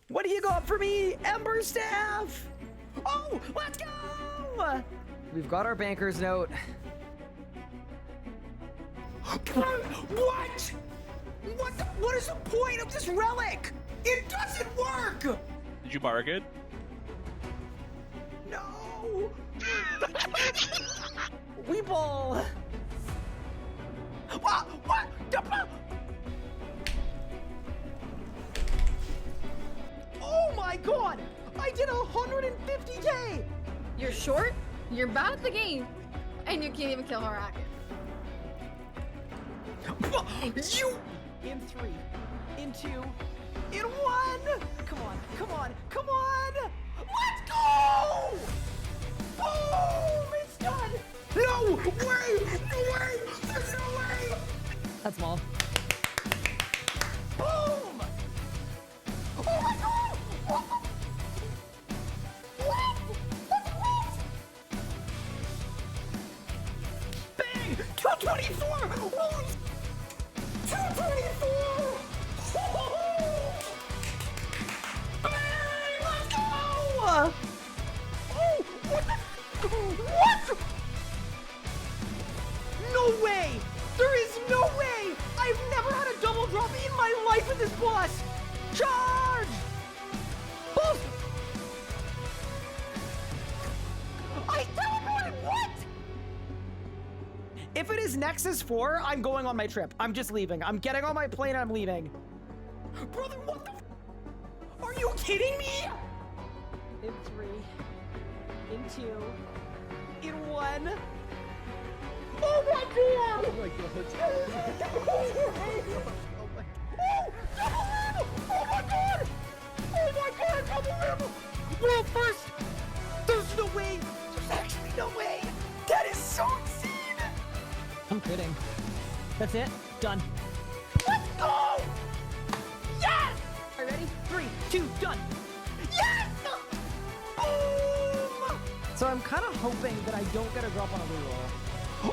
What do you got for me? Ember Staff! Oh, let's go! We've got our banker's note. What? What is the point of this relic? It doesn't work! Did you bargain? No! Weeble! What? Oh my god! I did 150k! You're short, you're bad at the game, and you can't even kill Harak. You! In 3, in 2, in 1! Come on, come on, come on! Let's go! Boom! It's done! No way! No way! There's no way! That's small. Boom! Oh my god! What? Bang! 224! Holy 224! Bang! Let's go! Oh! What the? What? No way! There is no way! I've never had a double drop in my life with this boss! Charge! Boss! I teleported! What? If it is Nexus 4, I'm going on my trip. I'm just leaving. I'm getting on my plane and I'm leaving. Brother, what the Are you kidding me? In 3, in 2, in 1. Oh my god! Oh my god! Oh, double rim! Oh my god! Oh my god, double rim! World first! There's no way! There's actually no way! That is so insane! I'm kidding. That's it? Done. Let's go! Yes! Are you ready? 3, 2, done! Yes! Boom! So I'm kind of hoping that I don't get a drop on a reroll.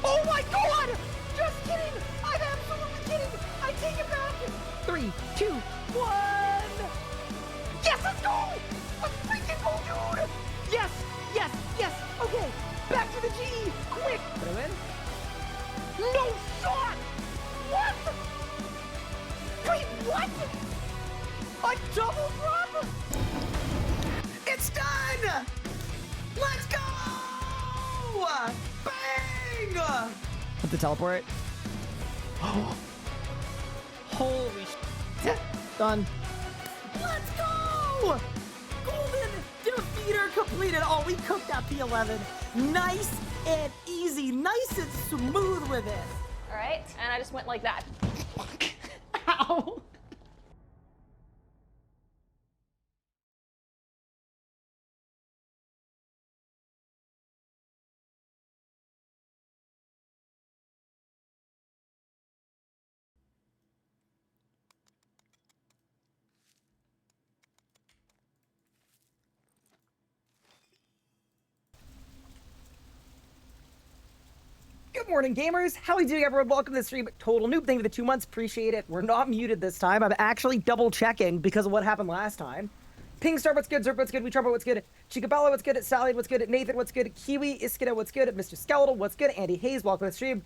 Oh my god! Just kidding! I'm absolutely kidding! I take it back! 3, 2, 1! Yes, let's go! Let's freaking go, dude! Yes! Yes! Yes! Okay! Back to the G! Quick! Put him in. No shot! What? Wait, what? A double drop? It's done! Let's go! Bang! Put the teleport. Holy shit. Done. Let's go! Golden defeater completed. Oh, we cooked that P11. Nice and easy. Nice and smooth with it. All right, and I just went like that. Ow. Good morning, gamers. How are you doing, everyone? Welcome to the stream. Total noob. Thank you for the 2 months. Appreciate it. We're not muted this time. I'm actually double checking because of what happened last time. Pingstar, what's good? Zerp, what's good? We Trumper, what's good? Chicabella, what's good? Sally, what's good? Nathan, what's good? Kiwi, Iskida, what's good? Mr. Skeletal, what's good? Andy Hayes, welcome to the stream.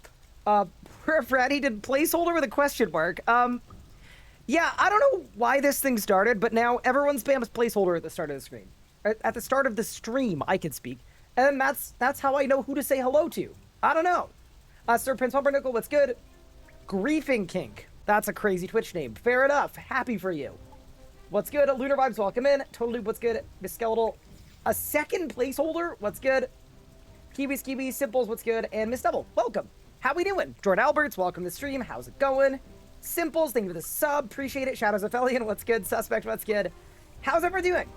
Freddy did placeholder with a question mark. Yeah, I don't know why this thing started, but now everyone spams placeholder at the start of the screen. At the start of the stream, I can speak. And that's how I know who to say hello to. I don't know. Sir Prince Pumpernickel, what's good? Griefing Kink. That's a crazy Twitch name. Fair enough. Happy for you. What's good? Lunar Vibes, welcome in. Total Loop, what's good? Miss Skeletal. A second placeholder, what's good? Kiwi Skiwi, Simples, what's good? And Miss Double, welcome. How we doing? Jordan Alberts, welcome to the stream. How's it going? Simples, thank you for the sub. Appreciate it. Shadows of Felian, what's good? Suspect, what's good? How's everyone doing?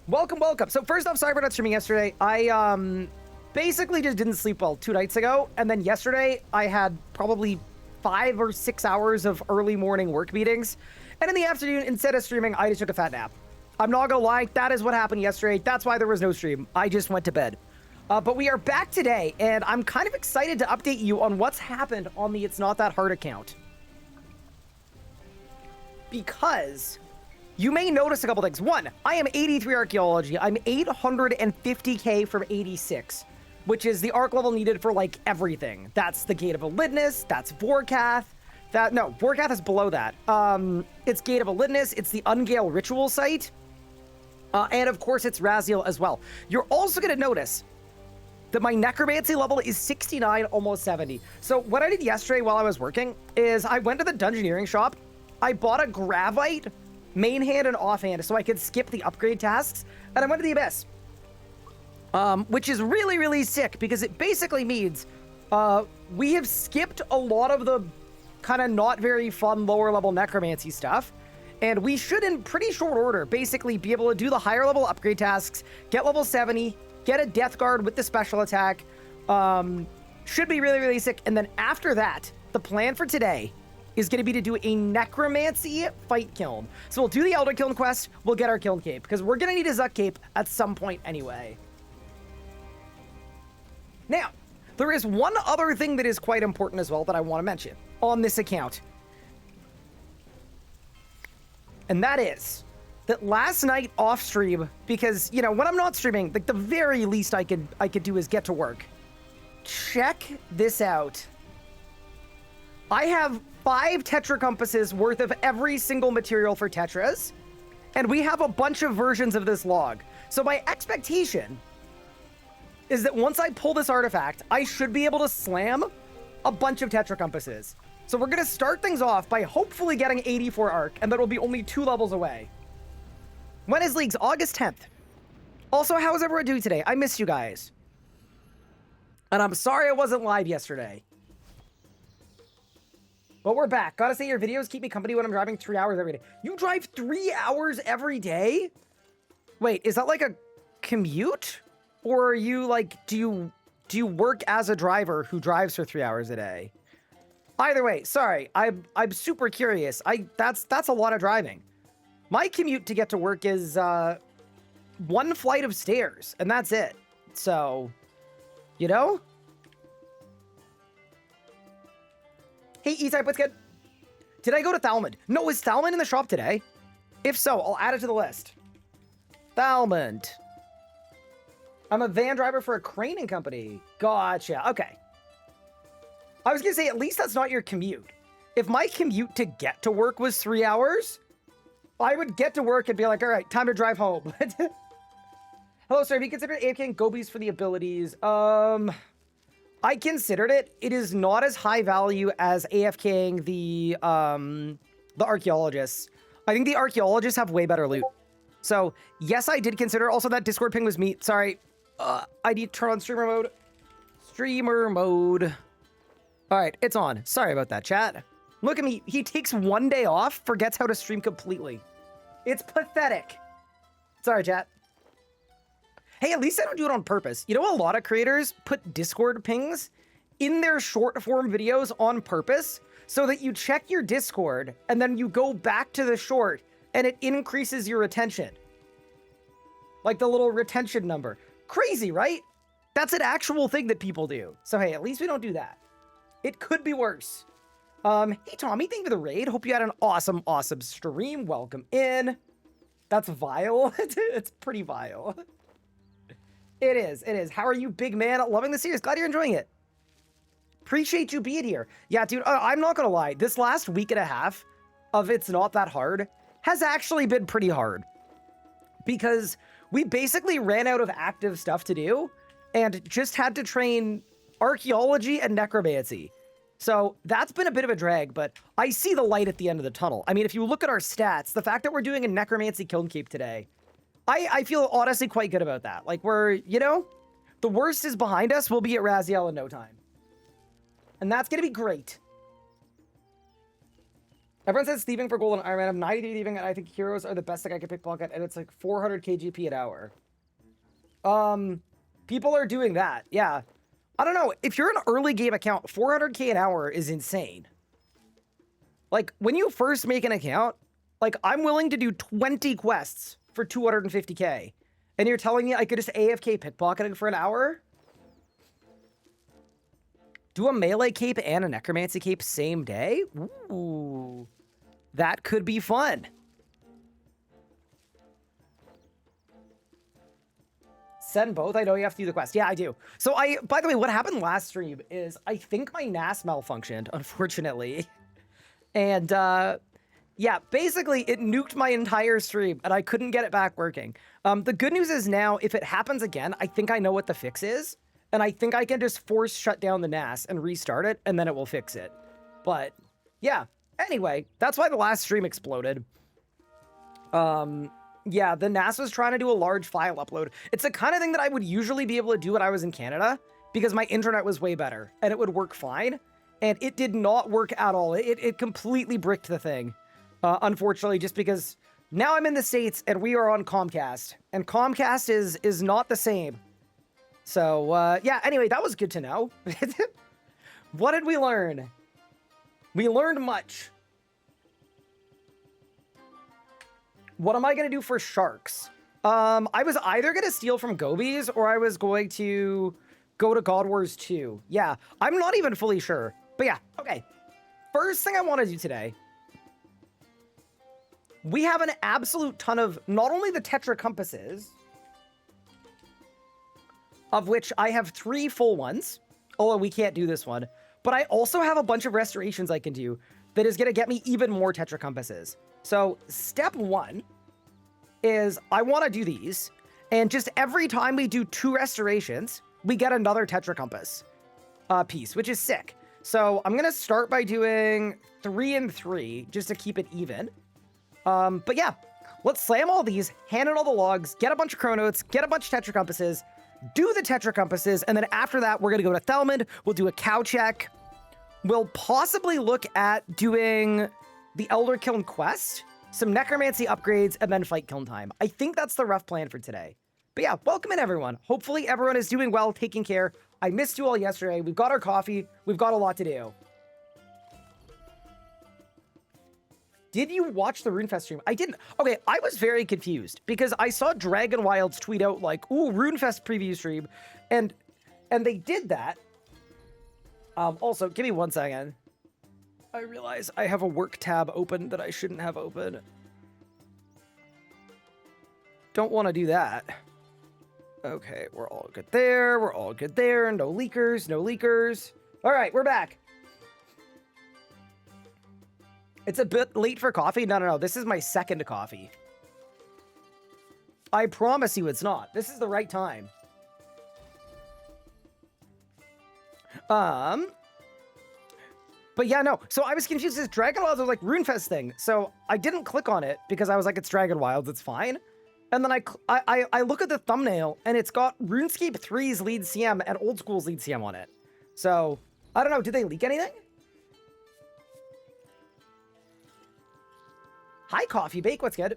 Welcome, welcome. So first off, sorry for not streaming yesterday. I, basically just didn't sleep well 2 nights ago, and then yesterday I had probably 5 or 6 hours of early morning work meetings, and in the afternoon, instead of streaming, I just took a fat nap. I'm not gonna lie, that is what happened yesterday. That's why there was no stream. I just went to bed. But we are back today, and I'm kind of excited to update you on what's happened on the It's Not That Hard account. Because you may notice a couple things. One, I am 83 archaeology. I'm 850k from 86, which is the arc level needed for like everything. That's the Gate of Elidness. That's Vorkath. Vorkath is below that. It's Gate of Elidness. It's the Ungale Ritual Site. And of course, it's Raziel as well. You're also going to notice that my necromancy level is 69, almost 70. So what I did yesterday while I was working is I went to the dungeoneering shop. I bought a Gravite main hand and offhand so I could skip the upgrade tasks. And I went to the Abyss. Which is really, really sick because it basically means we have skipped a lot of the kind of not very fun lower level necromancy stuff. And we should, in pretty short order, basically be able to do the higher level upgrade tasks, get level 70, get a Death Guard with the special attack. Should be really, really sick. And then after that, the plan for today is going to be to do a necromancy fight kiln. So we'll do the Elder Kiln quest, we'll get our Kiln Cape, because we're going to need a Zuck Cape at some point anyway. Now, there is one other thing that is quite important as well that I want to mention on this account. And that is that last night off stream, because, you know, when I'm not streaming, like the very least I could do is get to work. Check this out. I have 5 Tetra compasses worth of every single material for Tetras, and we have a bunch of versions of this log. So my expectation is that once I pull this artifact, I should be able to slam a bunch of Tetra compasses. So we're going to start things off by hopefully getting 84 arc, and that'll be only 2 levels away. When is Leagues? August 10th. Also, how is everyone doing today? I missed you guys. And I'm sorry I wasn't live yesterday. But we're back. Gotta say, your videos keep me company when I'm driving 3 hours every day. You drive 3 hours every day? Wait, is that like a commute? Or are you like, do you work as a driver who drives for 3 hours a day? Either way, sorry, I'm super curious. That's a lot of driving. My commute to get to work is 1 flight of stairs, and that's it. So, you know? Hey, E-Type, what's good? Did I go to Thalmond? No, is Thalmond in the shop today? If so, I'll add it to the list. Thalmond. I'm a van driver for a craning company. Gotcha. Okay. I was going to say, at least that's not your commute. If my commute to get to work was 3 hours, I would get to work and be like, all right, time to drive home. Hello, sir. Have you considered AFKing Gobies for the abilities? I considered it. It is not as high value as AFKing the archaeologists. I think the archaeologists have way better loot. So, yes, I did consider. Also, that Discord ping was me. Sorry. I need to turn on streamer mode. Streamer mode. All right, it's on. Sorry about that, chat. Look at me. He takes 1 day off, forgets how to stream completely. It's pathetic. Sorry, chat. Hey, at least I don't do it on purpose. You know, a lot of creators put Discord pings in their short form videos on purpose so that you check your Discord and then you go back to the short and it increases your retention. Like the little retention number. Crazy, right? That's an actual thing that people do. So, hey, at least we don't do that. It could be worse. Hey, Tommy, thank you for the raid. Hope you had an awesome, awesome stream. Welcome in. That's vile. It's pretty vile. It is. It is. How are you, big man? Loving the series. Glad you're enjoying it. Appreciate you being here. Yeah, dude, I'm not going to lie. This last week and a half of It's Not That Hard has actually been pretty hard. Because we basically ran out of active stuff to do and just had to train archaeology and necromancy. So that's been a bit of a drag, but I see the light at the end of the tunnel. I mean, if you look at our stats, the fact that we're doing a necromancy kiln keep today, I feel honestly quite good about that. Like we're, you know, the worst is behind us. We'll be at Raziel in no time. And that's going to be great. Everyone says thieving for gold and Iron Man. I'm 90 thieving, and I think heroes are the best thing I can pickpocket, and it's like 400 KGP an hour. People are doing that. Yeah. I don't know. If you're an early game account, 400k an hour is insane. Like, when you first make an account, like, I'm willing to do 20 quests for 250k. And you're telling me I could just AFK pickpocketing for an hour? Do a melee cape and a necromancy cape same day? Ooh. That could be fun. Send both? I know you have to do the quest. Yeah, I do. So by the way, what happened last stream is I think my NAS malfunctioned, unfortunately. And, yeah, basically it nuked my entire stream and I couldn't get it back working. The good news is now, if it happens again, I think I know what the fix is. And I think I can just force shut down the NAS and restart it, and then it will fix it. But, yeah. Anyway, that's why the last stream exploded. Yeah, the NAS was trying to do a large file upload. It's the kind of thing that I would usually be able to do when I was in Canada, because my internet was way better, and it would work fine. And it did not work at all. It completely bricked the thing. Unfortunately, just because now I'm in the States, and we are on Comcast. And Comcast is not the same. So, yeah, anyway, that was good to know. What did we learn? We learned much. What am I going to do for sharks? I was either going to steal from Gobies or I was going to go to God Wars 2. Yeah, I'm not even fully sure. But yeah, okay. First thing I want to do today. We have an absolute ton of not only the Tetra compasses, of which I have 3 full ones. Although we can't do this one. But I also have a bunch of restorations I can do that is going to get me even more Tetra compasses. So step 1 is I want to do these, and just every time we do 2 restorations, we get another Tetra compass piece, which is sick. So I'm going to start by doing 3 and 3 just to keep it even. But yeah, let's slam all these, hand in all the logs, get a bunch of chronotes, get a bunch of Tetra compasses, do the Tetra compasses, and then after that, we're going to go to Thelmond, we'll do a cow check. We'll possibly look at doing the Elder Kiln quest, some necromancy upgrades, and then fight Kiln time. I think that's the rough plan for today. But yeah, welcome in everyone. Hopefully everyone is doing well, taking care. I missed you all yesterday. We've got our coffee. We've got a lot to do. Did you watch the RuneFest stream? I didn't. Okay, I was very confused because I saw Dragon Wilds tweet out like, ooh, RuneFest preview stream. And they did that. Also, give me 1 second. I realize I have a work tab open that I shouldn't have open. Don't want to do that. Okay, we're all good there. We're all good there. No leakers, no leakers. All right, we're back. It's a bit late for coffee. No. This is my second coffee. I promise you it's not. This is the right time. But yeah, no. So I was confused. This Dragon Wilds was like RuneFest thing. So I didn't click on it because I was like, it's Dragon Wilds. It's fine. And then I look at the thumbnail and it's got RuneScape 3's lead CM and Old School's lead CM on it. So I don't know. Did they leak anything? Hi, Coffee Bake. What's good?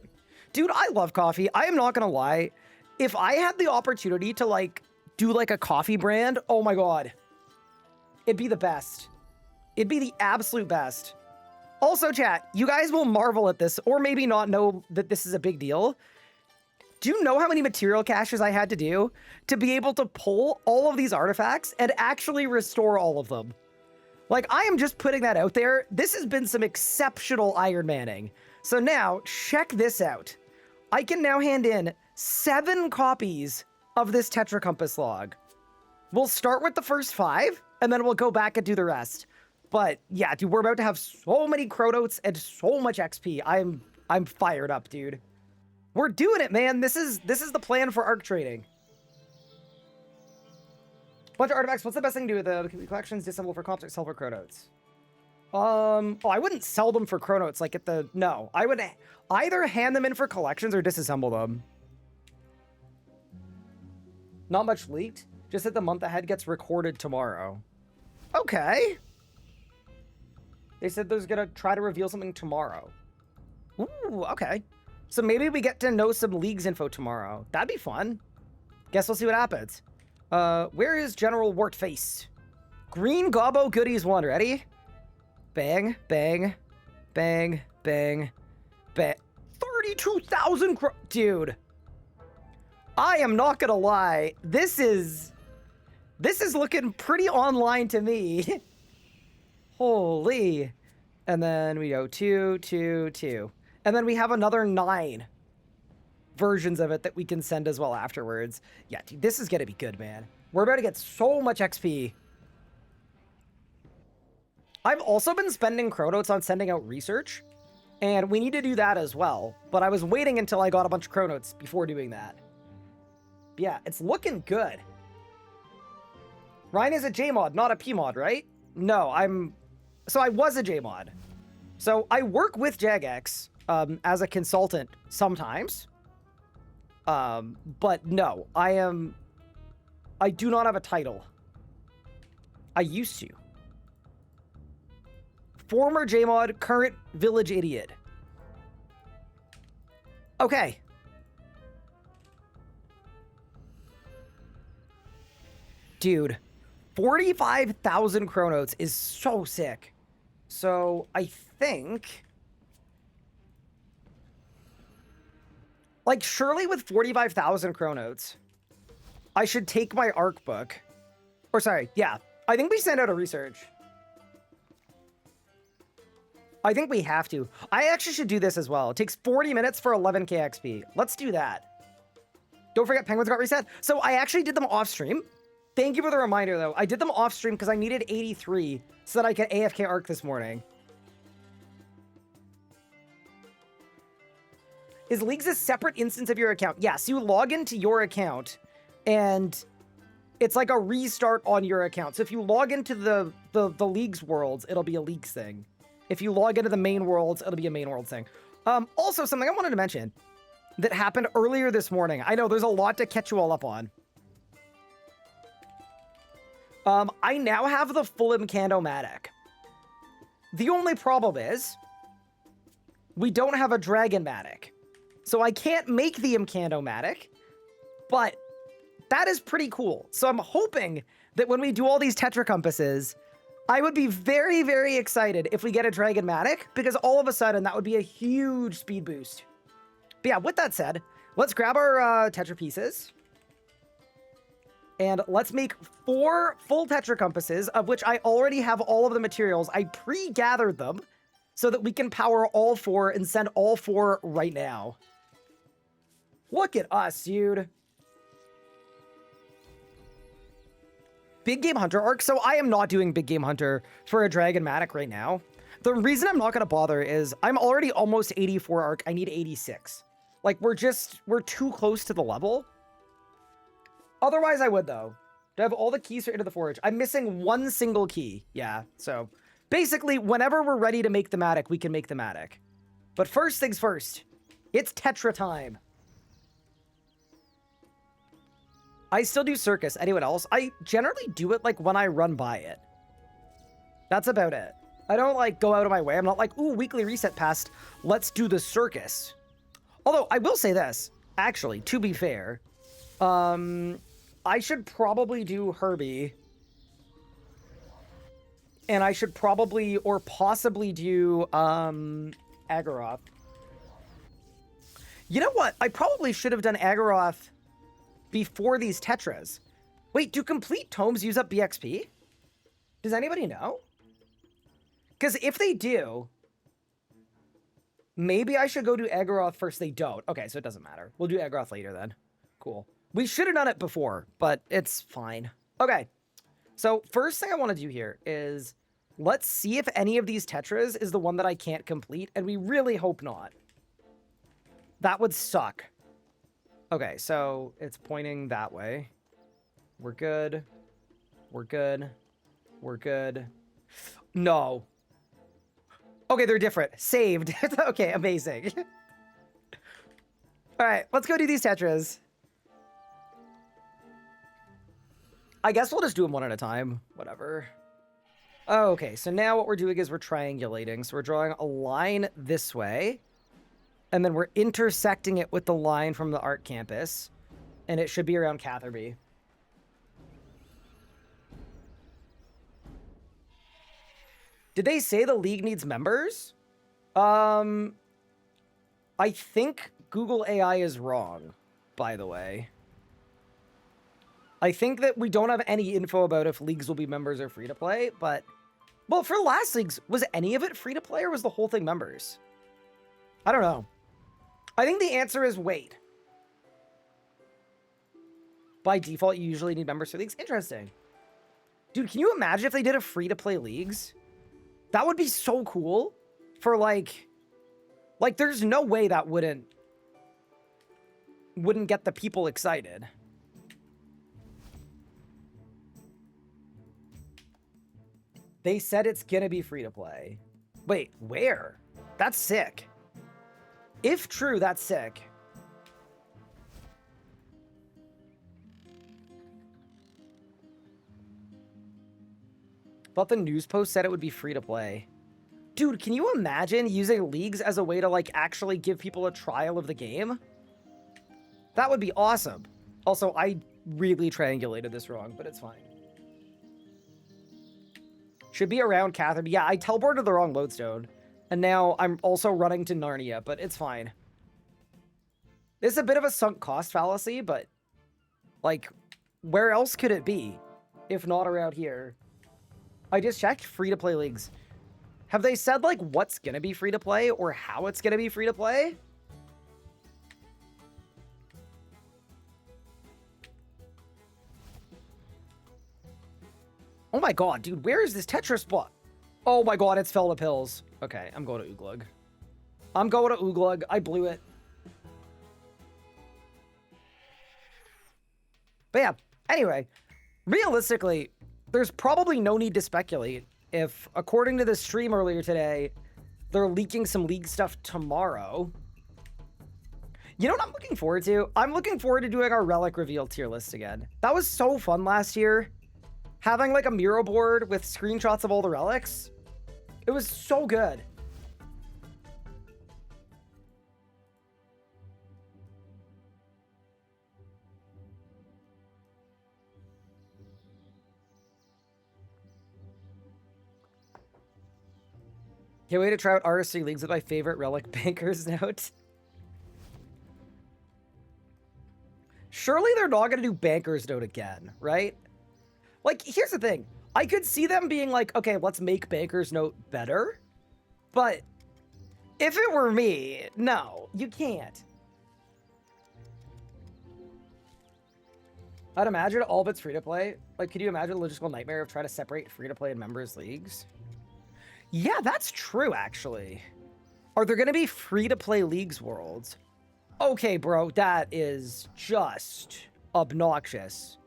Dude, I love coffee. I am not going to lie. If I had the opportunity to like do like a coffee brand, oh my God, it'd be the best. It'd be the absolute best. Also, chat, you guys will marvel at this or maybe not know that this is a big deal. Do you know how many material caches I had to do to be able to pull all of these artifacts and actually restore all of them? Like, I am just putting that out there. This has been some exceptional Iron Manning. So now, check this out. I can now hand in 7 copies of this Tetra Compass log. We'll start with the first 5, and then we'll go back and do the rest. But yeah, dude, we're about to have so many chronotes and so much XP. I'm fired up, dude. We're doing it, man. This is the plan for arc trading. Bunch of artifacts. What's the best thing to do with the collections? Disassemble for comps or sell for chronotes? Oh, I wouldn't sell them for chronotes. Like at the no, I would either hand them in for collections or disassemble them. Not much leaked. Just that the month ahead gets recorded tomorrow. Okay. They said there's gonna try to reveal something tomorrow. Ooh, okay. So maybe we get to know some leagues info tomorrow. That'd be fun. Guess we'll see what happens. Where is General Wartface? Green Gobbo Goodies 1. Ready? Bang, bang, bang, bang, bang. 32,000 dude. I am not gonna lie. This is looking pretty online to me. Holy. And then we go 2, 2, 2. And then we have another 9. versions of it that we can send as well afterwards. Yeah, dude, this is gonna be good, man. We're about to get so much XP. I've also been spending chronotes on sending out research, and we need to do that as well. But I was waiting until I got a bunch of chronotes before doing that. But yeah, it's looking good. Ryan is a JMod, not a PMod, right? No, so I was a JMod. So I work with Jagex as a consultant sometimes. But no, I do not have a title. I used to. Former JMod, current village idiot. Okay. Dude, 45,000 chronotes is so sick. So I think, like, surely with 45,000 chronotes, I should take my ARC book. Or sorry, yeah. I think we send out a research. I think we have to. I actually should do this as well. It takes 40 minutes for 11k XP. Let's do that. Don't forget penguins got reset. So I actually did them off stream. Thank you for the reminder, though. I did them off stream because I needed 83 so that I could AFK ARC this morning. Is Leagues a separate instance of your account? Yes, you log into your account, and it's like a restart on your account. So if you log into the Leagues worlds, it'll be a Leagues thing. If you log into the main worlds, it'll be a main world thing. Also, something I wanted to mention that happened earlier this morning. I know there's a lot to catch you all up on. I now have the full Incandomatic. The only problem is we don't have a Dragonmatic. So I can't make the Incandomatic, but that is pretty cool. So I'm hoping that when we do all these Tetra Compasses, I would be very, very excited if we get a Dragonmatic, because all of a sudden that would be a huge speed boost. But yeah, with that said, let's grab our Tetra pieces. And let's make 4 full Tetra Compasses, of which I already have all of the materials. I pre-gathered them so that we can power all 4 and send all 4 right now. Look at us, dude. Big Game Hunter arc. So I am not doing Big Game Hunter for a Dragonmatic right now. The reason I'm not going to bother is I'm already almost 84 arc. I need 86. Like, we're too close to the level. Otherwise, I would, though. Do I have all the keys for Into the Forge? I'm missing 1 single key. Yeah, so basically, whenever we're ready to make the Matic, we can make the Matic. But first things first, it's Tetra time. I still do Circus. Anyone else? I generally do it, like, when I run by it. That's about it. I don't, like, go out of my way. I'm not like, ooh, weekly reset passed. Let's do the Circus. Although, I will say this. Actually, to be fair, I should probably do Herbie. And I should probably, or possibly do, Agaroth. You know what? I probably should have done Agaroth before these Tetras. Wait, do complete tomes use up BXP? Does anybody know? Because if they do, maybe I should go do Agaroth first. They don't. Okay, so it doesn't matter. We'll do Agaroth later then. Cool. We should have done it before, but it's fine. Okay, so first thing I want to do here is let's see if any of these Tetras is the one that I can't complete, and we really hope not. That would suck. Okay, so it's pointing that way. We're good. We're good. We're good. No. Okay, they're different. Saved. Okay, amazing. All right, let's go do these Tetras. I guess we'll just do them one at a time. Whatever. Okay, so now what we're doing is we're triangulating. So we're drawing a line this way. And then we're intersecting it with the line from the art campus. And it should be around Catherby. Did they say the league needs members? I think Google AI is wrong, by the way. I think that we don't have any info about if leagues will be members or free to play, but... Well, for last leagues, was any of it free to play or was the whole thing members? I don't know. I think the answer is wait. By default, you usually need members for leagues. Interesting. Dude, can you imagine if they did a free-to-play leagues? That would be so cool for, like, there's no way that wouldn't get the people excited. They said it's gonna be free-to-play. Wait, where? That's sick. If true, that's sick. Thought the news post said it would be free-to-play. Dude, can you imagine using leagues as a way to, like, actually give people a trial of the game? That would be awesome. Also, I really triangulated this wrong, but it's fine. Should be around Catherine. Yeah, I teleported the wrong lodestone. And now I'm also running to Narnia, but it's fine. This is a bit of a sunk cost fallacy, but, like, where else could it be if not around here? I just checked free-to-play leagues. Have they said, like, what's gonna be free-to-play or how it's gonna be free-to-play? Oh my god, dude, where is this Tetris spot? Oh my god, it's fell to pills. Okay, I'm going to Ooglug. I'm going to Ooglug. I blew it. But yeah, anyway, realistically, there's probably no need to speculate if, according to the stream earlier today, they're leaking some league stuff tomorrow. You know what I'm looking forward to? I'm looking forward to doing our relic reveal tier list again. That was so fun last year. Having like a Miro board with screenshots of all the relics. It was so good. Can't wait to try out RSC leagues with my favorite relic bankers note. Surely they're not going to do bankers note again, right? Like, here's the thing. I could see them being like, okay, let's make bankers note better. But if it were me, no, you can't. I'd imagine all of it's free-to-play. Like, could you imagine the logistical nightmare of trying to separate free-to-play and members leagues? Yeah, that's true, actually. Are there going to be free-to-play leagues worlds? Okay, bro, that is just obnoxious.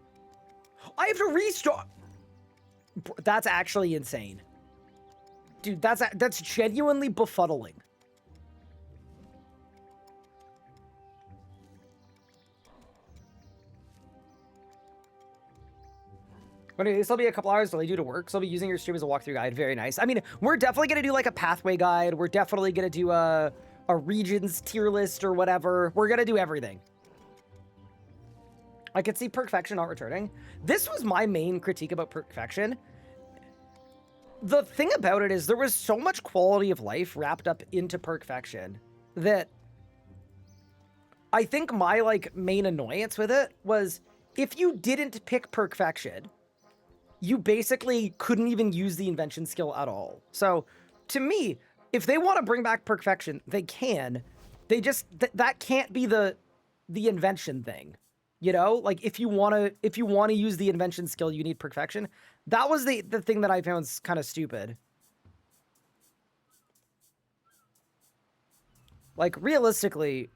I have to restart. That's actually insane. Dude, that's genuinely befuddling. Okay, this will be a couple hours till I do to work, so I'll be using your stream as a walkthrough guide. Very nice. I mean, we're definitely going to do like a pathway guide. We're definitely going to do a regions tier list or whatever. We're going to do everything. I could see Perfection not returning. This was my main critique about Perfection. The thing about it is there was so much quality of life wrapped up into Perfection that I think my like main annoyance with it was if you didn't pick Perfection, you basically couldn't even use the invention skill at all. So to me, if they want to bring back Perfection, they can. They just that can't be the invention thing. You know, like if you want to use the invention skill, you need Perfection. That was the thing that I found kind of stupid. Like realistically,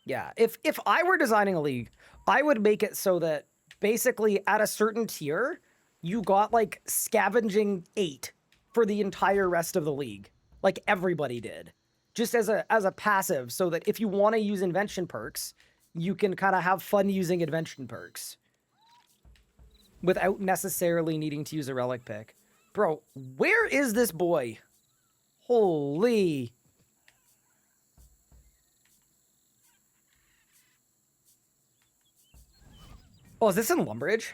yeah, if I were designing a league, I would make it so that basically at a certain tier, you got like scavenging 8 for the entire rest of the league, like everybody did, just as a passive, so that if you want to use invention perks, you can kind of have fun using invention perks without necessarily needing to use a relic pick. Bro, where is this boy? Holy. Oh, is this in Lumbridge?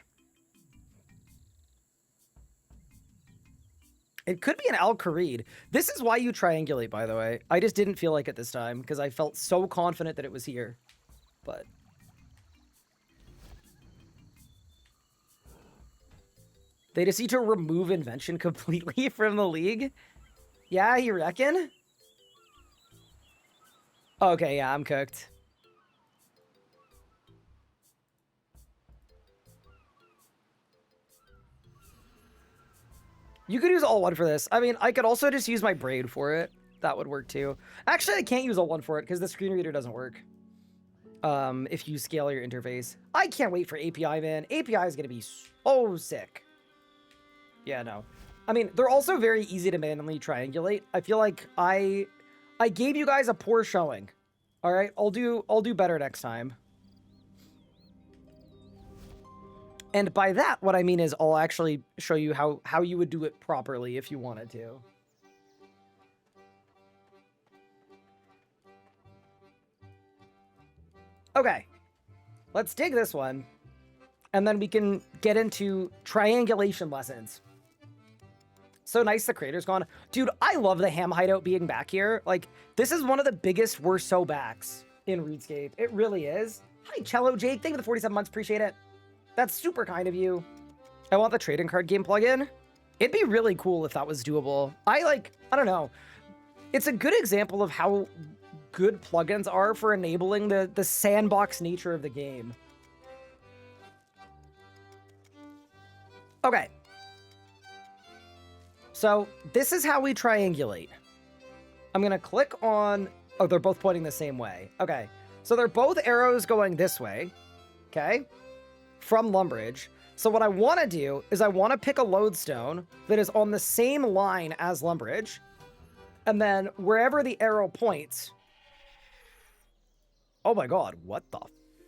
It could be an Al-Kharid. This is why you triangulate, by the way. I just didn't feel like it this time, because I felt so confident that it was here. But they just need to remove invention completely from the league? Yeah, you reckon? Okay, yeah, I'm cooked. You could use all one for this. I mean, I could also just use my braid for it. That would work too. Actually, I can't use all one for it because the screen reader doesn't work. If you scale your interface. I can't wait for API, man. API is going to be so sick. Yeah, no. I mean, they're also very easy to manually triangulate. I feel like I gave you guys a poor showing. All right, I'll do better next time. And by that, what I mean is I'll actually show you how you would do it properly if you wanted to. Okay, let's dig this one, and then we can get into triangulation lessons. So nice the creator's gone. Dude, I love the ham hideout being back here. Like, this is one of the biggest we're so backs in RuneScape. It really is. Hi, Cello Jake. Thank you for the 47 months. Appreciate it. That's super kind of you. I want the trading card game plugin. It'd be really cool if that was doable. I don't know. It's a good example of how good plugins are for enabling the sandbox nature of the game. Okay. So this is how we triangulate. I'm going to click on... Oh, they're both pointing the same way. Okay. So they're both arrows going this way. Okay. From Lumbridge. So what I want to do is I want to pick a lodestone that is on the same line as Lumbridge. And then wherever the arrow points... Oh my god, what the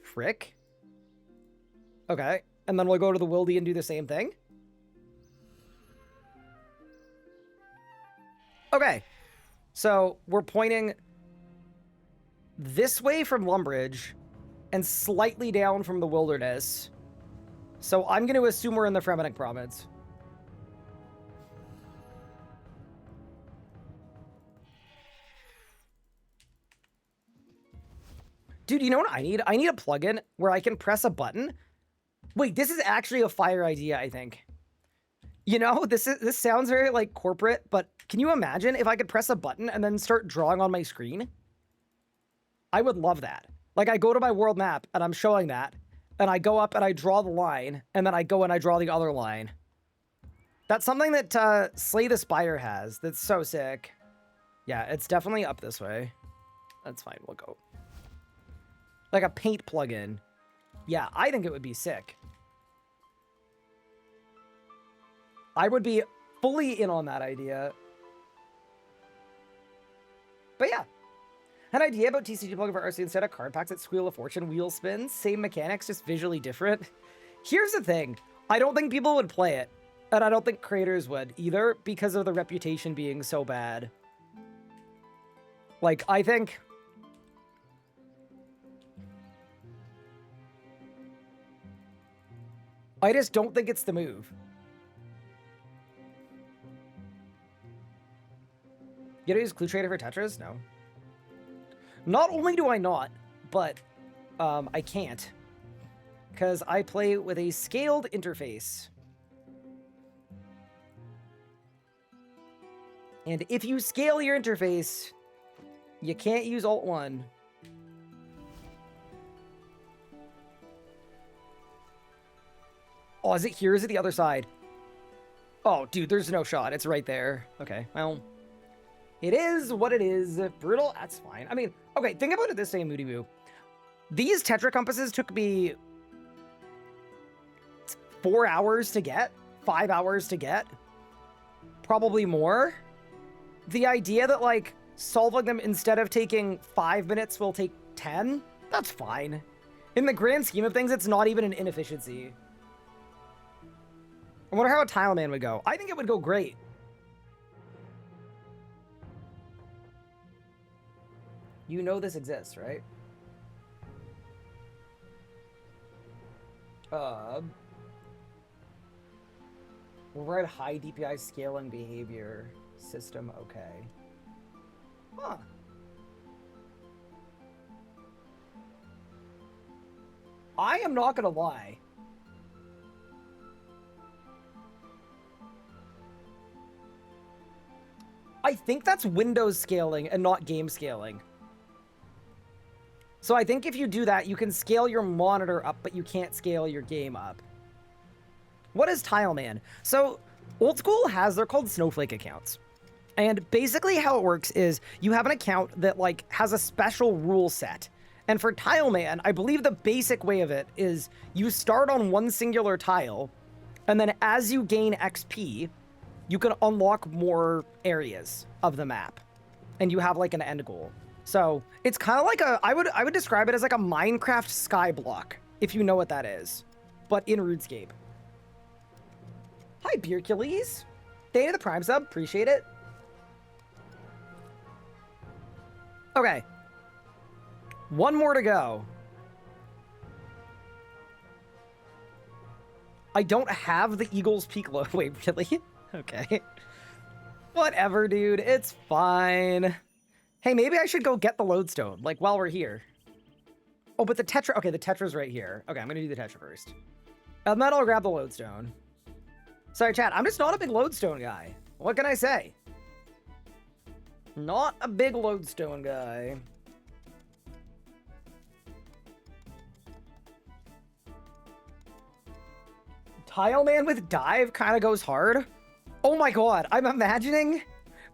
frick? Okay. And then we'll go to the Wildy and do the same thing. Okay, so we're pointing this way from Lumbridge and slightly down from the wilderness. So I'm going to assume we're in the Fremennik province. Dude, you know what I need? I need a plugin where I can press a button. Wait, this is actually a fire idea, I think. You know, this sounds very, like, corporate, but can you imagine if I could press a button and then start drawing on my screen? I would love that. Like, I go to my world map, and I'm showing that, and I go up and I draw the line, and then I go and I draw the other line. That's something that Slay the Spire has. That's so sick. Yeah, it's definitely up this way. That's fine, we'll go. Like a paint plugin. Yeah, I think it would be sick. I would be fully in on that idea. But yeah. An idea about TCG plugin for RC instead of card packs that Squeal of Fortune wheel spins. Same mechanics, just visually different. Here's the thing. I don't think people would play it. And I don't think creators would either because of the reputation being so bad. Like, I think... I just don't think it's the move. You gotta use Clue Trader for Tetris? No. Not only do I not, but I can't. Because I play with a scaled interface. And if you scale your interface, you can't use Alt-1. Oh, is it here? Is it the other side? Oh, dude, there's no shot. It's right there. Okay, well... It is what it is. Brutal, that's fine. I mean, okay, think about it this way, Moody Boo. These Tetra compasses took me 4 hours to get, 5 hours to get, probably more. The idea that, like, solving them instead of taking 5 minutes will take 10, that's fine. In the grand scheme of things, it's not even an inefficiency. I wonder how a Tile Man would go. I think it would go great. You know this exists, right? We're at high DPI scaling behavior system, okay. Huh. I am not gonna lie. I think that's Windows scaling and not game scaling. So I think if you do that, you can scale your monitor up, but you can't scale your game up. What is Tileman? So Old School they're called Snowflake accounts. And basically how it works is you have an account that like has a special rule set. And for Tileman, I believe the basic way of it is you start on one singular tile, and then as you gain XP, you can unlock more areas of the map. And you have like an end goal. So it's kind of like I would describe it as like a Minecraft skyblock, if you know what that is, but in RuneScape. Hi, Beercules. Thank you to the Prime sub. Appreciate it. Okay. One more to go. I don't have the Eagles Peak load. Wait, really? Okay. Whatever, dude. It's fine. Hey, maybe I should go get the lodestone, like, while we're here. Oh, but the Tetra... Okay, the Tetra's right here. Okay, I'm gonna do the Tetra first. And then I'll grab the lodestone. Sorry, chat. I'm just not a big lodestone guy. What can I say? Not a big lodestone guy. Tileman with dive kind of goes hard. Oh my god, I'm imagining...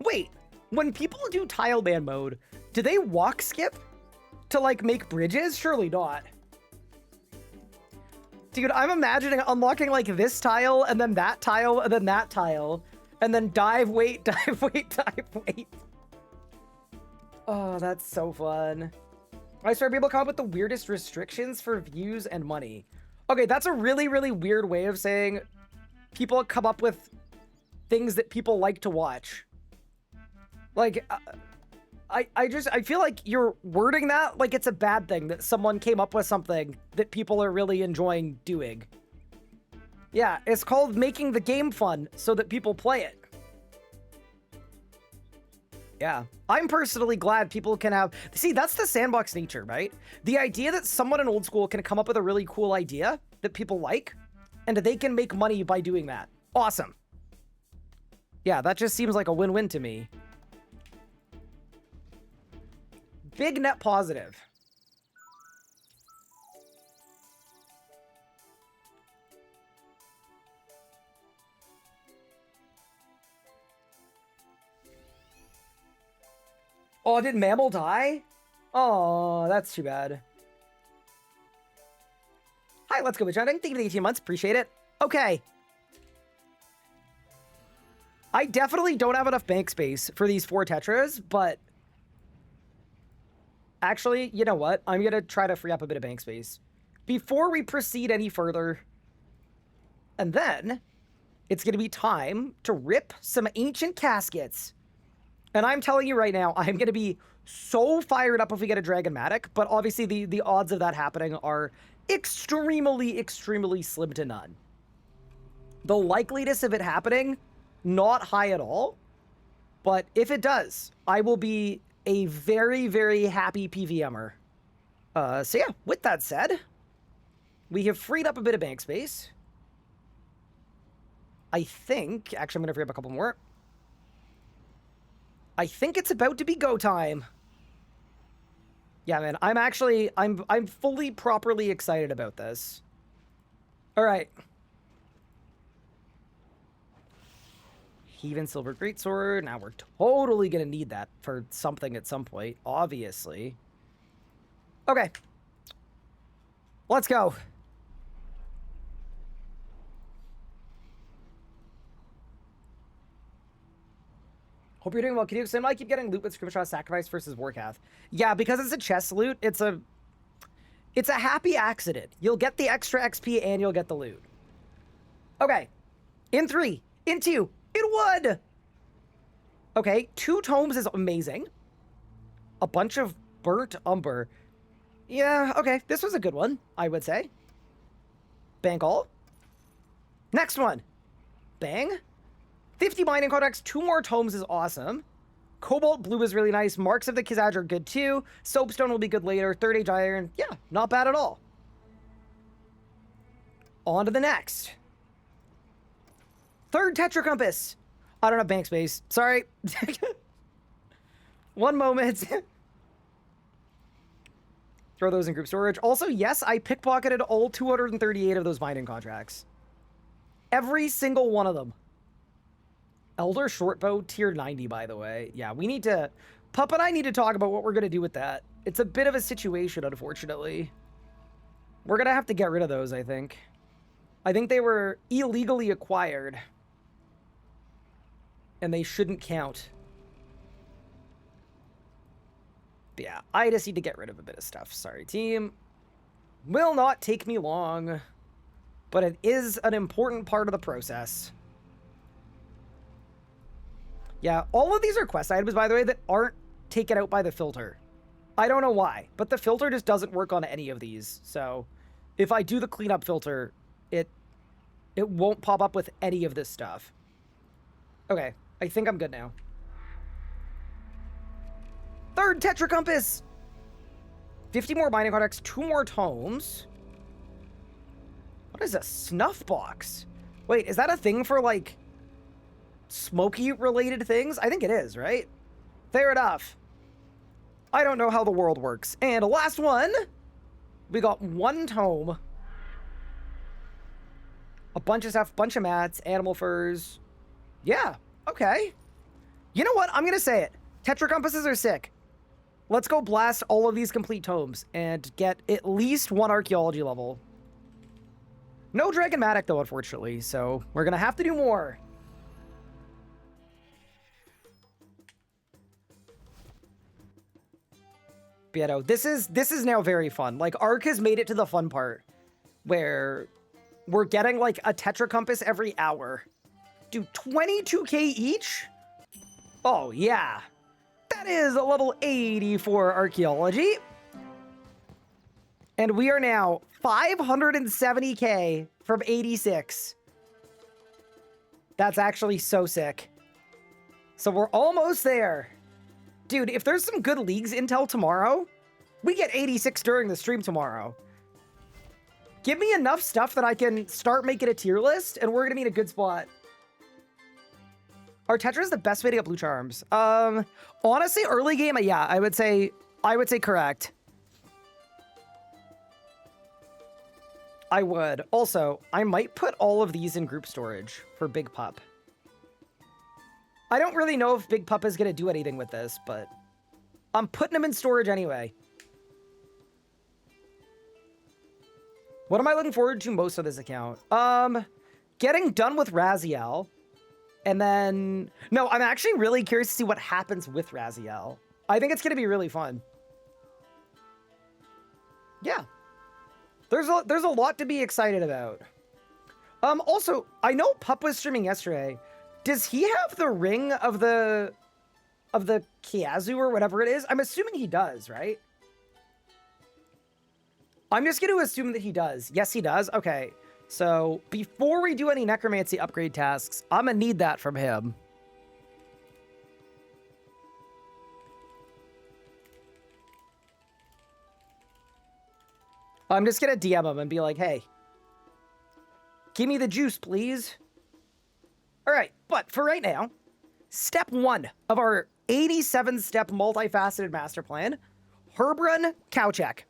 Wait, when people do Tileman mode, do they walk skip to, like, make bridges? Surely not. Dude, I'm imagining unlocking, like, this tile, and then that tile, and then that tile, and then dive, wait, dive, wait, dive, wait. Oh, that's so fun. I started people come up with the weirdest restrictions for views and money. Okay, that's a really, really weird way of saying people come up with things that people like to watch. Like, I feel like you're wording that like it's a bad thing that someone came up with something that people are really enjoying doing. Yeah, it's called making the game fun so that people play it. Yeah, I'm personally glad people can have... See, that's the sandbox nature, right? The idea that someone in Old School can come up with a really cool idea that people like, and they can make money by doing that. Awesome. Yeah, that just seems like a win-win to me. Big net positive. Oh, did Mammal die? Oh, that's too bad. Hi, let's go with Thank you for the 18 months. Appreciate it. Okay. I definitely don't have enough bank space for these 4 Tetras, but... Actually, you know what? I'm going to try to free up a bit of bank space before we proceed any further. And then it's going to be time to rip some ancient caskets. And I'm telling you right now, I'm going to be so fired up if we get a Dragonmatic, but obviously the odds of that happening are extremely, extremely slim to none. The likeliness of it happening, not high at all. But if it does, I will be a very, very happy PVMer. So yeah, with that said, we have freed up a bit of bank space. I think, actually I'm going to free up a couple more. I think it's about to be go time. Yeah, man, I'm fully properly excited about this. All right. Heathen Silver Greatsword. Now we're totally going to need that for something at some point, obviously. Okay. Let's go. Hope you're doing well. Can you explain why I keep getting loot with Scrimshaw Sacrifice versus Warcath? Yeah, because it's a chest loot. It's a happy accident. You'll get the extra XP and you'll get the loot. Okay. In 3, in 2, in 1. Okay, 2 tomes is amazing. A bunch of burnt umber. Yeah, okay. This was a good one, I would say. Bang all. Next one. Bang. 50 mining contracts, 2 more tomes is awesome. Cobalt blue is really nice. Marks of the Kizaj are good too. Soapstone will be good later. Third Age iron, yeah, not bad at all. On to the next. Third Tetra Compass. I don't have bank space. Sorry. One moment. Throw those in group storage. Also, yes, I pickpocketed all 238 of those binding contracts. Every single one of them. Elder Shortbow, tier 90, by the way. Yeah, we need to... Pup and I need to talk about what we're going to do with that. It's a bit of a situation, unfortunately. We're going to have to get rid of those, I think. I think they were illegally acquired. And they shouldn't count. But yeah, I just need to get rid of a bit of stuff. Sorry, team. Will not take me long. But it is an important part of the process. Yeah, all of these are quest items, by the way, that aren't taken out by the filter. I don't know why, but the filter just doesn't work on any of these. So if I do the cleanup filter, it won't pop up with any of this stuff. Okay, I think I'm good now. Third Tetra Compass! 50 more binding contracts, 2 more tomes. What is a snuff box? Wait, is that a thing for, like, smoky-related things? I think it is, right? Fair enough. I don't know how the world works. And last one, we got 1 tome. A bunch of stuff, bunch of mats, animal furs. Yeah, okay. You know what? I'm going to say it. Tetra Compasses are sick. Let's go blast all of these complete tomes and get at least 1 archaeology level. No Dragonmatic, though, unfortunately, so we're going to have to do more. But, you know, this is now very fun. Like, Ark has made it to the fun part where we're getting, like, a Tetra Compass every hour. Dude, 22k each? Oh, yeah. That is a level 84 archaeology. And we are now 570k from 86. That's actually so sick. So we're almost there. Dude, if there's some good leagues intel tomorrow, we get 86 during the stream tomorrow. Give me enough stuff that I can start making a tier list, and we're going to be in a good spot. Are Tetras the best way to get blue charms? Honestly, early game, yeah, I would say correct. I would. Also, I might put all of these in group storage for Big Pup. I don't really know if Big Pup is going to do anything with this, but I'm putting them in storage anyway. What am I looking forward to most of this account? Getting done with Raziel. And then... No, I'm actually really curious to see what happens with Raziel. I think it's going to be really fun. Yeah. There's a lot to be excited about. Also, I know Pup was streaming yesterday. Does he have the ring of the Kiazu or whatever it is? I'm assuming he does, right? I'm just going to assume that he does. Yes, he does. Okay. So before we do any necromancy upgrade tasks, I'm going to need that from him. I'm just going to DM him and be like, hey, give me the juice, please. All right, but for right now, step 1 of our 87-step multifaceted master plan, Herbrun cow check.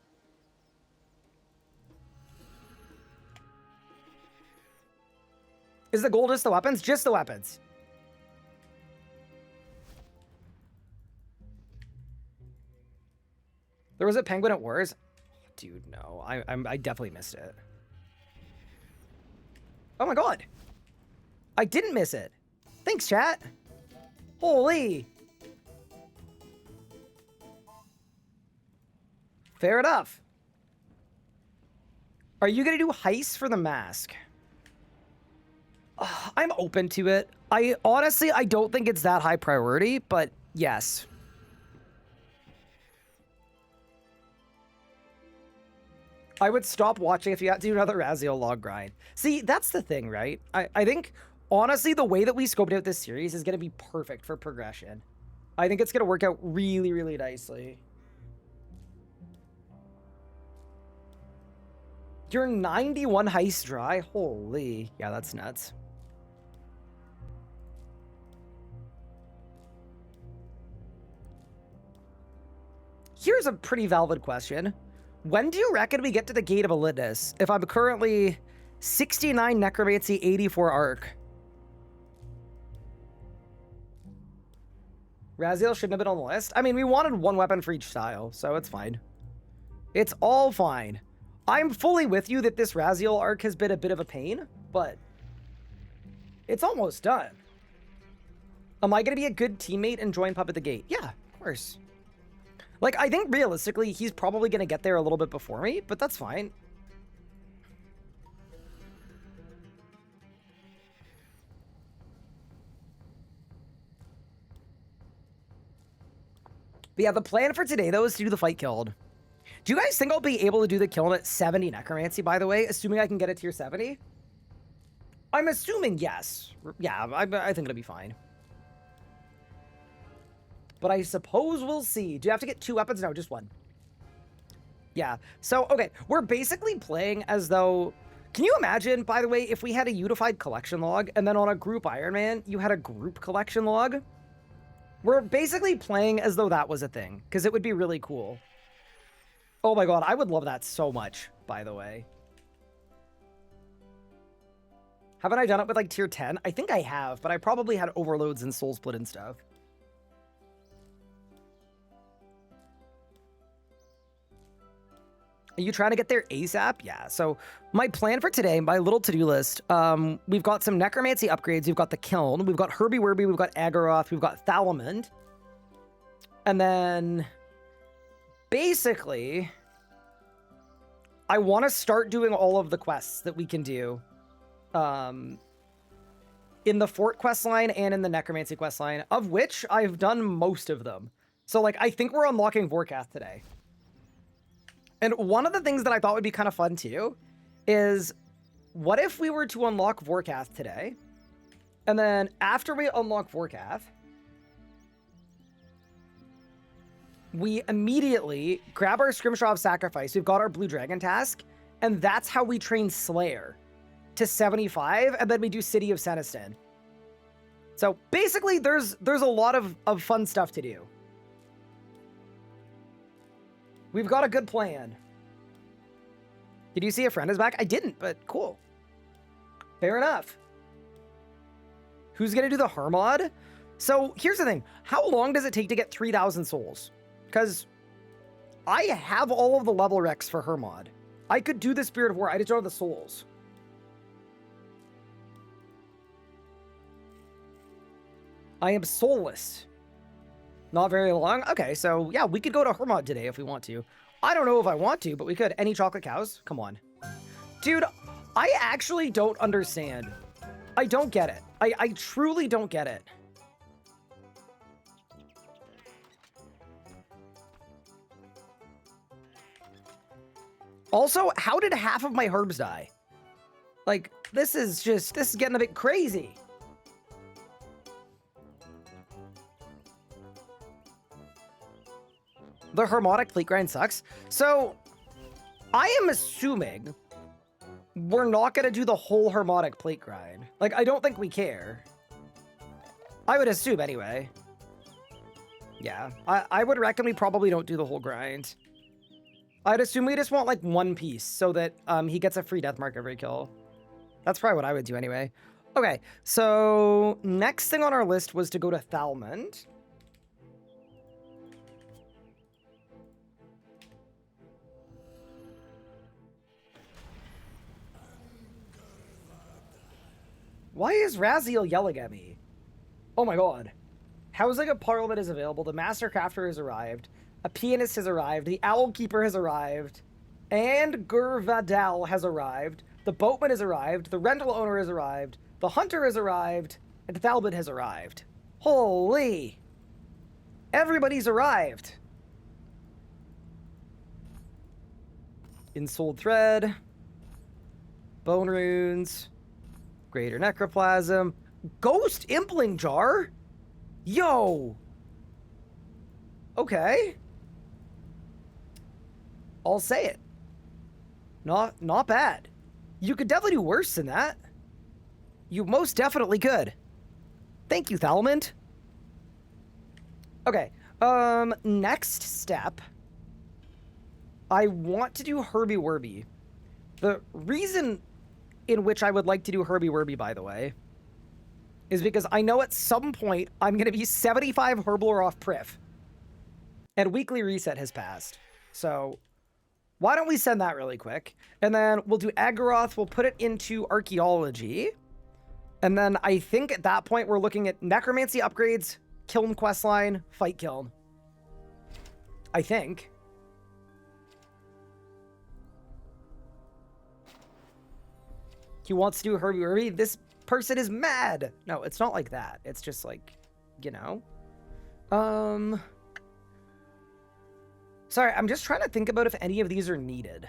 Is the goal just the weapons? Just the weapons. There was a penguin at Wars? Dude, no. I definitely missed it. Oh my god. I didn't miss it. Thanks, chat. Holy. Fair enough. Are you going to do heists for the mask? I'm open to it. Honestly, I don't think it's that high priority, but yes. I would stop watching if you had to do another Raziel log grind. See, that's the thing, right? I think, honestly, the way that we scoped out this series is going to be perfect for progression. I think it's going to work out really, really nicely. You're 91 heist dry? Holy. Yeah, that's nuts. Here's a pretty valid question. When do you reckon we get to the Gate of Elitness? If I'm currently 69 Necromancy, 84 Arc. Raziel shouldn't have been on the list. I mean, we wanted one weapon for each style, so it's fine. It's all fine. I'm fully with you that this Raziel arc has been a bit of a pain, but it's almost done. Am I going to be a good teammate and join Pup at the Gate? Yeah, of course. Like, I think realistically, he's probably going to get there a little bit before me, but that's fine. But yeah, the plan for today, though, is to do the fight Kiln. Do you guys think I'll be able to do the Kiln at 70 Necromancy, by the way, assuming I can get a tier 70? I'm assuming yes. Yeah, I think it'll be fine. But I suppose we'll see. Do you have to get 2 weapons? No, just 1. Yeah. So, okay. We're basically playing as though... Can you imagine, by the way, if we had a unified collection log, and then on a group Iron Man, you had a group collection log? We're basically playing as though that was a thing, because it would be really cool. Oh my god, I would love that so much, by the way. Haven't I done it with, like, tier 10? I think I have, but I probably had overloads and soul split and stuff. Are you trying to get there ASAP? Yeah, so my plan for today, my little to-do list, we've got some Necromancy upgrades. We've got the Kiln. We've got Herbie Werby. We've got Agaroth. We've got Thalamond. And then, basically, I want to start doing all of the quests that we can do in the Fort quest line and in the Necromancy quest line, of which I've done most of them. So, like, I think we're unlocking Vorkath today. And one of the things that I thought would be kind of fun, too, is what if we were to unlock Vorkath today, and then after we unlock Vorkath, we immediately grab our Scrimshaw of Sacrifice, we've got our Blue Dragon task, and that's how we train Slayer to 75, and then we do City of Senistan. So basically, there's a lot of fun stuff to do. We've got a good plan. Did you see a friend is back? I didn't, but cool. Fair enough. Who's going to do the Hermod? So here's the thing. How long does it take to get 3,000 souls? Because I have all of the level recs for Hermod. I could do the Spirit of War. I just don't have the souls. I am soulless. Not very long? Okay, so yeah, we could go to Hermod today if we want to. I don't know if I want to, but we could. Any chocolate cows? Come on. Dude, I actually don't understand. I don't get it. I truly don't get it. Also, how did half of my herbs die? Like, this is getting a bit crazy. The Hermotic plate grind sucks. So, I am assuming we're not going to do the whole Hermotic plate grind. Like, I don't think we care. I would assume anyway. Yeah, I would reckon we probably don't do the whole grind. I'd assume we just want, like, one piece so that he gets a free death mark every kill. That's probably what I would do anyway. Okay, so next thing on our list was to go to Thalamond. Why is Raziel yelling at me? Oh my god. Housing of Parliament is available. The Master Crafter has arrived. A Pianist has arrived. The Owl Keeper has arrived. And Gurvadal has arrived. The Boatman has arrived. The Rental Owner has arrived. The Hunter has arrived. And Thalbot has arrived. Holy! Everybody's arrived. Ensouled Thread. Bone Runes. Greater Necroplasm. Ghost Impling Jar? Yo! Okay. I'll say it. Not bad. You could definitely do worse than that. You most definitely could. Thank you, Thalamond. Okay. Next step I want to do Herbie Werby. The reason in which I would like to do Herbie Werby, by the way, is because I know at some point I'm going to be 75 Herblore off Priff. And weekly reset has passed. So why don't we send that really quick? And then we'll do Agaroth. We'll put it into Archaeology. And then I think at that point we're looking at Necromancy upgrades, Kiln questline, fight Kiln. I think. He wants to do Herbie Werby. This person is mad. No, it's not like that. It's just like, you know. Sorry, I'm just trying to think about if any of these are needed.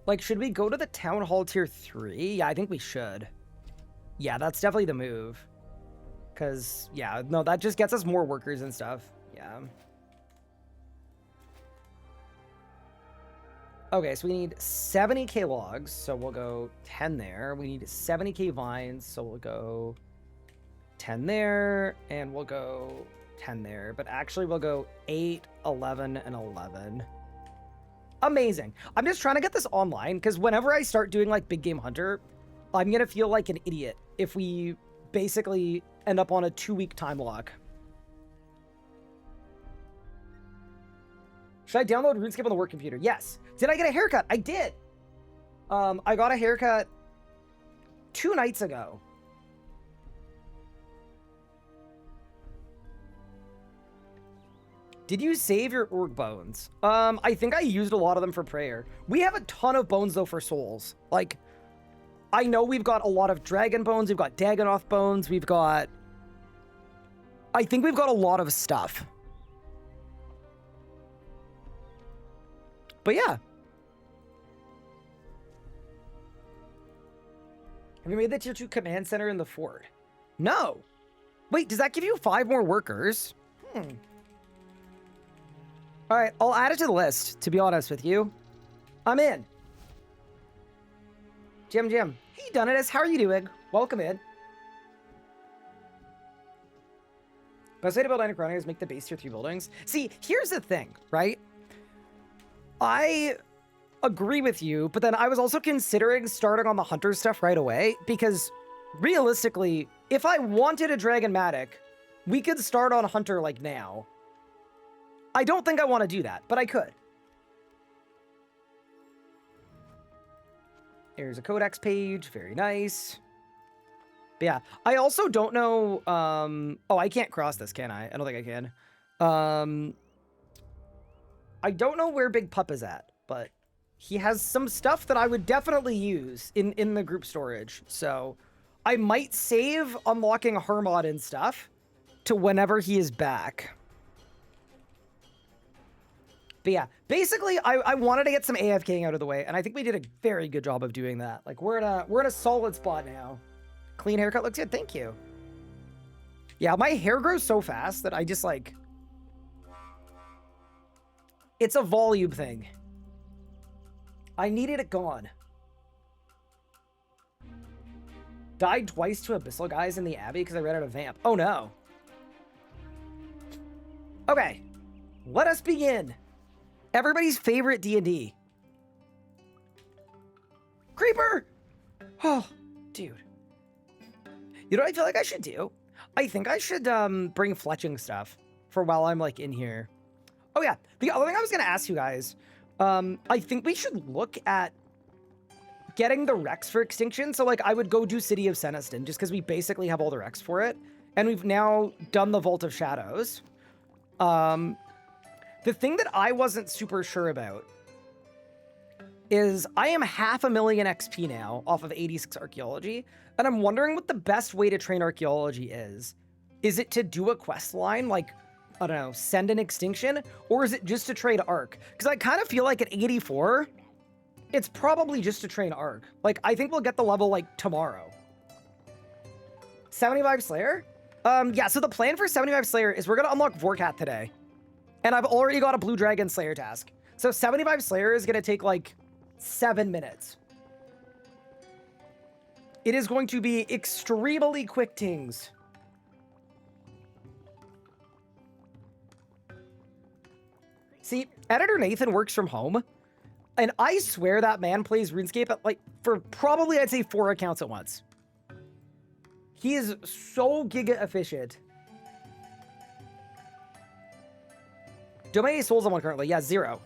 Like, should we go to the Town Hall Tier 3? Yeah, I think we should. Yeah, that's definitely the move. Because, yeah, no, that just gets us more workers and stuff. Yeah. Okay, so we need 70k logs, so we'll go 10 there. We need 70k vines, so we'll go 10 there, and we'll go 10 there. But actually, we'll go 8, 11, and 11. Amazing. I'm just trying to get this online, because whenever I start doing, like, Big Game Hunter, I'm going to feel like an idiot if we basically end up on a 2-week time lock. Should I download RuneScape on the work computer? Yes. Did I get a haircut? I did. I got a haircut 2 nights ago. Did you save your org bones? I think I used a lot of them for prayer. We have a ton of bones, though, for souls. Like, I know we've got a lot of dragon bones. We've got Dagonoth bones. We've got... I think we've got a lot of stuff. But yeah. Have you made the tier 2 command center in the fort? No. Wait, does that give you 5 more workers? All right, I'll add it to the list, to be honest with you. I'm in. Jim. Hey, Dunatus, how are you doing? Welcome in. Best way to build Anachronia is make the base tier 3 buildings. See, here's the thing, right? I agree with you, but then I was also considering starting on the hunter stuff right away, because realistically, if I wanted a Dragonmatic, we could start on hunter like now. I don't think I want to do that, but I could. Here's a codex page. Very nice. But yeah, I also don't know... oh, I can't cross this, can I? I don't think I can. I don't know where Big Pup is at, but he has some stuff that I would definitely use in the group storage. So I might save unlocking Hermod and stuff to whenever he is back. But yeah, basically, I wanted to get some AFKing out of the way, and I think we did a very good job of doing that. Like, we're in a solid spot now. Clean haircut looks good. Thank you. Yeah, my hair grows so fast that I just, like... It's a volume thing. I needed it gone. Died twice to Abyssal guys in the Abbey because I ran out of Vamp. Oh, no. Okay. Let us begin. Everybody's favorite D&D. Creeper! Oh, dude. You know what I feel like I should do? I think I should bring fletching stuff for while I'm, like, in here. Oh, yeah. The other thing I was going to ask you guys, I think we should look at getting the Rex for Extinction. So, like, I would go do City of Seniston just because we basically have all the Rex for it. And we've now done the Vault of Shadows. The thing that I wasn't super sure about is I am 500,000 XP now off of 86 Archaeology, and I'm wondering what the best way to train Archaeology is. Is it to do a quest line, like, I don't know, send an Extinction, or is it just to trade Arc? Because I kind of feel like at 84, it's probably just to train Arc. Like, I think we'll get the level, like, tomorrow. 75 Slayer? Yeah, so the plan for 75 Slayer is we're going to unlock Vorkat today. And I've already got a Blue Dragon Slayer task. So 75 Slayer is going to take, like, 7 minutes. It is going to be extremely quick tings. See, Editor Nathan works from home, and I swear that man plays RuneScape at, like, for probably, I'd say, 4 accounts at once. He is so giga efficient. Do how many souls I'm on currently? Yeah, 0.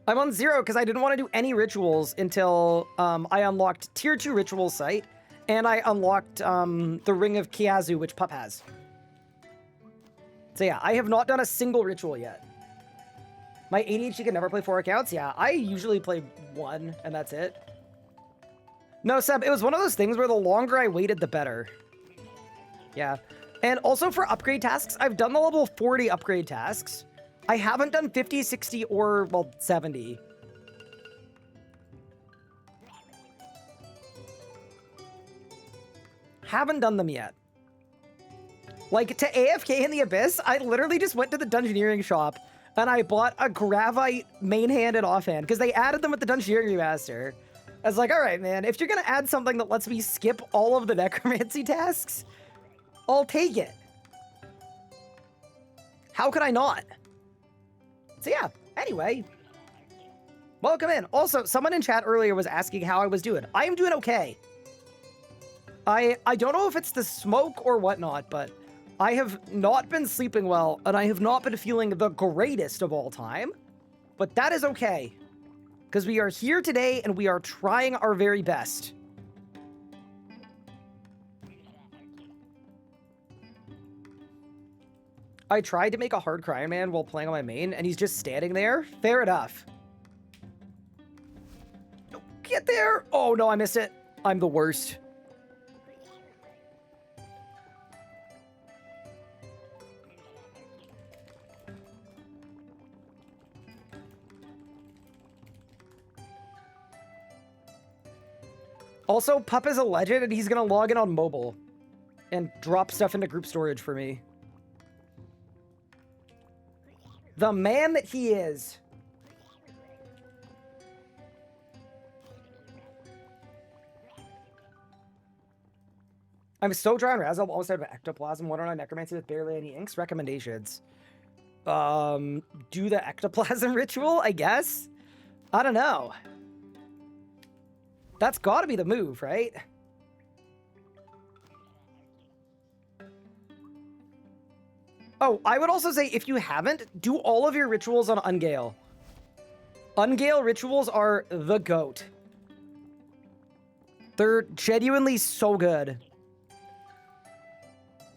I'm on 0 because I didn't want to do any rituals until I unlocked Tier 2 Rituals site, and I unlocked the Ring of Kiazu, which Pup has. So yeah, I have not done a single ritual yet. My ADHD can never play 4 accounts? Yeah, I usually play 1, and that's it. No, Seb, it was one of those things where the longer I waited, the better. Yeah. And also for upgrade tasks, I've done the level 40 upgrade tasks. I haven't done 50, 60, or, well, 70. Haven't done them yet. Like, to AFK in the Abyss, I literally just went to the Dungeoneering shop, and I bought a Gravite main hand and offhand, because they added them with the Dungeoneering Remaster. I was like, alright, man, if you're gonna add something that lets me skip all of the Necromancy tasks, I'll take it. How could I not? So yeah, anyway. Welcome in. Also, someone in chat earlier was asking how I was doing. I am doing okay. I don't know if it's the smoke or whatnot, but I have not been sleeping well, and I have not been feeling the greatest of all time. But that is okay, because we are here today, and we are trying our very best. I tried to make a hard Cryon Man while playing on my main, and he's just standing there. Fair enough. Get there! Oh, no, I missed it. I'm the worst. Also, Pup is a legend, and he's gonna log in on mobile and drop stuff into group storage for me. The man that he is. I'm so dry on Razzle. Almost out of ectoplasm. What on necromancy with barely any inks? Recommendations. Do the ectoplasm ritual, I guess? I don't know. That's gotta be the move, right? Oh, I would also say, if you haven't, do all of your rituals on Ungale. Ungale rituals are the GOAT. They're genuinely so good.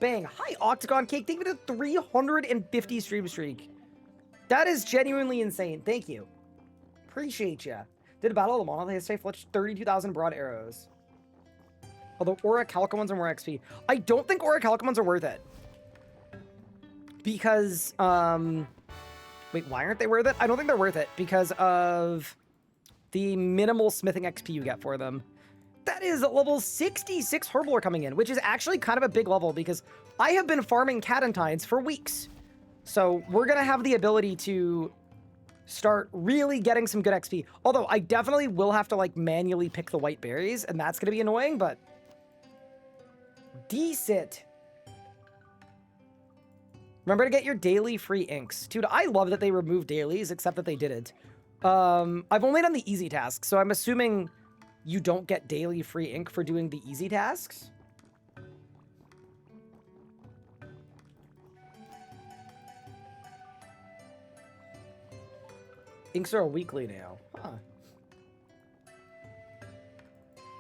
Bang. Hi, Octagon Cake. Thank you for the 350 stream streak. That is genuinely insane. Thank you. Appreciate ya. Did a battle of the monolith. They fletched 32,000 broad arrows. Although Orichalcum ones are more XP. I don't think Orichalcum ones are worth it. Because, wait, why aren't they worth it? I don't think they're worth it because of the minimal smithing XP you get for them. That is level 66 Herblore coming in, which is actually kind of a big level because I have been farming Catentines for weeks. So we're going to have the ability to start really getting some good XP. Although I definitely will have to like manually pick the white berries, and that's going to be annoying, but decent. Remember to get your daily free inks. Dude, I love that they removed dailies, except that they didn't. I've only done the easy tasks, so I'm assuming you don't get daily free ink for doing the easy tasks. Inks are a weekly now. Huh.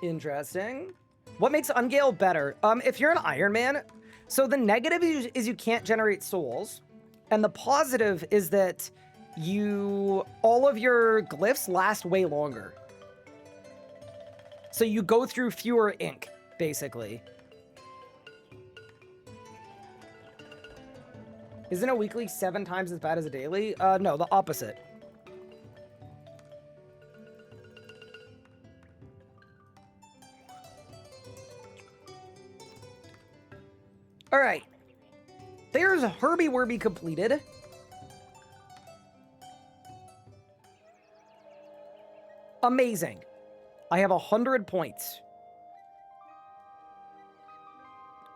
Interesting. What makes Ungale better? If you're an Iron Man, so the negative is you can't generate souls, and the positive is that all of your glyphs last way longer. So you go through fewer ink, basically. Isn't a weekly 7 times as bad as a daily? No, the opposite. All right. There's Herbie Werby completed. Amazing. I have 100 points.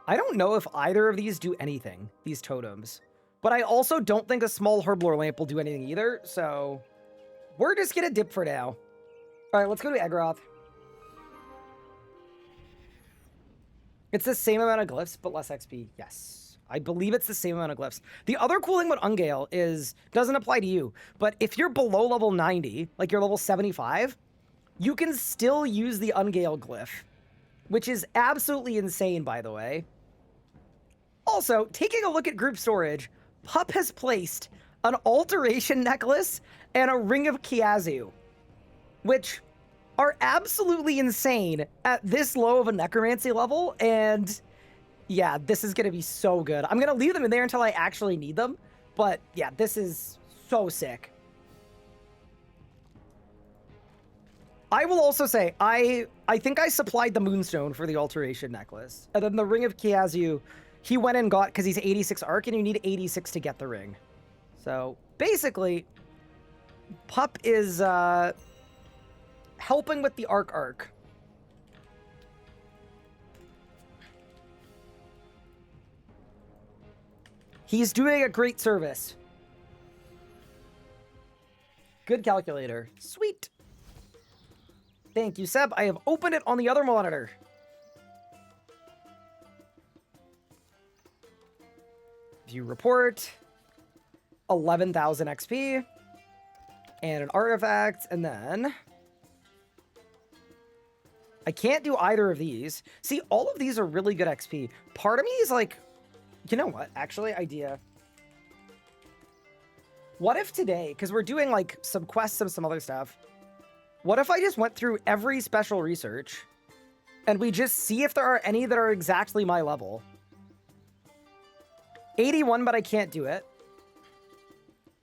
I don't know if either of these do anything, these totems. But I also don't think a small herblore lamp will do anything either, so we're just gonna dip for now. All right, let's go to Egroth. It's the same amount of glyphs, but less XP. Yes. I believe it's the same amount of glyphs. The other cool thing with Ungale is, doesn't apply to you, but if you're below level 90, like you're level 75, you can still use the Ungale glyph, which is absolutely insane, by the way. Also, taking a look at group storage, Pup has placed an alteration necklace and a ring of Kiazu, which are absolutely insane at this low of a necromancy level, and yeah, this is gonna be so good. I'm gonna leave them in there until I actually need them, but yeah, this is so sick. I will also say, I think I supplied the Moonstone for the alteration necklace, and then the ring of Kiazu, he went and got, because he's 86 arc, and you need 86 to get the ring. So, basically, Pup is, helping with the arc. He's doing a great service. Good calculator. Sweet. Thank you, Seb. I have opened it on the other monitor. View report. 11,000 XP. And an artifact, and then I can't do either of these. See, all of these are really good XP. Part of me is like, you know what? Actually, idea. What if today, because we're doing like some quests and some other stuff, what if I just went through every special research and we just see if there are any that are exactly my level? 81, but I can't do it.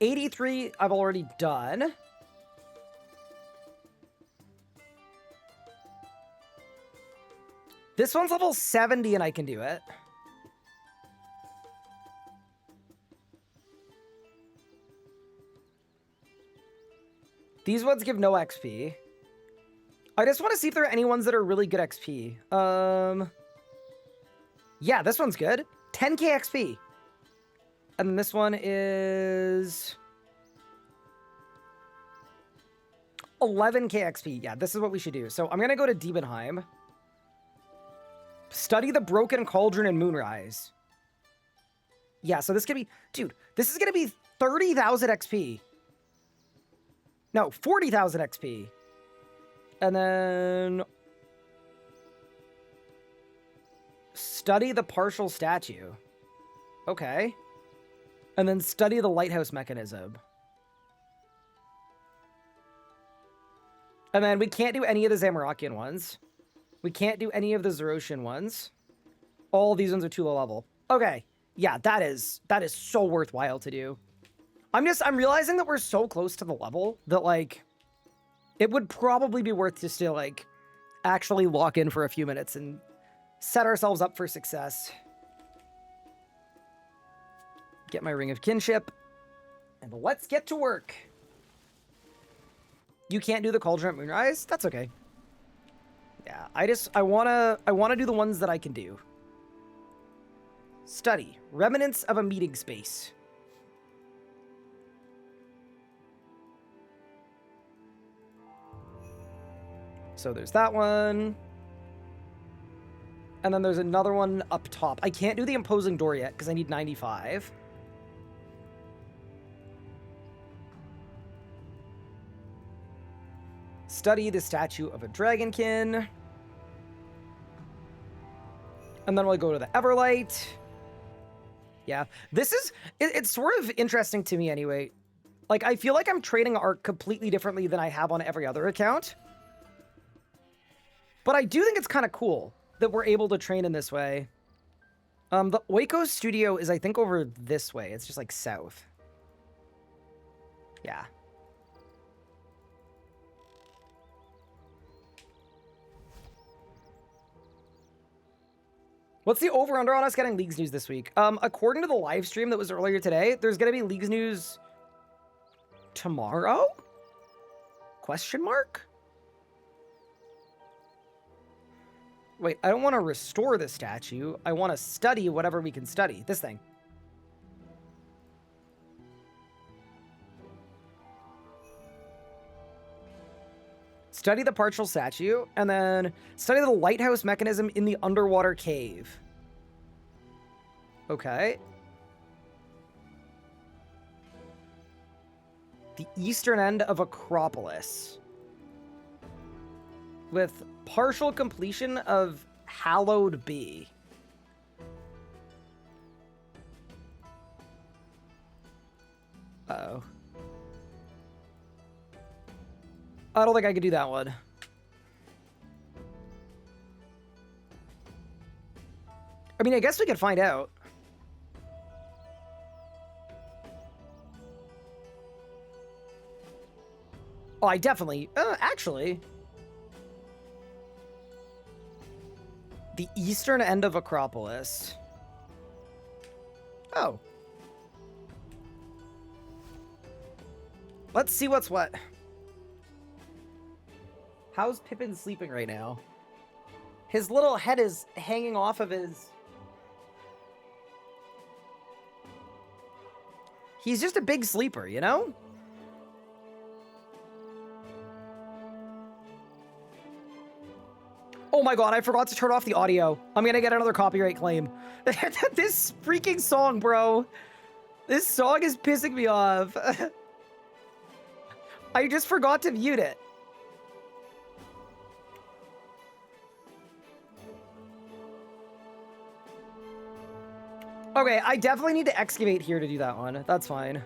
83, I've already done. This one's level 70 and I can do it. These ones give no XP. I just want to see if there are any ones that are really good XP. Yeah, this one's good. 10k XP. And then this one is 11k XP. Yeah, this is what we should do. So I'm going to go to Diebenheim. Study the Broken Cauldron and Moonrise. Yeah, so this could be... Dude, this is going to be 30,000 XP. No, 40,000 XP. And then... Study the Partial Statue. Okay. And then study the Lighthouse Mechanism. And then we can't do any of the Zamorakian ones. We can't do any of the Zeroshian ones. All these ones are too low level. Okay. Yeah, that is so worthwhile to do. I'm realizing that we're so close to the level that, like, it would probably be worth just to, like, actually lock in for a few minutes and set ourselves up for success. Get my Ring of Kinship. And let's get to work. You can't do the Cauldron at Moonrise? That's okay. Yeah, I wanna do the ones that I can do. Study. Remnants of a Meeting Space. So there's that one. And then there's another one up top. I can't do the Imposing Door yet because I need 95. Study the Statue of a Dragonkin. And then we'll go to the Everlight. Yeah, this is... It's sort of interesting to me anyway. Like, I feel like I'm trading art completely differently than I have on every other account. But I do think it's kind of cool that we're able to train in this way. The Oiko studio is, I think, over this way. It's just, like, south. Yeah. What's the over-under on us getting Leagues news this week? According to the live stream that was earlier today, there's going to be Leagues news tomorrow? Question mark? Wait, I don't want to restore the statue. I want to study whatever we can study. This thing. Study the partial statue, and then study the lighthouse mechanism in the underwater cave. Okay. The eastern end of Acropolis. With partial completion of Hallowed Be. Uh-oh. I don't think I could do that one. I mean, I guess we could find out. Oh, I definitely... actually... The eastern end of Acropolis. Oh. Let's see what's what. How's Pippin sleeping right now? His little head is hanging off of his... He's just a big sleeper, you know? Oh my god, I forgot to turn off the audio. I'm gonna get another copyright claim. This freaking song, bro. This song is pissing me off. I just forgot to mute it. Okay, I definitely need to excavate here to do that one. That's fine.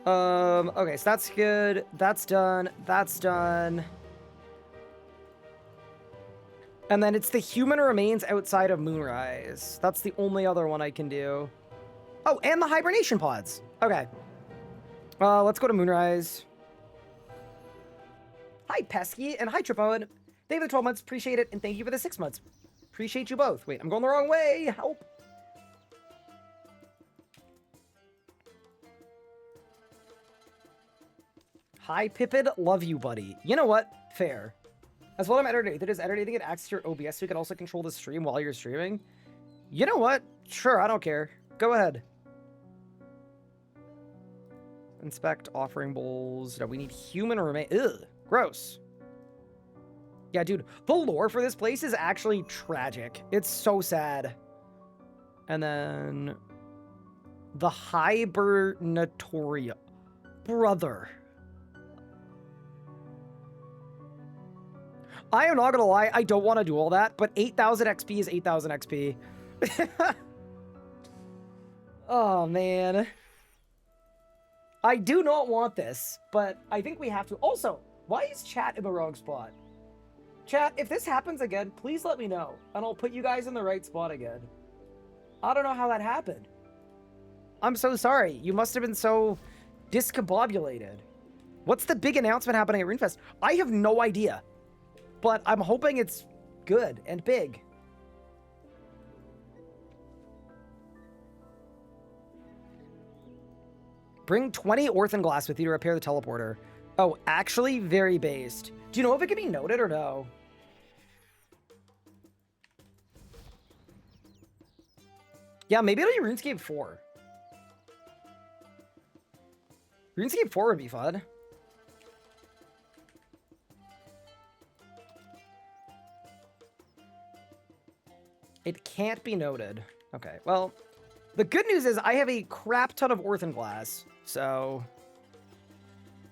Okay, so that's good. That's done. That's done. And then it's the human remains outside of Moonrise. That's the only other one I can do. Oh, and the hibernation pods. Okay. Let's go to Moonrise. Hi, Pesky, and hi, Tripone. Thank you for the 12 months. Appreciate it. And thank you for the 6 months. Appreciate you both. Wait, I'm going the wrong way. Help. Hi, Pippin. Love you, buddy. You know what? Fair. As well, I'm editing. That is editing it access to your OBS so you can also control the stream while you're streaming. You know what? Sure, I don't care. Go ahead. Inspect offering bowls. No, we need human remain. Ugh, gross. Yeah, dude, the lore for this place is actually tragic. It's so sad. And then the hibernatoria. Brother. I am not gonna lie, I don't want to do all that, but 8,000 XP is 8,000 XP. Oh, man. I do not want this, but I think we have to. Also, why is chat in the wrong spot? Chat, if this happens again, please let me know, and I'll put you guys in the right spot again. I don't know how that happened. I'm so sorry. You must have been so discombobulated. What's the big announcement happening at RuneFest? I have no idea. But I'm hoping it's good and big. Bring 20 Orthonglass with you to repair the teleporter. Oh, actually, very based. Do you know if it can be noted or no? Yeah, maybe it'll be RuneScape 4. RuneScape 4 would be fun. It can't be noted. Okay, well, the good news is I have a crap ton of Orthonglass, so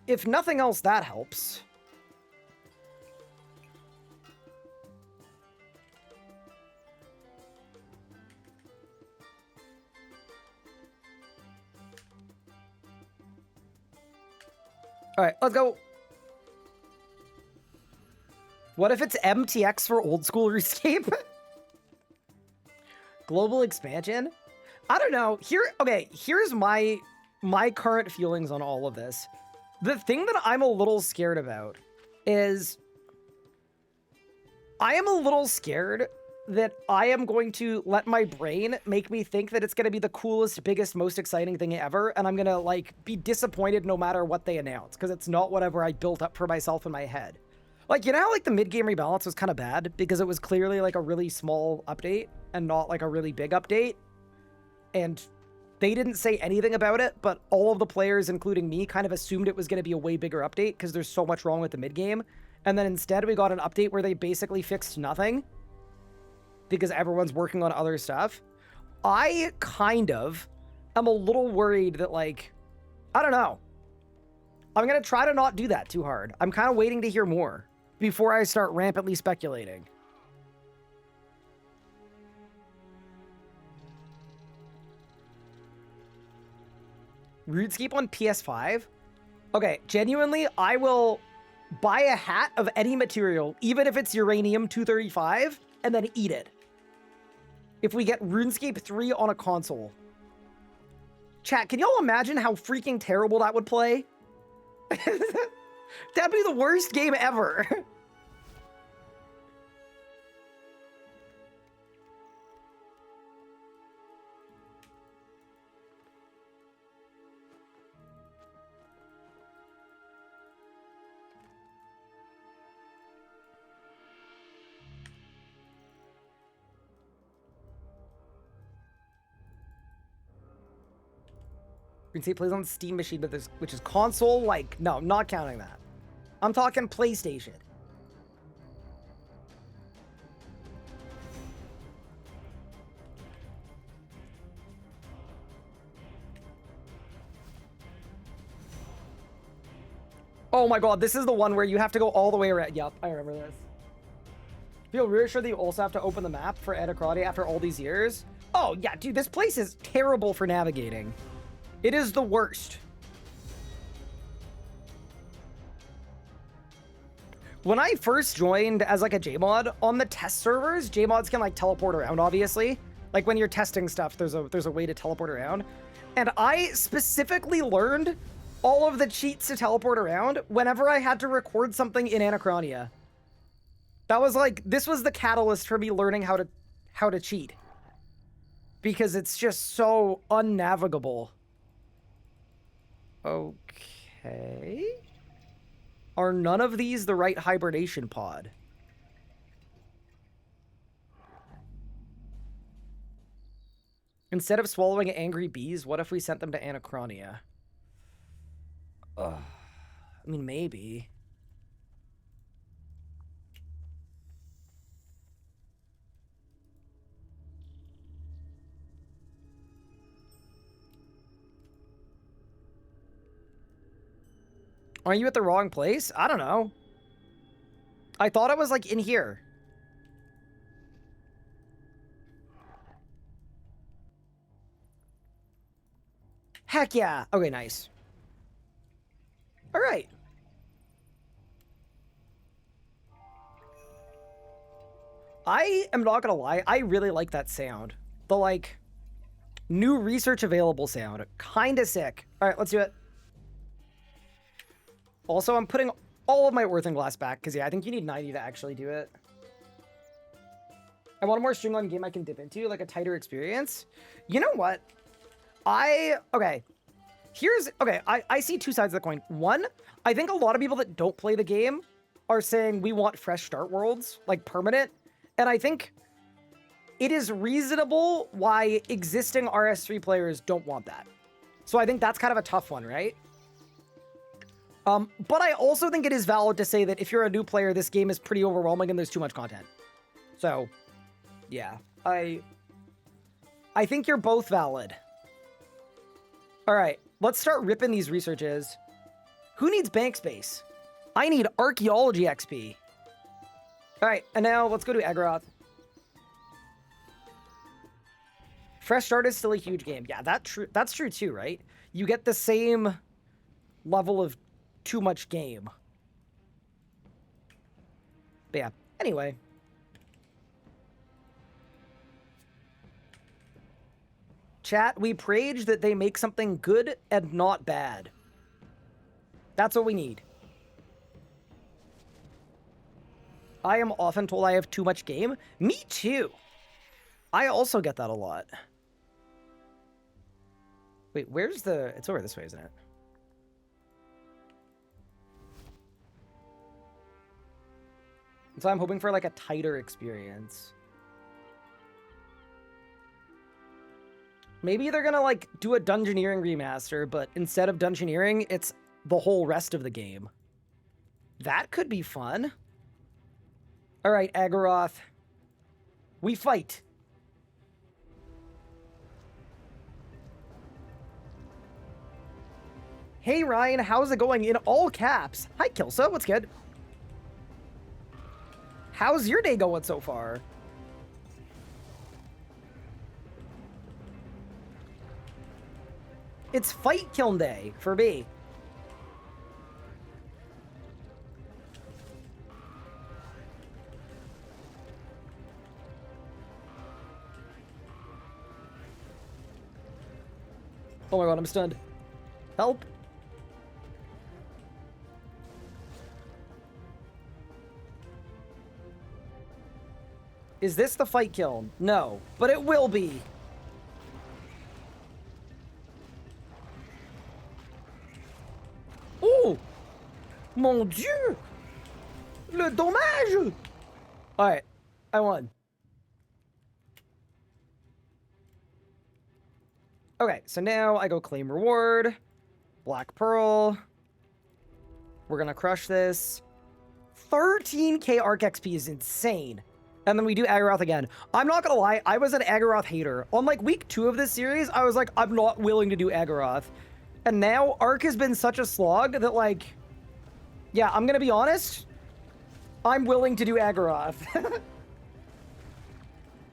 if nothing else, that helps. All right, let's go. What if it's MTX for old school RuneScape? Global expansion? I don't know. Here's my current feelings on all of this. The thing that I'm a little scared about is I am a little scared that I am going to let my brain make me think that it's going to be the coolest, biggest, most exciting thing ever, and I'm going to, like, be disappointed no matter what they announce, because it's not whatever I built up for myself in my head. Like, you know how, like, the mid-game rebalance was kind of bad because it was clearly, like, a really small update and not, like, a really big update? And they didn't say anything about it, but all of the players, including me, kind of assumed it was going to be a way bigger update because there's so much wrong with the mid-game. And then instead we got an update where they basically fixed nothing because everyone's working on other stuff. I kind of am a little worried that, like, I don't know. I'm going to try to not do that too hard. I'm kind of waiting to hear more before I start rampantly speculating. RuneScape on PS5? Okay, genuinely, I will buy a hat of any material, even if it's uranium-235, and then eat it. If we get RuneScape 3 on a console. Chat, can y'all imagine how freaking terrible that would play? That'd be the worst game ever. RuneScape plays on the Steam machine, but this, which is console, like, no, I'm not counting that. I'm talking PlayStation. Oh my god, this is the one where you have to go all the way around. Yep, I remember this. Feel reassured that you also have to open the map for Anacrati after all these years? Oh yeah, dude, this place is terrible for navigating. It is the worst. When I first joined as like a JMod on the test servers, JMods can like teleport around, obviously. Like when you're testing stuff, there's a way to teleport around. And I specifically learned all of the cheats to teleport around whenever I had to record something in Anachronia. That was like, this was the catalyst for me learning how to cheat. Because it's just so unnavigable. Okay. Are none of these the right hibernation pod? Instead of swallowing angry bees, what if we sent them to Anachronia? I mean, maybe. Are you at the wrong place? I don't know. I thought it was like in here. Heck yeah. Okay, nice. All right. I am not gonna lie. I really like that sound. The like new research available sound. Kinda sick. All right, let's do it. Also, I'm putting all of my earthen glass back because yeah, I think you need 90 to actually do it. I want a more streamlined game I can dip into, like a tighter experience. You know what? Okay. I see two sides of the coin. One, I think a lot of people that don't play the game are saying we want fresh start worlds, like permanent. And I think it is reasonable why existing RS3 players don't want that. So I think that's kind of a tough one, right? But I also think it is valid to say that if you're a new player, this game is pretty overwhelming and there's too much content. So, yeah, I think you're both valid. All right, let's start ripping these researches. Who needs bank space? I need archaeology XP. All right, and now let's go to Agraroth. Fresh Start is still a huge game. Yeah, that's true too, right? You get the same level of too much game. But yeah, anyway. Chat, we prayed that they make something good and not bad. That's what we need. I am often told I have too much game. Me too. I also get that a lot. Wait, where's the... It's over this way, isn't it? So I'm hoping for like a tighter experience. Maybe they're gonna like do a Dungeoneering remaster, but instead of Dungeoneering, it's the whole rest of the game. That could be fun. All right, Agaroth. We fight. Hey, Ryan, how's it going? In all caps. Hi, Kilsa. What's good? How's your day going so far? It's Fight Kiln Day for me. Oh my god, I'm stunned. Help. Is this the Fight Kiln? No, but it will be. Oh! Mon Dieu! Le dommage! Alright, I won. Okay, so now I go claim reward. Black Pearl. We're gonna crush this. 13k Arc XP is insane. And then we do Agaroth again. I'm not gonna lie, I was an Agaroth hater. On like week 2 of this series, I was like, I'm not willing to do Agaroth. And now Arc has been such a slog that like, yeah, I'm gonna be honest. I'm willing to do Agaroth.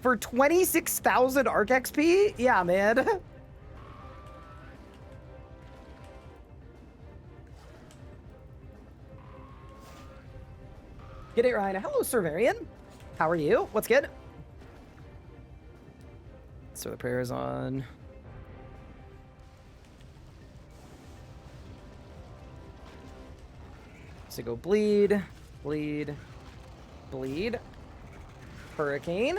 For 26,000 Arc XP? Yeah, man. G'day, Ryan. Hello, Servarian. How are you? What's good? So the prayer is on. So go bleed, bleed, bleed. Hurricane.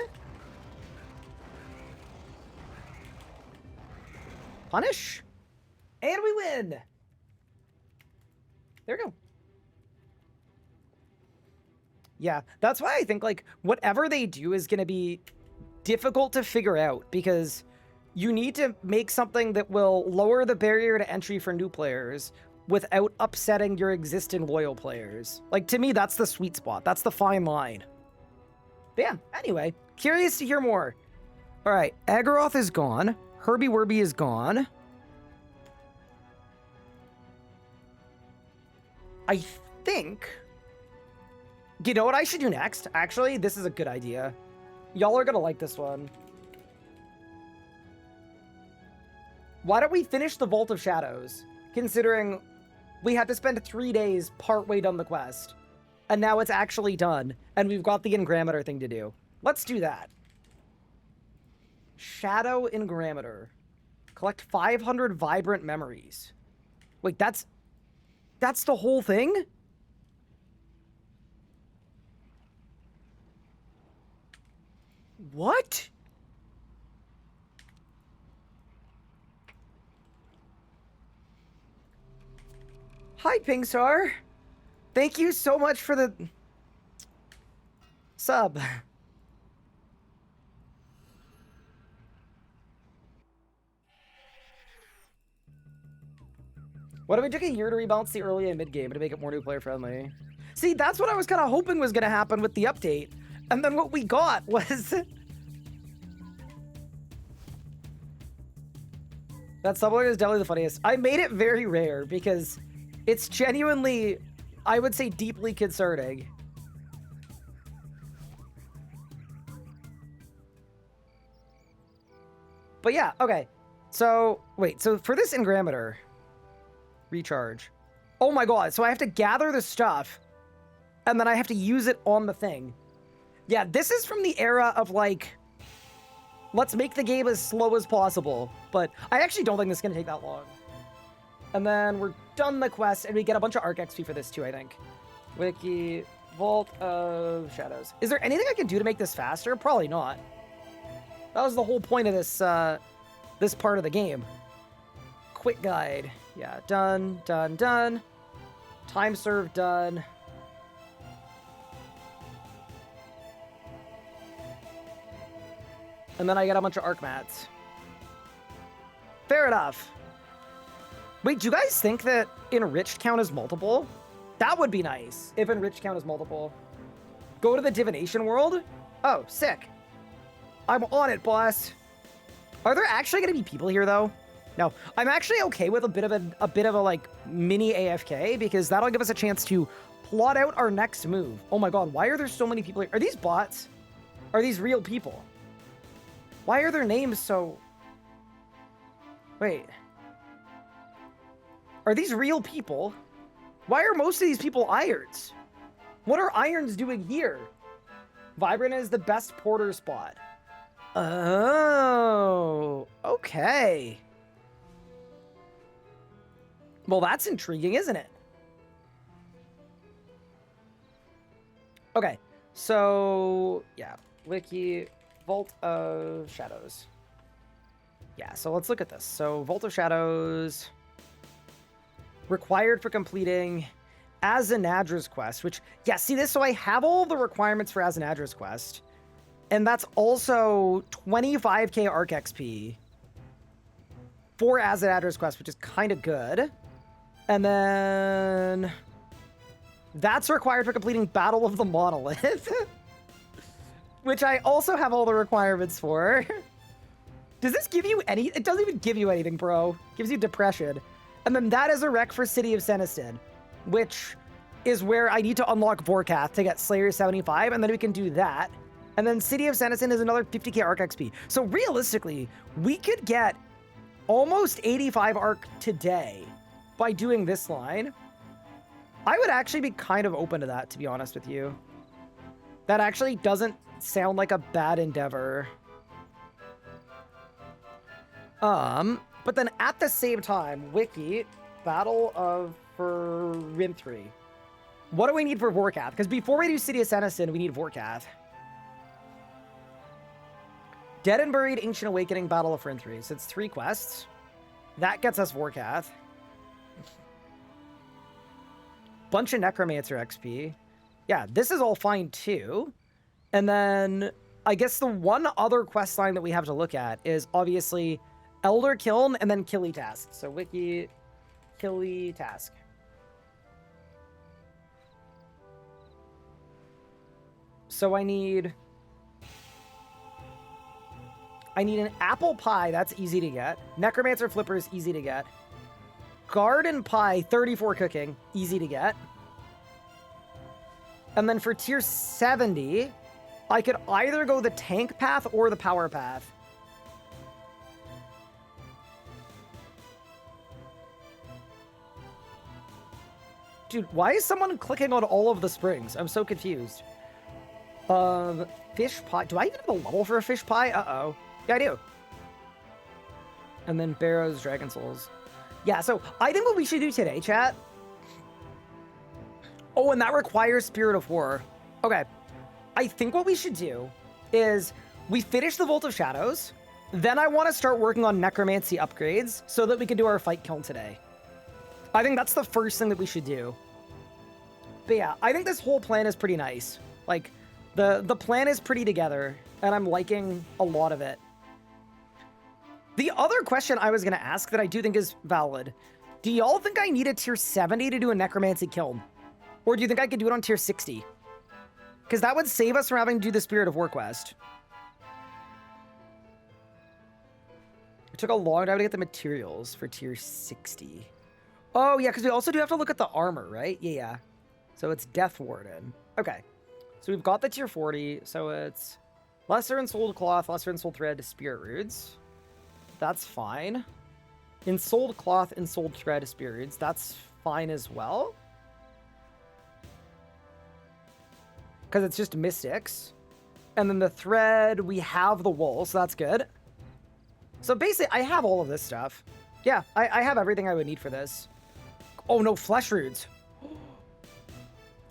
Punish. And we win. There we go. Yeah, that's why I think, like, whatever they do is going to be difficult to figure out, because you need to make something that will lower the barrier to entry for new players without upsetting your existing loyal players. Like, to me, that's the sweet spot. That's the fine line. But yeah, anyway, curious to hear more. All right, Agaroth is gone. Herbie Werby is gone. I think... You know what I should do next? Actually, this is a good idea. Y'all are gonna like this one. Why don't we finish the Vault of Shadows, considering we had to spend 3 days partway done the quest, and now it's actually done, and we've got the Engrameter thing to do. Let's do that. Shadow Engrameter. Collect 500 vibrant memories. Wait, that's the whole thing? What? Hi, Pingstar. Thank you so much for the sub. What if we took a year to rebalance the early and mid game to make it more new player friendly? See, that's what I was kind of hoping was going to happen with the update. And then what we got was... That subway is definitely the funniest. I made it very rare because it's genuinely, I would say, deeply concerning. But yeah, okay. So, wait, so for this Engrameter, recharge. Oh my god, so I have to gather the stuff, and then I have to use it on the thing. Yeah, this is from the era of, like, let's make the game as slow as possible. But I actually don't think this is going to take that long. And then we're done the quest, and we get a bunch of Arc XP for this too, I think. Wiki, Vault of Shadows. Is there anything I can do to make this faster? Probably not. That was the whole point of this, this part of the game. Quick guide. Yeah, done, done, done. Time served, done. And then I get a bunch of arc mats. Fair enough. Wait, do you guys think that enriched count is multiple? That would be nice if enriched count is multiple. Go to the divination world? Oh, sick. I'm on it, boss. Are there actually going to be people here, though? No, I'm actually okay with a bit of a like mini AFK because that'll give us a chance to plot out our next move. Oh my god, why are there so many people here? Are these bots? Are these real people? Why are their names so... Wait. Are these real people? Why are most of these people irons? What are irons doing here? Vibrant is the best porter spot. Oh, okay. Well, that's intriguing, isn't it? Okay, so yeah, wiki, Vault of Shadows. Yeah, so let's look at this. So Vault of Shadows, required for completing Azanadra's quest, which, yeah, see this? So I have all the requirements for Azanadra's quest, and that's also 25k Arc XP for Azanadra's quest, which is kind of good. And then that's required for completing Battle of the Monolith, which I also have all the requirements for. Does this give you any? It doesn't even give you anything, bro. It gives you depression. And then that is a rec for City of Seniston, which is where I need to unlock Vorkath to get Slayer 75, and then we can do that. And then City of Seniston is another 50k Arc XP. So realistically, we could get almost 85 Arc today by doing this line. I would actually be kind of open to that, to be honest with you. That actually doesn't sound like a bad endeavor. But then at the same time, wiki, Battle of Rinthri. What do we need for Vorkath? Because before we do City of Seniston, we need Vorkath. Dead and Buried, Ancient Awakening, Battle of Rinthri. So it's 3 quests. That gets us Vorkath. Bunch of Necromancer XP. Yeah, this is all fine too. And then I guess the one other quest line that we have to look at is obviously Elder Kiln and then Killy Task. So wiki, Killy Task. So I need an apple pie. That's easy to get. Necromancer Flipper is easy to get. Garden Pie, 34 cooking, easy to get. And then for tier 70, I could either go the tank path or the power path. Dude, why is someone clicking on all of the springs? I'm so confused. Fish pie. Do I even have a level for a fish pie? Uh-oh. Yeah, I do. And then Barrow's Dragon Souls. Yeah, so I think what we should do today, chat... Oh, and that requires Spirit of War. Okay. I think what we should do is we finish the Vault of Shadows, then I want to start working on Necromancy upgrades so that we can do our fight kiln today. I think that's the first thing that we should do. But yeah, I think this whole plan is pretty nice. Like, the plan is pretty together, and I'm liking a lot of it. The other question I was going to ask that I do think is valid. Do y'all think I need a tier 70 to do a Necromancy kiln? Or do you think I could do it on tier 60? Because that would save us from having to do the Spirit of War quest. It took a long time to get the materials for tier 60. Oh, yeah, because we also do have to look at the armor, right? Yeah. So it's Death Warden. Okay. So we've got the tier 40. So it's Lesser Ensouled Cloth, Lesser Ensouled Thread, Spirit Roots. That's fine. Ensouled Cloth, Ensouled Thread, Spirit Roots. That's fine as well. Because it's just Mystics. And then the Thread, we have the Wool, so that's good. So basically, I have all of this stuff. Yeah, I have everything I would need for this. Oh no, Flesh Runes.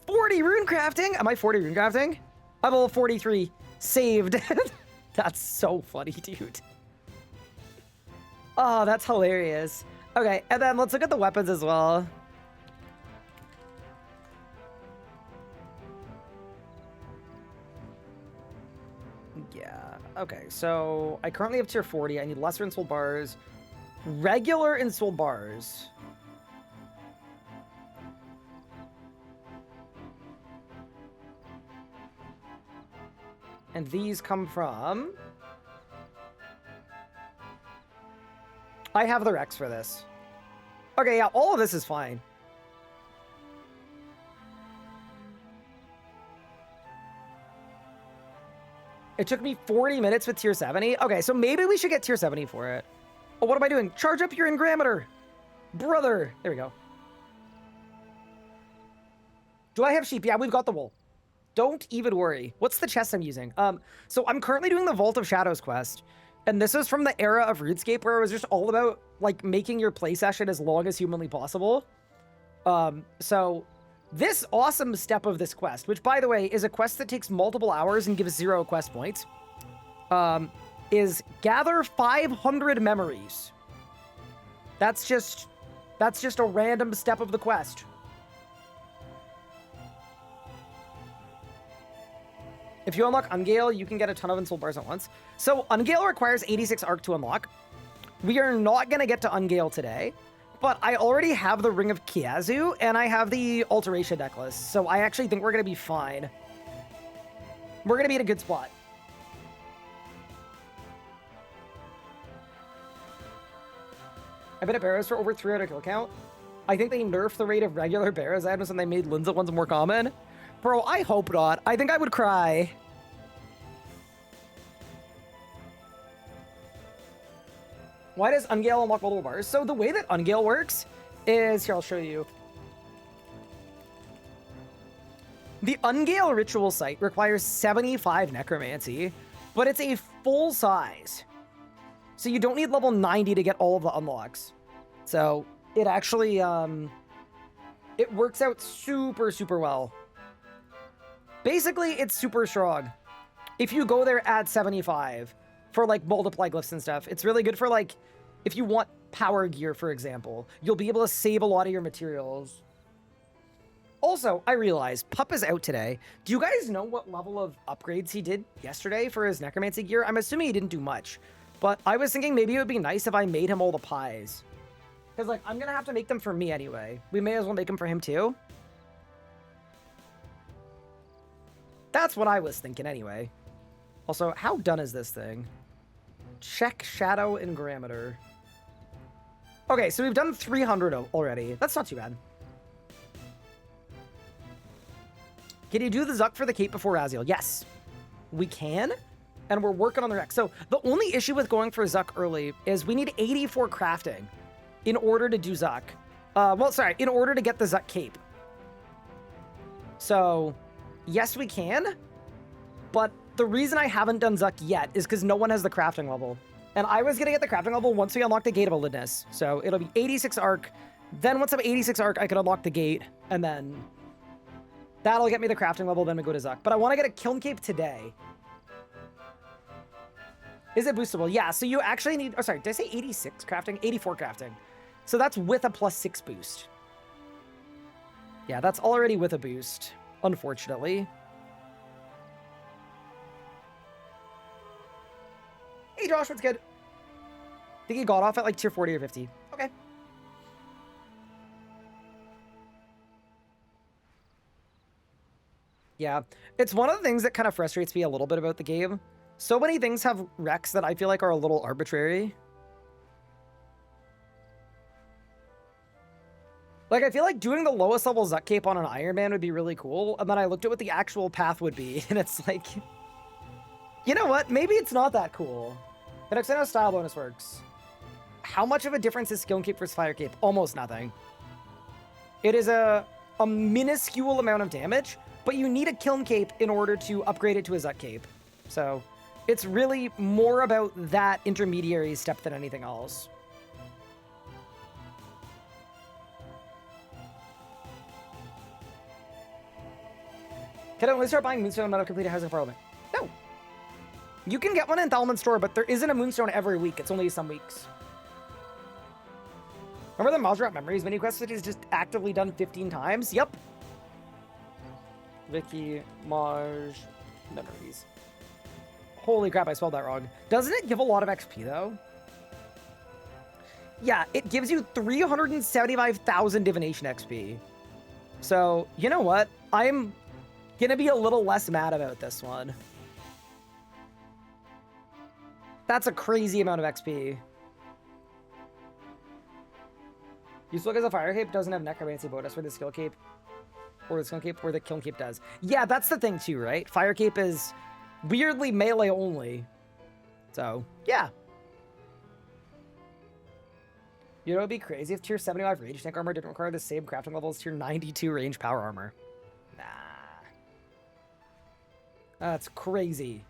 40 rune crafting? Am I 40 rune crafting? I'm level 43. Saved. That's so funny, dude. Oh, that's hilarious. Okay, and then let's look at the weapons as well. Yeah. Okay, so I currently have tier 40. I need lesser insold bars. Regular insold bars. And these come from... I have the Rex for this. Okay, yeah, all of this is fine. It took me 40 minutes with tier 70. Okay, so maybe we should get tier 70 for it. Oh, what am I doing? Charge up your engrameter. Brother. There we go. Do I have sheep? Yeah, we've got the wool. Don't even worry. What's the chest I'm using? So I'm currently doing the Vault of Shadows quest. And this is from the era of RuneScape where it was just all about, like, making your play session as long as humanly possible. So this awesome step of this quest, which, by the way, is a quest that takes multiple hours and gives 0 quest points, is gather 500 memories. That's just a random step of the quest. If you unlock Ungale, you can get a ton of insold bars at once. So Ungale requires 86 arc to unlock. We are not going to get to Ungale today, but I already have the Ring of Kiazu, and I have the Alteration necklace, so I actually think we're going to be fine. We're going to be in a good spot. I've been at Barrows for over 300 kill count. I think they nerfed the rate of regular Barrows items and they made Linza ones more common. Bro, I hope not. I think I would cry. Why does Ungale unlock multiple bars? So the way that Ungale works is... Here, I'll show you. The Ungale ritual site requires 75 necromancy, but it's a full size. So you don't need level 90 to get all of the unlocks. So it actually, it works out super, super well. Basically, it's super strong. If you go there at 75 for, like, multiply glyphs and stuff, it's really good for, like, if you want power gear, for example. You'll be able to save a lot of your materials. Also, I realize Pup is out today. Do you guys know what level of upgrades he did yesterday for his necromancy gear? I'm assuming he didn't do much. But I was thinking maybe it would be nice if I made him all the pies. Because, like, I'm going to have to make them for me anyway. We may as well make them for him, too. That's what I was thinking anyway. Also, how done is this thing? Check shadow engrameter. Okay, so we've done 300 already. That's not too bad. Can you do the Zuck for the cape before Raziel? Yes, we can. And we're working on the Rex. So the only issue with going for Zuck early is we need 84 crafting in order to do Zuck. In order to get the Zuck cape. So... yes, we can, but the reason I haven't done Zuck yet is because no one has the crafting level. And I was going to get the crafting level once we unlock the Gate of Olidness. So it'll be 86 arc. Then once I'm 86 arc, I can unlock the gate, and then that'll get me the crafting level, then we go to Zuck. But I want to get a Kiln Cape today. Is it boostable? Yeah, so you actually need... oh, sorry, did I say 86 crafting? 84 crafting. So that's with a +6 boost. Yeah, that's already with a boost. Unfortunately. Hey Josh, what's good? Think he got off at like tier 40 or 50. Okay. Yeah, it's one of the things that kind of frustrates me a little bit about the game. So many things have Rex that I feel like are a little arbitrary. Like, I feel like doing the lowest level Zuck Cape on an Iron Man would be really cool, and then I looked at what the actual path would be, and it's like... you know what? Maybe it's not that cool. The next how style bonus works. How much of a difference is Kiln Cape versus Fire Cape? Almost nothing. It is a minuscule amount of damage, but you need a Kiln Cape in order to upgrade it to a Zuck Cape. So, it's really more about that intermediary step than anything else. Can I only start buying Moonstone when I've completed Housing Parliament? No. You can get one in Thalmon store, but there isn't a Moonstone every week. It's only some weeks. Remember the Mazrat Memories mini quest that is just actively done 15 times? Yep. Vicky, Maj, Memories. Holy crap, I spelled that wrong. Doesn't it give a lot of XP, though? Yeah, it gives you 375,000 divination XP. So, you know what? I'm gonna be a little less mad about this one. That's a crazy amount of XP. Useful because the fire cape doesn't have necromancy bonus for the skill cape. Or the skill cape, or the kiln cape does. Yeah, that's the thing too, right? Fire cape is weirdly melee only. So, yeah. You know, it'd be crazy if tier 75 range tank armor didn't require the same crafting level as tier 92 range power armor. Nah. That's crazy.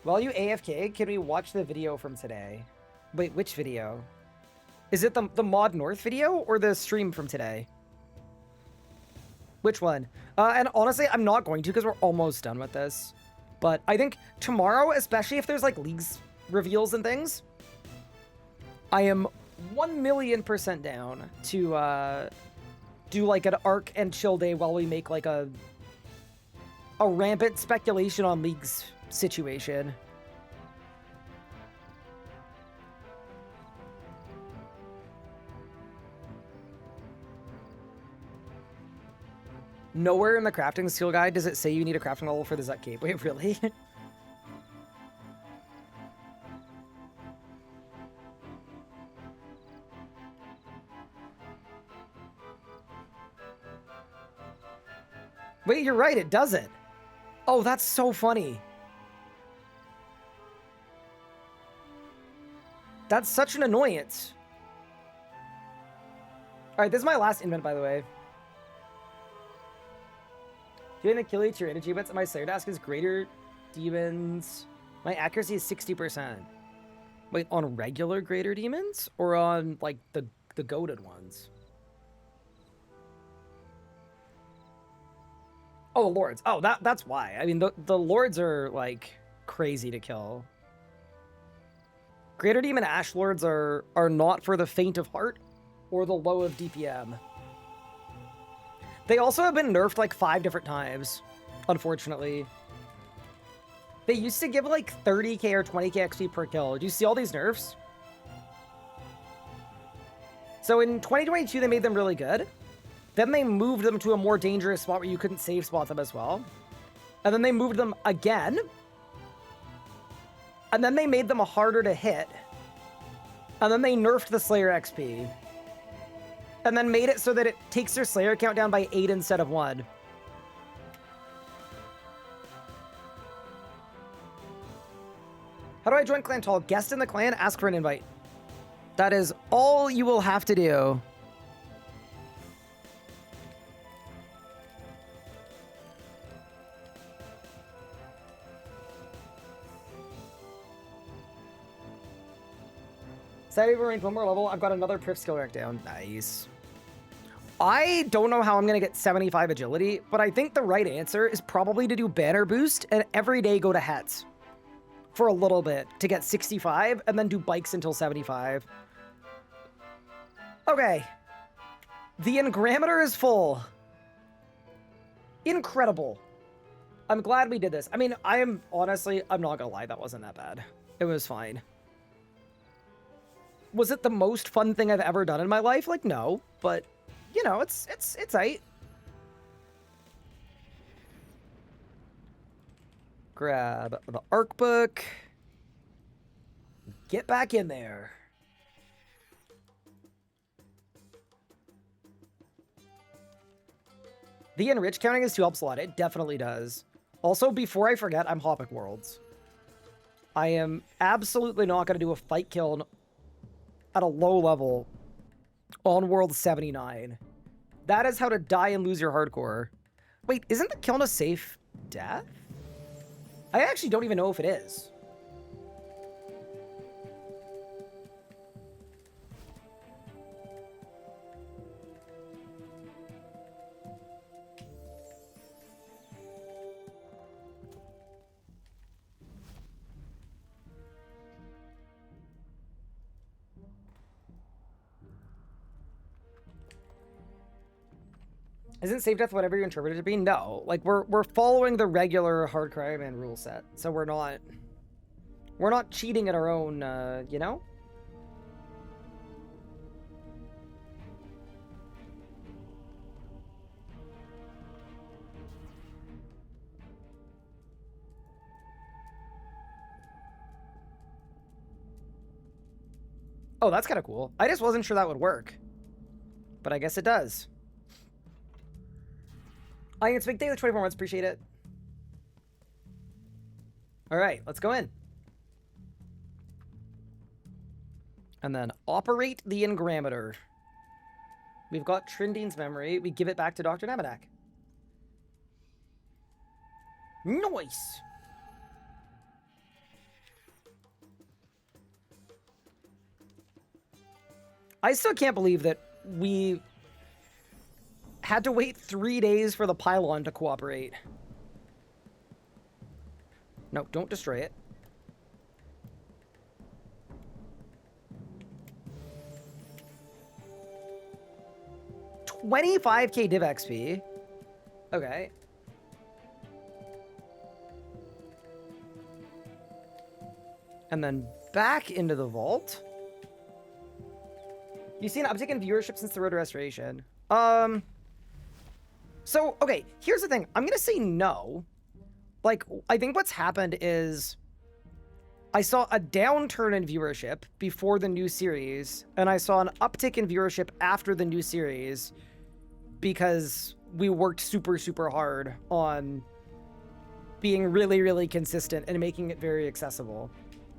While you AFK, can we watch the video from today? Wait, which video? Is it the Mod North video or the stream from today? Which one? And honestly, I'm not going to because we're almost done with this. But I think tomorrow, especially if there's like leagues reveals and things, I am 1,000,000% down to do like an arc and chill day while we make like a rampant speculation on leagues situation. Nowhere in the crafting skill guide does it say you need a crafting level for the Zut Cape. Wait, really? Wait, you're right, it doesn't. Oh, that's so funny. That's such an annoyance. Alright, this is my last invent, by the way. Doing Achilles to your energy bits, my Slayer Task is greater demons. My accuracy is 60%. Wait, on regular greater demons? Or on, like, the goated ones? Oh, the lords. Oh, that's why. I mean, the lords are, like, crazy to kill. Greater demon ash lords are not for the faint of heart or the low of DPM. They also have been nerfed like 5 different times, unfortunately. They used to give like 30k or 20k XP per kill. Do you see all these nerfs? So in 2022, they made them really good. Then they moved them to a more dangerous spot where you couldn't save spot them as well. And then they moved them again. And then they made them harder to hit. And then they nerfed the Slayer XP. And then made it so that it takes their Slayer count down by 8 instead of 1. How do I join Clan Tall? Guest in the clan, ask for an invite. That is all you will have to do. Saturday remains one more level. I've got another Priv skill rack down. Nice. I don't know how I'm going to get 75 agility, but I think the right answer is probably to do banner boost and every day go to hats for a little bit to get 65 and then do bikes until 75. Okay. The engrameter is full. Incredible. I'm glad we did this. I mean, honestly, I'm not going to lie. That wasn't that bad. It was fine. Was it the most fun thing I've ever done in my life? Like, no, but you know, it's aight. Grab the arc book. Get back in there. The enrich counting is 2 helps a lot. It definitely does. Also, before I forget, I'm Hopic Worlds. I am absolutely not going to do a fight kiln at a low level on World 79. That is how to die and lose your hardcore. Wait, isn't the kiln a safe death? I actually don't even know if it is. Isn't save death whatever you interpret it to be? No. Like, we're following the regular hard crime and rule set. So we're not cheating at our own, you know? Oh, that's kind of cool. I just wasn't sure that would work. But I guess it does. I can speak daily 24 months. Appreciate it. All right, let's go in. And then operate the engrameter. We've got Trindine's memory. We give it back to Dr. Namadak. Nice. I still can't believe that we had to wait 3 days for the pylon to cooperate. No, don't destroy it. $25K div XP. Okay. And then back into the vault. You see an uptick in viewership since the Road to Restoration. So, okay, here's the thing. I'm going to say no. Like, I think what's happened is I saw a downturn in viewership before the new series, and I saw an uptick in viewership after the new series because we worked super, super hard on being really, really consistent and making it very accessible.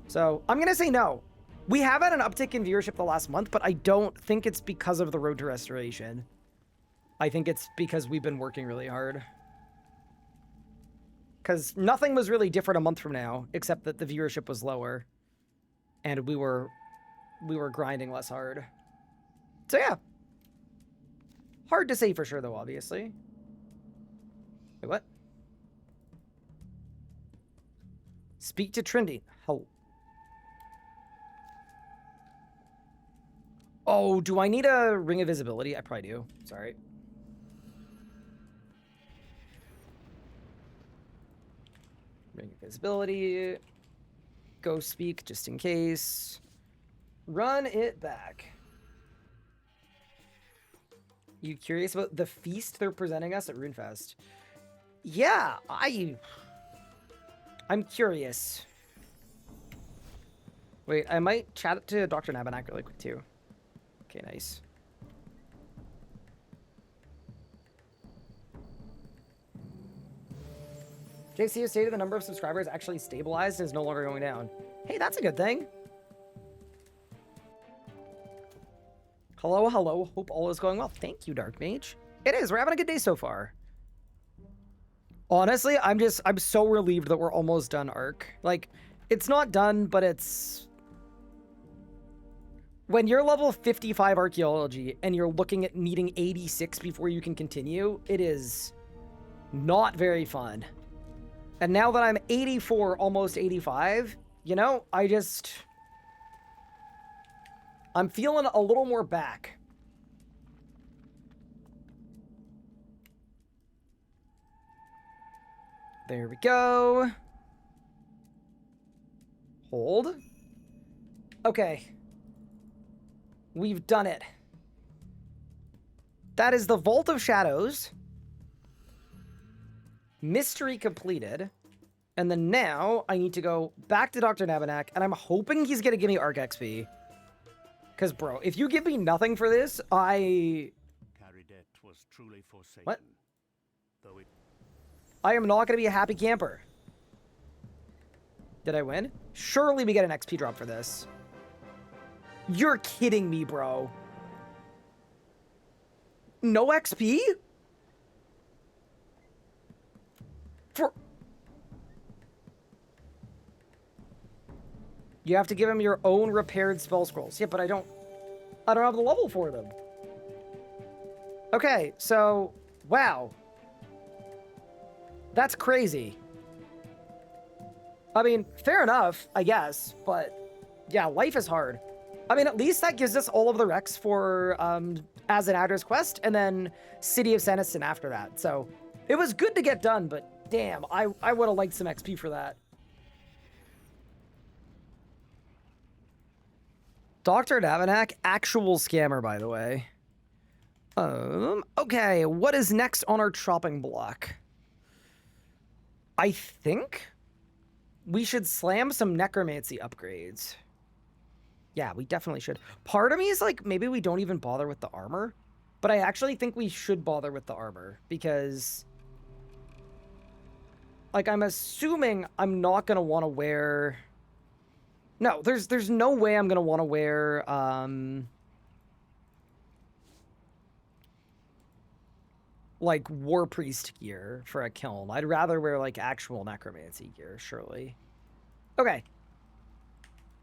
So, I'm going to say no. We have had an uptick in viewership the last month, but I don't think it's because of the Road to Restoration. I think it's because we've been working really hard. Because nothing was really different a month from now, except that the viewership was lower. And we were grinding less hard. So yeah. Hard to say for sure, though, obviously. Wait, what? Speak to Trendy. Oh, do I need a Ring of Visibility? I probably do. Sorry. Ring of Visibility. Go speak just in case. Run it back. You curious about the feast they're presenting us at RuneFest? Yeah, I'm curious. Wait, I might chat to Dr. Nabanak really quick too. Okay, nice. JC has stated the number of subscribers actually stabilized and is no longer going down. Hey, that's a good thing. Hello, hello. Hope all is going well. Thank you, Dark Mage. It is. We're having a good day so far. Honestly, I'm so relieved that we're almost done Arc. Like, it's not done, but it's... When you're level 55 archaeology and you're looking at needing 86 before you can continue, it is not very fun. And now that I'm 84, almost 85, you know, I'm feeling a little more back. There we go. Hold. Okay. We've done it. That is the Vault of Shadows. Mystery completed. And then now I need to go back to Dr. Nabanak, and I'm hoping he's going to give me Arc XP. Because, bro, if you give me nothing for this, I was truly forsaken, what? Though it... I am not going to be a happy camper. Did I win? Surely we get an XP drop for this. You're kidding me, bro. No XP? For... You have to give him your own repaired spell scrolls. Yeah, but I don't have the level for them. Okay, so, wow. That's crazy. I mean, fair enough, I guess, but yeah, life is hard. I mean, at least that gives us all of the Rex for as an address quest, and then City of Seniston after that. So it was good to get done, but damn, I would have liked some XP for that. Dr. Navanak, actual scammer, by the way. Okay, what is next on our chopping block? I think we should slam some necromancy upgrades. Yeah, we definitely should. Part of me is like, maybe we don't even bother with the armor, but I actually think we should bother with the armor because, like, I'm assuming I'm not gonna want to wear. No, there's no way I'm gonna want to wear like War Priest gear for a kiln. I'd rather wear like actual necromancy gear, surely. Okay.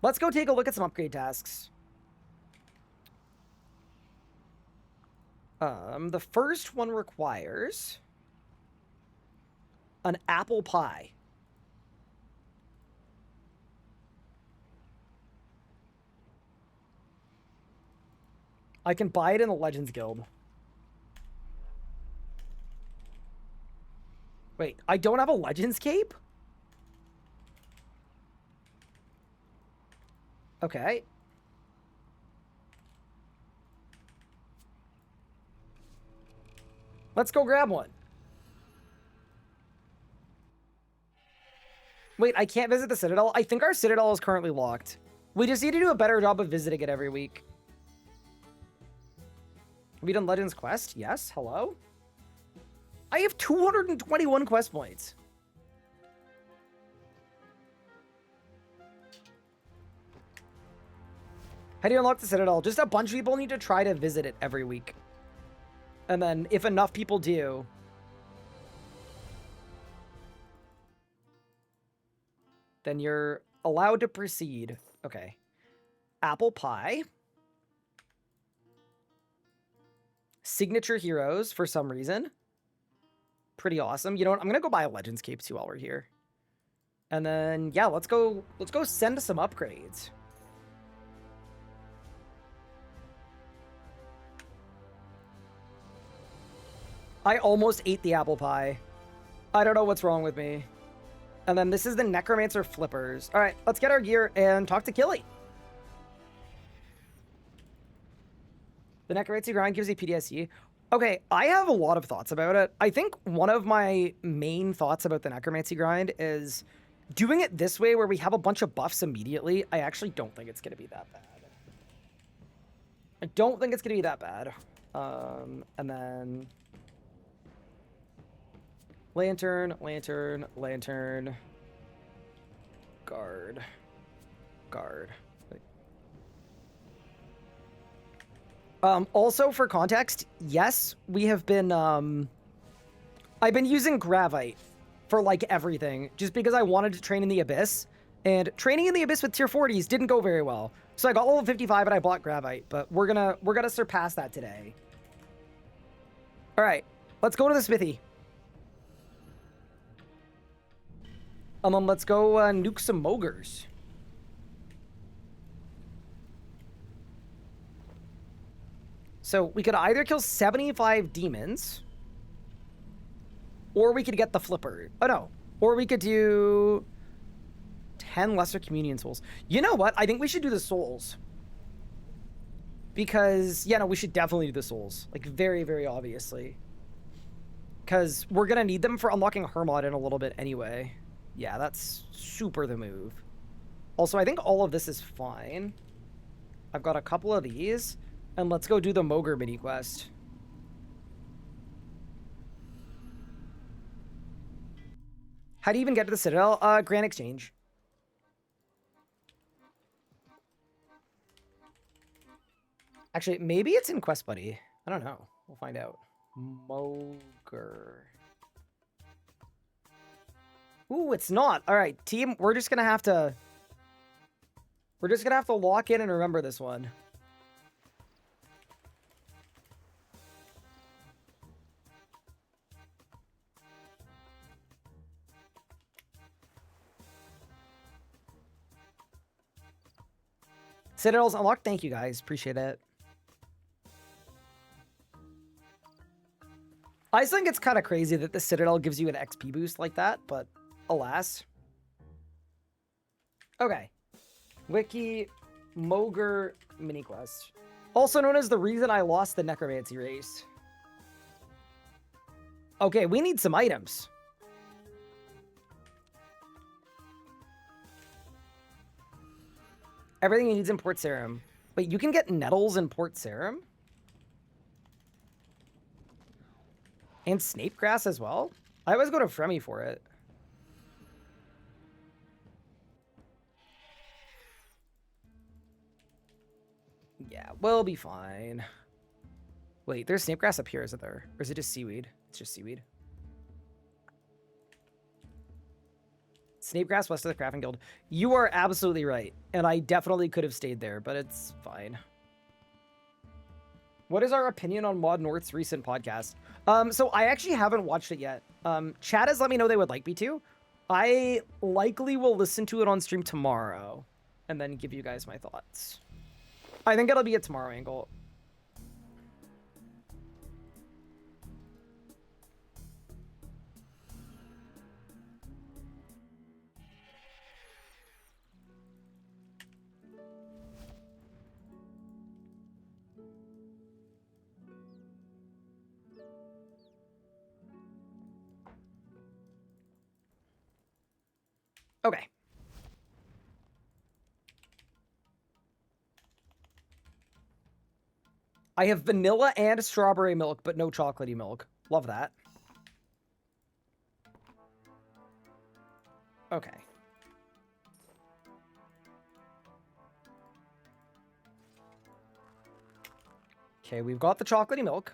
Let's go take a look at some upgrade tasks. The first one requires an apple pie. I can buy it in the Legends Guild. Wait, I don't have a Legends cape? Okay. Let's go grab one. Wait, I can't visit the Citadel? I think our Citadel is currently locked. We just need to do a better job of visiting it every week. Have we done Legends Quest? Yes. Hello? I have 221 quest points. How do you unlock the Citadel? Just a bunch of people need to try to visit it every week. And then if enough people do, then you're allowed to proceed. Okay. Apple pie. Signature heroes for some reason. Pretty awesome. You know what? I'm gonna go buy a Legends cape too while we're here. And then yeah, let's go send some upgrades. I almost ate the apple pie. I don't know what's wrong with me. And then this is the Necromancer Flippers. All right, let's get our gear and talk to Killy. The Necromancy grind gives you PTSD. Okay, I have a lot of thoughts about it. I think one of my main thoughts about the Necromancy grind is doing it this way where we have a bunch of buffs immediately. I actually don't think it's going to be that bad. I don't think it's going to be that bad. And then Lantern, Lantern, Lantern, Guard, Guard. Also, for context, yes, we have been, I've been using Gravite for, like, everything, just because I wanted to train in the Abyss, and training in the Abyss with tier 40s didn't go very well. So I got level 55 and I bought Gravite, but we're gonna surpass that today. All right, let's go to the smithy. And then let's go nuke some Mogres. So we could either kill 75 demons, or we could get the flipper. Oh no, or we could do 10 lesser communion souls. You know what? I think we should do the souls. Because, yeah, no, we should definitely do the souls. Like, very, very obviously. Because we're going to need them for unlocking Hermod in a little bit anyway. Yeah, that's super the move. Also, I think all of this is fine. I've got a couple of these. And let's go do the Mogre mini quest. How do you even get to the Citadel? Grand Exchange. Actually, maybe it's in Quest Buddy. I don't know. We'll find out. Mogre. Ooh, it's not. All right, team. We're just gonna have to lock in and remember this one. Citadel's unlocked. Thank you, guys. Appreciate it. I just think it's kind of crazy that the Citadel gives you an XP boost like that, but alas. Okay. Wiki Mogre mini quest. Also known as the reason I lost the necromancy race. Okay, we need some items. Everything you need is in Port Sarim. Wait, you can get nettles in Port Sarim? And snape grass as well? I always go to Fremi for it. Yeah, we'll be fine. Wait, there's snape grass up here, isn't there? Or is it just seaweed? It's just seaweed. Snape grass west of the Crafting Guild. You are absolutely right. And I definitely could have stayed there, but it's fine. What is our opinion on Mod North's recent podcast? So I actually haven't watched it yet. Chat has let me know they would like me to. I likely will listen to it on stream tomorrow and then give you guys my thoughts. I think it'll be a tomorrow angle. Okay. I have vanilla and strawberry milk, but no chocolatey milk. Love that. Okay. Okay, we've got the chocolatey milk.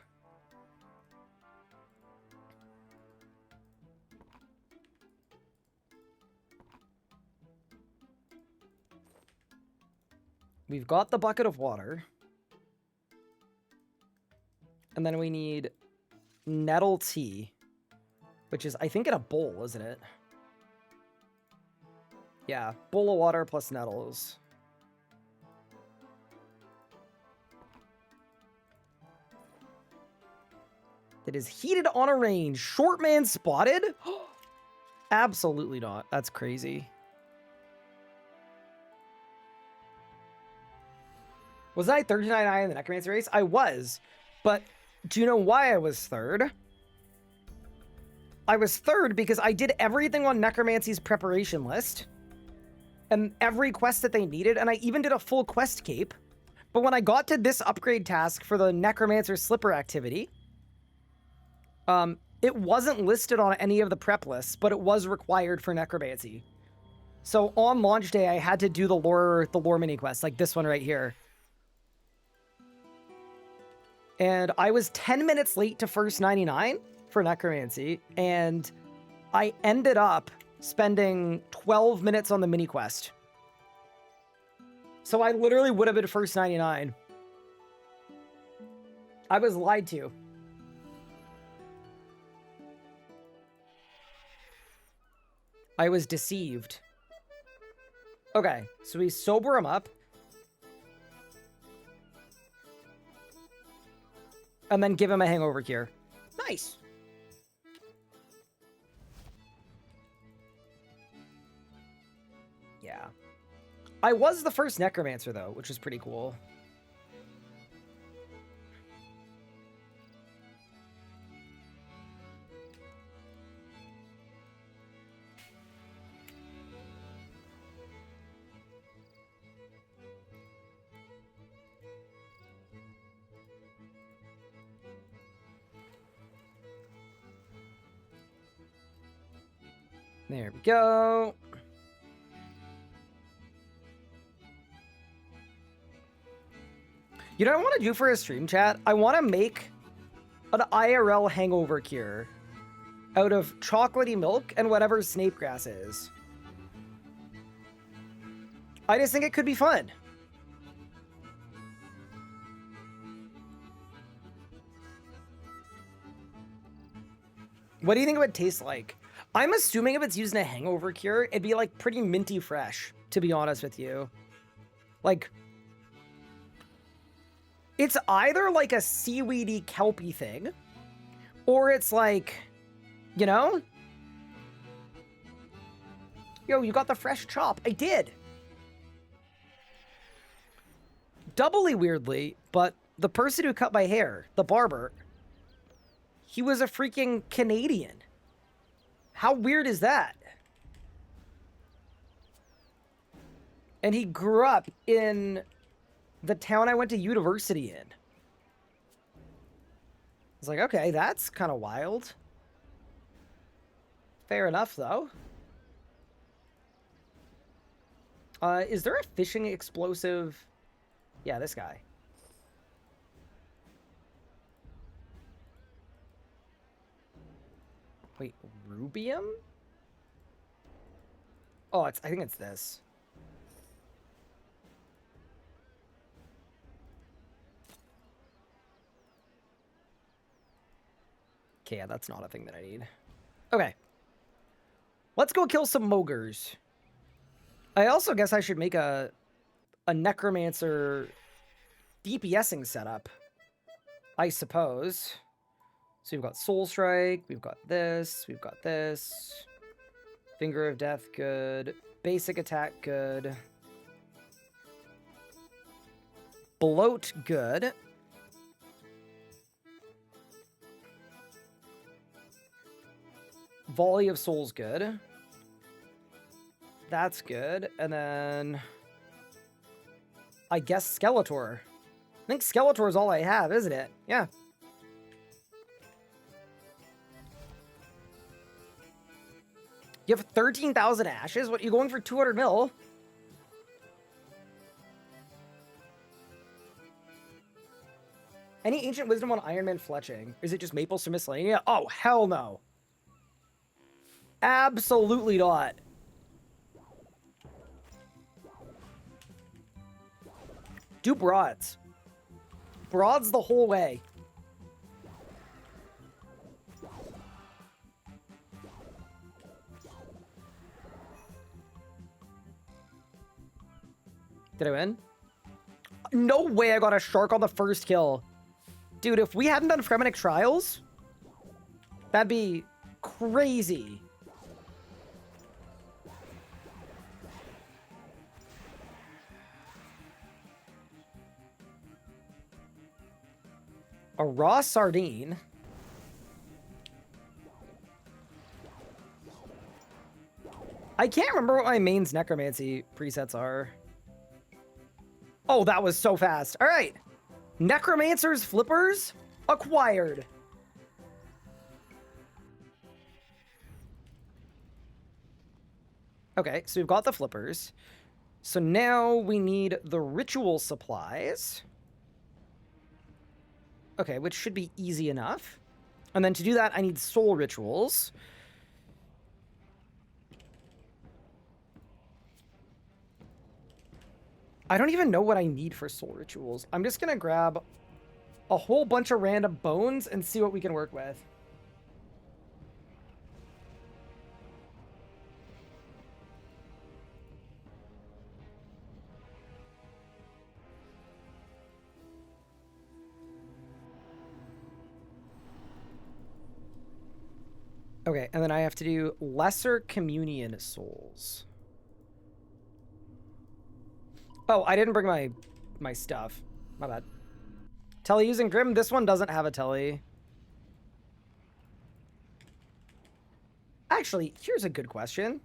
We've got the bucket of water. And then we need nettle tea, which is, I think, in a bowl, isn't it? Yeah, bowl of water plus nettles. It is heated on a range. Short man spotted? Absolutely not. That's crazy. Was I 39-9 in the Necromancy race? I was. But do you know why I was third? I was third because I did everything on Necromancy's preparation list. And every quest that they needed. And I even did a full quest cape. But when I got to this upgrade task for the Necromancer Slipper activity, it wasn't listed on any of the prep lists, but it was required for Necromancy. So on launch day, I had to do the lore mini quest, like this one right here. And I was 10 minutes late to first 99 for Necromancy, and I ended up spending 12 minutes on the mini quest. So I literally would have been first 99. I was lied to. I was deceived. Okay, so we sober him up. And then give him a hangover cure. Nice. Yeah. I was the first Necromancer, though, which was pretty cool. There we go. You know what I want to do for a stream chat? I want to make an IRL hangover cure out of chocolatey milk and whatever snape grass is. I just think it could be fun. What do you think it would taste like? I'm assuming if it's using a hangover cure, it'd be like pretty minty fresh, to be honest with you. Like, It's either like a seaweedy kelpy thing, or it's like, you know? Yo, you got the fresh chop. I did. Doubly weirdly, but the person who cut my hair, the barber, he was a freaking Canadian. How weird is that? And he grew up in the town I went to university in. It's like, okay, that's kind of wild. Fair enough, though. Is there a fishing explosive? Yeah, this guy. Wait, rubium? Oh, I think it's this. Okay, yeah, that's not a thing that I need. Okay. Let's go kill some mogres. I also guess I should make a necromancer DPSing setup, I suppose. So we've got Soul Strike, we've got this, Finger of Death, good. Basic attack, good. Bloat, good. Volley of Souls, good. That's good. And then I guess Skeletor. I think Skeletor is all I have, isn't it? Yeah. You have 13,000 ashes? What, you going for 200 mil? Any ancient wisdom on Iron Man fletching? Is it just Maples from Miscellanea? Oh, hell no. Absolutely not. Do broads. Broads the whole way. Did I win? No way I got a shark on the first kill. Dude, if we hadn't done Fremenic Trials, that'd be crazy. A raw sardine. I can't remember what my main's necromancy presets are. Oh, that was so fast. All right. Necromancer's Flippers acquired. Okay, so we've got the flippers. So now we need the ritual supplies. Okay, which should be easy enough. And then to do that, I need soul rituals. I don't even know what I need for soul rituals. I'm just gonna grab a whole bunch of random bones and see what we can work with. Okay, and then I have to do lesser communion souls. Oh, I didn't bring my stuff. My bad. Telly using Grim. This one doesn't have a telly. Actually, here's a good question.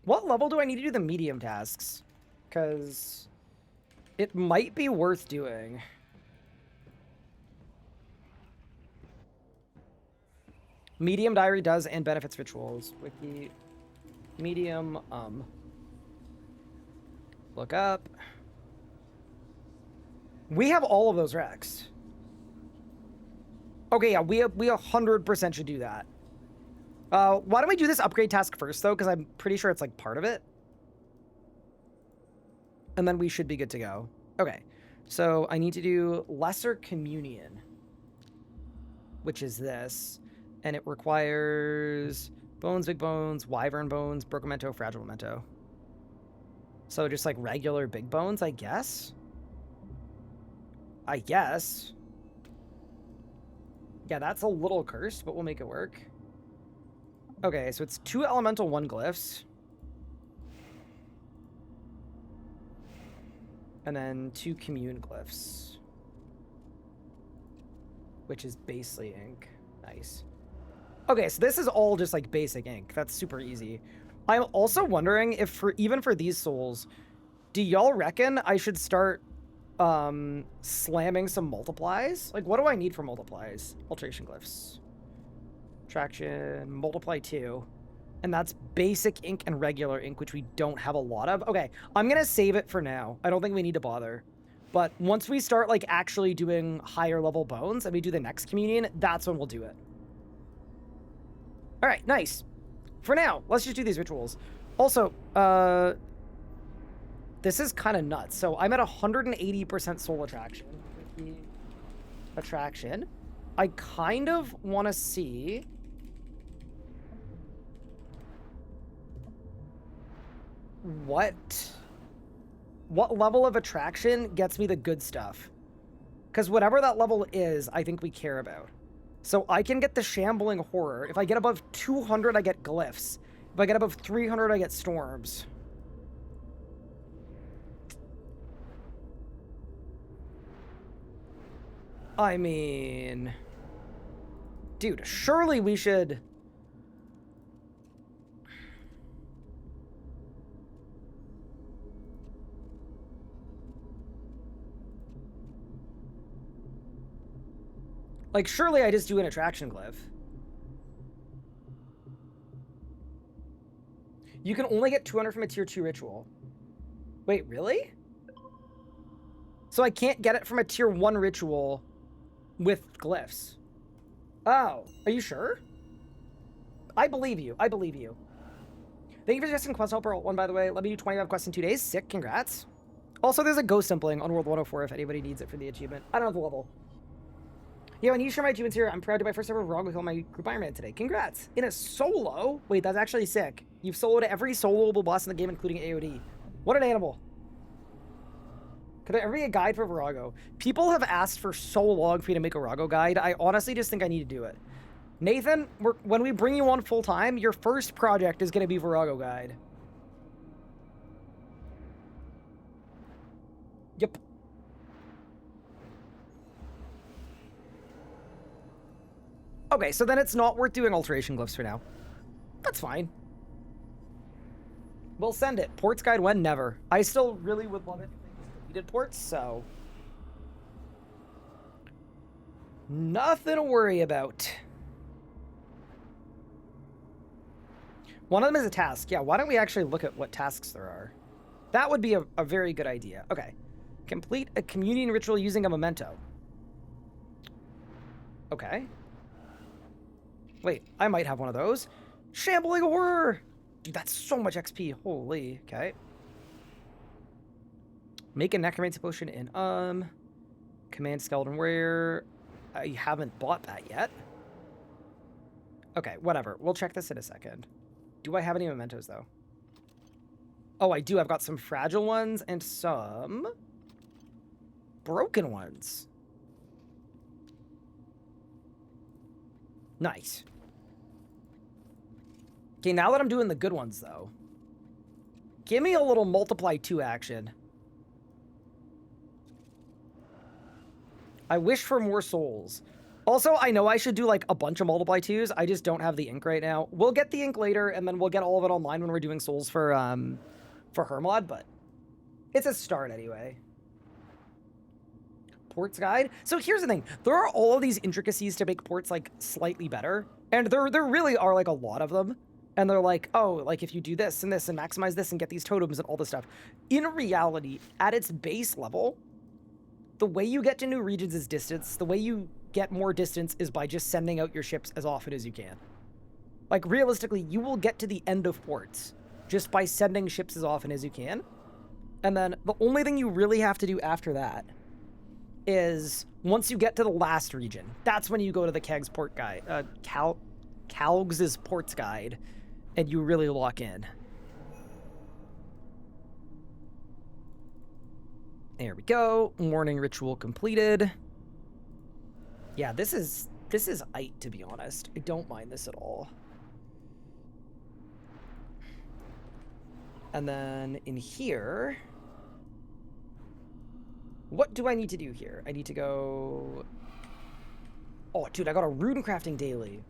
What level do I need to do the medium tasks? Because it might be worth doing. Medium diary does and benefits rituals. Wiki. Medium, look up. We have all of those recs. Okay, yeah, we 100% should do that. Why don't we do this upgrade task first, though? Because I'm pretty sure it's, like, part of it. And then we should be good to go. Okay, so I need to do lesser communion, which is this. And it requires bones, big bones, wyvern bones, broken memento, fragile memento. So just like regular big bones, I guess. I guess. Yeah, that's a little cursed, but we'll make it work. Okay, so it's 2 elemental, 1 glyphs. And then 2 commune glyphs. Which is basely ink. Nice. Okay, so this is all just like basic ink. That's super easy. I'm also wondering if even for these souls, do y'all reckon I should start slamming some multiplies? Like, what do I need for multiplies? Alteration glyphs. Traction, multiply 2. And that's basic ink and regular ink, which we don't have a lot of. Okay, I'm gonna save it for now. I don't think we need to bother. But once we start, like, actually doing higher level bones and we do the next communion, that's when we'll do it. All right, nice. For now, let's just do these rituals. Also, this is kind of nuts. So I'm at 180% soul attraction. Attraction. I kind of want to see... what level of attraction gets me the good stuff. Because whatever that level is, I think we care about. So I can get the shambling horror. If I get above 200, I get glyphs. If I get above 300, I get storms. I mean... dude, surely we should... like, surely I just do an attraction glyph. You can only get 200 from a tier 2 ritual. Wait, really? So I can't get it from a tier 1 ritual with glyphs. Oh, are you sure? I believe you. I believe you. Thank you for suggesting Quest Helper 1, by the way. Let me do 25 quests in 2 days. Sick, congrats. Also, there's a ghost sampling on World 104 if anybody needs it for the achievement. I don't know the level. Yo, I need to share my achievements here. I'm proud to my first ever Virago kill my group Iron Man today. Congrats. In a solo? Wait, that's actually sick. You've soloed every soloable boss in the game, including AOD. What an animal. Could there ever be a guide for Virago? People have asked for so long for you to make a Virago guide. I honestly just think I need to do it. Nathan, when we bring you on full time, your first project is going to be Virago guide. Yep. Okay, so then it's not worth doing alteration glyphs for now. That's fine. We'll send it. Ports guide when? Never. I still really would love it if they just deleted ports, so... nothing to worry about. One of them is a task. Yeah, why don't we actually look at what tasks there are? That would be a very good idea. Okay. Complete a communion ritual using a memento. Okay. Wait, I might have one of those. Shambling horror! Dude, that's so much XP. Holy. Okay. Make a necromancy potion in command skeleton warrior. I haven't bought that yet. Okay, whatever. We'll check this in a second. Do I have any mementos though? Oh, I do. I've got some fragile ones and some broken ones. Nice. Okay, now that I'm doing the good ones, though, give me a little multiply 2 action. I wish for more souls. Also, I know I should do, like, a bunch of multiply 2s. I just don't have the ink right now. We'll get the ink later, and then we'll get all of it online when we're doing souls for Hermod, but it's a start anyway. Ports guide. So here's the thing. There are all of these intricacies to make ports, like, slightly better. And there really are, like, a lot of them. And they're like, oh, like, if you do this and this and maximize this and get these totems and all this stuff. In reality, at its base level, the way you get to new regions is distance. The way you get more distance is by just sending out your ships as often as you can. Like, realistically, you will get to the end of ports just by sending ships as often as you can. And then the only thing you really have to do after that is once you get to the last region, that's when you go to the Kegs port guide, Calgs' ports guide, and you really lock in. There we go. Morning ritual completed. Yeah, this is aight, to be honest. I don't mind this at all. And then in here, what do I need to do here? I need to go... Oh, dude, I got a rune crafting daily.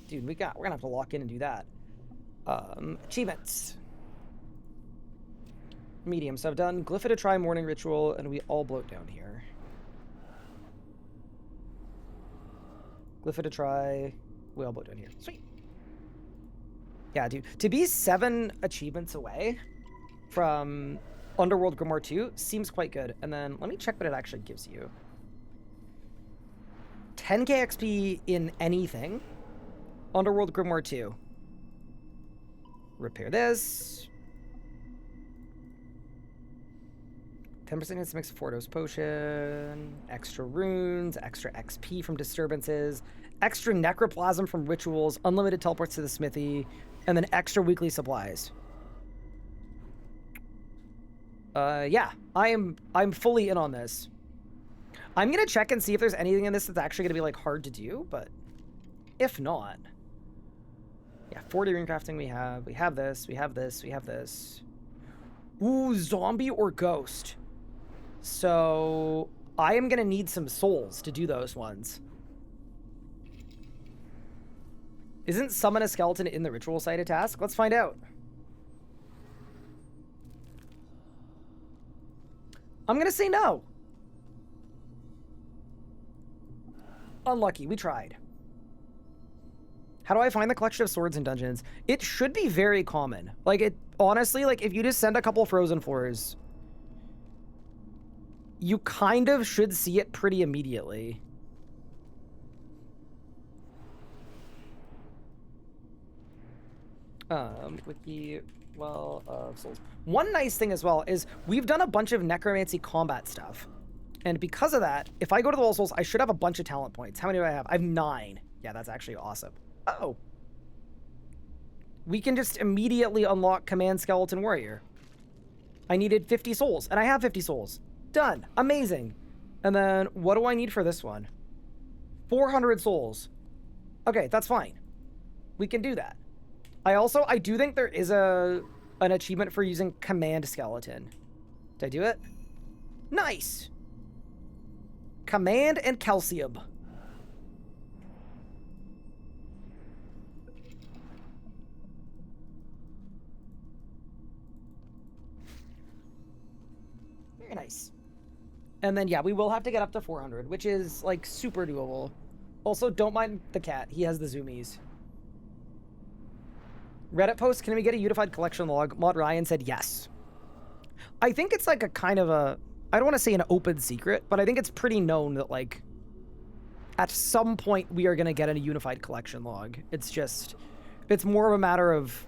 Dude, we're gonna have to lock in and do that. Achievements. Medium. So I've done Glypha to try morning ritual, and we all bloat down here. Glypha to try. We all bloat down here. Sweet. Yeah, dude. To be 7 achievements away from Underworld Grimoire 2 seems quite good. And then let me check what it actually gives you. 10k XP in anything. Underworld Grimoire 2. Repair this. 10% chance to mix a 4-dose potion. Extra runes. Extra XP from disturbances. Extra necroplasm from rituals. Unlimited teleports to the smithy. And then extra weekly supplies. Yeah. I'm fully in on this. I'm gonna check and see if there's anything in this that's actually gonna be, like, hard to do, but if not... Yeah, 40 rune crafting we have. We have this, we have this, we have this. Ooh, zombie or ghost. So, I am gonna need some souls to do those ones. Isn't summon a skeleton in the ritual site a task? Let's find out. I'm gonna say no. Unlucky, we tried. How do I find the collection of swords in dungeons? It should be very common. Like, it honestly, like, if you just send a couple frozen floors, you kind of should see it pretty immediately. Wiki, well, souls. One nice thing as well is we've done a bunch of necromancy combat stuff. And because of that, if I go to the Wall of Souls, I should have a bunch of talent points. How many do I have? I have 9. Yeah, that's actually awesome. Oh. We can just immediately unlock Command Skeleton Warrior. I needed 50 souls, and I have 50 souls. Done. Amazing. And then, what do I need for this one? 400 souls. Okay, that's fine. We can do that. I do think there is an achievement for using Command Skeleton. Did I do it? Nice! Command and Calcium. Very nice. And then, yeah, we will have to get up to 400, which is, like, super doable. Also, don't mind the cat. He has the zoomies. Reddit post, can we get a unified collection log? Mod Ryan said yes. I think it's, like, a kind of a... I don't want to say an open secret, but I think it's pretty known that, like, at some point we are going to get a unified collection log. It's just... It's more of a matter of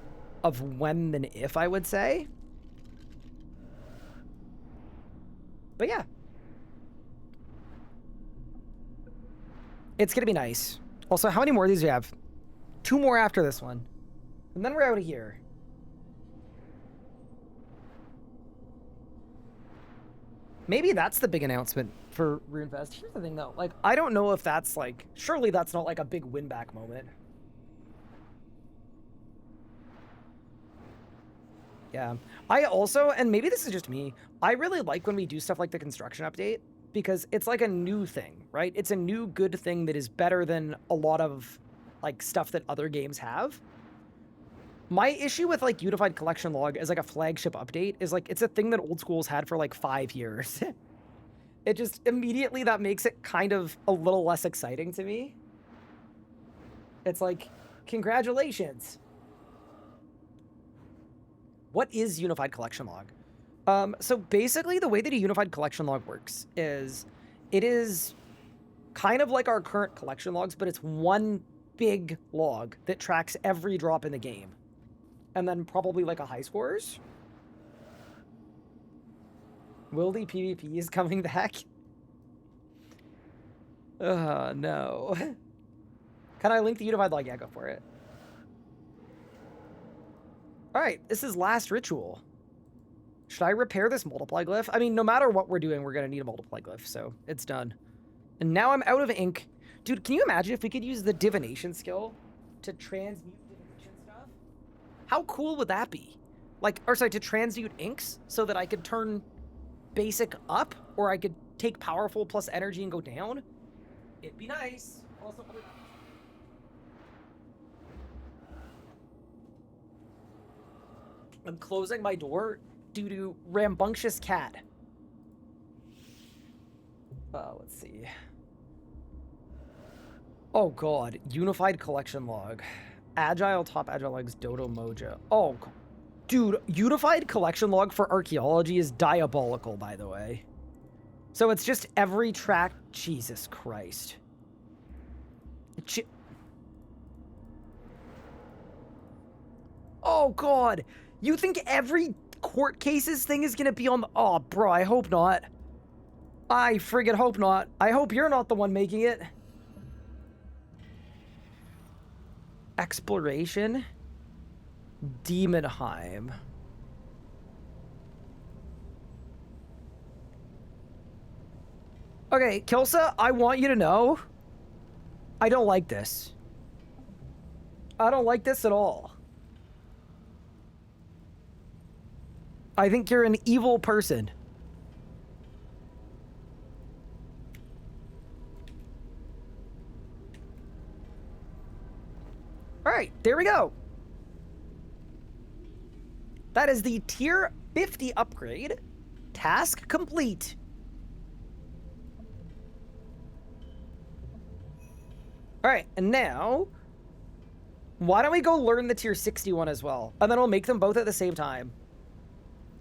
when than if, I would say. But yeah. It's going to be nice. Also, how many more of these do we have? 2 more after this one. And then we're out of here. Maybe that's the big announcement for RuneFest. Here's the thing, though. Like, I don't know if that's, like... Surely that's not, like, a big win-back moment. Yeah. I also, and maybe this is just me, I really like when we do stuff like the construction update, because it's like a new thing, right? It's a new good thing that is better than a lot of, like, stuff that other games have. My issue with, like, Unified Collection Log as, like, a flagship update is, like, it's a thing that old school's had for, like, 5 years. It just, immediately that makes it kind of a little less exciting to me. It's like, congratulations. What is Unified Collection Log? So basically the way that a Unified Collection Log works is it is kind of like our current collection logs, but it's one big log that tracks every drop in the game. And then probably like a high scores. Wildy PvP is coming back. No. Can I link the Unified Log? Yeah, go for it. Alright, this is last ritual. Should I repair this multiply glyph? I mean, no matter what we're doing, we're going to need a multiply glyph, so it's done. And now I'm out of ink. Dude, can you imagine if we could use the divination skill to transmute divination stuff? How cool would that be? Like, or sorry, to transmute inks so that I could turn basic up, or I could take powerful plus energy and go down? It'd be nice. Also, I'm closing my door due to rambunctious cat. Let's see. Oh god, unified collection log. Agile top agile logs dodo mojo. Oh, dude, unified collection log for archaeology is diabolical, by the way. So it's just every track. Jesus Christ. Oh god, you think every court cases thing is gonna be on the... Oh, bro, I hope not. I friggin' hope not. I hope you're not the one making it. Exploration. Demonheim. Okay, Kilsa, I want you to know, I don't like this. I don't like this at all. I think you're an evil person. All right, there we go. That is the tier 50 upgrade. Task complete. All right, and now, why don't we go learn the tier 61 as well? And then we'll make them both at the same time.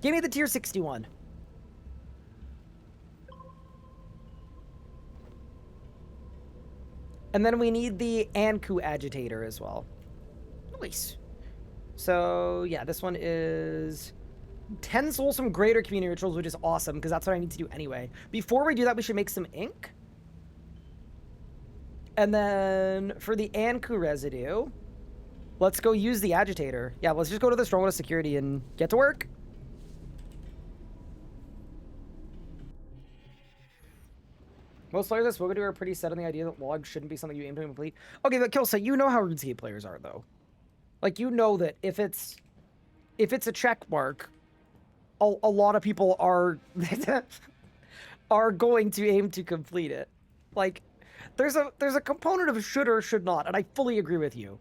Give me the tier 61. And then we need the Anku agitator as well. Nice. So, yeah, this one is 10 souls from greater community rituals, which is awesome, because that's what I need to do anyway. Before we do that, we should make some ink. And then for the Anku residue, let's go use the agitator. Yeah, let's just go to the stronghold of security and get to work. Most players I've spoken to are pretty set on the idea that logs shouldn't be something you aim to complete. Okay, but Kilsa, you know how RuneScape players are, though. Like, you know that if it's a check mark, a lot of people are are going to aim to complete it. Like, there's a component of should or should not, and I fully agree with you.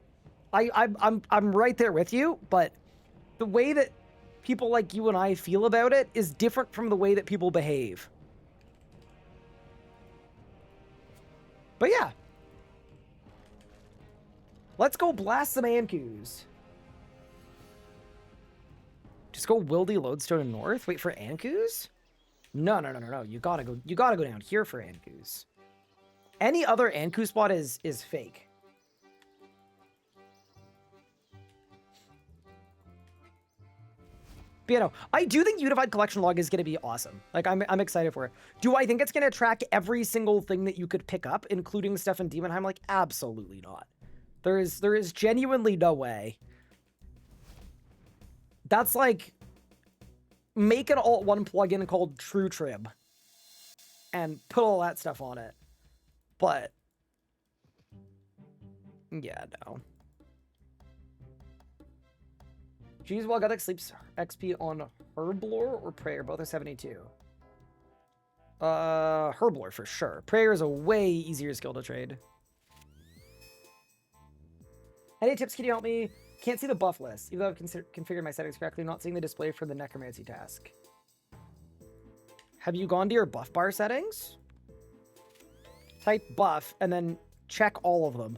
I'm right there with you, but the way that people like you and I feel about it is different from the way that people behave. But yeah. Let's go blast some Ankus. Just go Wildy Lodestone and North? Wait for Ankus? No. You gotta go down here for Ankus. Any other Anku spot is fake. But, you know, I do think Unified Collection Log is going to be awesome. Like, I'm excited for it. Do I think it's going to track every single thing that you could pick up, including stuff in Demonheim? Like, absolutely not. There is genuinely no way. That's like, make an Alt-1 plugin called TrueTrib and put all that stuff on it. But, yeah, no. Jeez, well, Gothic sleeps XP on Herblore or Prayer? Both are 72. Herblore for sure. Prayer is a way easier skill to trade. Any tips can you help me? Can't see the buff list. Even though I've configured my settings correctly, not seeing the display for the necromancy task. Have you gone to your buff bar settings? Type buff and then check all of them.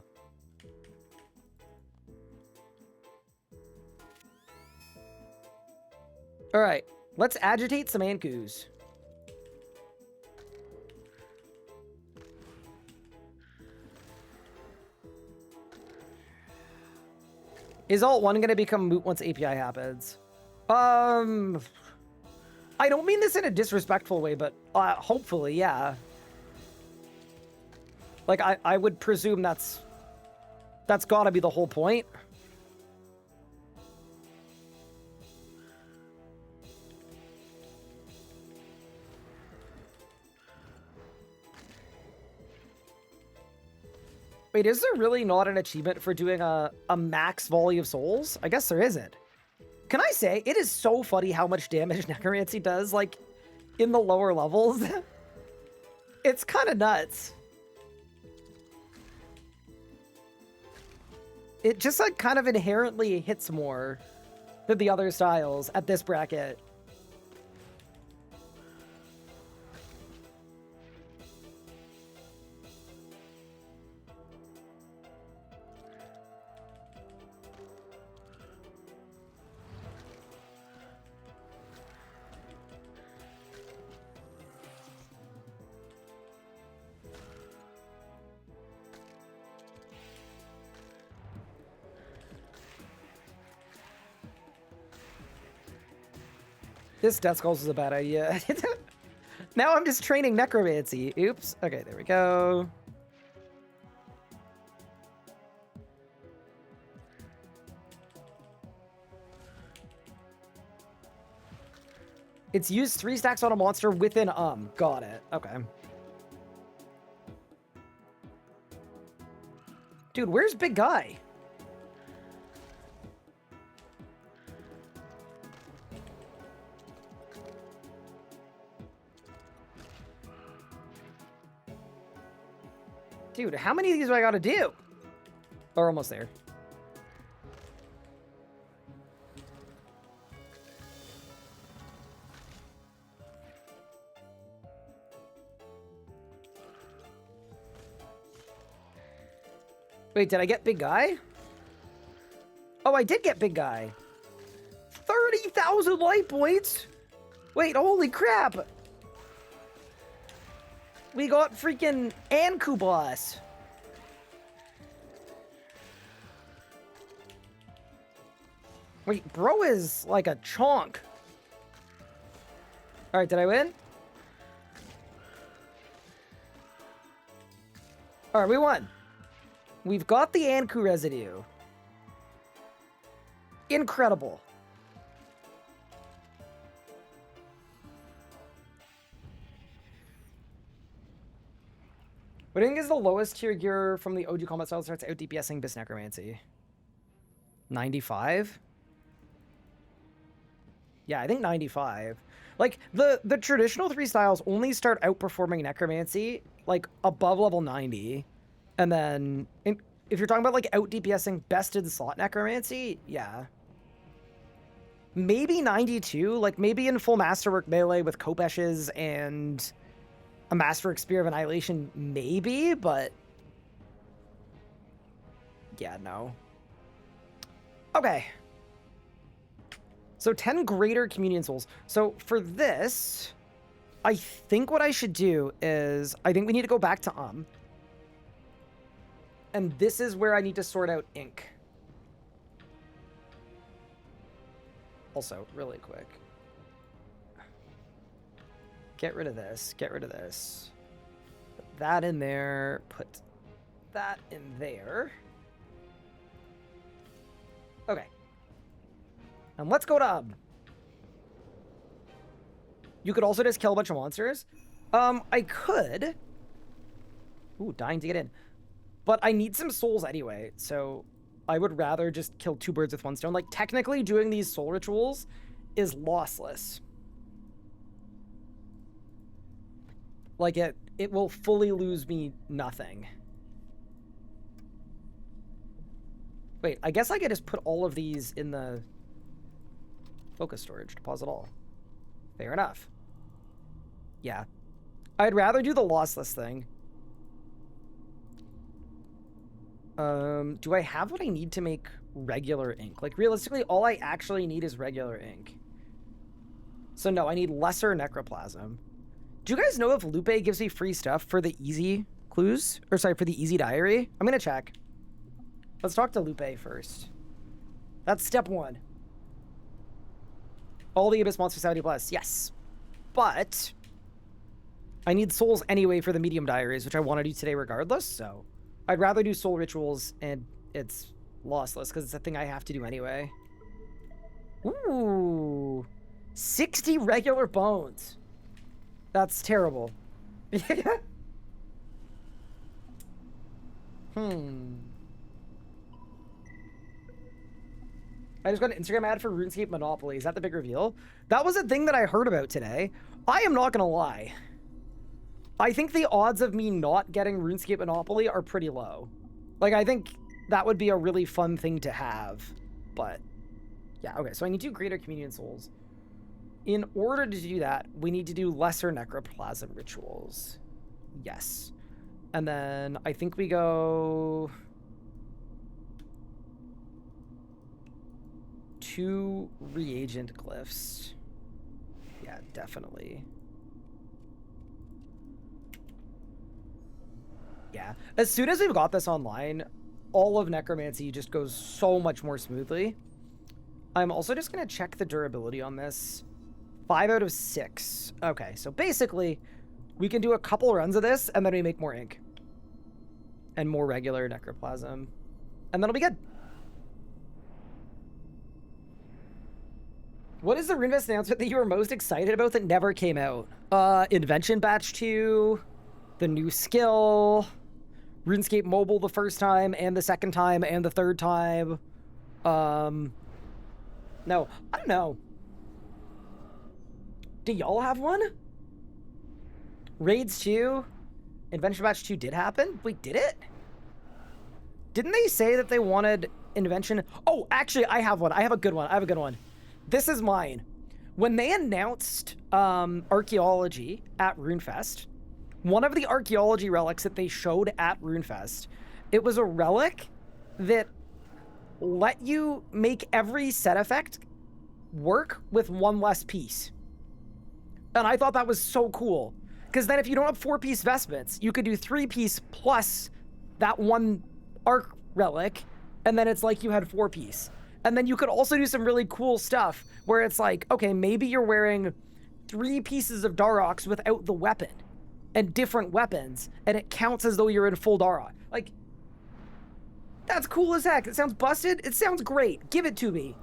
All right, let's agitate some Ankus. Is Alt-1 going to become moot once API happens? I don't mean this in a disrespectful way, but hopefully, yeah. Like, I would presume that's got to be the whole point. Wait, is there really not an achievement for doing a max volley of souls? I guess there isn't. Can I say, it is so funny how much damage Necromancy does, like, in the lower levels. It's kind of nuts. It just, like, kind of inherently hits more than the other styles at this bracket. This Death Skulls is a bad idea. Now I'm just training Necromancy. Oops. Okay, there we go. It's used 3 stacks on a monster within Got it. Okay. Dude, where's Big Guy? Dude, how many of these do I gotta do? We're almost there. Wait, did I get Big Guy? Oh, I did get Big Guy. 30,000 light points? Wait, holy crap. We got freaking Anku Boss. Wait, bro is like a chonk. Alright, did I win? Alright, we won. We've got the Anku residue. Incredible. What do you think is the lowest tier gear from the OG combat style starts out DPSing bis Necromancy? 95? Yeah, I think 95. Like, the traditional 3 styles only start outperforming Necromancy, like, above level 90. And then, if you're talking about, like, out DPSing bested slot Necromancy, yeah. Maybe 92, like, maybe in full Masterwork Melee with Kopeshes and a Masterwork Spear of Annihilation, maybe, but yeah, no. Okay. So 10 greater communion souls. So for this, I think what I should do is, I think we need to go back to and this is where I need to sort out ink. Also, really quick. Get rid of this. Get rid of this. Put that in there. Put that in there. Okay. And let's go to You could also just kill a bunch of monsters. I could. Ooh, dying to get in. But I need some souls anyway, so I would rather just kill 2 birds with 1 stone. Like, technically doing these soul rituals is lossless. Like, it will fully lose me nothing. Wait, I guess I could just put all of these in the focus storage, deposit all. Fair enough. Yeah. I'd rather do the lossless thing. Do I have what I need to make regular ink? Like, realistically, all I actually need is regular ink. So no, I need lesser necroplasm. Do you guys know if Lupe gives me free stuff for the easy clues? Or sorry, for the easy diary? I'm gonna check. Let's talk to Lupe first. That's step 1. All the Abyss monsters 70 plus. Yes. But I need souls anyway for the medium diaries, which I want to do today regardless, so I'd rather do soul rituals, and it's lossless because it's a thing I have to do anyway. Ooh. 60 regular bones. That's terrible. I just got an Instagram ad for RuneScape Monopoly. Is that the big reveal? That was a thing that I heard about today. I am not gonna lie. I think the odds of me not getting RuneScape Monopoly are pretty low. Like, I think that would be a really fun thing to have. But, yeah, okay. So I need to do Greater Communion Souls. In order to do that, we need to do Lesser Necroplasm Rituals. Yes. And then I think we go... 2 reagent glyphs. Yeah, definitely. Yeah. As soon as we've got this online, all of Necromancy just goes so much more smoothly. I'm also just going to check the durability on this. 5 out of 6. Okay, so basically, we can do a couple runs of this, and then we make more ink. And more regular Necroplasm. And that'll be good. What is the RuneFest announcement that you were most excited about that never came out? Invention Batch 2, the new skill, RuneScape Mobile the first time, and the second time, and the third time. No, I don't know. Do y'all have one? Raids 2? Invention Batch 2 did happen? Wait, did it? Didn't they say that they wanted Invention? Oh, actually, I have one. I have a good one. I have a good one. This is mine. When they announced archaeology at RuneFest, one of the archaeology relics that they showed at RuneFest, it was a relic that let you make every set effect work with one less piece. And I thought that was so cool. Because then if you don't have 4-piece vestments, you could do 3-piece plus that one arc relic, and then it's like you had 4-piece. And then you could also do some really cool stuff where it's like, okay, maybe you're wearing 3 pieces of Darox without the weapon and different weapons, and it counts as though you're in full Darok. Like, that's cool as heck. It sounds busted. It sounds great. Give it to me.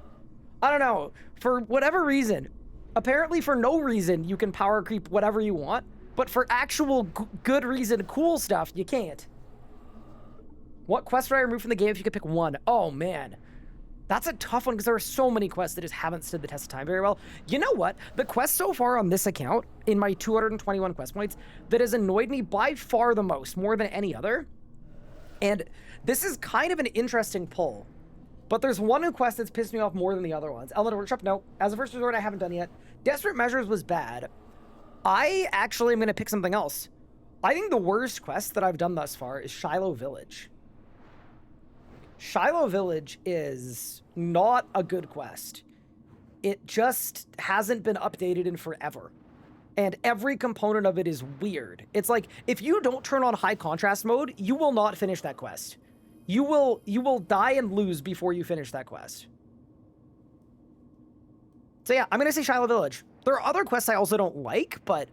I don't know. For whatever reason, apparently for no reason, you can power creep whatever you want, but for actual good reason, cool stuff, you can't. What quest would I remove from the game if you could pick one? Oh, man. That's a tough one because there are so many quests that just haven't stood the test of time very well. You know what? The quest so far on this account, in my 221 quest points, that has annoyed me by far the most, more than any other. And this is kind of an interesting pull. But there's one quest that's pissed me off more than the other ones. Element Workshop, no. As a first resort, I haven't done yet. Desperate Measures was bad. I actually am going to pick something else. I think the worst quest that I've done thus far is Shiloh Village. Shiloh Village is not a good quest. It just hasn't been updated in forever. And every component of it is weird. It's like, if you don't turn on high contrast mode, you will not finish that quest. You will die and lose before you finish that quest. So yeah, I'm gonna say Shiloh Village. There are other quests I also don't like, but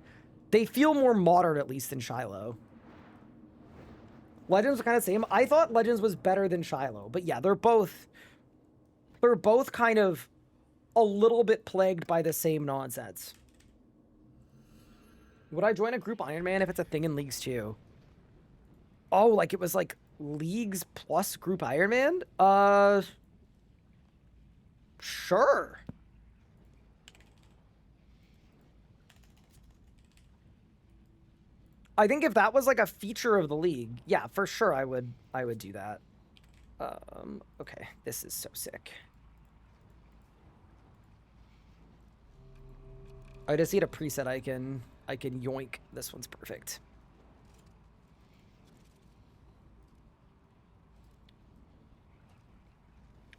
they feel more modern at least than Shiloh. Legends are kind of the same. I thought Legends was better than Shiloh, but yeah, they're both kind of a little bit plagued by the same nonsense. Would I join a group Iron Man if it's a thing in Leagues too? Oh, like it was like Leagues plus group Iron Man? Sure. I think if that was like a feature of the league, yeah, for sure I would do that. Okay, this is so sick. I just need a preset I can yoink. This one's perfect.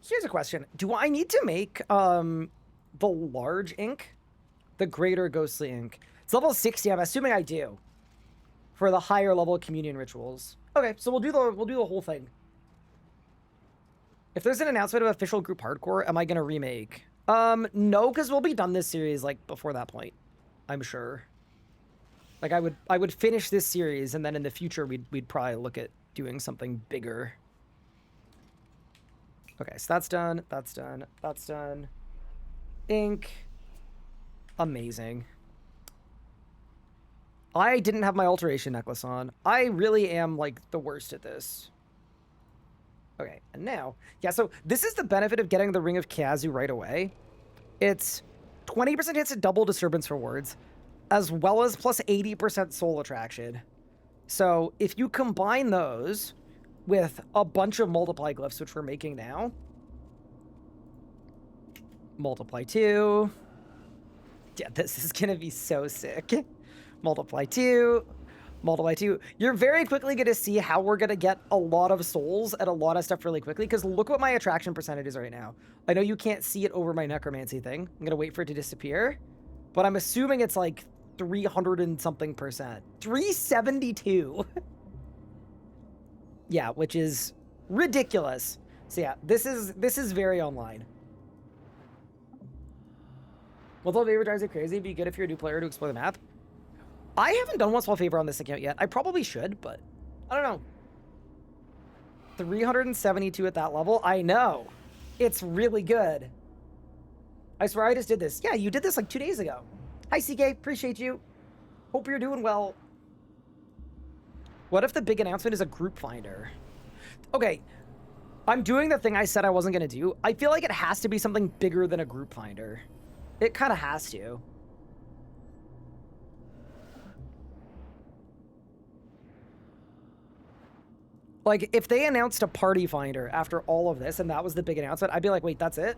Here's a question. Do I need to make the large ink? The greater ghostly ink. It's level 60, I'm assuming I do. For the higher level communion rituals. Okay, so we'll do the whole thing. If there's an announcement of official group hardcore, am I gonna remake? No, because we'll be done this series like before that point, I'm sure. Like I would finish this series, and then in the future we'd probably look at doing something bigger. Okay, so that's done. That's done. That's done. Ink. Amazing. I didn't have my alteration necklace on. I really am like the worst at this. Okay, and now, yeah, so this is the benefit of getting the Ring of Kazu right away. It's 20% chance to double disturbance rewards, as well as plus 80% soul attraction. So if you combine those with a bunch of multiply glyphs, which we're making now, multiply 2. Yeah, this is gonna be so sick. Multiply 2. Multiply 2. You're very quickly going to see how we're going to get a lot of souls and a lot of stuff really quickly, because look what my attraction percentage is right now. I know you can't see it over my necromancy thing. I'm going to wait for it to disappear, but I'm assuming it's like 300 and something percent. 372. Yeah, which is ridiculous. So yeah, this is very online. Multiple favor drives you crazy. Be good if you're a new player to explore the map. I haven't done once while favor on this account yet. I probably should, but I don't know. 372 at that level. I know. It's really good. I swear I just did this. Yeah, you did this like 2 days ago. Hi, CK. Appreciate you. Hope you're doing well. What if the big announcement is a group finder? Okay. I'm doing the thing I said I wasn't going to do. I feel like it has to be something bigger than a group finder. It kind of has to. Like, if they announced a party finder after all of this and that was the big announcement, I'd be like, wait, that's it?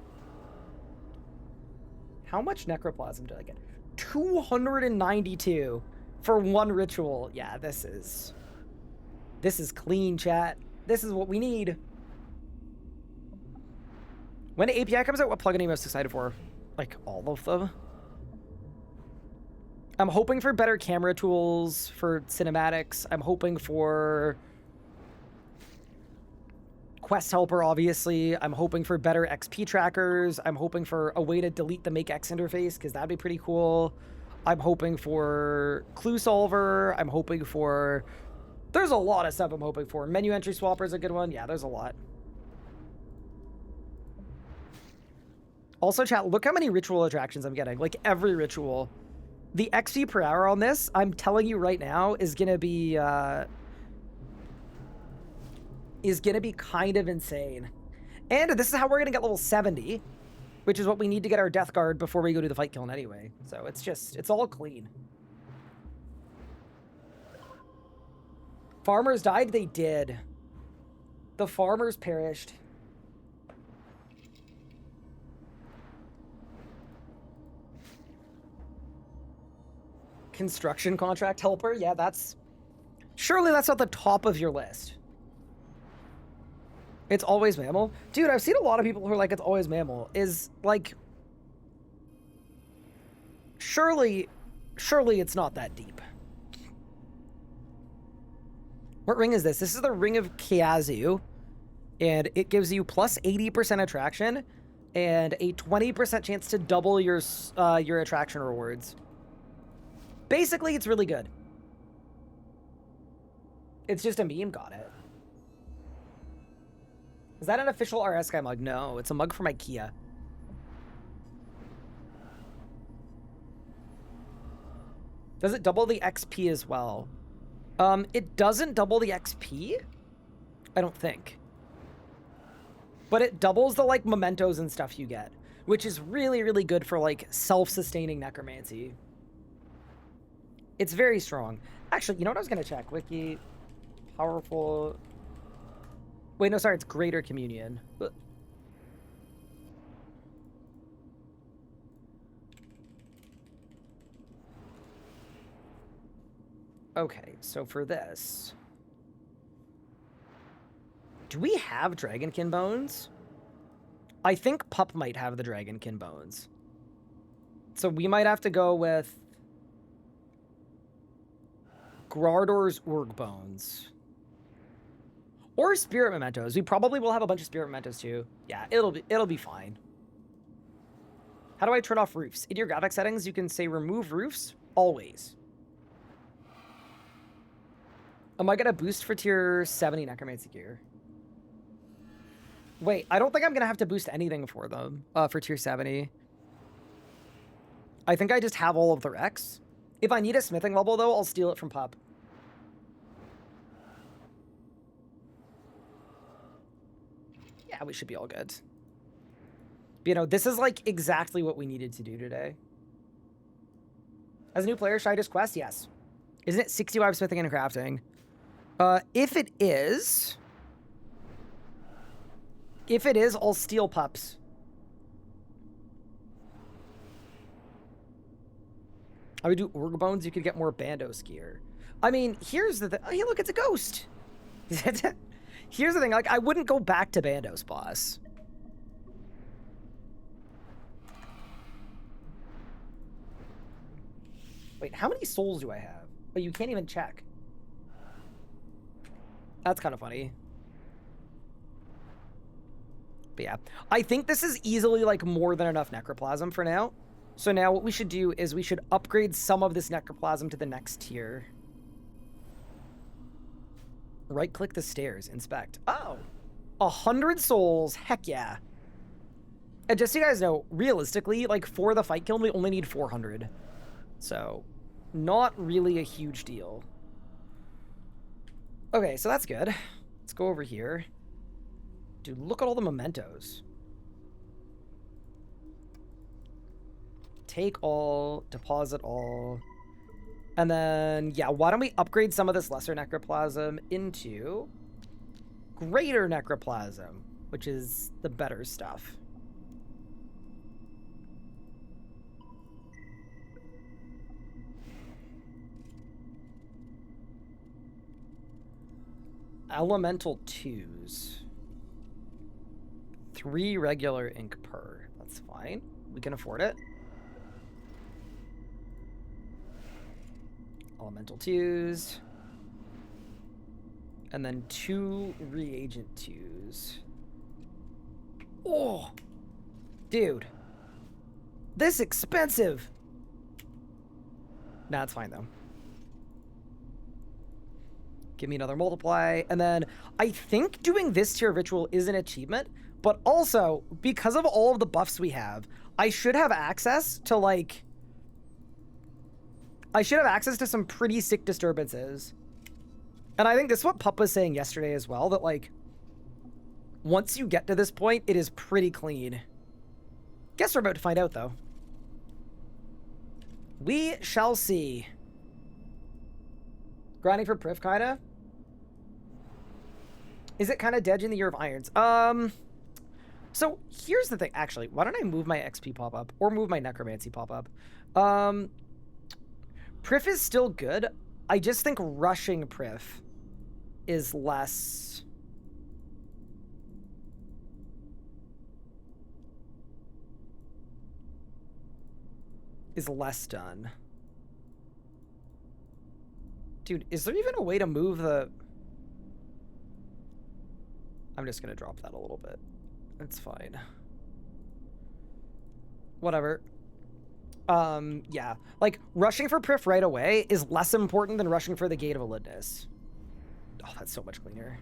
How much necroplasm did I get? 292 for one ritual. Yeah, this is clean, chat. This is what we need. When the API comes out, what plugin are you most excited for? Like, all of them? I'm hoping for better camera tools for cinematics. I'm hoping for Quest Helper, obviously. I'm hoping for better XP trackers. I'm hoping for a way to delete the Make X interface, because that'd be pretty cool. I'm hoping for Clue Solver. I'm hoping for... There's a lot of stuff I'm hoping for. Menu Entry Swapper is a good one. Yeah, there's a lot. Also, chat, look how many ritual attractions I'm getting. Like, every ritual. The XP per hour on this, I'm telling you right now, is going to be kind of insane. And this is how we're going to get level 70, which is what we need to get our Death Guard before we go to the Fight Kiln anyway. So it's all clean. Farmers died? They did. The farmers perished. Construction contract helper? Yeah, surely that's not the top of your list. It's always mammal? Dude, I've seen a lot of people who are like, it's always mammal. Is, like... Surely it's not that deep. What ring is this? This is the Ring of Kazu. And it gives you plus 80% attraction and a 20% chance to double your attraction rewards. Basically, it's really good. It's just a meme, got it. Is that an official RS Sky mug? No, it's a mug from IKEA. Does it double the XP as well? It doesn't double the XP? I don't think. But it doubles the, like, mementos and stuff you get, which is really, really good for, like, self-sustaining necromancy. It's very strong. Actually, you know what I was going to check? Wiki, powerful... Wait, no, sorry, it's Greater Communion. Okay, so for this... Do we have Dragonkin Bones? I think Pup might have the Dragonkin Bones. So we might have to go with... Grardor's Urg Bones. Or Spirit Mementos. We probably will have a bunch of Spirit Mementos too. Yeah, it'll be fine. How do I turn off roofs? In your graphic settings, you can say remove roofs always. Am I gonna boost for tier 70 Necromancy gear? Wait, I don't think I'm gonna have to boost anything for them, for tier 70. I think I just have all of the Rex. If I need a smithing level, though, I'll steal it from Pup. Yeah, we should be all good. You know, this is like exactly what we needed to do today. As a new player, should I just quest? Yes. Isn't it 65 smithing and crafting? If it is, I'll steal pups. I would do org bones. You could get more bandos gear. I mean, here's the thing. Oh, hey, look, it's a ghost. Here's the thing. Like, I wouldn't go back to bandos, boss. Wait, how many souls do I have? Oh, you can't even check. That's kind of funny. But yeah, I think this is easily like more than enough necroplasm for now. So now what we should do is we should upgrade some of this necroplasm to the next tier. Right-click the stairs, inspect. Oh, 100 souls, heck yeah. And just so you guys know, realistically, like for the fight kiln, we only need 400. So, not really a huge deal. Okay, so that's good. Let's go over here. Dude, look at all the mementos. Take all, deposit all. And then, yeah, why don't we upgrade some of this lesser necroplasm into greater necroplasm, which is the better stuff. Elemental 2s. 3 regular ink per. That's fine. We can afford it. Elemental 2s. And then 2 reagent 2s. Oh! Dude. This expensive! Nah, it's fine though. Give me another multiply. And then I think doing this tier ritual is an achievement, but also because of all of the buffs we have, I should have access to like, I should have access to some pretty sick disturbances. And I think this is what Pup was saying yesterday as well, that like, once you get to this point, it is pretty clean. Guess we're about to find out though. We shall see. Grinding for Priv, kinda? Is it kind of dead in the Year of Irons? So here's the thing. Actually, why don't I move my XP pop-up or move my Necromancy pop-up? Priv is still good. I just think rushing Priv is less... done. Dude, is there even a way to move the... I'm just gonna drop that a little bit. It's fine. Whatever. Yeah. Like, rushing for Priff right away is less important than rushing for the Gate of Elidness. Oh, that's so much cleaner.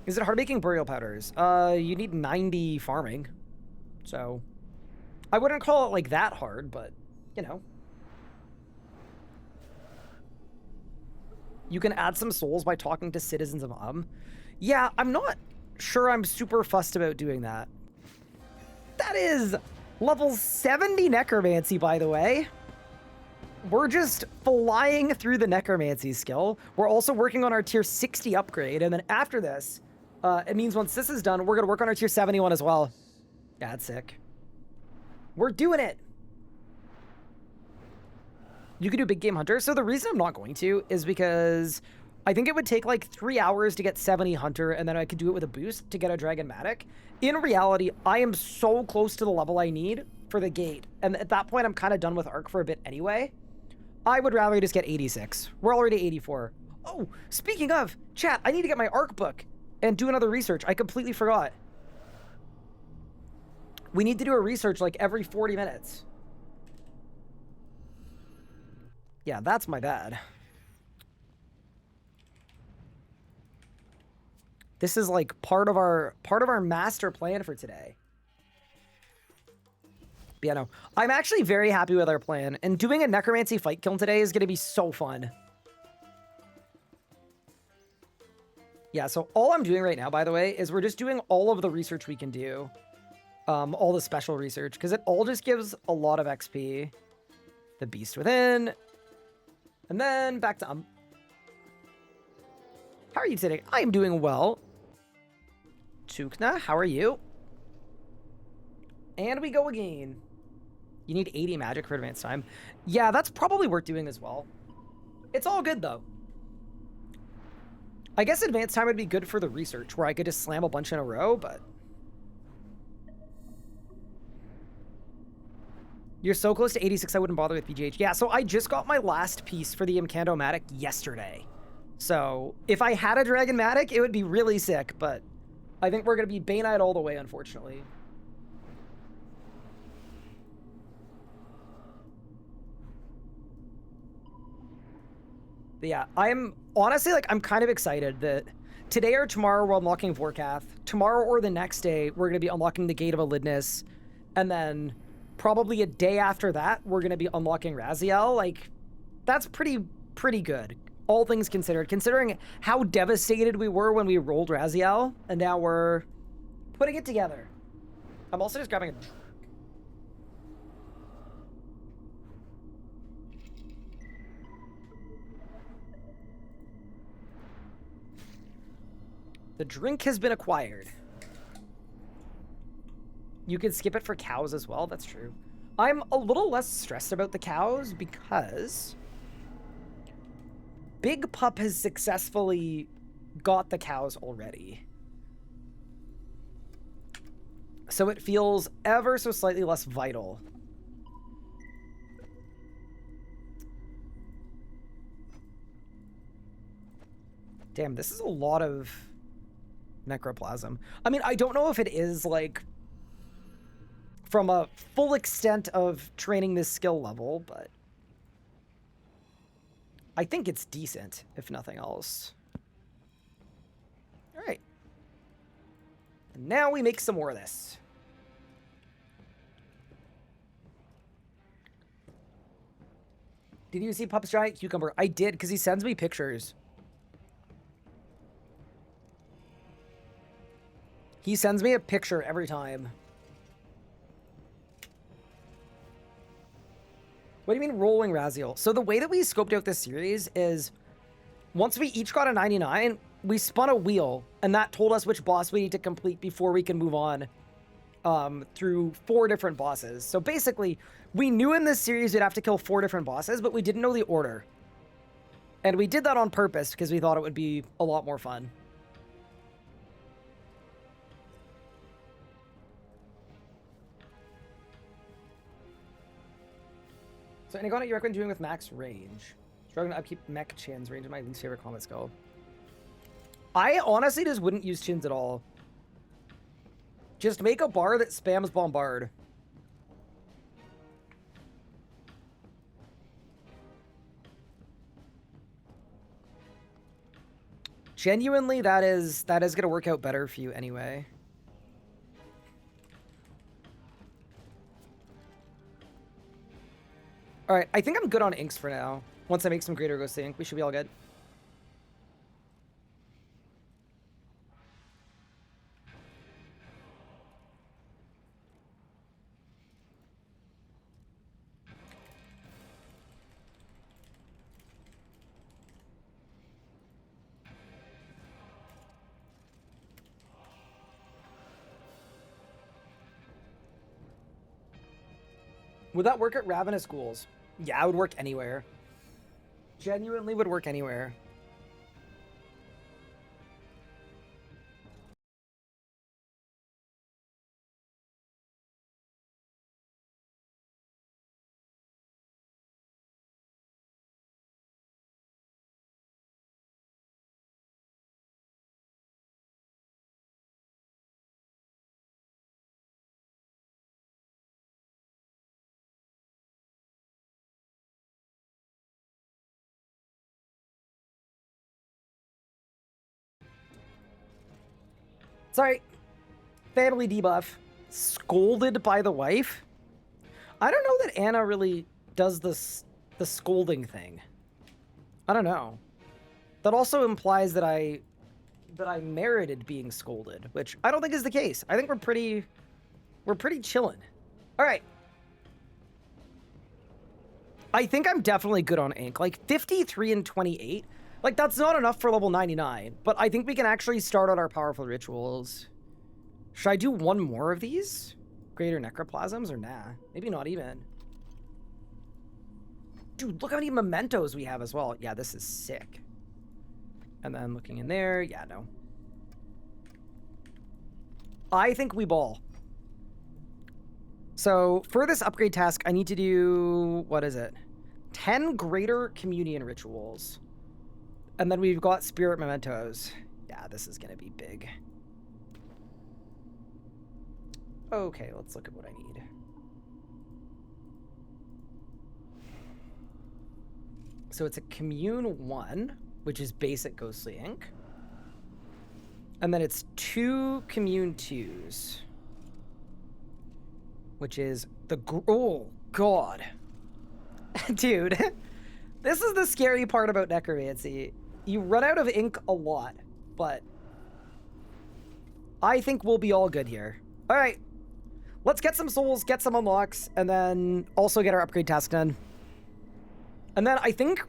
Is it hard making burial powders? You need 90 farming. So, I wouldn't call it, like, that hard, but, you know. You can add some souls by talking to citizens of Yeah, I'm not sure I'm super fussed about doing that. That is level 70 necromancy, by the way. We're just flying through the necromancy skill. We're also working on our tier 60 upgrade, and then after this, it means once this is done, we're gonna work on our tier 71 as well. Yeah, that's sick. We're doing it. You could do Big Game Hunter. So the reason I'm not going to is because I think it would take like 3 hours to get 70 Hunter, and then I could do it with a boost to get a Dragonmatic. In reality, I am so close to the level I need for the gate, and at that point, I'm kind of done with Arc for a bit anyway. I would rather just get 86. We're already 84. Oh, speaking of, chat, I need to get my Arc book and do another research. I completely forgot. We need to do a research like every 40 minutes. Yeah, that's my bad. This is like part of our master plan for today. But yeah, no, I'm actually very happy with our plan, and doing a necromancy fight kiln today is going to be so fun. Yeah, so all I'm doing right now, by the way, is we're just doing all of the research we can do. All the special research, because it all just gives a lot of XP. The Beast Within. And then back to How are you today? I am doing well. Chukna, how are you? And we go again. You need 80 magic for advanced time. Yeah, that's probably worth doing as well. It's all good, though. I guess advanced time would be good for the research, where I could just slam a bunch in a row, but... You're so close to 86, I wouldn't bother with BGH. Yeah, so I just got my last piece for the Incantomatic yesterday. So, if I had a Dragonmatic, it would be really sick, but I think we're going to be Bane-Eyed all the way, unfortunately. But yeah, I'm honestly, like, I'm kind of excited that today or tomorrow we're unlocking Vorkath. Tomorrow or the next day, we're going to be unlocking the Gate of Elidness. And then probably a day after that, we're going to be unlocking Raziel. Like, that's pretty good, all things considered. Considering how devastated we were when we rolled Raziel, and now we're putting it together. I'm also just grabbing a... The drink has been acquired. You can skip it for cows as well, that's true. I'm a little less stressed about the cows because Big Pup has successfully got the cows already. So it feels ever so slightly less vital. Damn, this is a lot of necroplasm. I mean, I don't know if it is, like, from a full extent of training this skill level, but I think it's decent, if nothing else. All right. And now we make some more of this. Did you see Pup's giant cucumber? I did, because he sends me pictures. He sends me a picture every time. What do you mean rolling Raziel? So the way that we scoped out this series is once we each got a 99, we spun a wheel, and that told us which boss we need to complete before we can move on through 4 different bosses. So basically, we knew in this series we'd have to kill 4 different bosses, but we didn't know the order. And we did that on purpose because we thought it would be a lot more fun. So, Inagona, you recommend doing with max range? Struggling to upkeep mech chins. Range is my least favorite combat skill. I honestly just wouldn't use chins at all. Just make a bar that spams bombard. Genuinely, that is going to work out better for you anyway. Alright, I think I'm good on inks for now. Once I make some Greater Ghost ink, we should be all good. Would that work at Ravenous Ghouls? Yeah, it would work anywhere. Genuinely would work anywhere. Sorry. Family debuff. Scolded by the wife? I don't know that Anna really does the scolding thing. I don't know. That also implies that I that I merited being scolded, which I don't think is the case. I think we're pretty chillin'. All right. I think I'm definitely good on ink. Like 53 and 28. Like that's not enough for level 99, but I think we can actually start on our powerful rituals. Should I do one more of these? Greater necroplasms or nah? Maybe not even. Dude, look how many mementos we have as well. Yeah, this is sick. And then looking in there, yeah, no. I think we ball. So for this upgrade task, I need to do, what is it? 10 greater communion rituals. And then we've got spirit mementos. Yeah, this is gonna be big. Okay, let's look at what I need. So it's a commune 1, which is basic ghostly ink. And then it's 2 commune 2s, which is the oh god. Dude, this is the scary part about necromancy. You run out of ink a lot, but I think we'll be all good here. All right, let's get some souls, get some unlocks, and then also get our upgrade task done. And then I think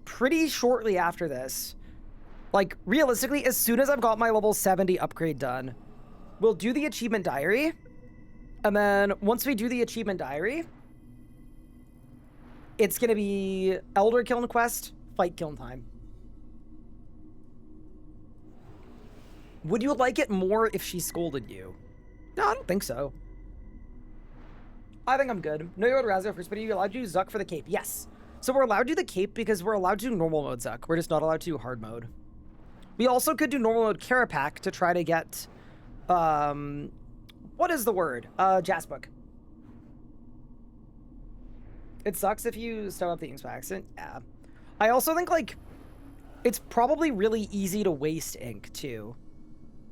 pretty shortly after this, like realistically, as soon as I've got my level 70 upgrade done, we'll do the achievement diary. And then once we do the achievement diary, it's going to be Elder Kiln quest, fight Kiln time. Would you like it more if she scolded you? No, I don't think so. I think I'm good. No, you're Razio first, but are you allowed to use Zuck for the cape? Yes. So we're allowed to do the cape because we're allowed to do normal mode Zuck. We're just not allowed to do hard mode. We also could do normal mode Carapac to try to get, what is the word? Jaspuk. It sucks if you step up the Inks by accident. Yeah. I also think, like, it's probably really easy to waste ink, too.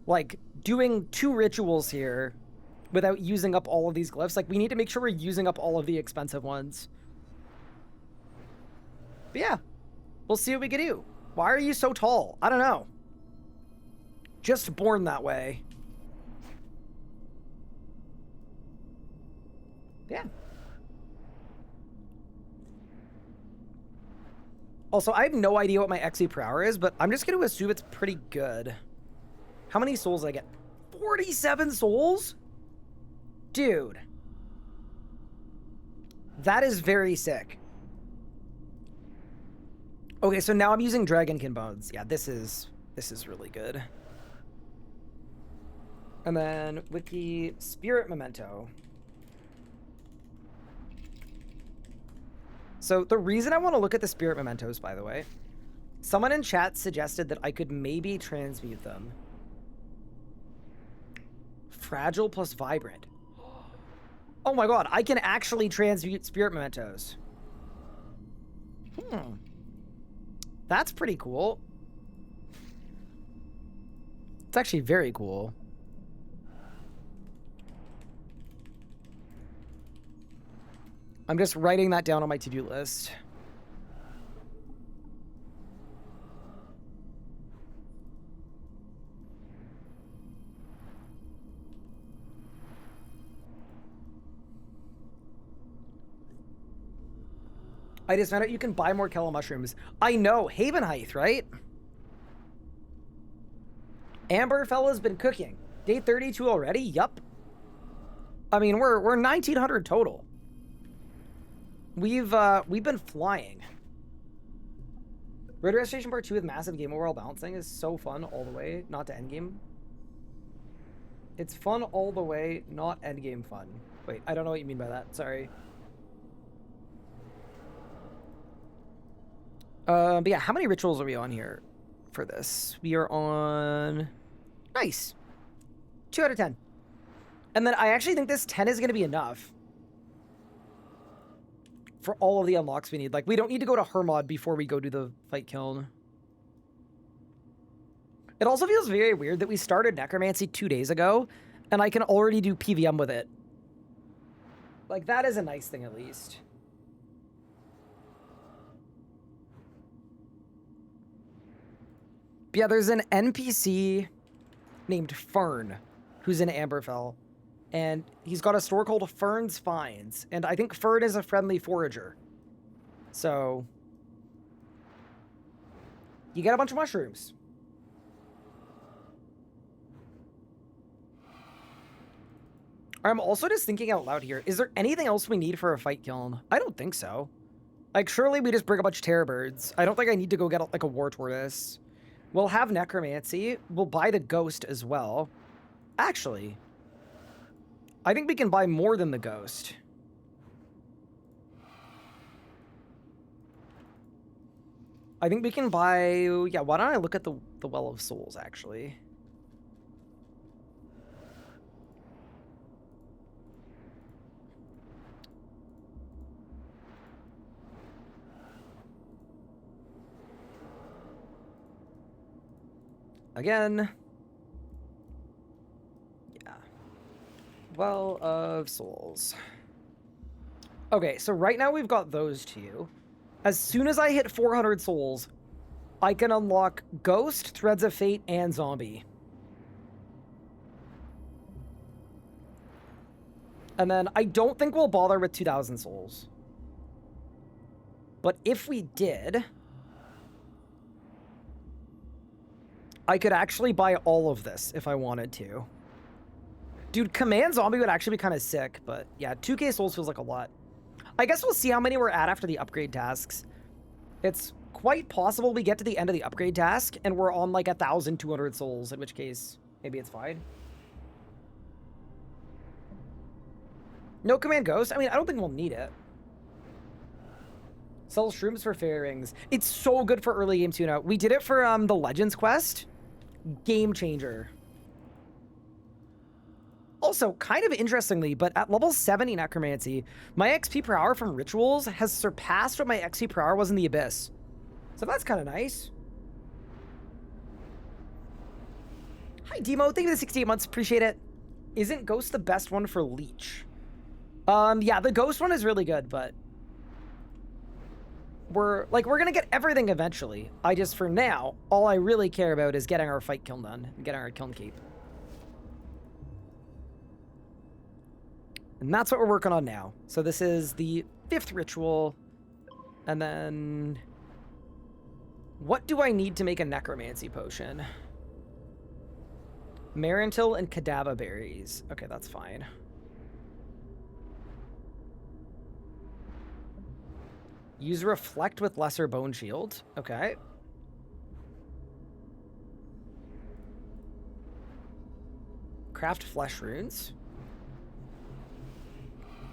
Like, doing 2 rituals here without using up all of these glyphs. Like, we need to make sure we're using up all of the expensive ones. But yeah, we'll see what we can do. Why are you so tall? I don't know. Just born that way. Yeah. Also, I have no idea what my XP per hour is, but I'm just going to assume it's pretty good. How many souls did I get? 47 souls? Dude. That is very sick. Okay, so now I'm using Dragonkin Bones. Yeah, this is really good. And then with the Spirit Memento. So the reason I want to look at the Spirit Mementos, by the way, someone in chat suggested that I could maybe transmute them. Fragile plus Vibrant. Oh my god, I can actually transmute Spirit Mementos. That's pretty cool. It's actually very cool. I'm just writing that down on my to-do list. I just found out you can buy more Kella mushrooms. I know, Haven Height, right? Amber fella's been cooking. Day 32 already? Yup. I mean, we're 1900 total. We've been flying. Road Restoration Part 2 with massive game overall balancing is so fun all the way, not to endgame. It's fun all the way, not endgame fun. Wait, I don't know what you mean by that. Sorry. But yeah, how many rituals are we on here for this? We are on... Nice. 2 out of 10. And then I actually think this 10 is going to be enough for all of the unlocks we need. Like, we don't need to go to Hermod before we go do the fight Kiln. It also feels very weird that we started Necromancy 2 days ago, and I can already do PVM with it. Like, that is a nice thing, at least. But yeah, there's an NPC named Fern who's in Amberfell. And he's got a store called Fern's Finds. And I think Fern is a friendly forager. So you get a bunch of mushrooms. I'm also just thinking out loud here. Is there anything else we need for a fight kiln? I don't think so. Like, surely we just bring a bunch of terror birds. I don't think I need to go get, like, a war tortoise. We'll have necromancy. We'll buy the ghost as well. Actually, I think we can buy more than the ghost. I think we can buy... Yeah, why don't I look at the Well of Souls, actually? Again. Yeah. Well of Souls. Okay, so right now we've got those two. As soon as I hit 400 souls, I can unlock Ghost, Threads of Fate, and Zombie. And then I don't think we'll bother with 2,000 souls. But if we did, I could actually buy all of this if I wanted to. Dude, Command Zombie would actually be kind of sick, but yeah, 2k souls feels like a lot. I guess we'll see how many we're at after the upgrade tasks. It's quite possible we get to the end of the upgrade task and we're on like 1,200 souls, in which case maybe it's fine. No Command Ghost? I mean, I don't think we'll need it. Sell shrooms for fairy rings. It's so good for early game tune-out. We did it for the Legends quest. Game changer. Also, kind of interestingly, but at level 70 Necromancy, my XP per hour from Rituals has surpassed what my XP per hour was in the Abyss. So that's kind of nice. Hi, Demo. Thank you for the 68 months. Appreciate it. Isn't Ghost the best one for Leech? Yeah, the Ghost one is really good, but we're gonna get everything eventually. For now, all I really care about is getting our fight kiln done and getting our kiln cape. And that's what we're working on now. So this is the 5th ritual. And then what do I need to make a necromancy potion? Marantil and Kadava berries. Okay, that's fine. Use Reflect with Lesser Bone Shield. Okay. Craft Flesh Runes.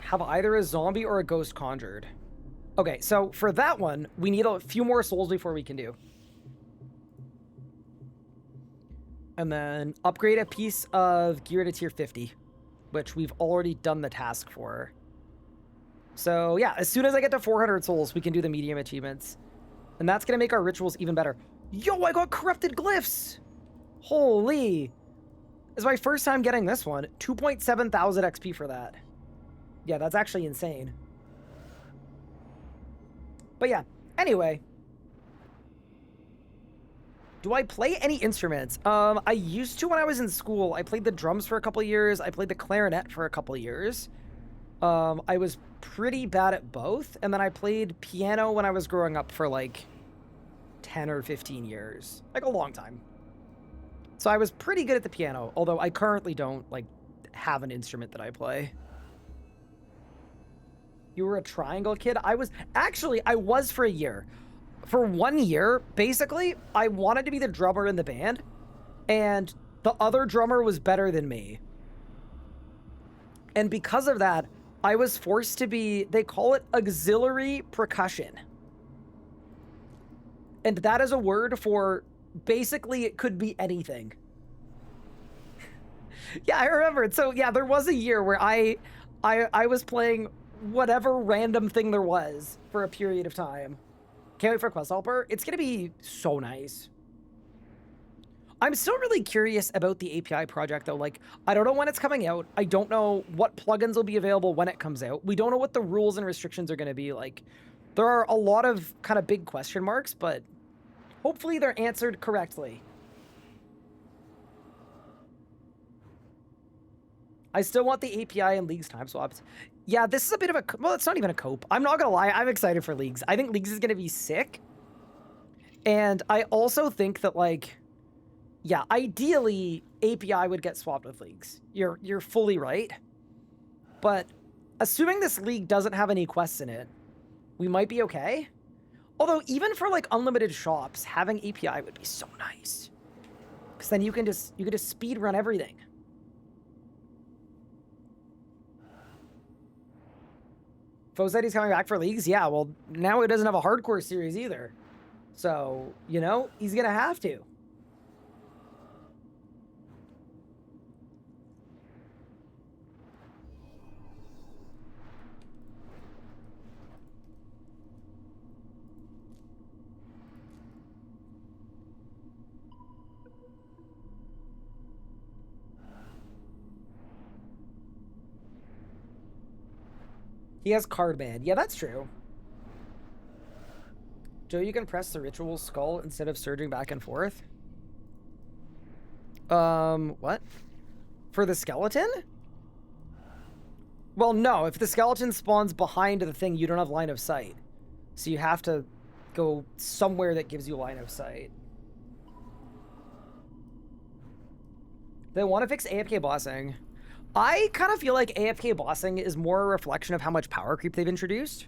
Have either a zombie or a ghost conjured. Okay, so for that one, we need a few more souls before we can do. And then upgrade a piece of gear to tier 50, which we've already done the task for. So yeah, as soon as I get to 400 souls, we can do the medium achievements. And that's going to make our rituals even better. Yo, I got corrupted glyphs! Holy! It's my first time getting this one. 2.7 thousand XP for that. Yeah, that's actually insane. But yeah, anyway. Do I play any instruments? I used to when I was in school. I played the drums for a couple of years. I played the clarinet for a couple of years. I was pretty bad at both. And then I played piano when I was growing up for like 10 or 15 years. Like a long time. So I was pretty good at the piano, although I currently don't like have an instrument that I play. You were a triangle kid? I was for a year. For 1 year, basically, I wanted to be the drummer in the band, and the other drummer was better than me. And because of that, I was forced to be, they call it auxiliary percussion. And that is a word for, basically, it could be anything. Yeah, I remember it. So yeah, there was a year where I was playing whatever random thing there was for a period of time. Can't wait for Quest Helper. It's going to be so nice. I'm still really curious about the API project, though. Like, I don't know when it's coming out. I don't know what plugins will be available when it comes out. We don't know what the rules and restrictions are going to be. Like, there are a lot of kind of big question marks, but hopefully they're answered correctly. I still want the API and Leagues time swaps. Yeah, this is a bit of a... Well, it's not even a cope. I'm not going to lie. I'm excited for Leagues. I think Leagues is going to be sick. And I also think that, like... Yeah, ideally, API would get swapped with Leagues. You're fully right. But assuming this league doesn't have any quests in it, we might be okay. Although, even for, like, unlimited shops, having API would be so nice. Because then you can just speed run everything. Fo said he's coming back for Leagues? Yeah, well, now he doesn't have a hardcore series either. So, you know, he's going to have to. He has card ban. Yeah, that's true. Joe, you can press the ritual skull instead of surging back and forth. What? For the skeleton? Well, no. If the skeleton spawns behind the thing, you don't have line of sight. So you have to go somewhere that gives you line of sight. They want to fix AFK bossing. I kind of feel like AFK bossing is more a reflection of how much power creep they've introduced.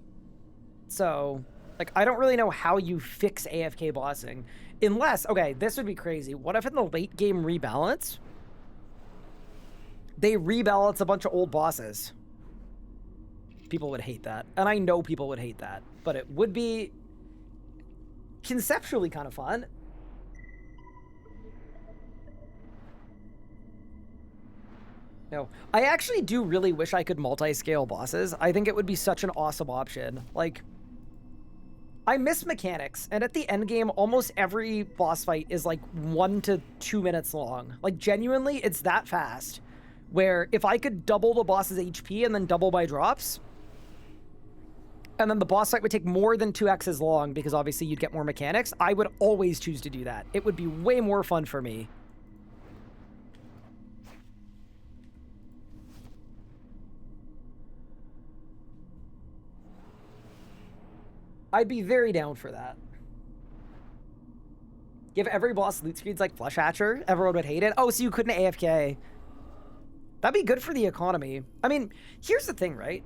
So, like, I don't really know how you fix AFK bossing. Unless, okay, this would be crazy. What if in the late game rebalance, they rebalance a bunch of old bosses? People would hate that. And I know people would hate that. But it would be conceptually kind of fun. No, I actually do really wish I could multi-scale bosses. I think it would be such an awesome option. Like, I miss mechanics, and at the end game, almost every boss fight is like 1 to 2 minutes long. Like, genuinely, it's that fast. Where if I could double the boss's HP and then double my drops, and then the boss fight would take more than 2x as long because obviously you'd get more mechanics, I would always choose to do that. It would be way more fun for me. I'd be very down for that. Give every boss loot screens like Flesh Hatcher. Everyone would hate it. Oh, so you couldn't AFK. That'd be good for the economy. I mean, here's the thing, right?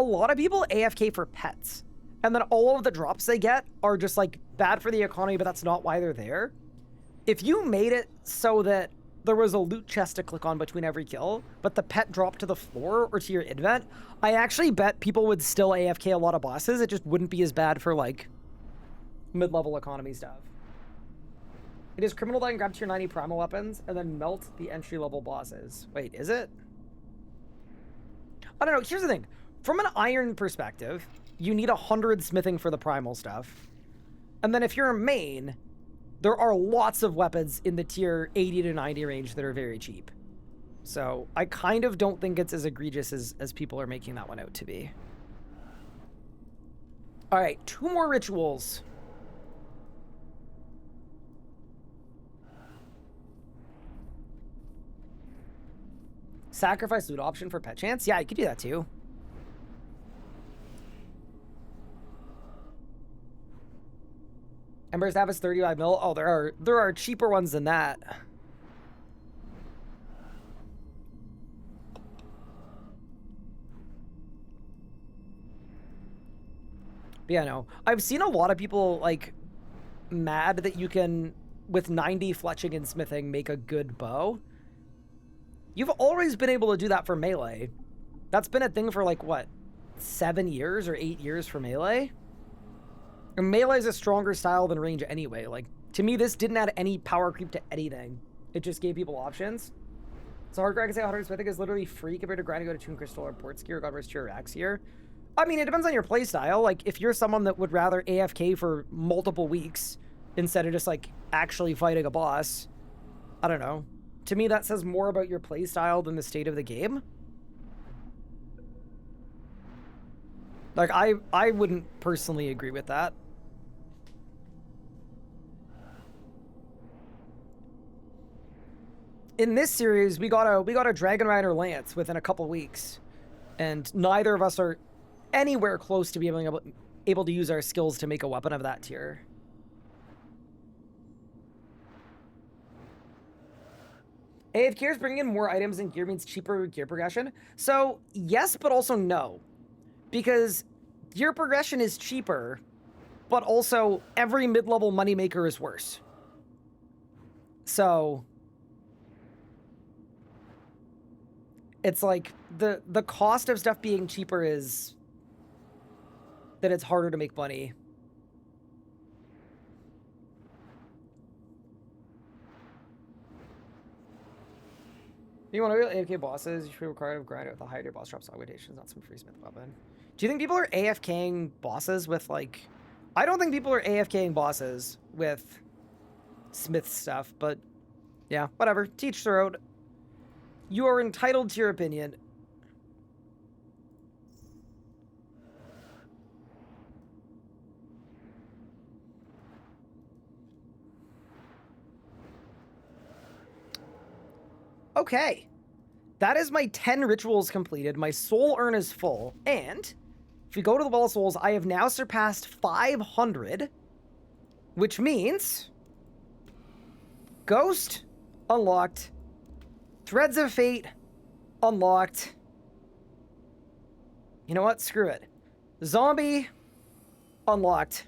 A lot of people AFK for pets. And then all of the drops they get are just like bad for the economy, but that's not why they're there. If you made it so that there was a loot chest to click on between every kill, but the pet dropped to the floor or to your invent, I actually bet people would still AFK a lot of bosses. It just wouldn't be as bad for, like, mid-level economy stuff. It is criminal that I can grab tier 90 primal weapons and then melt the entry-level bosses. Wait, is it? I don't know. Here's the thing. From an iron perspective, you need 100 smithing for the primal stuff. And then if you're a main, there are lots of weapons in the tier 80 to 90 range that are very cheap. So I kind of don't think it's as egregious as people are making that one out to be. All right, 2 more rituals. Sacrifice loot option for pet chance? Yeah, you could do that too. Ember's Staff is 35 mil. Oh, there are cheaper ones than that. But yeah, no. I've seen a lot of people, like, mad that you can, with 90 fletching and smithing, make a good bow. You've always been able to do that for melee. That's been a thing for, like, what, 7 years or 8 years for melee? And melee is a stronger style than range anyway. Like, to me, this didn't add any power creep to anything. It just gave people options. So hardcore, I can say 100 smithing is literally free compared to grinding go to Toon Crystal or Port Ski or God vs. Tier Axe here. I mean, it depends on your playstyle. Like, if you're someone that would rather AFK for multiple weeks instead of just, like, actually fighting a boss, I don't know. To me, that says more about your playstyle than the state of the game. Like, I wouldn't personally agree with that. in this series, we got a Dragon Rider Lance within a couple weeks, and neither of us are anywhere close to being able to use our skills to make a weapon of that tier. AF gears bringing in more items and gear means cheaper gear progression. So yes, but also no, because gear progression is cheaper, but also every mid-level moneymaker is worse. So it's like the cost of stuff being cheaper is that it's harder to make money. You want to real AFK bosses, you should be required to grind it with a higher tier boss drops augmentations, not some free smith weapon. Do you think people are AFKing bosses with like... I don't think people are AFKing bosses with smith stuff, but yeah, whatever. Teach their own. You are entitled to your opinion. Okay. That is my 10 rituals completed. My soul urn is full. And if we go to the Wall of Souls, I have now surpassed 500, which means Ghost unlocked, Threads of Fate unlocked. You know what? Screw it. Zombie unlocked.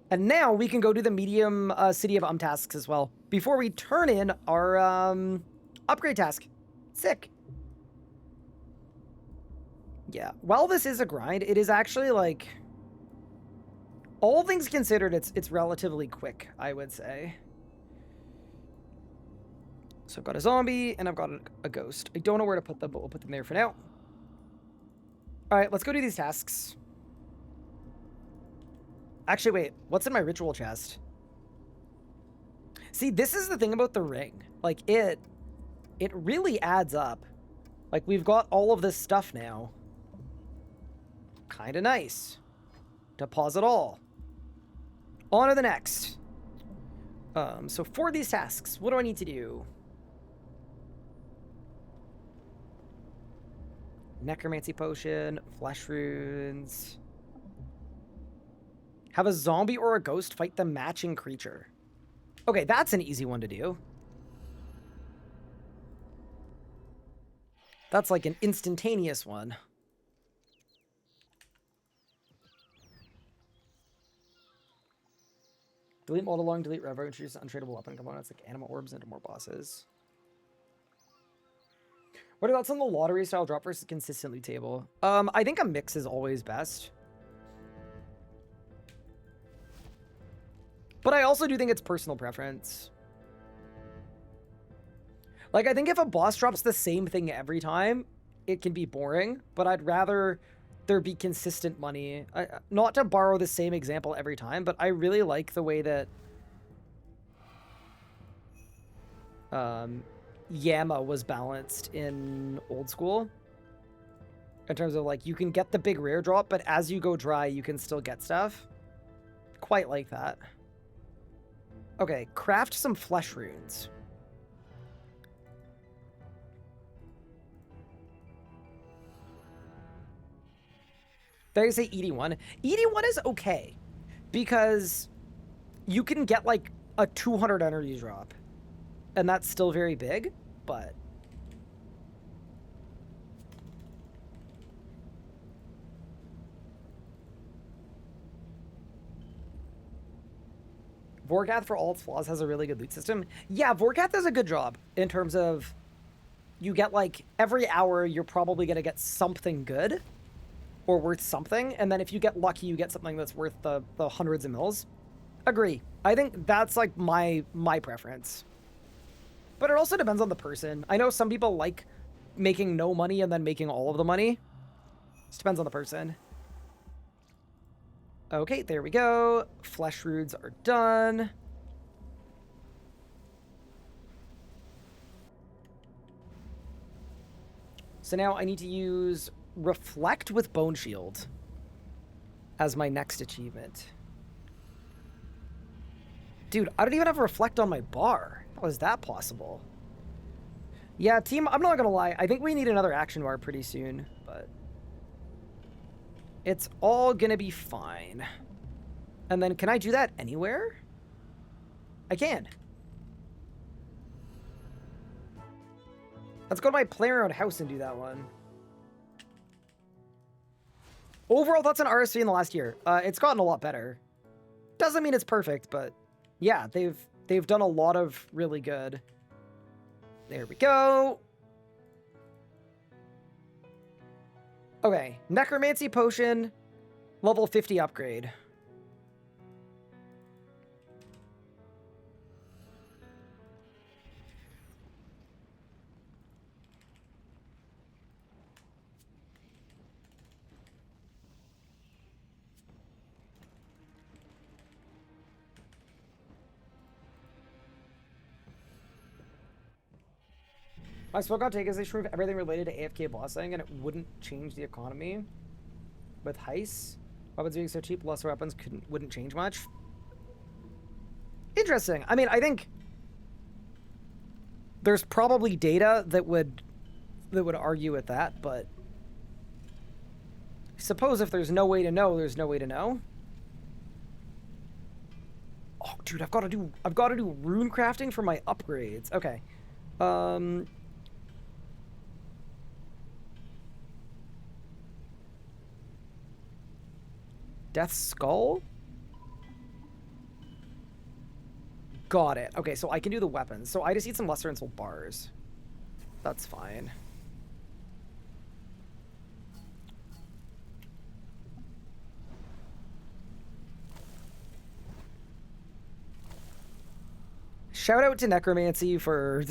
And now we can go do the medium City of tasks as well before we turn in our upgrade task. Sick. Yeah, while this is a grind, it is actually like, all things considered, it's relatively quick, I would say. So I've got a zombie and I've got a ghost. I don't know where to put them, but we'll put them there for now. All right, let's go do these tasks. Actually, wait, what's in my ritual chest? See, this is the thing about the ring. Like, it really adds up. Like, we've got all of this stuff now. Kind of nice. Deposit all. On to the next. So for these tasks, what do I need to do? Necromancy potion, flesh runes. Have a zombie or a ghost fight the matching creature. Okay, that's an easy one to do. That's like an instantaneous one. Delete mold along, delete revo, introduce untradeable weapon components like animal orbs into more bosses. What are thoughts on the lottery style drop versus consistent loot table? I think a mix is always best. But I also do think it's personal preference. Like, I think if a boss drops the same thing every time, it can be boring, but I'd rather there be consistent money. Not to borrow the same example every time, but I really like the way that Yama was balanced in Old School. In terms of, like, you can get the big rare drop, but as you go dry, you can still get stuff. Quite like that. Okay, craft some flesh runes. They say ED1. ED1 is okay because you can get like a 200 energy drop and that's still very big, but Vorkath, for all its flaws, has a really good loot system. Yeah, Vorkath does a good job in terms of you get like every hour you're probably going to get something good or worth something, and then if you get lucky, you get something that's worth the hundreds of mils. Agree. I think that's like my preference. But it also depends on the person. I know some people like making no money and then making all of the money. Just depends on the person. Okay, there we go. Flesh runes are done. So now I need to use Reflect with Bone Shield as my next achievement. Dude, I don't even have Reflect on my bar. How is that possible? Yeah, team, I'm not gonna lie. I think we need another action bar pretty soon, but it's all gonna be fine. And then can I do that anywhere? I can. Let's go to my player-owned house and do that one. Overall thoughts on RS3 in the last year. It's gotten a lot better. Doesn't mean it's perfect, but yeah, they've done a lot of really good. There we go. Okay, Necromancy Potion, level 50 upgrade. My smoke on take is they remove everything related to AFK bossing and it wouldn't change the economy. With heist, weapons being so cheap, lesser weapons wouldn't change much. Interesting. I mean, I think there's probably data that would argue with that, but I suppose if there's no way to know, there's no way to know. Oh, dude, I've got to do rune crafting for my upgrades. Okay. Death Skull? Got it. Okay, so I can do the weapons. So I just need some lesser insult bars. That's fine. Shout out to Necromancy for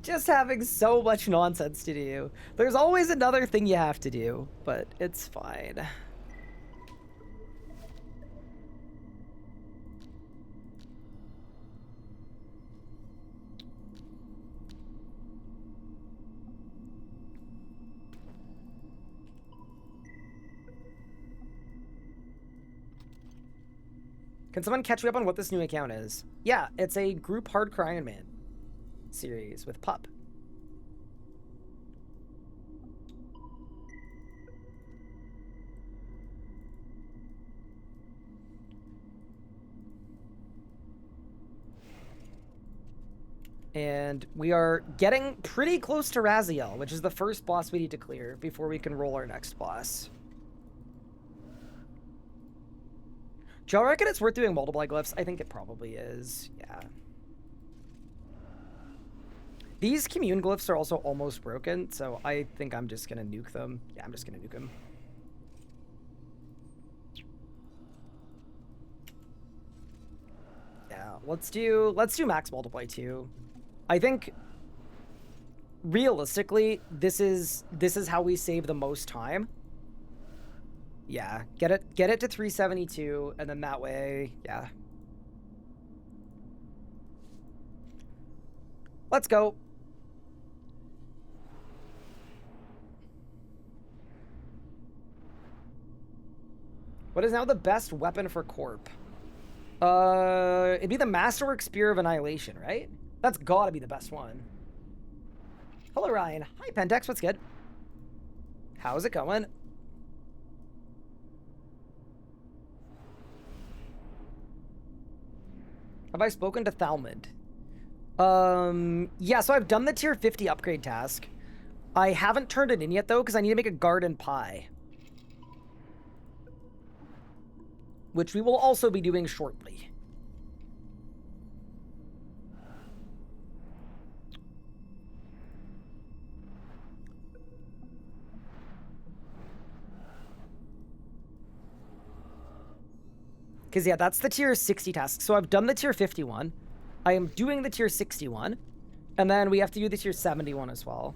just having so much nonsense to do. There's always another thing you have to do, but it's fine. Can someone catch me up on what this new account is? Yeah, it's a group Hardcore Iron Man series with Pup. And we are getting pretty close to Raziel, which is the first boss we need to clear before we can roll our next boss. Do y'all reckon it's worth doing multiply glyphs? I think it probably is, yeah. These commune glyphs are also almost broken, so I think I'm just gonna nuke them. Yeah, I'm just gonna nuke them. Yeah, let's do max multiply too. I think realistically, this is how we save the most time. Yeah, get it to 372, and then that way, yeah. Let's go. What is now the best weapon for Corp? It'd be the Masterwork Spear of Annihilation, right? That's gotta be the best one. Hello, Ryan. Hi, Pentex. What's good? How's it going? Have I spoken to Thalmud? Yeah, so I've done the tier 50 upgrade task. I haven't turned it in yet, though, because I need to make a garden pie. Which we will also be doing shortly. Because, yeah, that's the tier 60 task. So I've done the tier 51. I am doing the tier 61. And then we have to do the tier 71 as well.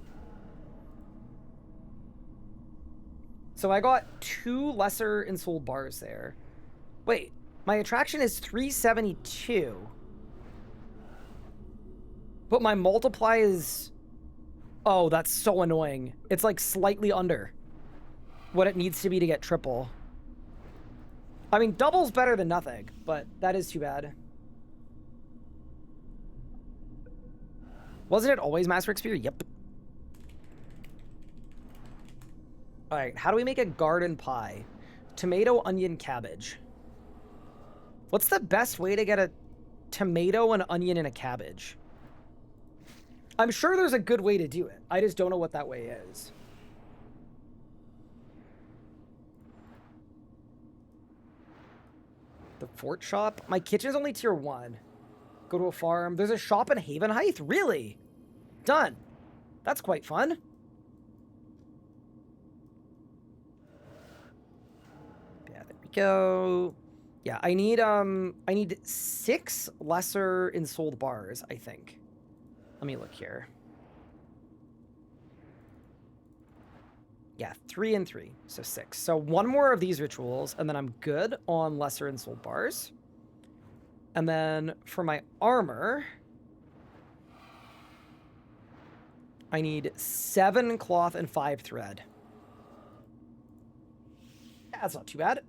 So I got 2 lesser ensouled bars there. Wait, my attraction is 372. But my multiply is... Oh, that's so annoying. It's like slightly under what it needs to be to get triple. I mean, double's better than nothing, but that is too bad. Wasn't it always Master Spear? Yep. All right, how do we make a garden pie? Tomato, onion, cabbage. What's the best way to get a tomato, an onion, and a cabbage? I'm sure there's a good way to do it. I just don't know what that way is. The fort shop? My kitchen's only tier 1. Go to a farm. There's a shop in Haven Heights? Really? Done. That's quite fun. Yeah, there we go. Yeah, I need 6 lesser ensouled bars, I think. Let me look here. Yeah, 3 and 3, so 6. So 1 more of these rituals, and then I'm good on lesser ensouled bars. And then for my armor, I need 7 cloth and 5 thread. Yeah, that's not too bad.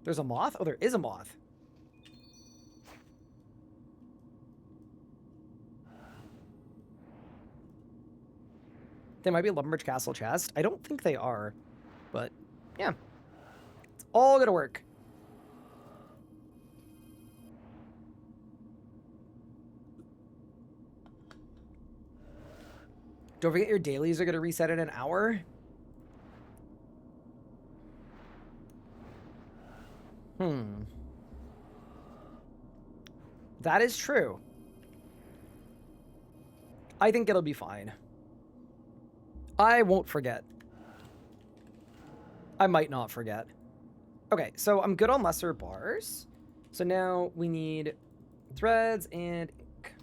There's a moth? Oh, there is a moth. They might be a Lumbridge Castle chest. I don't think they are, but yeah. It's all gonna work. Don't forget your dailies are gonna reset in an hour. That is true. I think it'll be fine. I won't forget. I might not forget. Okay, so I'm good on lesser bars. So now we need threads and ink.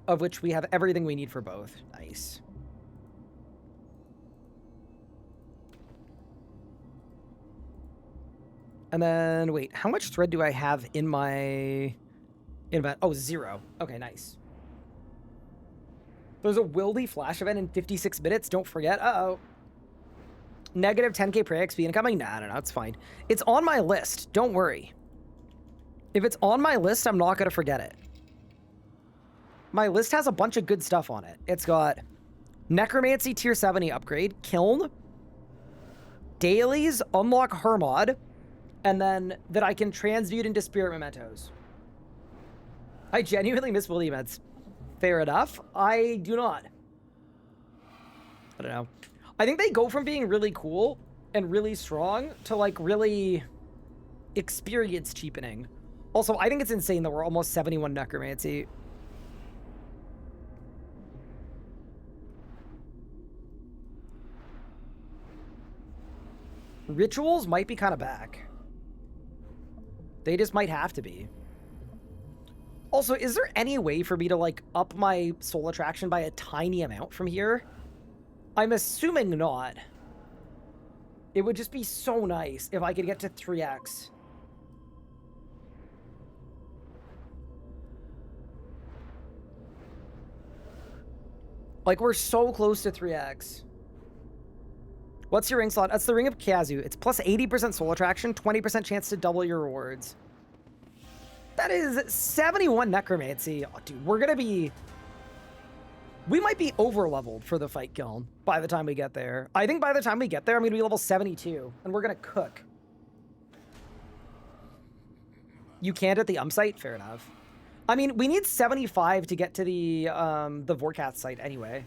Of which we have everything we need for both. Nice. And then, wait, how much thread do I have in my... Oh, 0. Okay, nice. There's a Wildy flash event in 56 minutes. Don't forget. Uh-oh. Negative 10k per XP incoming? Nah, no, it's fine. It's on my list. Don't worry. If it's on my list, I'm not going to forget it. My list has a bunch of good stuff on it. It's got Necromancy Tier 70 upgrade, Kiln, dailies, unlock Hermod, and then that I can transmute into Spirit Mementos. I genuinely miss Wildy Meds. Fair enough. I do not. I don't know. I think they go from being really cool and really strong to, like, really experience cheapening. Also, I think it's insane that we're almost 71 Necromancy. Rituals might be kind of back. They just might have to be. Also, is there any way for me to, like, up my soul attraction by a tiny amount from here? I'm assuming not. It would just be so nice if I could get to 3x. Like, we're so close to 3x. What's your ring slot? That's the Ring of Kazu. It's plus 80% soul attraction, 20% chance to double your rewards. That is 71 necromancy. Oh, dude, we're gonna be... We might be over-leveled for the fight kiln by the time we get there. I think by the time we get there, I'm gonna be level 72, and we're gonna cook. You can't at the site? Fair enough. I mean, we need 75 to get to the Vorkath site anyway.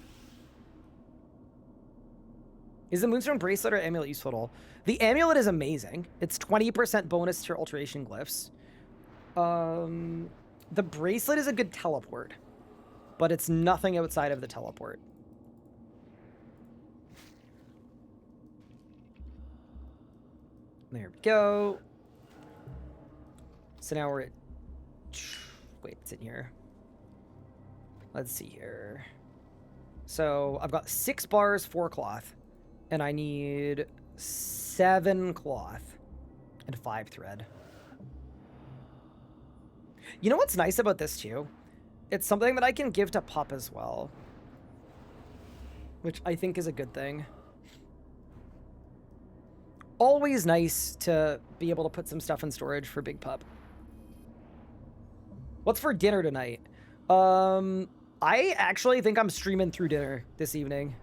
Is the Moonstone Bracelet or Amulet useful at all? The Amulet is amazing. It's 20% bonus to your Alteration Glyphs. The Bracelet is a good teleport, but it's nothing outside of the teleport. There we go. So now we're at... Wait, it's in here. Let's see here. So I've got 6 bars, 4 cloth. And I need 7 cloth and 5 thread. You know what's nice about this too? It's something that I can give to Pup as well, which I think is a good thing. Always nice to be able to put some stuff in storage for Big Pup. What's for dinner tonight? I actually think I'm streaming through dinner this evening.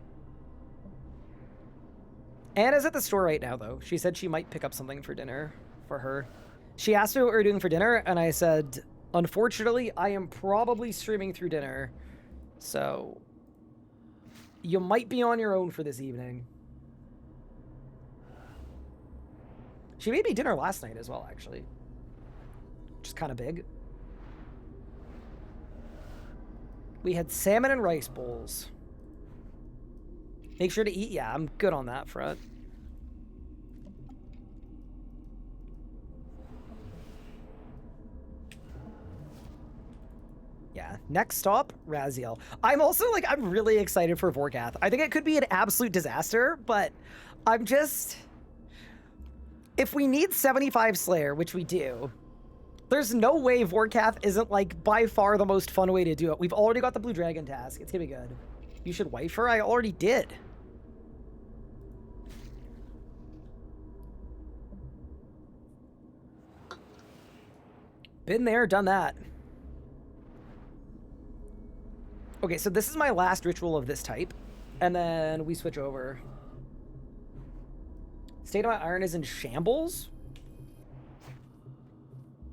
Anna's at the store right now, though. She said she might pick up something for dinner for her. She asked me what we were doing for dinner, and I said, unfortunately, I am probably streaming through dinner. So, you might be on your own for this evening. She made me dinner last night as well, actually. Which is kind of big. We had salmon and rice bowls. Make sure to eat. Yeah, I'm good on that front. Yeah, next stop, Raziel. I'm also, like, I'm really excited for Vorkath. I think it could be an absolute disaster, but I'm just... If we need 75 Slayer, which we do, there's no way Vorkath isn't, like, by far the most fun way to do it. We've already got the Blue Dragon task. It's gonna be good. You should wife her? I already did. Been there, done that. Okay, so this is my last ritual of this type, and then we switch over. State of my iron is in shambles.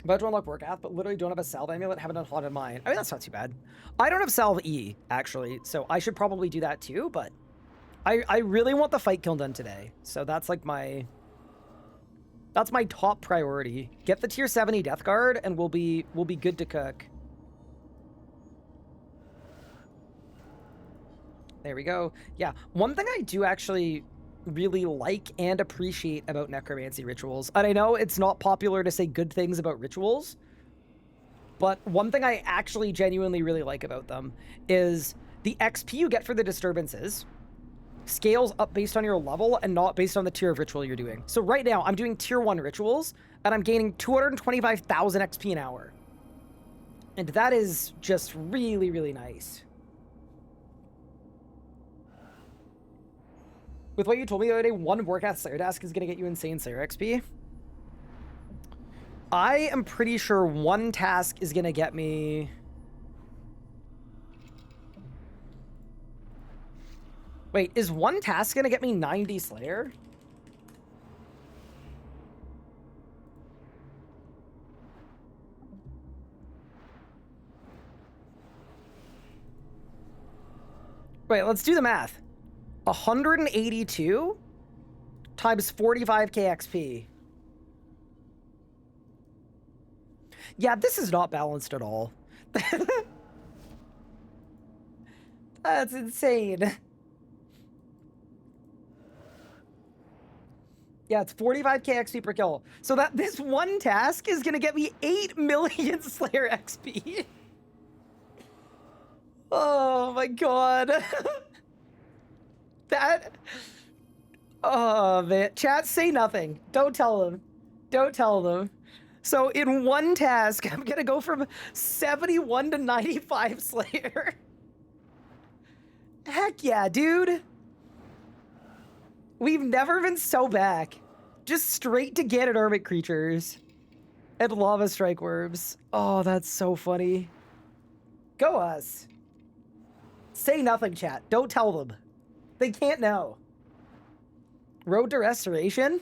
About to unlock Vorkath, but literally don't have a salve amulet, haven't unhaunted mine. I mean, that's not too bad. I don't have salve E, actually, so I should probably do that too, but I really want the fight kiln done today. So that's like my... That's my top priority. Get the tier 70 Death Guard, and we'll be good to cook. There we go. Yeah, one thing I do actually really like and appreciate about necromancy rituals, and I know it's not popular to say good things about rituals, but one thing I actually genuinely really like about them is the XP you get for the disturbances scales up based on your level and not based on the tier of ritual you're doing. So right now, I'm doing tier 1 rituals, and I'm gaining 225,000 XP an hour. And that is just really, really nice. With what you told me the other day, one Vorkath Slayer task is going to get you insane Slayer XP. I am pretty sure one task is going to get me... Wait, is one task going to get me 90 Slayer? Wait, let's do the math. 182 times 45k XP. Yeah, this is not balanced at all. That's insane. Yeah, it's 45k XP per kill. So that this one task is gonna get me 8 million Slayer XP. Oh my god. That... Oh, man. Chat, say nothing. Don't tell them. Don't tell them. So in one task, I'm gonna go from 71 to 95 Slayer. Heck yeah, dude. We've never been so back. Just straight to get at Hermit creatures. And Lava Strike Worms. Oh, that's so funny. Go us. Say nothing, chat. Don't tell them. They can't know. Road to Restoration?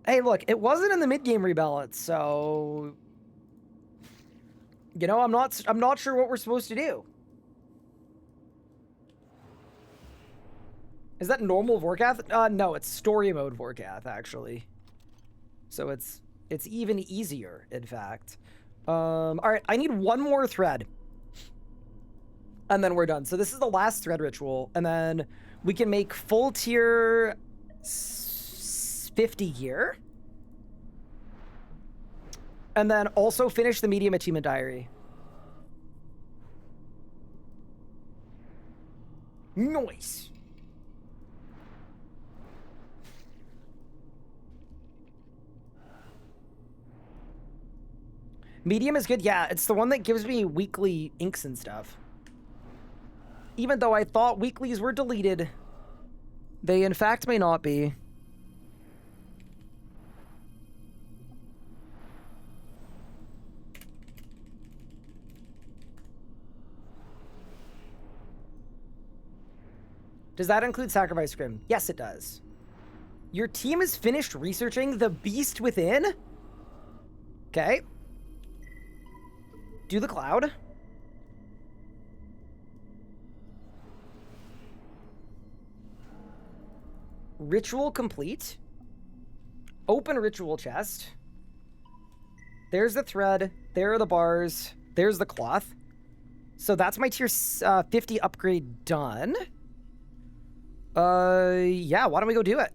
Hey, look, it wasn't in the mid-game rebalance, so... You know, I'm not sure what we're supposed to do. Is that normal Vorkath? No, it's story mode Vorkath, actually. So it's even easier, in fact. Alright, I need one more thread. And then we're done. So this is the last thread ritual, and then we can make full tier 50 gear. And then also finish the medium achievement diary. Nice. Medium is good. Yeah, it's the one that gives me weekly inks and stuff. Even though I thought weeklies were deleted, they in fact may not be. Does that include Sacrifice Scrim? Yes, it does. Your team is finished researching the beast within? Okay. Do the cloud. Ritual complete. Open ritual chest. There's the thread. There are the bars. There's the cloth. So that's my tier 50 upgrade done. Yeah, why don't we go do it?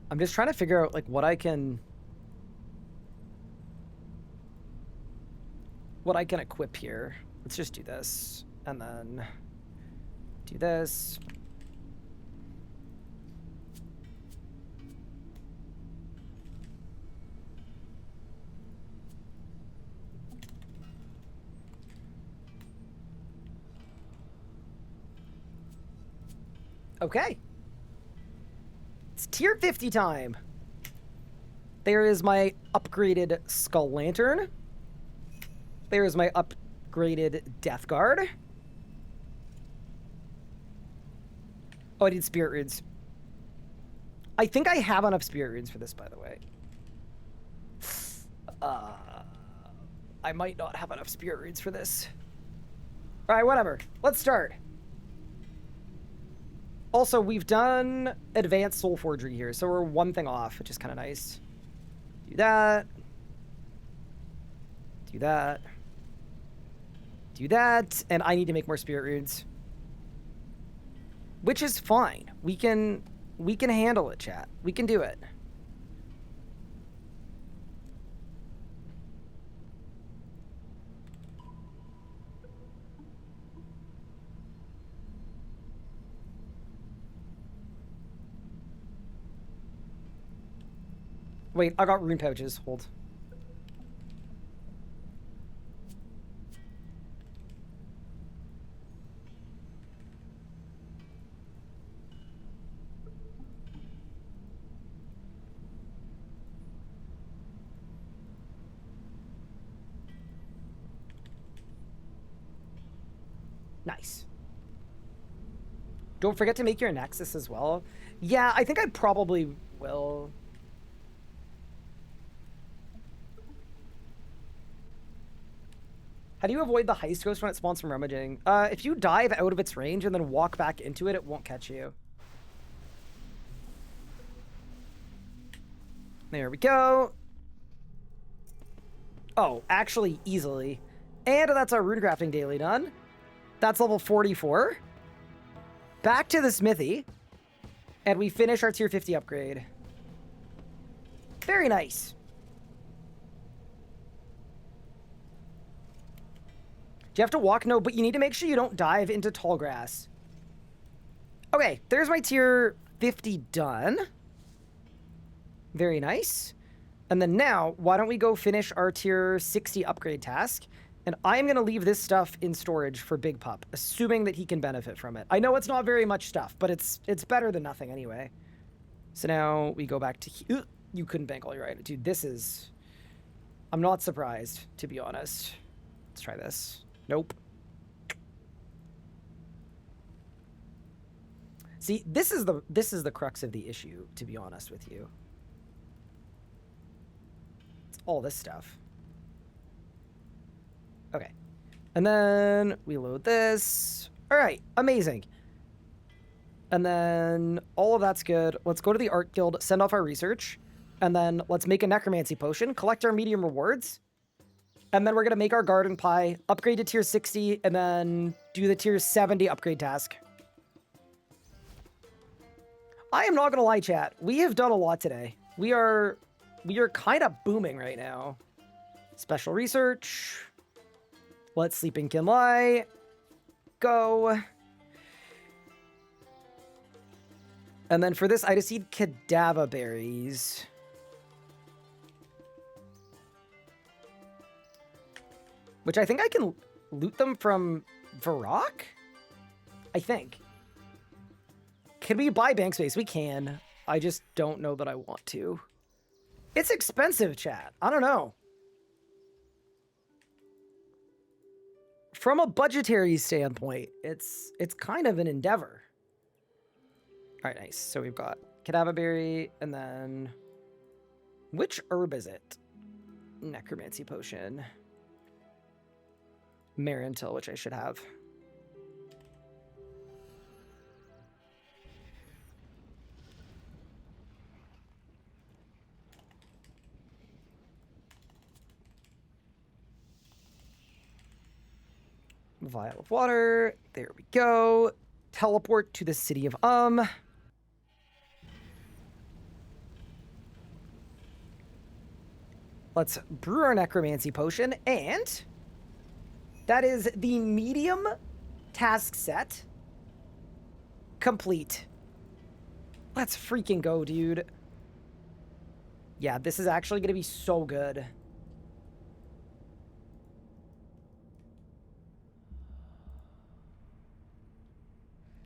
I'm just trying to figure out, like, what I can equip here. Let's just do this, and then do this. Okay. It's tier 50 time. There is my upgraded Skull Lantern. There is my upgraded Death Guard. Oh, I need Spirit Runes. I think I have enough Spirit Runes for this, by the way. I might not have enough Spirit Runes for this. Alright, whatever. Let's start. Also, we've done Advanced Soul Forgery here, so we're one thing off, which is kind of nice. Do that. Do that. Do that, and I need to make more Spirit Runes. Which is fine. We can handle it, chat. We can do it. Wait, I got rune pouches. Hold. Nice. Don't forget to make your Nexus as well. Yeah, I think I probably will. How do you avoid the Heist Ghost when it spawns from rummaging? If you dive out of its range and then walk back into it, it won't catch you. There we go. Oh, actually, easily. And that's our rune crafting daily done. That's level 44. Back to the smithy. And we finish our tier 50 upgrade. Very nice. Do you have to walk? No, but you need to make sure you don't dive into tall grass. Okay, there's my tier 50 done. Very nice. And then now, why don't we go finish our tier 60 upgrade task? And I'm going to leave this stuff in storage for Big Pup, assuming that he can benefit from it. I know it's not very much stuff, but it's better than nothing anyway. So now we go back to... You couldn't bank all your items. Dude, this is... I'm not surprised, to be honest. Let's try this. Nope. See, this is the crux of the issue, to be honest with you. It's all this stuff. Okay. And then we load this. All right, amazing. And then all of that's good. Let's go to the Art Guild, send off our research, and then let's make a Necromancy Potion, collect our medium rewards, and then we're going to make our Garden Pie, upgrade to tier 60, and then do the tier 70 upgrade task. I am not going to lie, chat. We have done a lot today. We are kind of booming right now. Special research. Let's sleep in Kiln. Go. And then for this, I just need cadaver berries. Which I think I can loot them from Varrock? I think. Can we buy bank space? We can. I just don't know that I want to. It's expensive, chat. I don't know. From a budgetary standpoint, it's kind of an endeavor. All right, nice. So we've got Cadaver Berry, and then which herb is it? Necromancy Potion. Marintil, which I should have. Vial of water. There we go. Teleport to the city of Let's brew our necromancy potion, and that is the medium task set complete. Let's freaking go, dude. Yeah, this is actually going to be so good.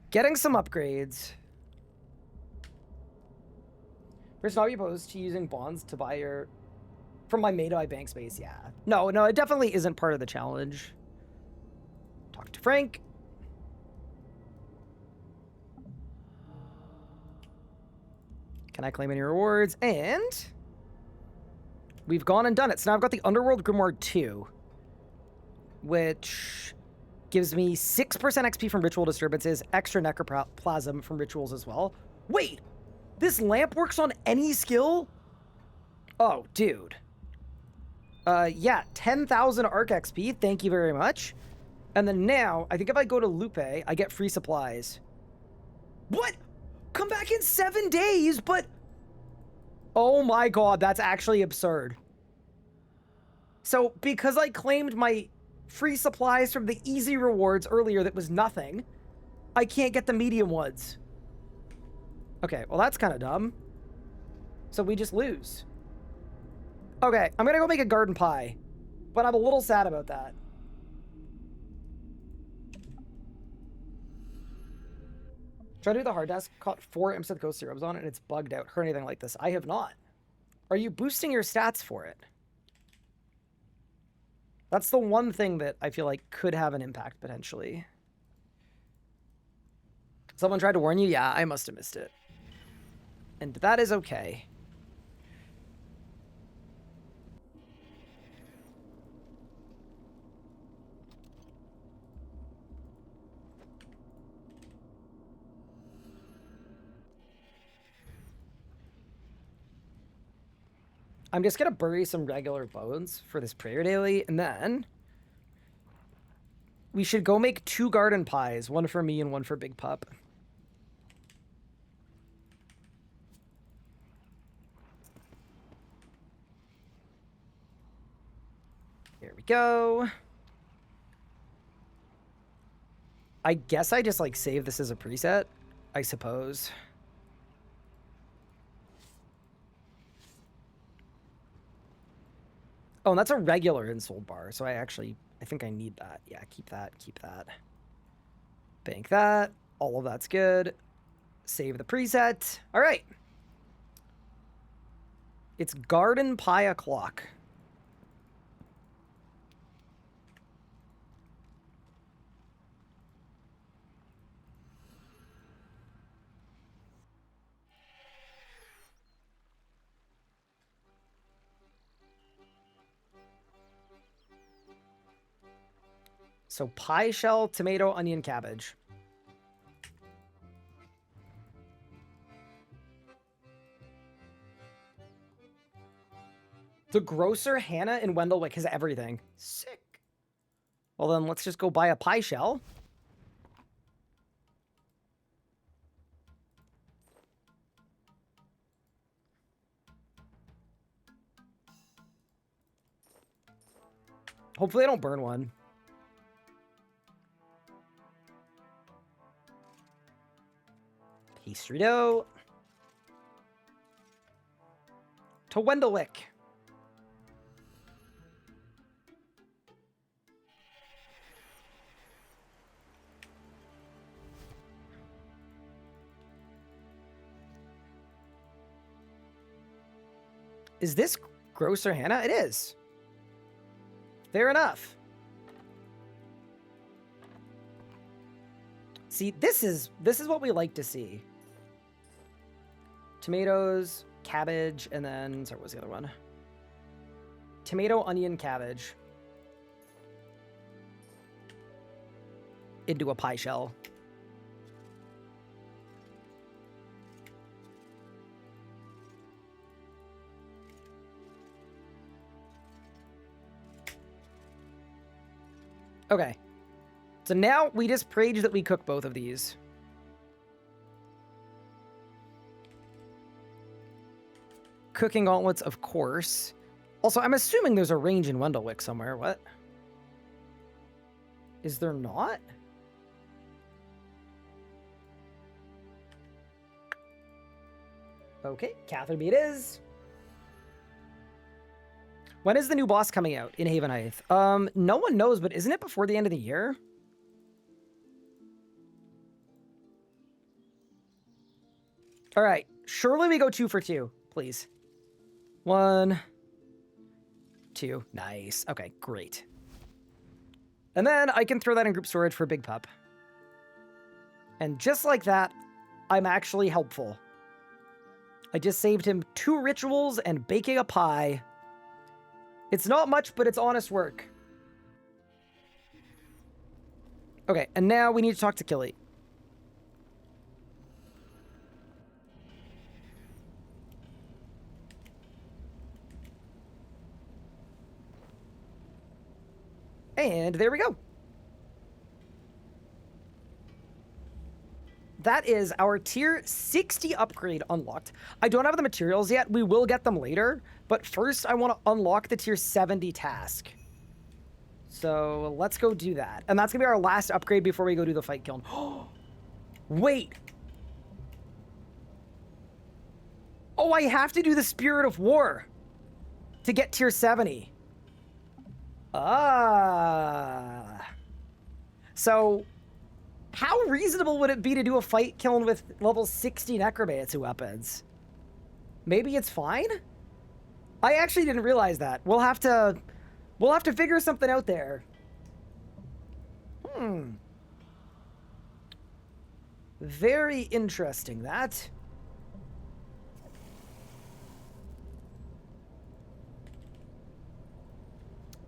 Getting some upgrades. First, not be opposed to using bonds to buy your... From my May to buy bank space, yeah. No, it definitely isn't part of the challenge. Talk to Frank. Can I claim any rewards? And we've gone and done it. So now I've got the Underworld Grimoire 2, which gives me 6% XP from ritual disturbances, extra necroplasm from rituals as well. Wait, this lamp works on any skill? Oh, dude. Yeah, 10,000 arc XP. Thank you very much. And then now, I think if I go to Lupe, I get free supplies. What? Come back in 7 days, but... Oh my god, that's actually absurd. So, because I claimed my free supplies from the easy rewards earlier that was nothing, I can't get the medium ones. Okay, well that's kind of dumb. So we just lose. Okay, I'm gonna go make a garden pie, but I'm a little sad about that. Try to do the hard task, caught 4 imps with ghost syrups on it, and it's bugged out. Heard anything like this? I have not. Are you boosting your stats for it? That's the one thing that I feel like could have an impact, potentially. Someone tried to warn you? Yeah, I must have missed it. And that is okay. I'm just gonna bury some regular bones for this prayer daily, and then we should go make 2 garden pies, one for me and one for Big Pup. Here we go. I guess I just like save this as a preset, I suppose. Oh, and that's a regular insult bar, so I think I need that. Yeah, keep that, keep that. Bank that. All of that's good. Save the preset. All right. It's garden pie o'clock. So pie shell, tomato, onion, cabbage. The grocer Hannah in Wendellwick has everything. Sick. Well then let's just go buy a pie shell. Hopefully I don't burn one. Pastry dough. To Wendellwick. Is this Grosser Hannah? It is. Fair enough. See, this is what we like to see. Tomatoes, cabbage, and then, sorry, what was the other one? Tomato, onion, cabbage. Into a pie shell. Okay. So now we just prayed that we cook both of these. Cooking gauntlets, of course. Also, I'm assuming there's a range in Wendelwick somewhere. What? Is there not? Okay, Catherby it is. When is the new boss coming out in Haven Heights? No one knows, but isn't it before the end of the year? All right, surely we go 2 for 2, please. 1, 2, nice. Okay, great. And then I can throw that in group storage for Big Pup. And just like that, I'm actually helpful. I just saved him 2 rituals and baking a pie. It's not much, but it's honest work. Okay, and now we need to talk to Killy. And there we go. That is our tier 60 upgrade unlocked. I don't have the materials yet. We will get them later. But first, I want to unlock the tier 70 task. So let's go do that. And that's going to be our last upgrade before we go do the fight kiln. Wait. Oh, I have to do the Spirit of War to get tier 70. Ah. So, how reasonable would it be to do a fight kiln with level 60 necromancy weapons? Maybe it's fine? I actually didn't realize that. We'll have to figure something out there. Very interesting, that.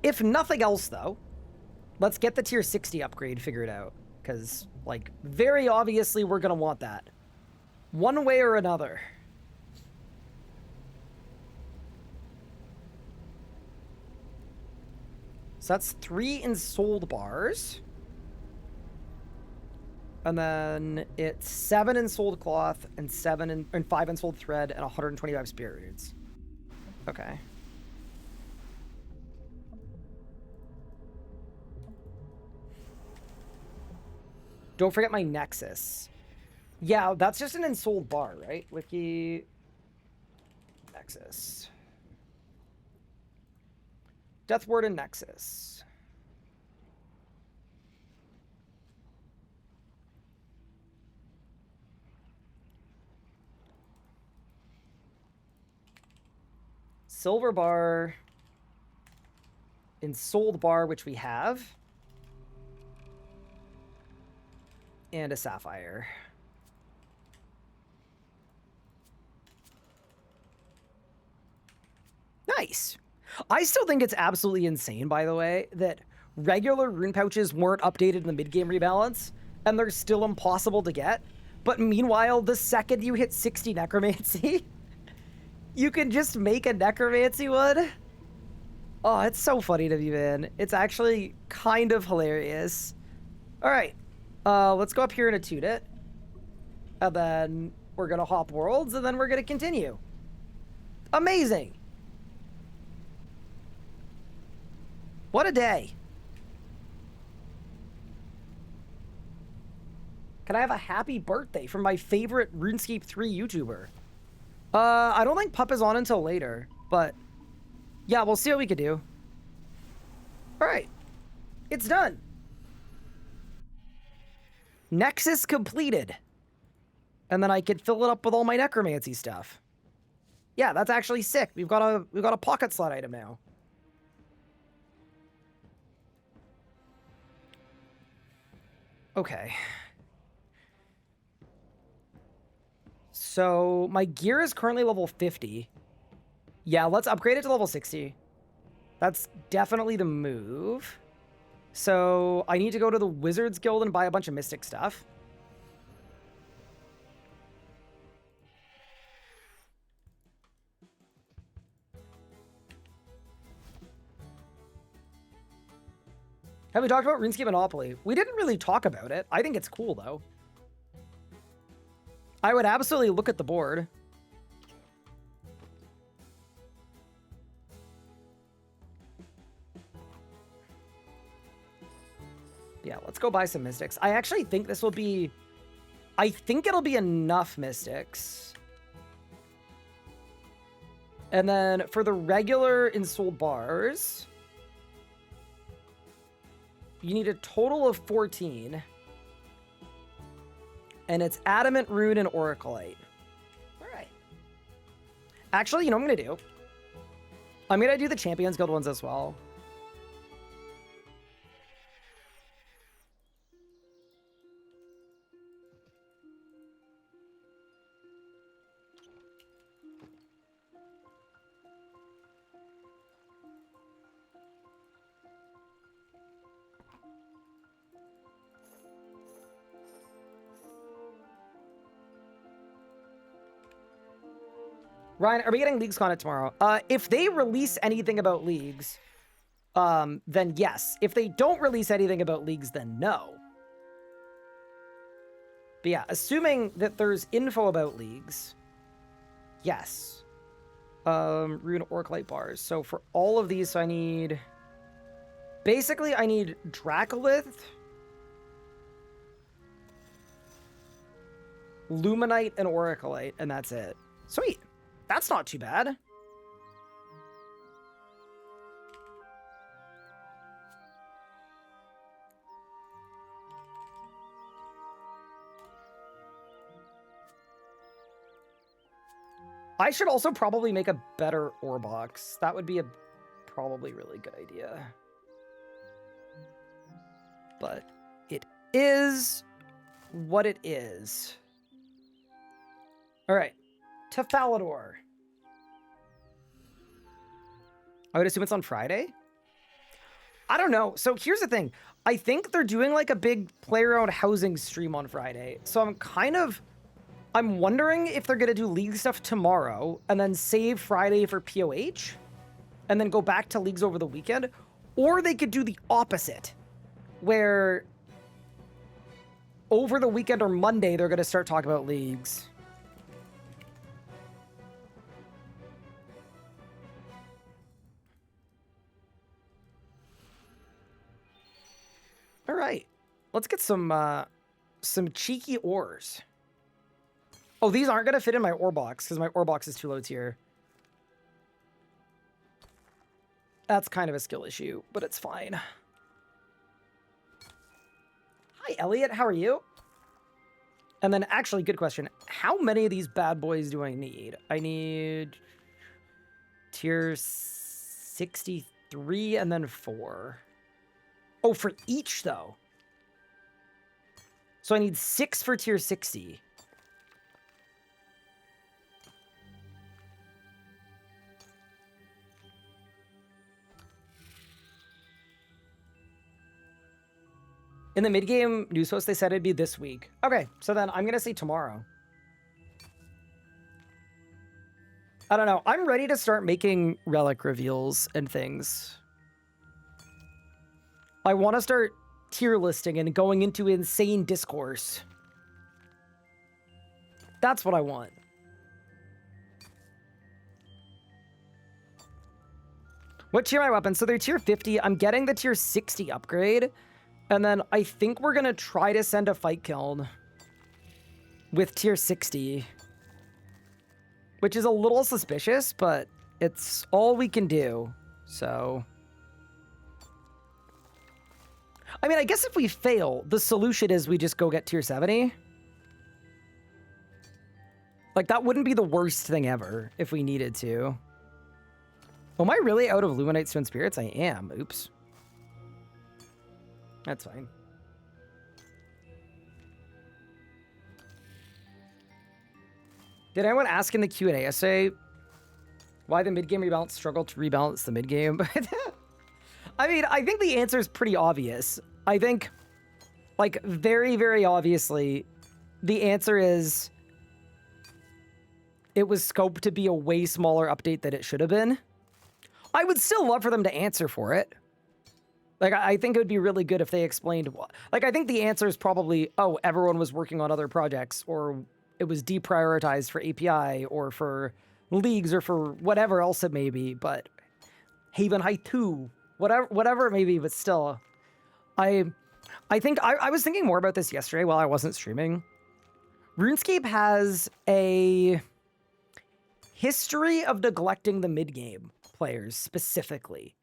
If nothing else, though, let's get the tier 60 upgrade figured out. Because, like, very obviously we're going to want that. One way or another. So that's 3 ensouled bars. And then it's 7 ensouled cloth and 5 ensouled thread and 125 spirit roots. Okay. Don't forget my Nexus. Yeah, that's just an ensouled bar, right? Wiki... Nexus. Death Ward and Nexus. Silver bar. Ensouled bar, which we have. And a sapphire. Nice. I still think it's absolutely insane, by the way, that regular rune pouches weren't updated in the mid-game rebalance, and they're still impossible to get. But meanwhile, the second you hit 60 necromancy, you can just make a necromancy one. Oh, it's so funny to me, man. It's actually kind of hilarious. All right. Let's go up here and attune it. And then we're going to hop worlds, and then we're going to continue. Amazing. What a day. Can I have a happy birthday from my favorite RuneScape 3 YouTuber? I don't think Pup is on until later, but yeah, we'll see what we can do. All right. It's done. Nexus completed. And then I could fill it up with all my necromancy stuff. Yeah, that's actually sick. We've got a pocket slot item now. Okay. So my gear is currently level 50. Yeah, let's upgrade it to level 60. That's definitely the move. So I need to go to the Wizards Guild and buy a bunch of Mystic stuff. Have we talked about RuneScape Monopoly? We didn't really talk about it. I think it's cool, though. I would absolutely look at the board. Yeah, let's go buy some Mystics. I actually think this will be... I think it'll be enough Mystics. And then for the regular Ensouled bars, you need a total of 14. And it's Adamant, Rune, and Oracleite. All right. Actually, you know what I'm going to do? I'm going to do the Champions Guild ones as well. Ryan, are we getting Leagues Con tomorrow? If they release anything about Leagues, then yes. If they don't release anything about Leagues, then no. But yeah, assuming that there's info about Leagues, yes. Rune Oracleite bars. So for all of these, so I need... Basically, I need Dracolith, Luminite, and Oracleite, and that's it. Sweet. That's not too bad. I should also probably make a better ore box. That would be a probably really good idea. But it is what it is. All right. To Falador. I would assume it's on Friday? I don't know. So here's the thing. I think they're doing like a big play-around housing stream on Friday. So I'm wondering if they're going to do League stuff tomorrow and then save Friday for POH and then go back to Leagues over the weekend. Or they could do the opposite, where over the weekend or Monday, they're going to start talking about Leagues. All right, let's get some cheeky ores. Oh, these aren't going to fit in my ore box because my ore box is too low tier. That's kind of a skill issue, but it's fine. Hi, Elliot. How are you? And then actually, good question. How many of these bad boys do I need? I need tier 63 and then 4. Oh, for each, though. So I need 6 for tier 60. In the mid-game news post, they said it'd be this week. Okay, so then I'm going to say tomorrow. I don't know. I'm ready to start making relic reveals and things. I want to start tier listing and going into insane discourse. That's what I want. What tier are my weapons? So they're tier 50. I'm getting the tier 60 upgrade. And then I think we're going to try to send a fight kiln with tier 60. Which is a little suspicious, but it's all we can do. So... I mean, I guess if we fail, the solution is we just go get tier 70. Like, that wouldn't be the worst thing ever if we needed to. Am I really out of Luminite Stone Spirits? I am. Oops. That's fine. Did anyone ask in the Q&A essay why the mid-game rebalance struggled to rebalance the mid-game? I mean, I think the answer is pretty obvious. I think, like, very, very obviously, the answer is it was scoped to be a way smaller update than it should have been. I would still love for them to answer for it. Like, I think it would be really good if they explained what. Like, I think the answer is probably, oh, everyone was working on other projects, or it was deprioritized for API, or for leagues, or for whatever else it may be. But Haven High 2, whatever it may be, but still, I think I was thinking more about this yesterday while I wasn't streaming. RuneScape has a history of neglecting the mid-game players specifically.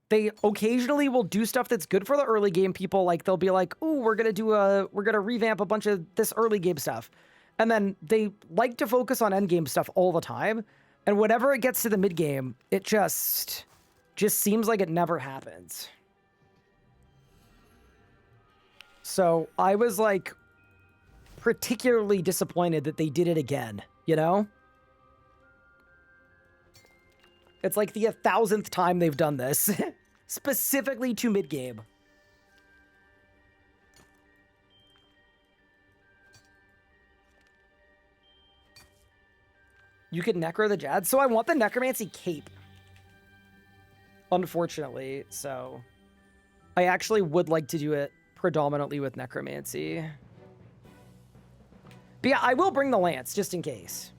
They occasionally will do stuff that's good for the early game people. Like, they'll be like, ooh, we're going to revamp a bunch of this early game stuff. And then they like to focus on end game stuff all the time. And whenever it gets to the mid game, it just seems like it never happens. So I was like particularly disappointed that they did it again, you know? It's like the 1,000th time they've done this, specifically to mid-game. You could necro the Jad. So I want the necromancy cape, unfortunately. So I actually would like to do it predominantly with necromancy. But yeah, I will bring the lance just in case.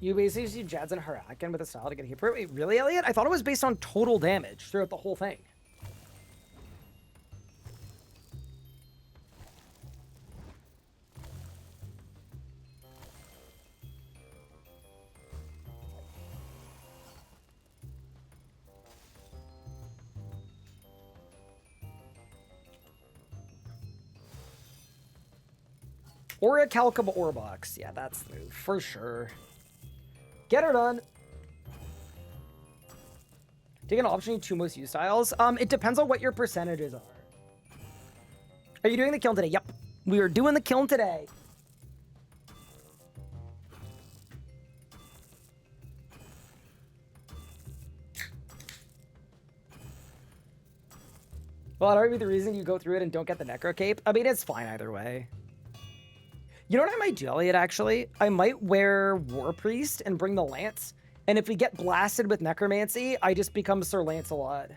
You basically see Jads and Harakan with a style to get hit for it. Wait, really, Elliot? I thought it was based on total damage throughout the whole thing. Or a Calcum ore box. Yeah, that's the move, for sure. Get her done. Take an option 2 most used styles. It depends on what your percentages are. Are you doing the kiln today? Yep. We are doing the kiln today. Well, that would be the reason you go through it and don't get the Necro Cape. I mean, it's fine either way. You know what I might do, Elliot, actually? I might wear War Priest and bring the Lance. And if we get blasted with Necromancy, I just become Sir Lancelot.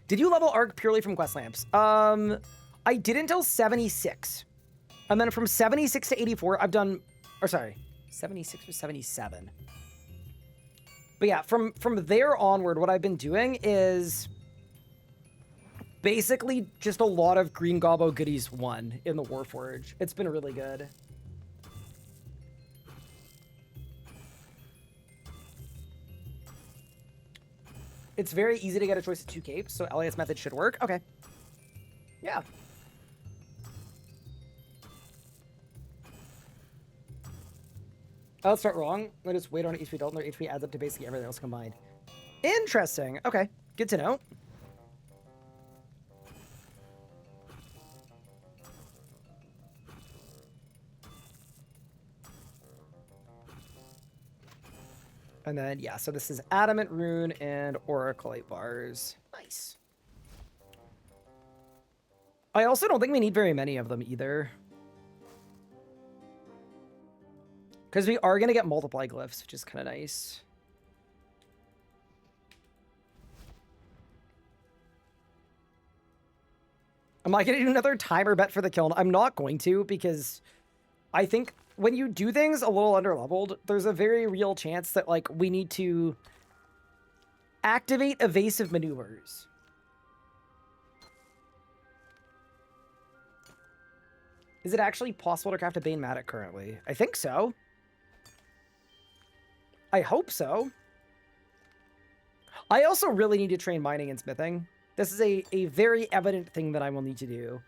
Did you level Arc purely from quest lamps? I did until 76. And then from 76 to 84, I've done... Or sorry, 76 or 77. But yeah, from there onward, what I've been doing is... basically just a lot of Green Gobbo Goodies 1 in the Warforge. It's been really good. It's very easy to get a choice of 2 capes, so Elliot's method should work. Okay. Yeah. Let's start wrong. Let us wait on HP Delta. Their HP adds up to basically everything else combined. Interesting. Okay. Good to know. And then, yeah, so this is Adamant Rune and Oracle bars. Nice. I also don't think we need very many of them either. Because we are going to get multiply glyphs, which is kind of nice. Am I going to do another timer bet for the kiln? I'm not going to, because I think when you do things a little underleveled, there's a very real chance that, like, we need to activate evasive maneuvers. Is it actually possible to craft a Bane Matic currently? I think so. I hope so. I also really need to train mining and smithing. This is a very evident thing that I will need to do.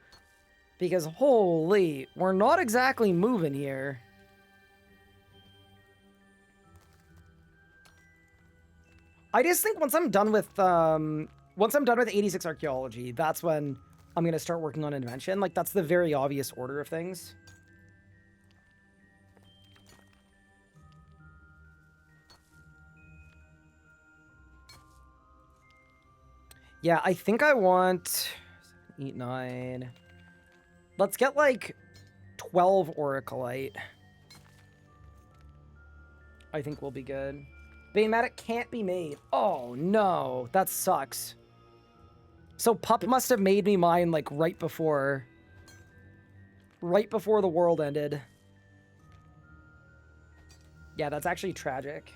Because, holy, we're not exactly moving here. I just think once I'm done with 86 archaeology, that's when I'm gonna start working on invention. Like, that's the very obvious order of things. Yeah, I think I want 8, 9. Let's get like 12 Auricalite. I think we'll be good. Bane Matic can't be made. Oh no, that sucks. So Pup must have made me mine like right before the world ended. Yeah, that's actually tragic.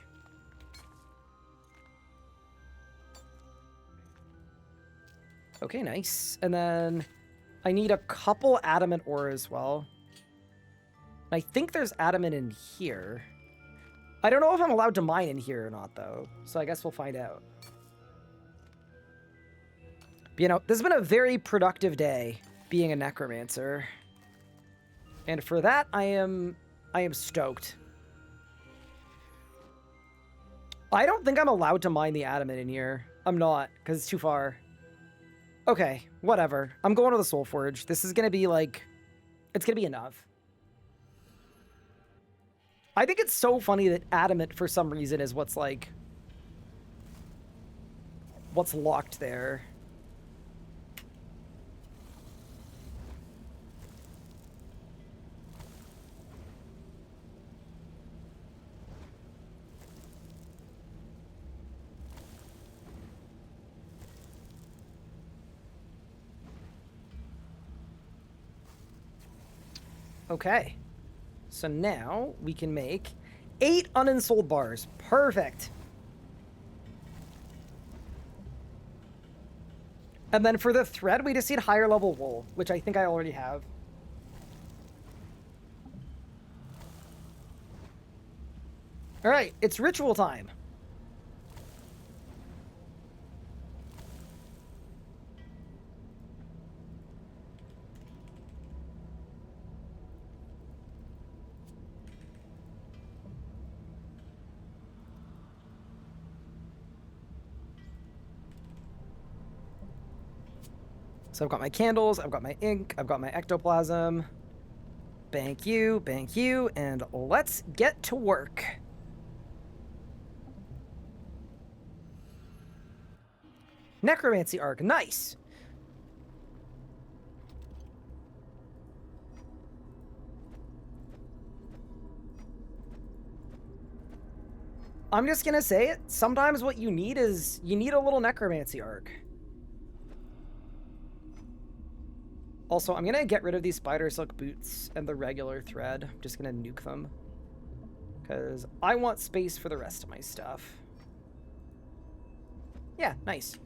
Okay, nice. And then I need a couple adamant ore as well. I think there's adamant in here. I don't know if I'm allowed to mine in here or not, though. So I guess we'll find out. But, you know, this has been a very productive day being a necromancer. And for that, I am stoked. I don't think I'm allowed to mine the adamant in here. I'm not, because it's too far. Okay, whatever. I'm going to the Soul Forge. This is going to be, like... It's going to be enough. I think it's so funny that adamant, for some reason, is what's, like... what's locked there. Okay. So now we can make 8 unensouled bars. Perfect. And then for the thread, we just need higher level wool, which I think I already have. All right, it's ritual time. So I've got my candles, I've got my ink, I've got my ectoplasm. Thank you, and let's get to work. Necromancy arc, nice. I'm just gonna say it, sometimes what you need is, you need a little necromancy arc. Also, I'm gonna get rid of these spider silk boots and the regular thread. I'm just gonna nuke them. Because I want space for the rest of my stuff. Yeah, nice.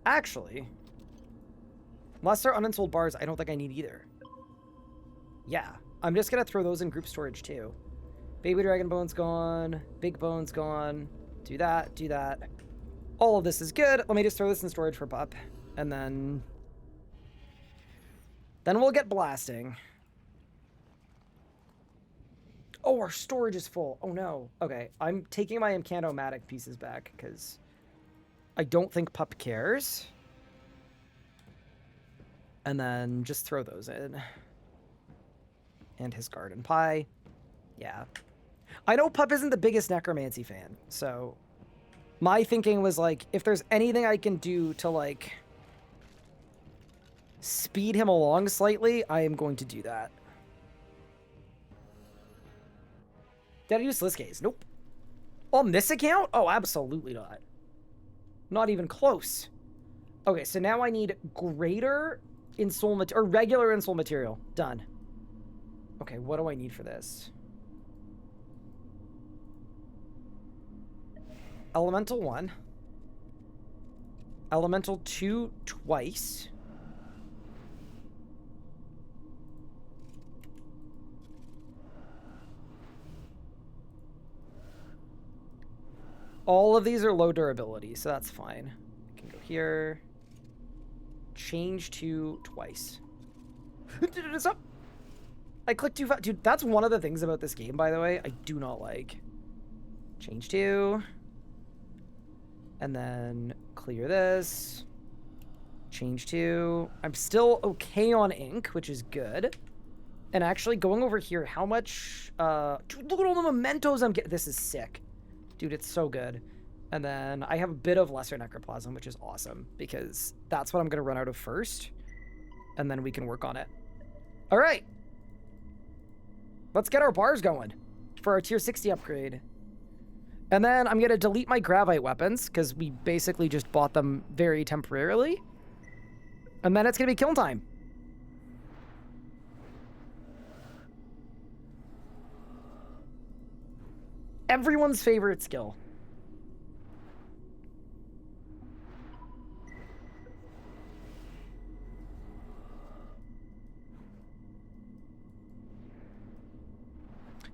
Actually, unless they're unensouled bars, I don't think I need either. Yeah, I'm just gonna throw those in group storage too. Baby dragon bone's gone. Big bone's gone. Do that, do that. All of this is good. Let me just throw this in storage for Pup. And then we'll get blasting. Oh, our storage is full. Oh no. Okay, I'm taking my Incantomatic pieces back because I don't think Pup cares. And then just throw those in. And his garden pie. Yeah. I know Pup isn't the biggest necromancy fan, so my thinking was like, if there's anything I can do to like speed him along slightly, I am going to do that. Did I use Sliscase? Nope. On this account? Oh, absolutely not. Not even close. Okay, so now I need greater insoul material, or regular insoul material. Done. Okay, what do I need for this? Elemental 1. Elemental 2 twice. All of these are low durability, so that's fine. I can go here. Change to twice. Stop! I clicked too fast. Dude, that's one of the things about this game, by the way, I do not like. Change to. And then clear this. Change to. I'm still okay on ink, which is good. And actually, going over here, how much... Dude, look at all the mementos I'm getting. This is sick. Dude, it's so good. And then I have a bit of lesser necroplasm, which is awesome, because that's what I'm going to run out of first. And then we can work on it. All right. Let's get our bars going for our tier 60 upgrade. And then I'm going to delete my gravite weapons, because we basically just bought them very temporarily. And then it's going to be kiln time. Everyone's favorite skill.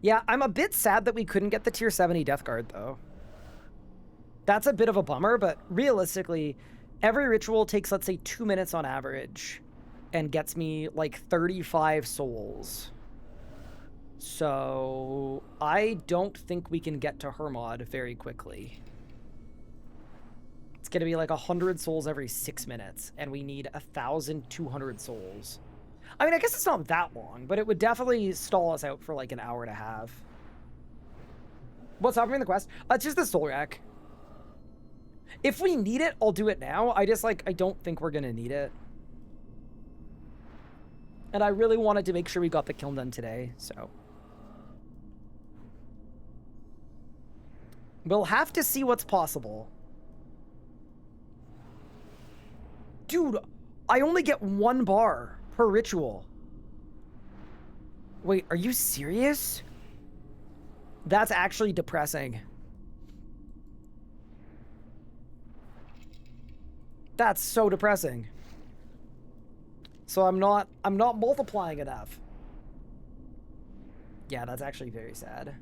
Yeah, I'm a bit sad that we couldn't get the tier 70 Death Guard, though. That's a bit of a bummer, but realistically, every ritual takes, let's say, 2 minutes on average and gets me, like, 35 souls. So I don't think we can get to Hermod very quickly. It's going to be like 100 souls every 6 minutes, and we need 1,200 souls. I mean, I guess it's not that long, but it would definitely stall us out for like an hour and a half. What's happening in the quest? It's just the soul rack. If we need it, I'll do it now. I don't think we're going to need it. And I really wanted to make sure we got the kiln done today, so. We'll have to see what's possible. Dude, I only get 1 bar per ritual. Wait, are you serious? That's actually depressing. That's so depressing. So I'm not multiplying enough. Yeah, that's actually very sad.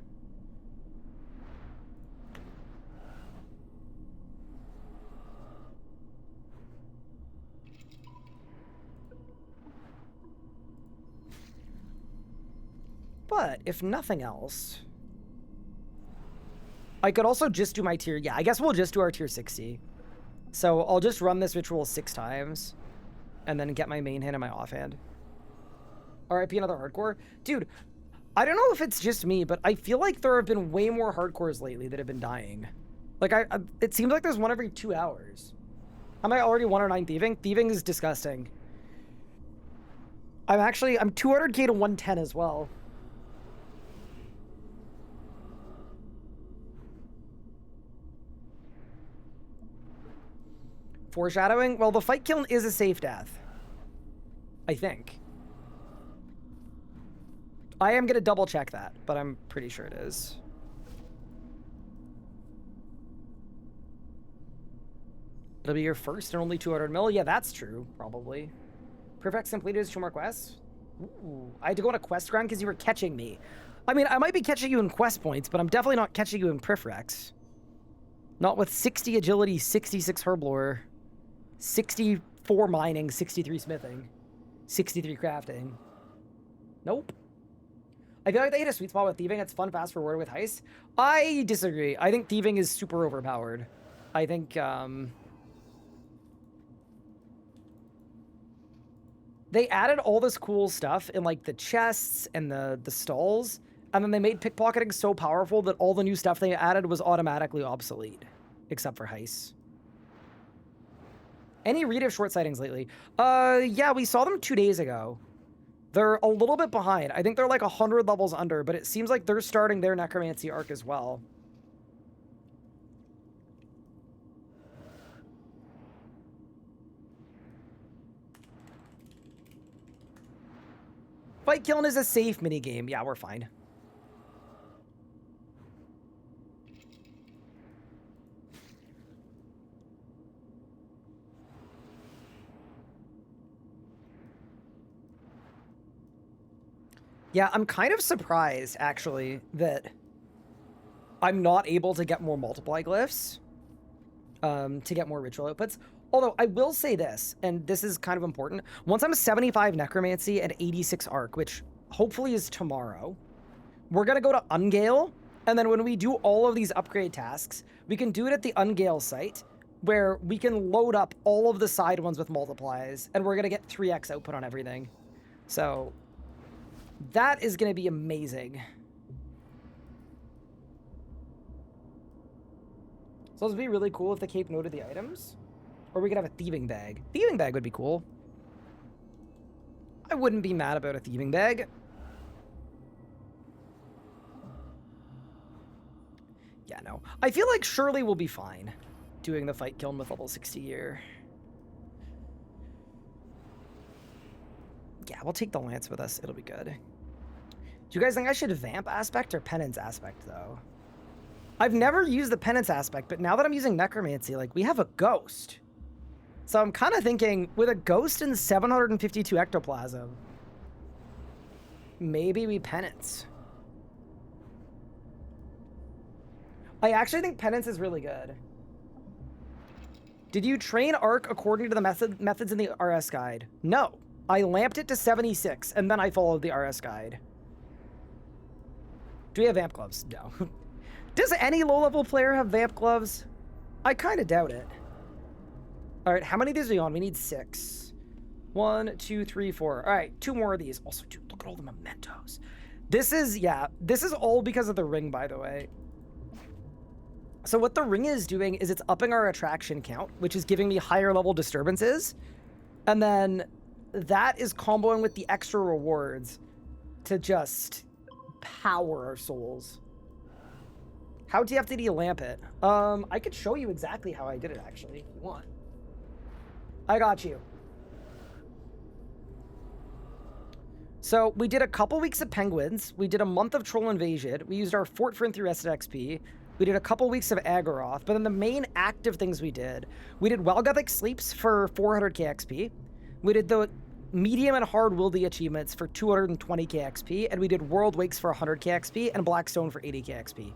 But if nothing else, I could also just do my tier. Yeah, I guess we'll just do our tier 60. So I'll just run this ritual 6 times and then get my main hand and my offhand. RIP another hardcore. Dude, I don't know if it's just me, but I feel like there have been way more hardcores lately that have been dying. Like, it seems like there's one every 2 hours. Am I already 109 thieving? Thieving is disgusting. I'm 200k to 110 as well. Foreshadowing? Well, the fight kiln is a safe death. I think. I am going to double check that, but I'm pretty sure it is. It'll be your first and only 200 mil? Yeah, that's true, probably. Perfect completed is 2 more quests? Ooh, I had to go on a quest grind because you were catching me. I mean, I might be catching you in quest points, but I'm definitely not catching you in Prifrex. Not with 60 agility, 66 herblore, 64 mining, 63 smithing, 63 crafting. Nope. I feel like they hit a sweet spot with thieving. It's fun, fast, rewarded with heist. I disagree. I think thieving is super overpowered. I think, they added all this cool stuff in, like, the chests and the stalls, and then they made pickpocketing so powerful that all the new stuff they added was automatically obsolete, except for heists. Any read of short sightings lately? Yeah, we saw them 2 days ago. They're a little bit behind. I think they're like 100 levels under, but it seems like they're starting their necromancy arc as well. Fight Kiln is a safe minigame. Yeah, we're fine. Yeah, I'm kind of surprised, actually, that I'm not able to get more multiply glyphs, to get more ritual outputs. Although, I will say this, and this is kind of important. Once I'm 75 Necromancy and 86 Arc, which hopefully is tomorrow, we're going to go to Ungale, and then when we do all of these upgrade tasks, we can do it at the Ungale site, where we can load up all of the side ones with multiplies, and we're going to get 3x output on everything. So, that is going to be amazing. So this would be really cool if the cape noted the items. Or we could have a thieving bag. Thieving bag would be cool. I wouldn't be mad about a thieving bag. Yeah, no. I feel like Shirley will be fine doing the fight kiln with level 60 gear. Yeah, we'll take the lance with us. It'll be good. Do you guys think I should vamp aspect or penance aspect, though? I've never used the penance aspect, but now that I'm using necromancy, like, we have a ghost. So I'm kind of thinking, with a ghost and 752 ectoplasm, maybe we penance. I actually think penance is really good. Did you train Arc according to the methods in the RS guide? No. I lamped it to 76, and then I followed the RS guide. Do we have vamp gloves? No. Does any low-level player have vamp gloves? I kind of doubt it. All right, how many of these are we on? We need 6. 1, 2, 3, 4. All right, 2 more of these. Also, dude, look at all the mementos. This is, yeah, this is all because of the ring, by the way. So what the ring is doing is it's upping our attraction count, which is giving me higher level disturbances. And then that is comboing with the extra rewards to just power our souls. How TF did he lamp it? I could show you exactly how I did it, actually, if you want. I got you. So we did a couple weeks of Penguins. We did a month of Troll Invasion. We used our Fort for 3 rested XP. We did a couple weeks of Agoroth. But then the main active things we did Welgothic Sleeps for 400k XP. We did the medium and hard Wildy achievements for 220k XP. And we did World Wakes for 100k XP and Blackstone for 80k XP.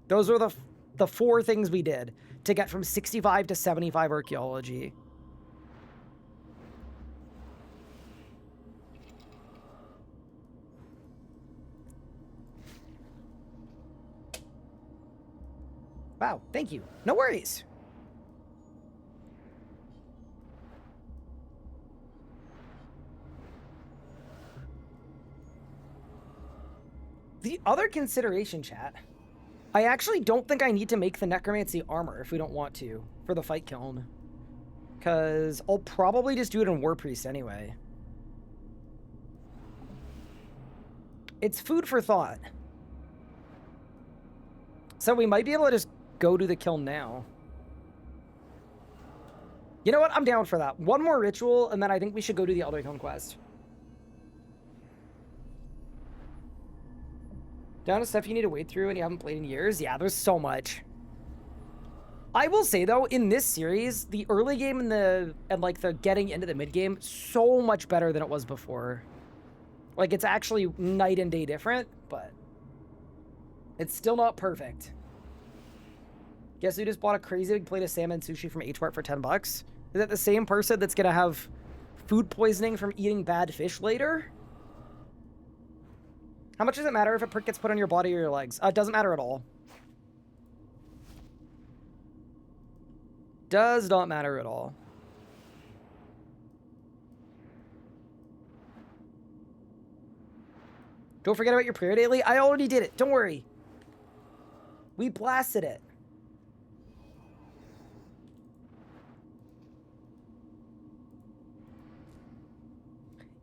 Those were the 4 things we did to get from 65 to 75 archaeology. Wow, thank you. No worries. The other consideration, chat, I actually don't think I need to make the necromancy armor if we don't want to for the fight kiln. Because I'll probably just do it in War Priest anyway. It's food for thought. So we might be able to just go to the kiln now. You know what? I'm down for that. One more ritual, and then I think we should go to the Elder Kiln quest. Down to stuff you need to wade through and you haven't played in years? Yeah, there's so much. I will say, though, in this series, the early game and like the getting into the mid game, so much better than it was before. Like, it's actually night and day different, but it's still not perfect. Guess who just bought a crazy big plate of salmon sushi from H-Mart for 10 bucks? Is that the same person that's gonna have food poisoning from eating bad fish later? How much does it matter if a prick gets put on your body or your legs? It doesn't matter at all. Does not matter at all. Don't forget about your prayer daily. I already did it. Don't worry. We blasted it.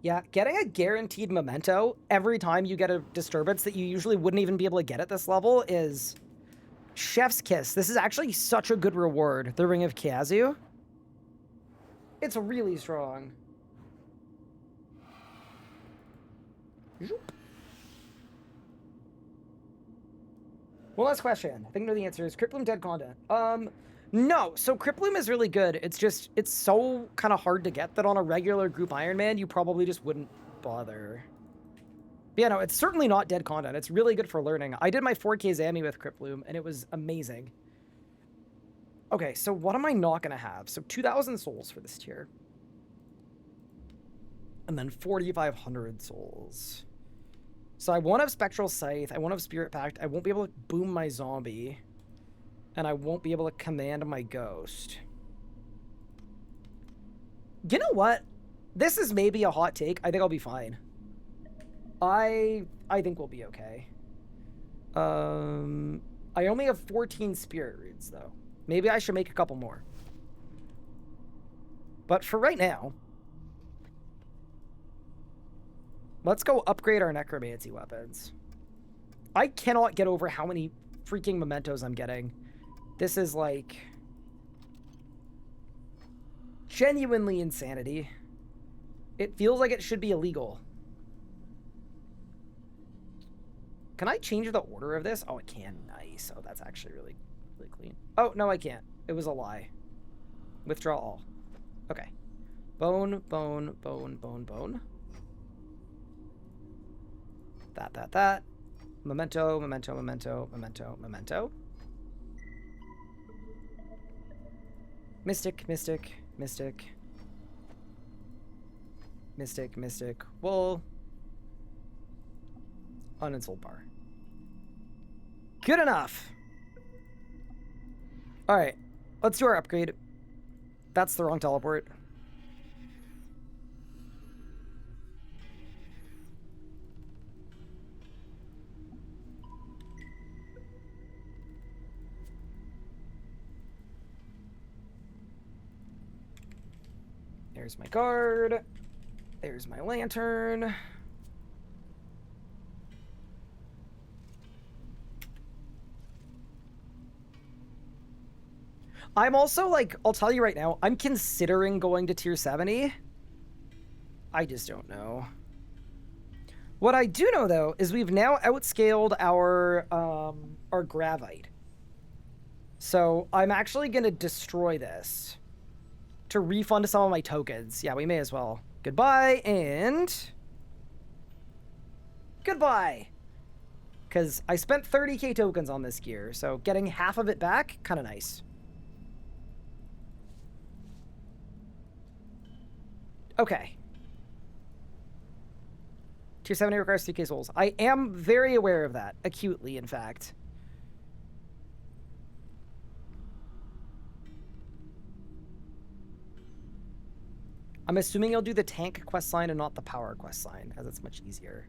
Yeah, getting a guaranteed memento every time you get a disturbance that you usually wouldn't even be able to get at this level is chef's kiss. This is actually such a good reward, the Ring of Kiazu. It's really strong. One last question. I think I know the answer is Crypt Bloom dead content. No. So Crypt Bloom is really good. It's just, it's so kind of hard to get that on a regular group Iron Man, you probably just wouldn't bother. But yeah, no, it's certainly not dead content. It's really good for learning. I did my 4K Zammy with Crypt Bloom, and it was amazing. Okay, so what am I not going to have? So 2,000 souls for this tier. And then 4,500 souls. So I won't have Spectral Scythe. I won't have Spirit Pact. I won't be able to boom my zombie. And I won't be able to command my ghost. You know what? This is maybe a hot take. I think I'll be fine. I think we'll be okay. I only have 14 Spirit Roots, though. Maybe I should make a couple more. But for right now, let's go upgrade our necromancy weapons. I cannot get over how many freaking mementos I'm getting. This is like genuinely insanity. It feels like it should be illegal. Can I change the order of this? Oh, I can. Nice. Oh, that's actually really clean. Oh, no, I can't. It was a lie. Withdraw all. Okay. Bone, bone, bone, bone, bone. That. Memento, memento, memento, memento, memento. Mystic, mystic, mystic. Mystic, mystic. Wool. Uninstalled bar. Good enough. Alright. Let's do our upgrade. That's the wrong teleport. There's my guard. There's my lantern. I'm also, like, I'll tell you right now, I'm considering going to tier 70. I just don't know. What I do know, though, is we've now outscaled our Gravite. So I'm actually going to destroy this to refund some of my tokens. Yeah, we may as well. Goodbye, and goodbye. Because I spent 30k tokens on this gear, so getting half of it back, kind of nice. Okay. Tier 70 requires 3k souls. I am very aware of that. Acutely, in fact. I'm assuming you'll do the tank quest line and not the power quest line, as it's much easier.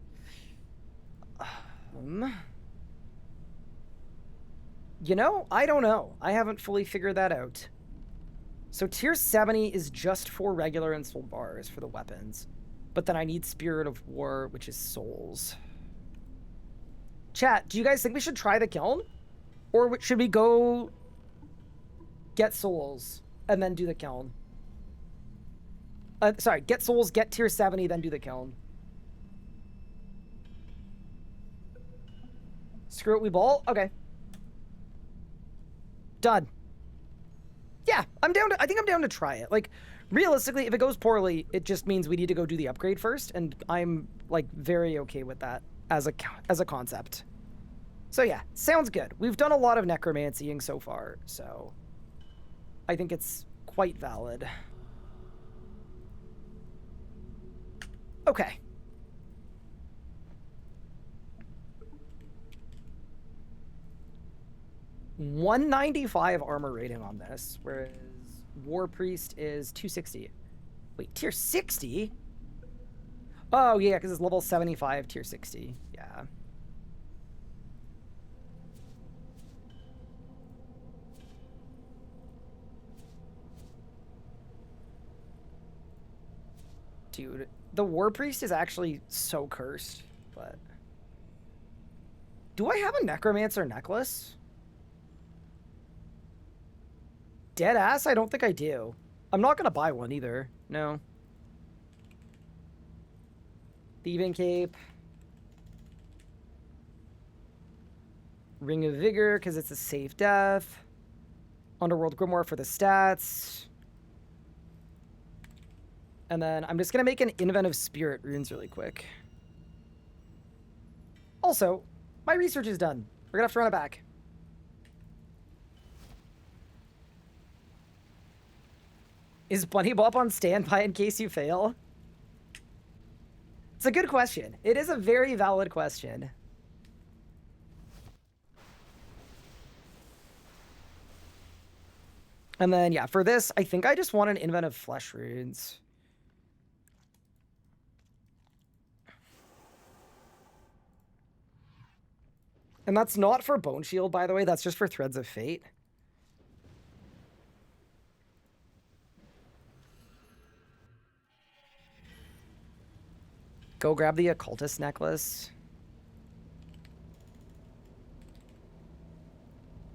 You know, I don't know. I haven't fully figured that out. So tier 70 is just for regular installed bars for the weapons. But then I need Spirit of War, which is souls. Chat, do you guys think we should try the kiln? Or should we go get souls and then do the kiln? Sorry, get souls, get tier 70, then do the kiln. Screw it, we ball? Okay. Done. Yeah, I'm down to, I think I'm down to try it. Like, realistically, if it goes poorly, it just means we need to go do the upgrade first, and I'm, like, very okay with that as a concept. So yeah, sounds good. We've done a lot of necromancying so far, so I think it's quite valid. Okay. $195 armor rating on this, whereas War Priest is 260. Wait, tier 60? Oh, yeah, because it's level 75, tier 60. Yeah. Dude, the War Priest is actually so cursed, but... Do I have a Necromancer necklace? Deadass? I don't think I do. I'm not gonna buy one either. No. Thieving Cape. Ring of Vigor, because it's a safe death. Underworld Grimoire for the stats. And then I'm just going to make an Inventive Spirit runes really quick. Also, my research is done. We're going to have to run it back. Is Bunny Bop on standby in case you fail? It's a good question. It is a very valid question. And then, yeah, for this, I think I just want an Inventive Flesh runes. And that's not for Bone Shield, by the way. That's just for Threads of Fate. Go grab the Occultist necklace.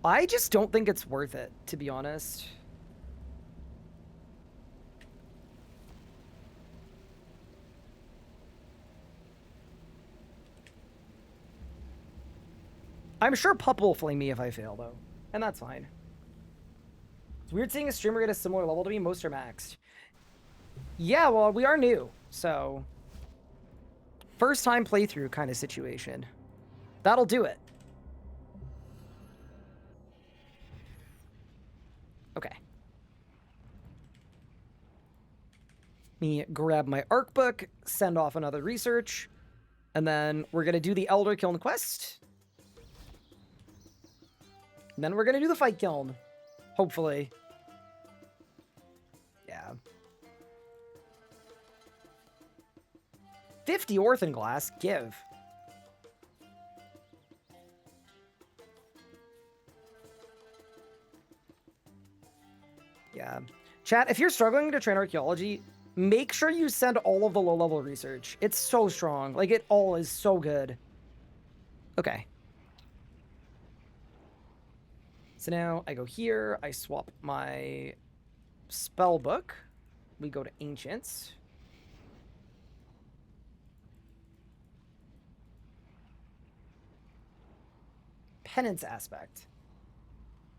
I just don't think it's worth it, to be honest. I'm sure Pup will flame me if I fail, though. And that's fine. It's weird seeing a streamer get a similar level to me. Most are maxed. Yeah, well, we are new, so... First time playthrough kind of situation. That'll do it. Okay. Me grab my arc book, send off another research, and then we're going to do the Elder Kiln quest. And then we're going to do the Fight Kiln. Hopefully. Yeah. 50 Orthonglass, give. Yeah. Chat, if you're struggling to train archaeology, make sure you send all of the low-level research. It's so strong. Like, it all is so good. Okay. So now I go here, I swap my spell book. We go to Ancients. Penance aspect.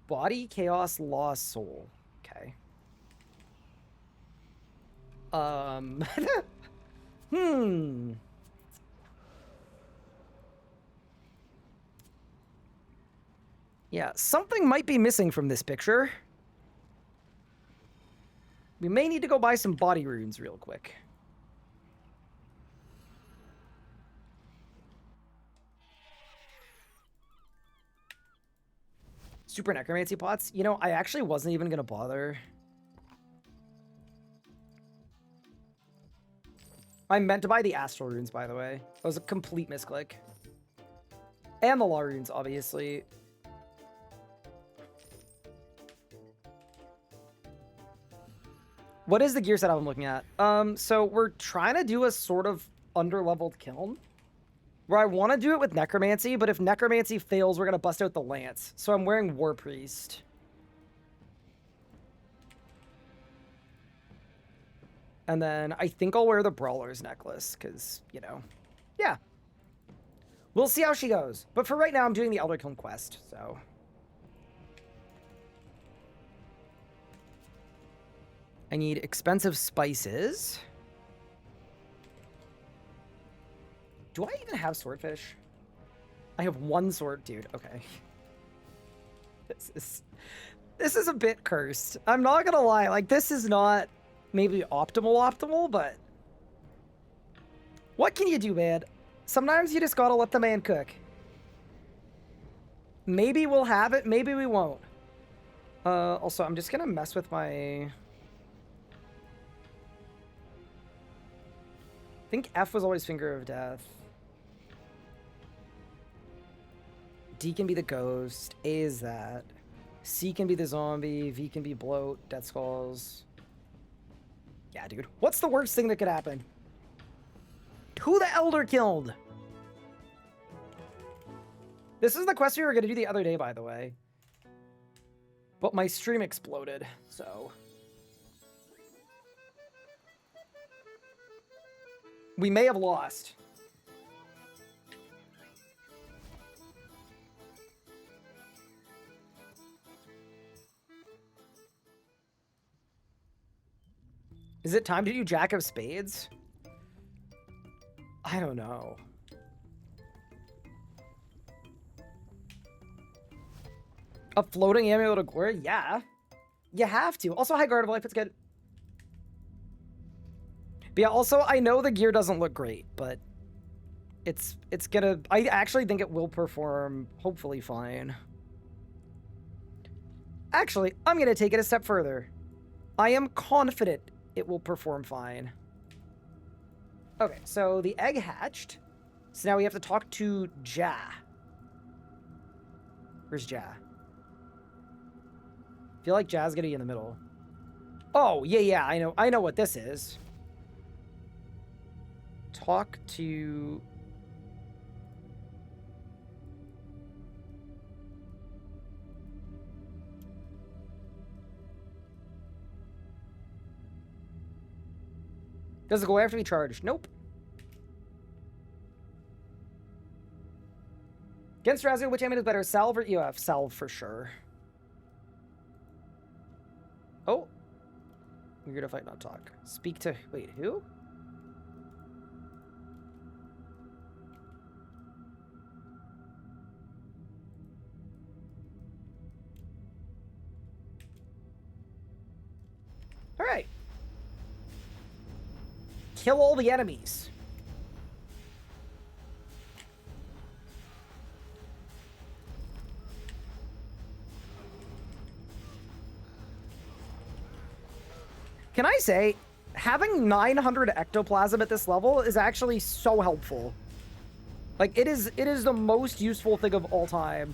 Body, chaos, lost soul. Okay. Yeah, something might be missing from this picture. We may need to go buy some body runes real quick. Super necromancy pots? You know, I actually wasn't even going to bother. I meant to buy the astral runes, by the way. That was a complete misclick. And the law runes, obviously. What is the gear setup I'm looking at? So we're trying to do a sort of under-leveled kiln. Where I want to do it with necromancy, but if necromancy fails, we're going to bust out the lance. So I'm wearing War Priest. And then I think I'll wear the Brawler's necklace, because, you know, yeah. We'll see how she goes. But for right now, I'm doing the Elder Kiln quest, so... I need expensive spices. Do I even have swordfish? I have one sword, dude. Okay. This is a bit cursed. I'm not gonna lie. Like, this is not maybe optimal, but what can you do, man? Sometimes you just gotta let the man cook. Maybe we'll have it. Maybe we won't. Also, I'm just gonna mess with my... I think F was always Finger of Death. D can be the ghost. A is that. C can be the zombie. V can be bloat. Death skulls. Yeah, dude. What's the worst thing that could happen? Who the Elder killed? This is the quest we were going to do the other day, by the way. But my stream exploded, so... We may have lost. Is it time to do Jack of Spades? I don't know. A floating amulet of glory? Yeah. You have to. Also, high guard of life. It's good. But yeah, also, I know the gear doesn't look great, but it's gonna... I actually think it will perform hopefully fine. Actually, I'm gonna take it a step further. I am confident it will perform fine. Okay, so the egg hatched. So now we have to talk to Ja. Where's Ja? I feel like Ja's gonna be in the middle. Oh, yeah, I know what this is. Talk to... Does the glare have to be charged? Nope. Against Razio, which amulet is better, Salve or EOF? Salve for sure. Oh. Weird to fight, not talk. Speak to... Wait, who? Alright. Kill all the enemies. Can I say, having 900 ectoplasm at this level is actually so helpful. Like, it is the most useful thing of all time.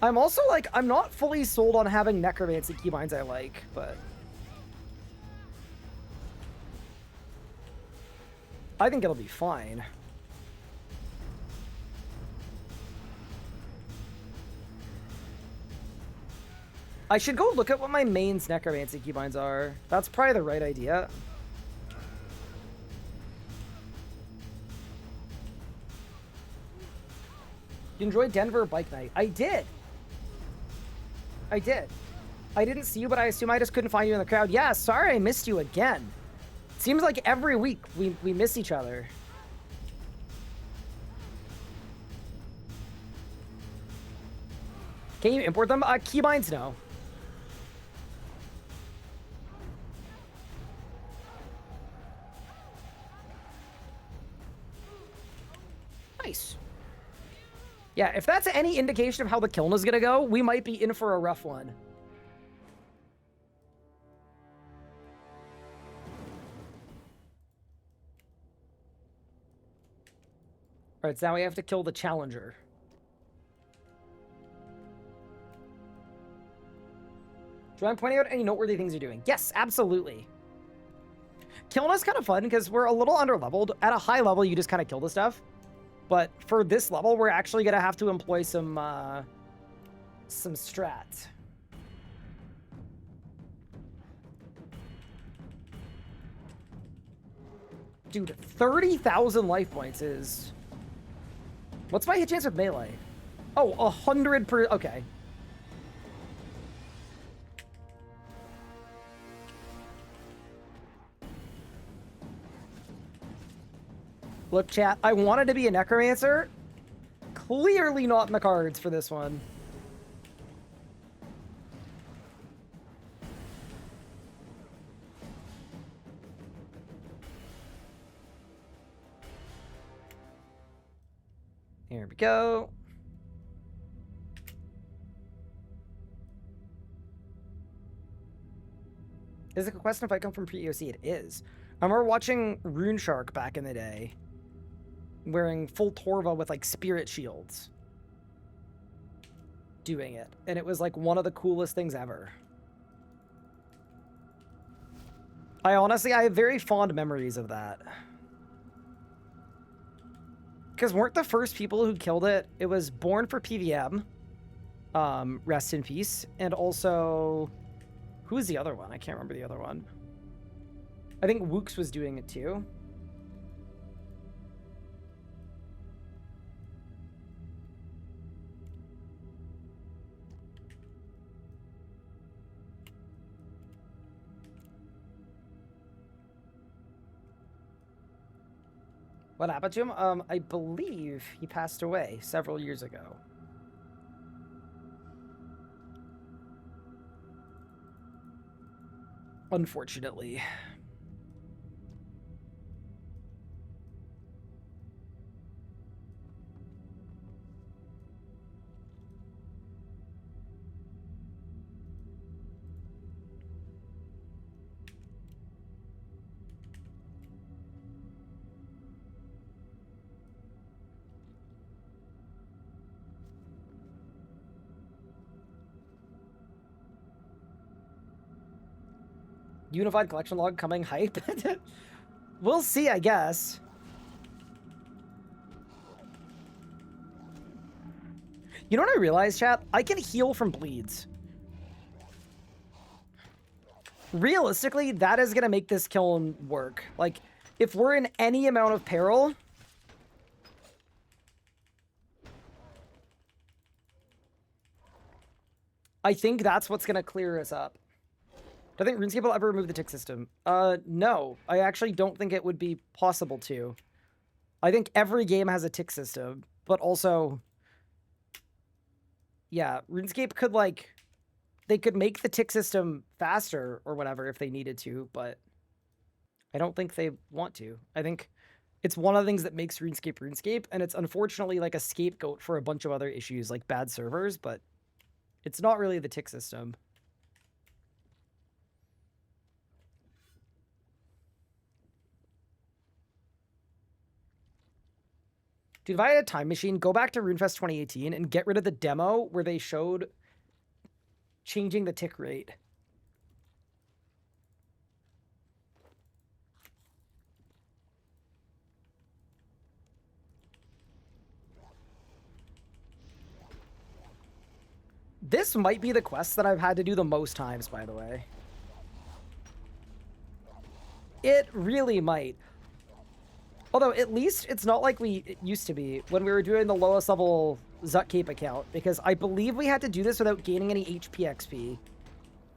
I'm also, like, I'm not fully sold on having necromancy keybinds I like, but... I think it'll be fine. I should go look at what my mains necromancy keybinds are. That's probably the right idea. You enjoyed Denver bike night? I did. I did. I didn't see you, but I assume I just couldn't find you in the crowd. Yeah, sorry I missed you again. Seems like every week we miss each other. Can you import them? Keybinds, no. Nice. Yeah, if that's any indication of how the Kiln is gonna go, we might be in for a rough one. Alright, so now we have to kill the Challenger. Do I'm pointing out any noteworthy things you're doing? Yes, absolutely. Kiln is kind of fun because we're a little under-leveled. At a high level, you just kind of kill the stuff. But for this level, we're actually going to have to employ some strats. Dude, 30,000 life points is... What's my hit chance with melee? Oh, 100 per... Okay. Look, chat, I wanted to be a necromancer. Clearly not in the cards for this one. Here we go. Is it a question if I come from pre-EOC? It is. I remember watching Rune Shark back in the day, wearing full Torva with like spirit shields, doing it, and it was like one of the coolest things ever. I have very fond memories of that. Because weren't the first people who killed it, it was Born for PVM, rest in peace, and also, who's the other one? I can't remember the other one. I think Wooks was doing it too. What happened to him? I believe he passed away several years ago. Unfortunately. Unified collection log coming hype. We'll see, I guess. You know what I realized, chat? I can heal from bleeds. Realistically, that is going to make this kiln work. Like, if we're in any amount of peril... I think that's what's going to clear us up. Do I think RuneScape will ever remove the tick system? No. I actually don't think it would be possible to. I think every game has a tick system, but also... Yeah, RuneScape could, like... They could make the tick system faster or whatever if they needed to, but... I don't think they want to. I think it's one of the things that makes RuneScape RuneScape, and it's unfortunately like a scapegoat for a bunch of other issues, like bad servers, but it's not really the tick system. Dude, if I had a time machine, go back to RuneFest 2018 and get rid of the demo where they showed changing the tick rate. This might be the quest that I've had to do the most times, by the way. It really might. Although, at least it's not like it used to be when we were doing the lowest level Zut Cape account, because I believe we had to do this without gaining any HP XP.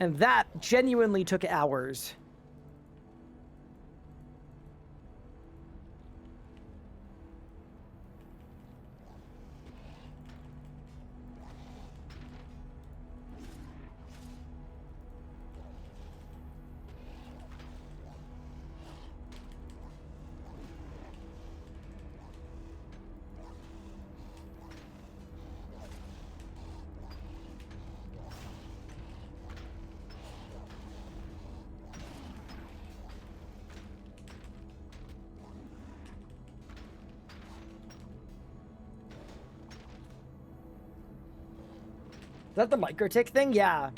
And that genuinely took hours. Is that the micro tick thing? Yeah.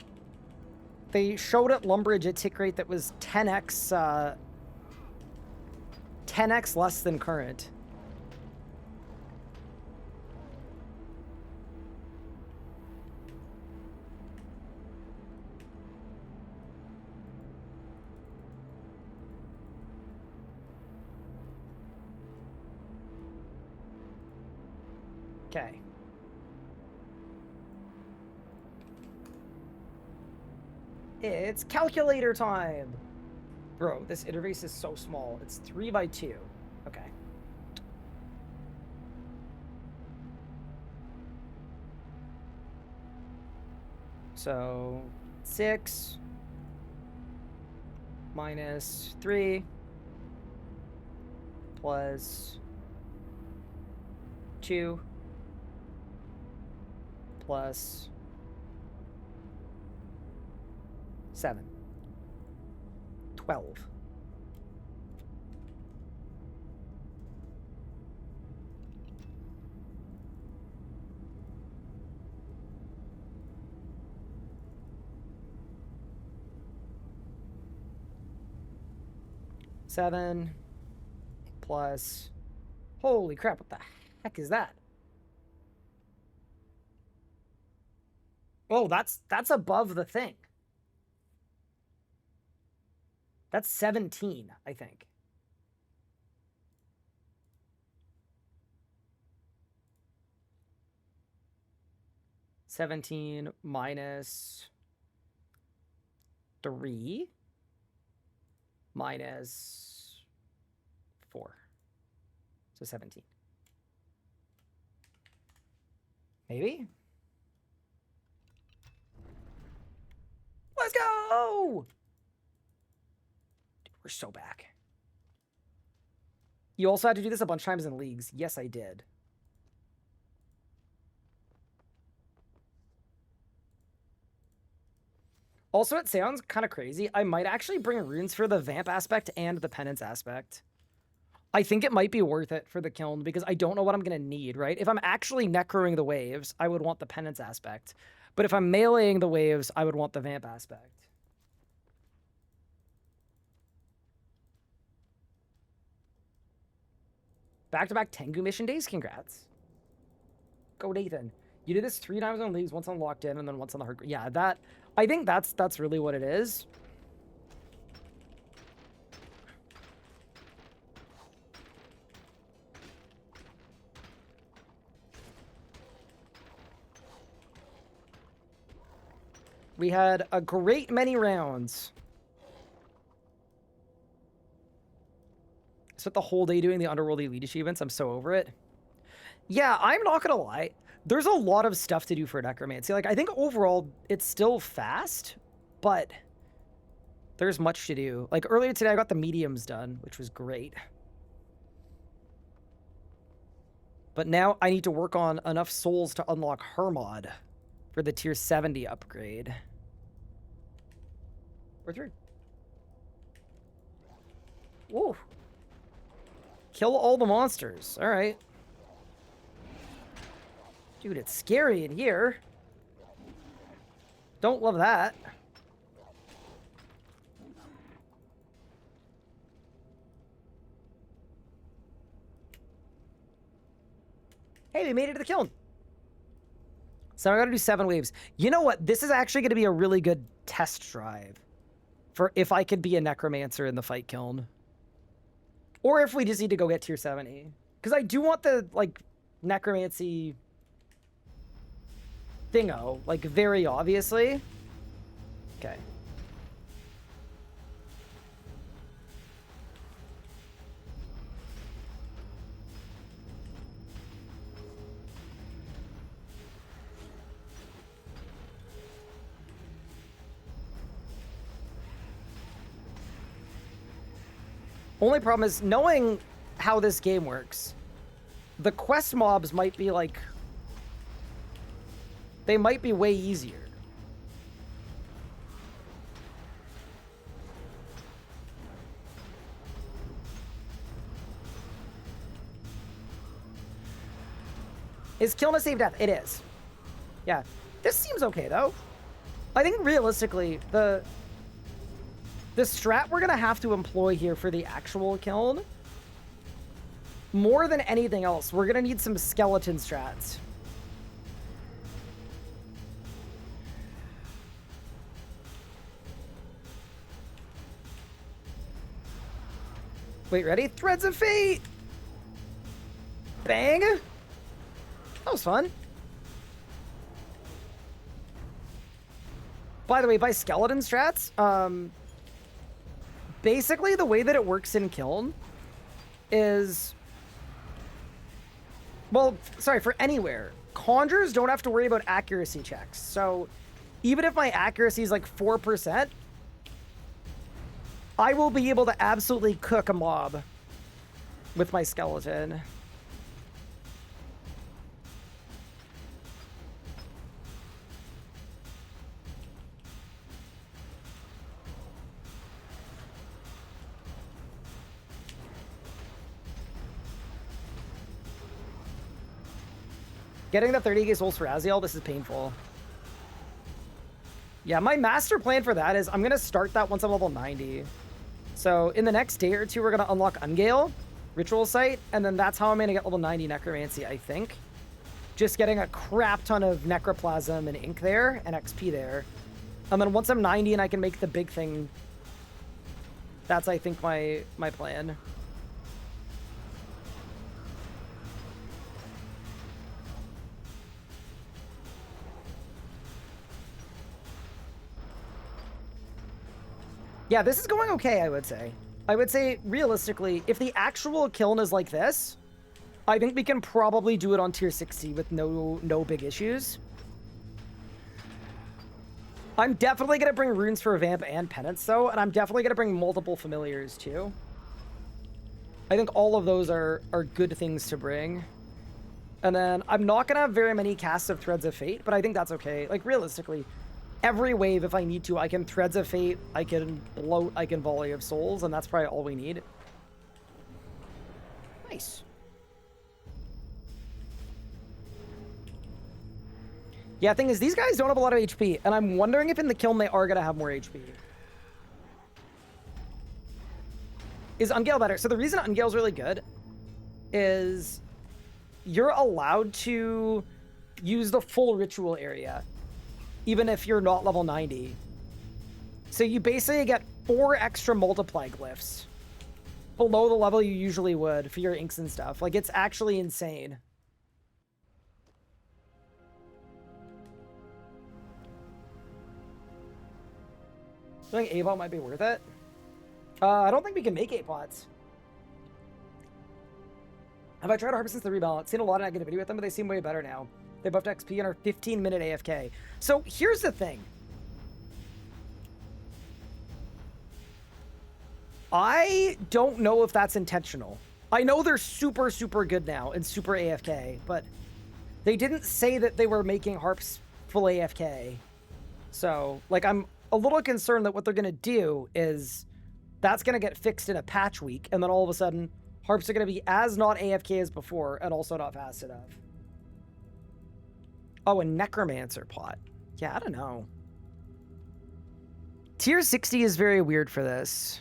They showed at Lumbridge a tick rate that was 10x, 10x less than current. Okay. It's calculator time! Bro, this interface is so small. It's 3 by 2. Okay. So, 6 minus 3 plus 2 plus 7. 12. Seven plus, holy crap, what the heck is that? Oh, that's above the thing. That's 17, I think. $17 minus 3 minus 4. So So 17. Maybe? Let's go! Dude, we're so back. You also had to do this a bunch of times in leagues. Yes, I did. Also, it sounds kind of crazy. I might actually bring runes for the vamp aspect and the penance aspect. I think it might be worth it for the kiln because I don't know what I'm going to need, right? If I'm actually necroing the waves, I would want the penance aspect. But if I'm meleeing the waves, I would want the vamp aspect. Back-to-back Tengu mission days? Congrats. Go, Nathan. You did this 3 times on leagues, once on locked in, and then once on the hard... Yeah, that... I think that's really what it is. We had a great many rounds. Spent the whole day doing the Underworld Elite achievements. I'm so over it. Yeah, I'm not gonna lie. There's a lot of stuff to do for Necromancy. Like, I think overall it's still fast, but there's much to do. Like, earlier today I got the mediums done, which was great. But now I need to work on enough souls to unlock Hermod for the tier 70 upgrade. We're through. Whoa. Kill all the monsters. All right. Dude, it's scary in here. Don't love that. Hey, we made it to the kiln. So I gotta do 7 waves. You know what? This is actually gonna be a really good test drive for if I could be a necromancer in the fight kiln. Or if we just need to go get tier 70. Because I do want the, like, necromancy thingo, like, very obviously. Okay. Only problem is knowing how this game works. The quest mobs might be like... They might be way easier. Is Kiln a save death? It is. Yeah. This seems okay, though. I think realistically, the strat we're going to have to employ here for the actual Kiln, more than anything else, we're going to need some skeleton strats. Wait, ready? Threads of Fate! Bang! That was fun. By the way, by skeleton strats, basically the way that it works in Kiln is... Well, sorry, for anywhere. Conjurers don't have to worry about accuracy checks. So even if my accuracy is like 4%, I will be able to absolutely cook a mob with my skeleton. Getting the 30k souls for Aziel, this is painful. Yeah, my master plan for that is I'm going to start that once I'm level 90. So in the next day or two, we're going to unlock Ungale, Ritual Site, and then that's how I'm going to get level 90 Necromancy, I think. Just getting a crap ton of Necroplasm and Ink there, and XP there. And then once I'm 90 and I can make the big thing, that's, I think, my plan. Yeah, this is going okay, I would say. I would say, realistically, if the actual Kiln is like this, I think we can probably do it on tier 60 with no big issues. I'm definitely going to bring runes for Vamp and Penance, though, and I'm definitely going to bring multiple familiars, too. I think all of those are good things to bring. And then I'm not going to have very many casts of Threads of Fate, but I think that's okay. Like, realistically, every wave, if I need to, I can Threads of Fate, I can Bloat, I can Volley of Souls, and that's probably all we need. Nice. Yeah, thing is, these guys don't have a lot of HP, and I'm wondering if in the Kiln they are going to have more HP. Is Ungale better? So the reason Ungale's really good is you're allowed to use the full ritual area, even if you're not level 90. So you basically get 4 extra multiply glyphs below the level you usually would for your inks and stuff. Like, it's actually insane. I think A-Bot might be worth it. I don't think we can make 8 pots. Have I tried Harp since the rebalance? Seen a lot of negativity with them, but they seem way better now. They buffed XP and are 15-minute AFK. So here's the thing. I don't know if that's intentional. I know they're super, super good now and super AFK, but they didn't say that they were making Harps full AFK. So, like, I'm a little concerned that what they're going to do is that's going to get fixed in a patch week, and then all of a sudden, Harps are going to be as not AFK as before, and also not fast enough. Oh, a Necromancer pot. Yeah, I don't know. Tier 60 is very weird for this.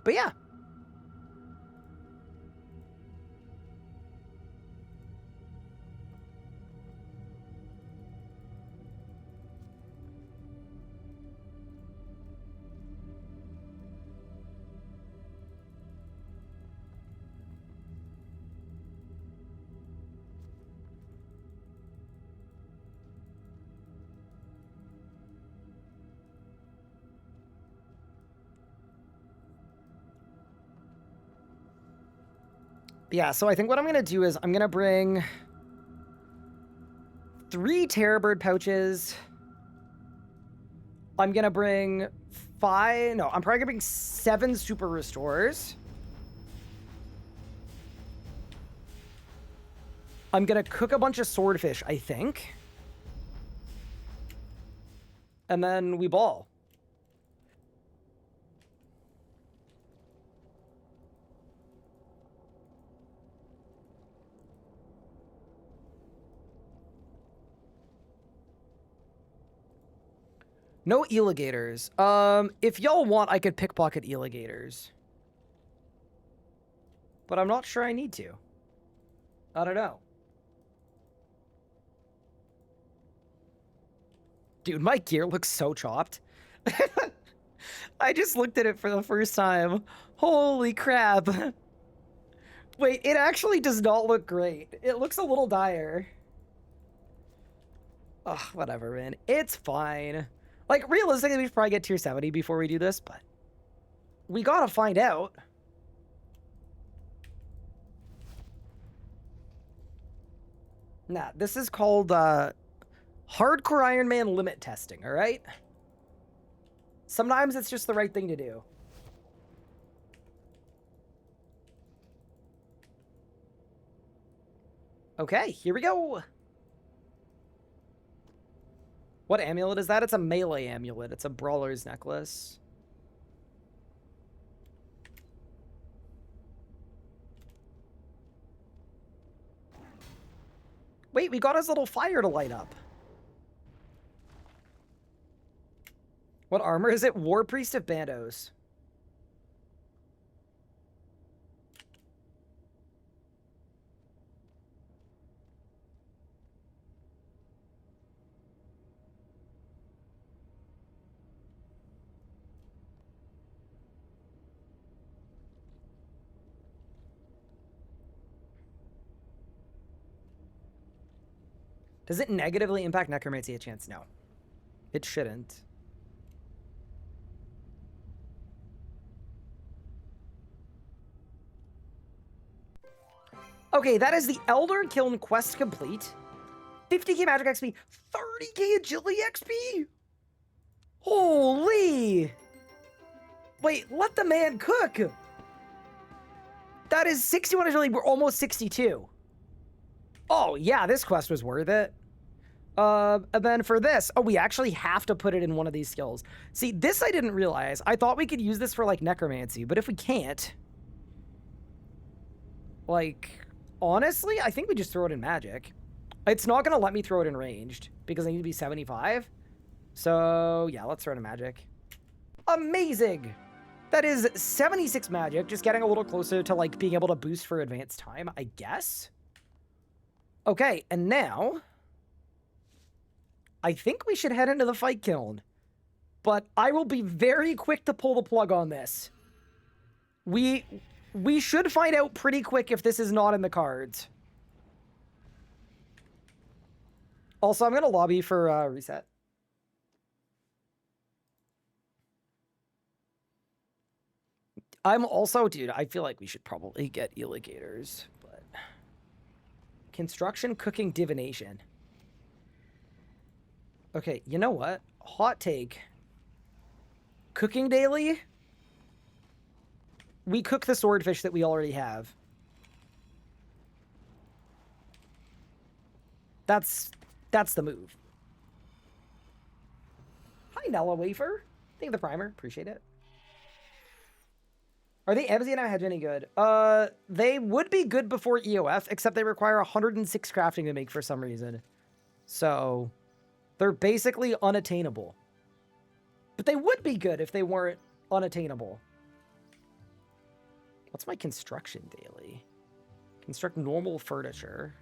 But yeah. Yeah, so I think what I'm going to do is I'm going to bring 3 Terrorbird pouches. I'm going to bring 5... No, I'm probably going to bring 7 Super Restores. I'm going to cook a bunch of Swordfish, I think. And then we ball. No Eligators. If y'all want, I could pickpocket Eligators. But I'm not sure I need to. I don't know. Dude, my gear looks so chopped. I just looked at it for the first time. Holy crap. Wait, it actually does not look great. It looks a little dire. Ugh, whatever, man. It's fine. Like, realistically, we should probably get tier 70 before we do this, but we gotta find out. Nah, this is called, Hardcore Iron Man limit testing, alright? Sometimes it's just the right thing to do. Okay, here we go. What amulet is that? It's a melee amulet. It's a brawler's necklace. Wait, we got his little fire to light up. What armor is it? War Priest of Bandos. Does it negatively impact necromancy a chance? No. It shouldn't. Okay, that is the Elder Kiln quest complete. 50k magic XP, 30k agility XP? Holy! Wait, let the man cook! That is 61 agility, we're almost 62. Oh, yeah, this quest was worth it. And then for this, oh, we actually have to put it in one of these skills. See, this I didn't realize. I thought we could use this for, like, necromancy, but if we can't... Like, honestly, I think we just throw it in magic. It's not going to let me throw it in ranged, because I need to be 75. So, yeah, let's throw it in magic. Amazing! That is 76 magic, just getting a little closer to, like, being able to boost for advanced time, I guess. Okay, and now... I think we should head into the fight kiln. But I will be very quick to pull the plug on this. We should find out pretty quick if this is not in the cards. Also, I'm going to lobby for reset. I'm also, dude, I feel like we should probably get Illigators, but... Construction, cooking, divination. Okay, you know what? Hot take. Cooking daily? We cook the swordfish that we already have. That's the move. Hi, Nella Wafer. Thank you for the primer. Appreciate it. Are the Ebs and Hedge any good? They would be good before EOF, except they require 106 crafting to make for some reason. So, they're basically unattainable. But they would be good if they weren't unattainable. What's my construction daily? Construct normal furniture.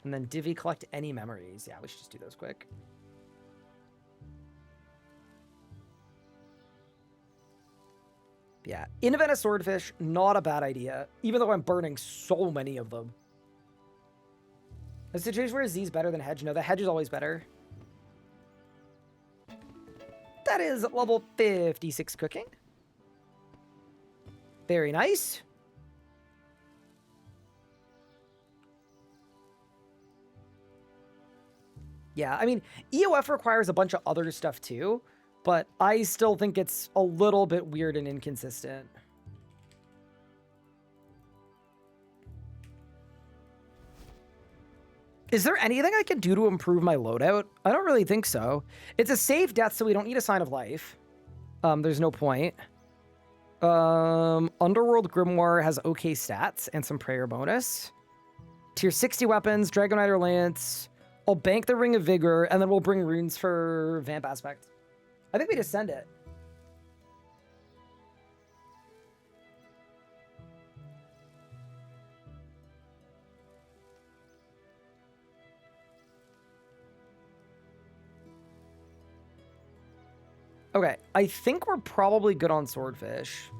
And then divvy collect any memories. Yeah, we should just do those quick. Yeah, invent a swordfish, not a bad idea, even though I'm burning so many of them. A situation where Z's better than Hedge? No, the Hedge is always better. That is level 56 cooking. Very nice. Yeah, I mean, EOF requires a bunch of other stuff too, but I still think it's a little bit weird and inconsistent. Is there anything I can do to improve my loadout? I don't really think so. It's a safe death, so we don't need a sign of life. There's no point. Underworld Grimoire has okay stats and some prayer bonus. Tier 60 weapons, Dragon Rider Lance. I'll bank the Ring of Vigor, and then we'll bring runes for Vamp Aspect. I think we just send it. Okay, I think we're probably good on Swordfish.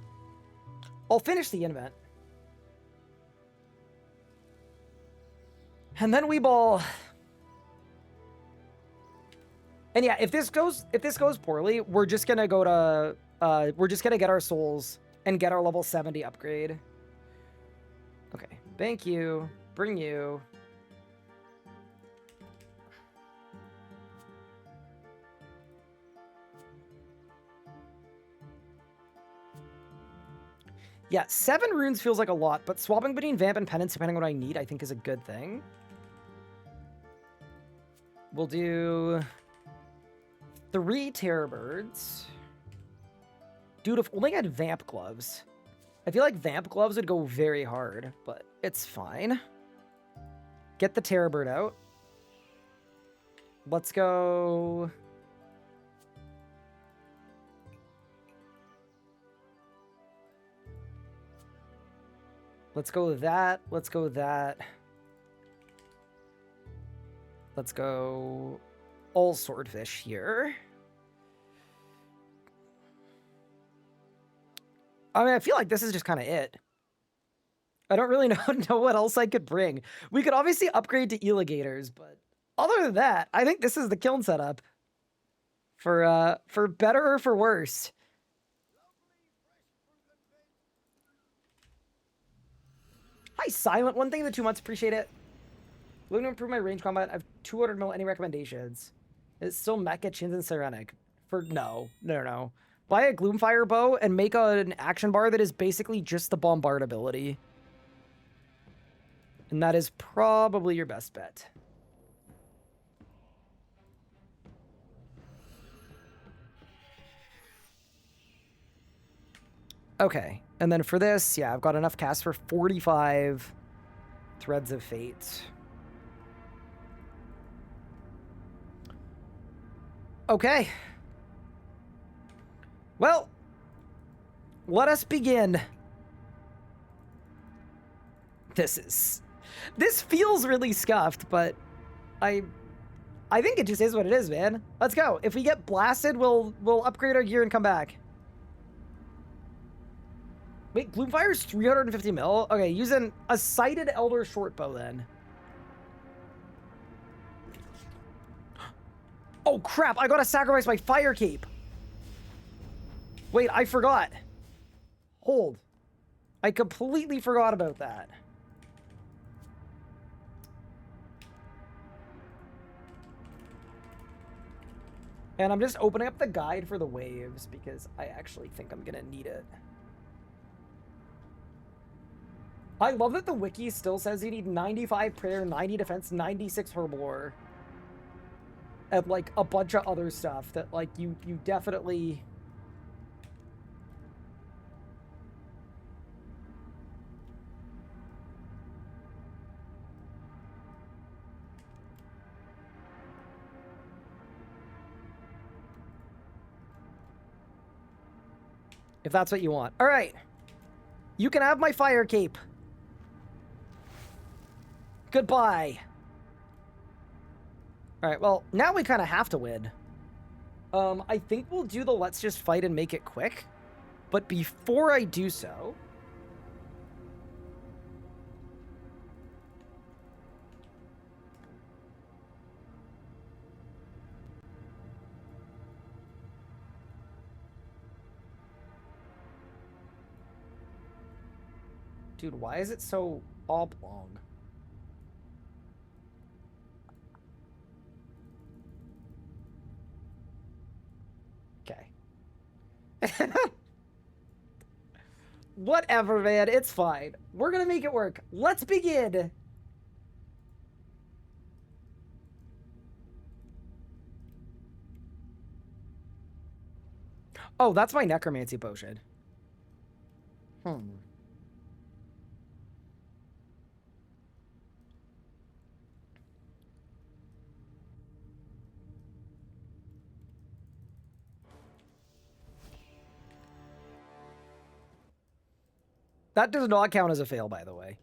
I'll finish the invent. And then we ball. And yeah, if this goes poorly, we're just gonna go to we're just gonna get our souls and get our level 70 upgrade. Okay, thank you. Bring you. Yeah, 7 runes feels like a lot, but swapping between Vamp and Penance, depending on what I need, I think is a good thing. We'll do 3 Terror Birds. Dude, if only I had Vamp Gloves. I feel like Vamp Gloves would go very hard, but it's fine. Get the Terror Bird out. Let's go... Let's go with that. Let's go with that. Let's go all swordfish here. I mean, I feel like this is just kind of it. I don't really know what else I could bring. We could obviously upgrade to Illigators, but Other than that, I think this is the Kiln setup. For better or for worse. Hi, Silent. One thing in the 2 months. Appreciate it. Looking to improve my range combat. I have 200 mil. Any recommendations? It's still Mecha, Chins, and Sirenic. No. Buy a Gloomfire bow and make an action bar that is basically just the bombard ability. And that is probably your best bet. Okay, and then for this, yeah, I've got enough casts for 45 Threads of Fate. Okay. Well, let us begin. This feels really scuffed, but I think it just is what it is, man. Let's go. If we get blasted, we'll upgrade our gear and come back. Wait, Gloomfire's 350 mil? Okay, using a sighted Elder Shortbow then. Oh crap, I gotta sacrifice my fire cape. Wait, I forgot. Hold. I completely forgot about that. And I'm just opening up the guide for the waves because I actually think I'm gonna need it. I love that the wiki still says you need 95 prayer, 90 defense, 96 herbivore. And like a bunch of other stuff that like you definitely... If that's what you want. All right. You can have my fire cape. Goodbye. All right, well, now we kind of have to win. I think we'll do the let's just fight and make it quick. But before I do so... Dude, why is it so oblong? Okay. Whatever, man. It's fine. We're gonna make it work. Let's begin. Oh, that's my necromancy potion. That does not count as a fail, by the way.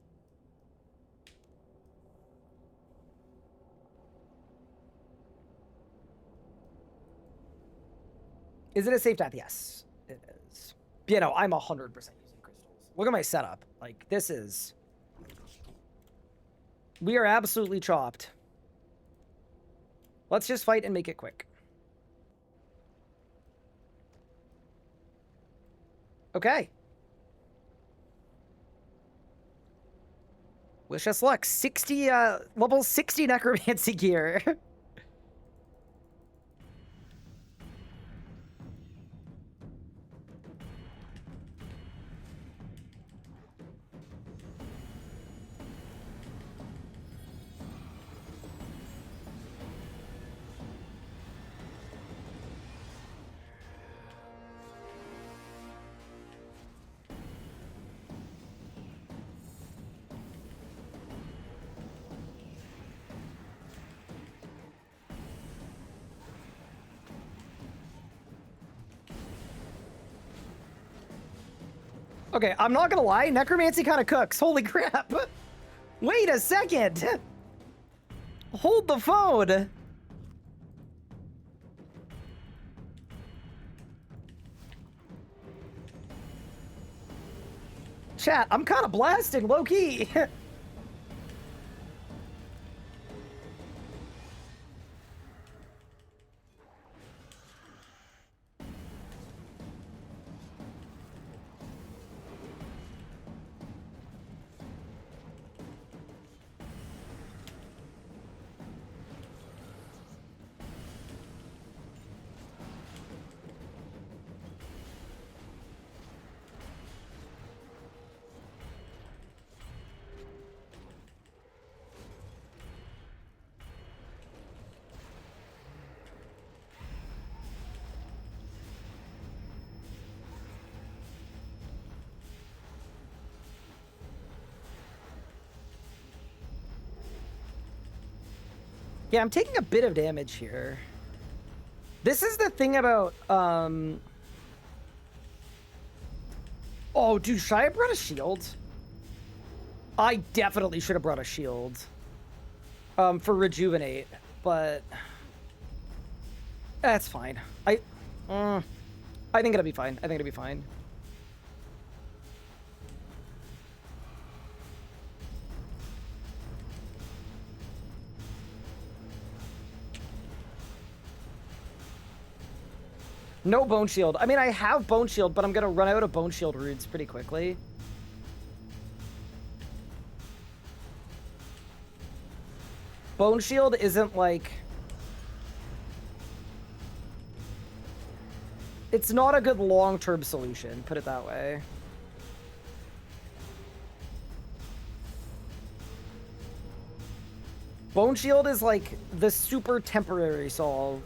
Is it a safe death? Yes, it is. You know, I'm 100% using crystals. Look at my setup. Like, this is... We are absolutely chopped. Let's just fight and make it quick. Okay. Wish us luck. 60, level 60 necromancy gear. Okay, I'm not gonna lie, necromancy kind of cooks. Holy crap. Wait a second. Hold the phone. Chat, I'm kind of blasting low-key. Yeah, I'm taking a bit of damage here. This is the thing about, Oh, dude, should I have brought a shield? I definitely should have brought a shield. For Rejuvenate, but... That's fine. I think it'll be fine. I think it'll be fine. No Bone Shield. I mean, I have Bone Shield, but I'm gonna run out of Bone Shield runes pretty quickly. Bone Shield isn't like... It's not a good long-term solution, put it that way. Bone Shield is like the super temporary solve.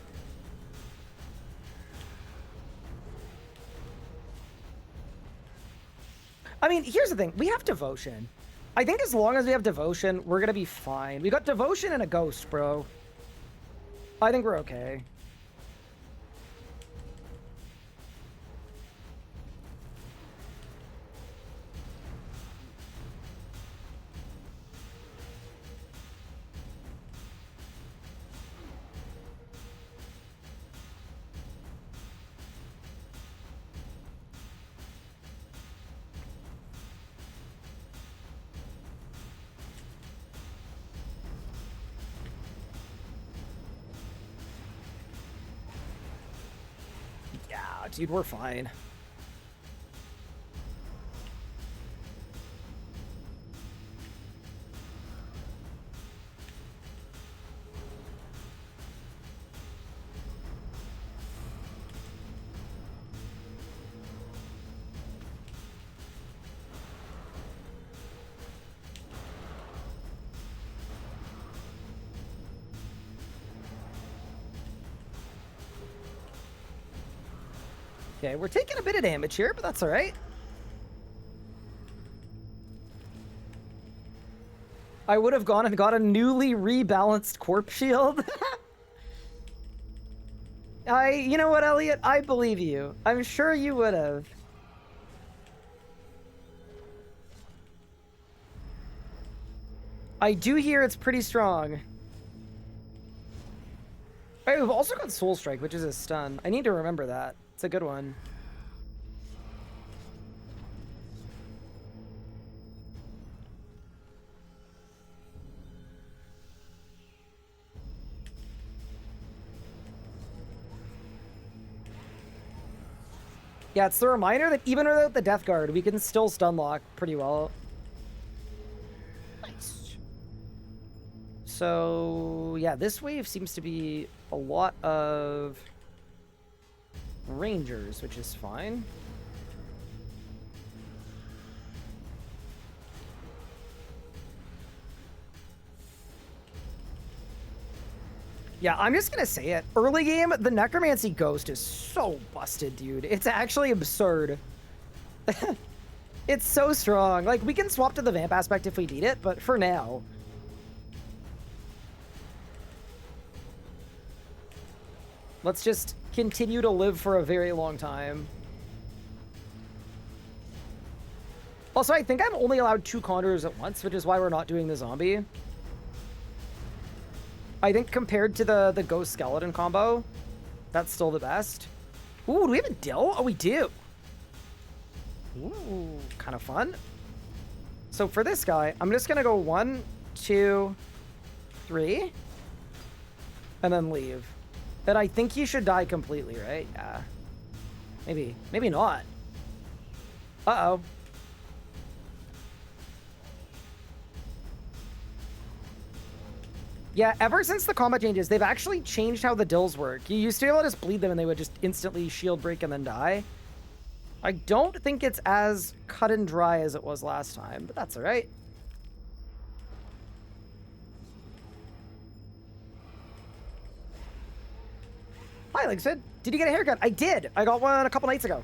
I mean, here's the thing. We have Devotion. I think as long as we have Devotion, we're gonna be fine. We got Devotion and a Ghost, bro. I think we're okay. Dude, we're fine. Okay, we're taking a bit of damage here, but that's all right. I would have gone and got a newly rebalanced Corpse Shield. You know what, Elliot? I believe you. I'm sure you would have. I do hear it's pretty strong. All right, we've also got Soul Strike, which is a stun. I need to remember that. It's a good one. Yeah, it's the reminder that even without the Death Guard, we can still stun lock pretty well. Nice. So, yeah, this wave seems to be a lot of Rangers, which is fine. Yeah, I'm just gonna say it. Early game, the Necromancy Ghost is so busted, dude. It's actually absurd. It's so strong. Like, we can swap to the Vamp aspect if we need it, but for now... Let's just continue to live for a very long time. Also, I think I'm only allowed 2 Condors at once, which is why we're not doing the zombie. I think compared to the Ghost Skeleton combo, that's still the best. Ooh, do we have a Dill? Oh, we do. Ooh, kind of fun. So for this guy, I'm just going to go 1, 2, 3, and then leave. And I think he should die completely, right? Yeah. Maybe not. Uh-oh. Yeah, ever since the combat changes, they've actually changed how the dills work. You used to be able to just bleed them and they would just instantly shield break and then die. I don't think it's as cut and dry as it was last time, but that's all right. Hi, Ligsid. Did you get a haircut? I did. I got one a couple nights ago.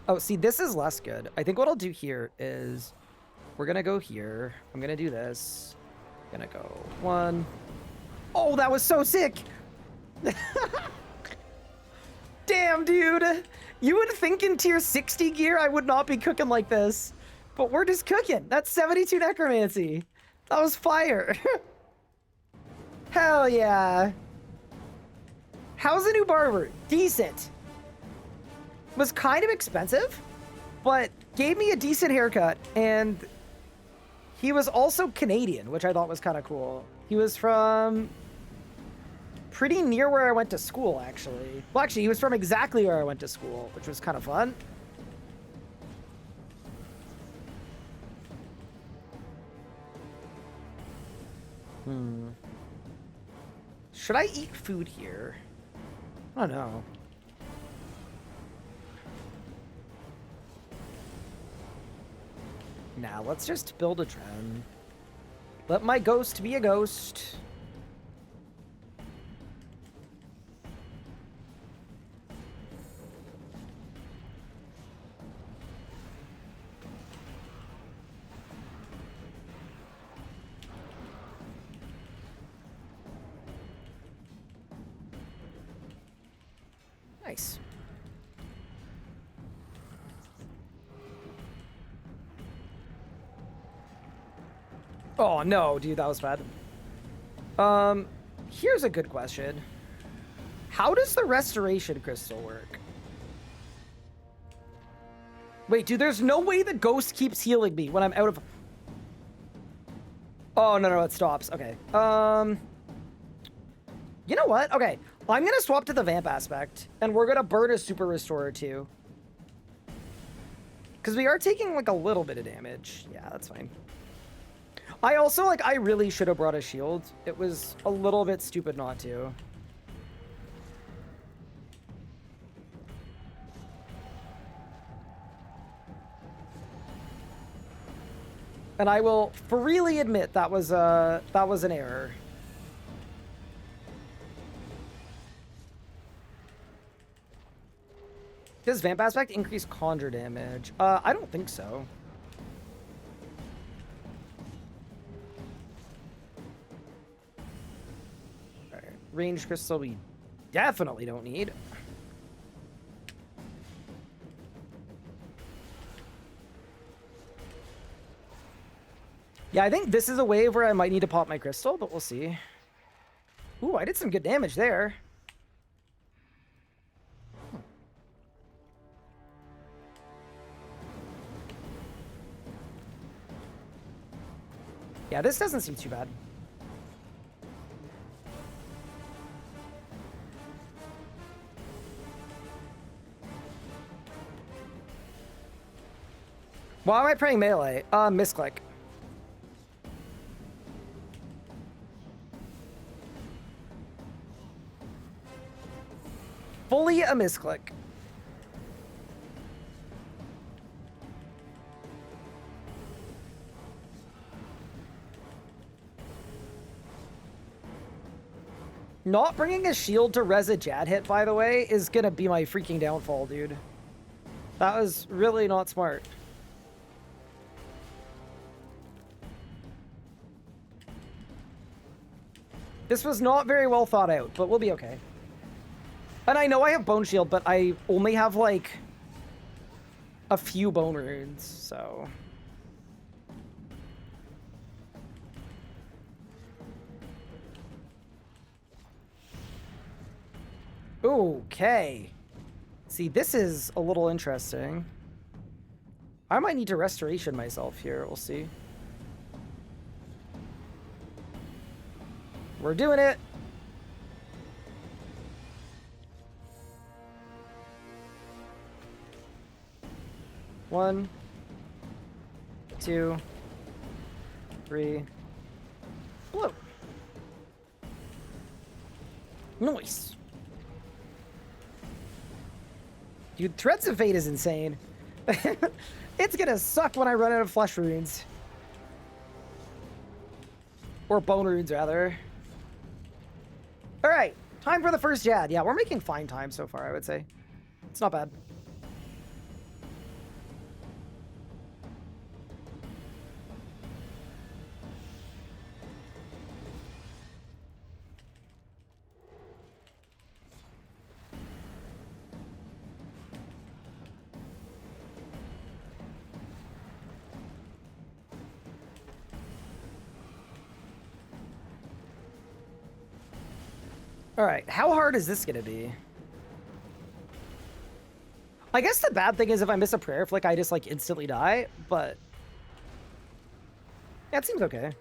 Oh, see, this is less good. I think what I'll do here is we're gonna go here. I'm gonna do this. Gonna go 1. Oh, that was so sick. Damn, dude. You would think in tier 60 gear I would not be cooking like this. But we're just cooking. That's 72 necromancy. That was fire. Hell yeah. How's the new barber? Decent. Was kind of expensive, but gave me a decent haircut. And he was also Canadian, which I thought was kind of cool. He was from pretty near where I went to school, actually. Well, actually, he was from exactly where I went to school, which was kind of fun. Should I eat food here? I don't know. Nah, let's just build a trend. Let my ghost be a ghost. Nice. Oh no, dude, that was bad. Here's a good question. How does the restoration crystal work? Wait, dude, there's no way the ghost keeps healing me when I'm out of... Oh, no, it stops. Okay. You know what? Okay, I'm gonna swap to the vamp aspect, and we're gonna burn a super restorer too. Because we are taking, like, a little bit of damage. Yeah, that's fine. I also, like, I really should have brought a shield. It was a little bit stupid not to. And I will freely admit that was an error. Does Vamp Aspect increase conjure damage? I don't think so. Alright, range crystal we definitely don't need. Yeah, I think this is a wave where I might need to pop my crystal, but we'll see. Ooh, I did some good damage there. Yeah, this doesn't seem too bad. Why am I praying melee? Misclick. Fully a misclick. Not bringing a shield to res a Jad hit, by the way, is gonna be my freaking downfall, dude. That was really not smart. This was not very well thought out, but we'll be okay. And I know I have Bone Shield, but I only have, like, a few Bone Runes, so... Okay. See, this is a little interesting. I might need to restoration myself here. We'll see. We're doing it. One, 2, 3. Blue. Nice. Dude, Threads of Fate is insane. It's gonna suck when I run out of flesh runes. Or bone runes, rather. Alright, time for the first Jad. Yeah, we're making fine time so far, I would say. It's not bad. All right, how hard is this gonna be? I guess the bad thing is if I miss a prayer flick, I just like instantly die, but yeah, it seems okay.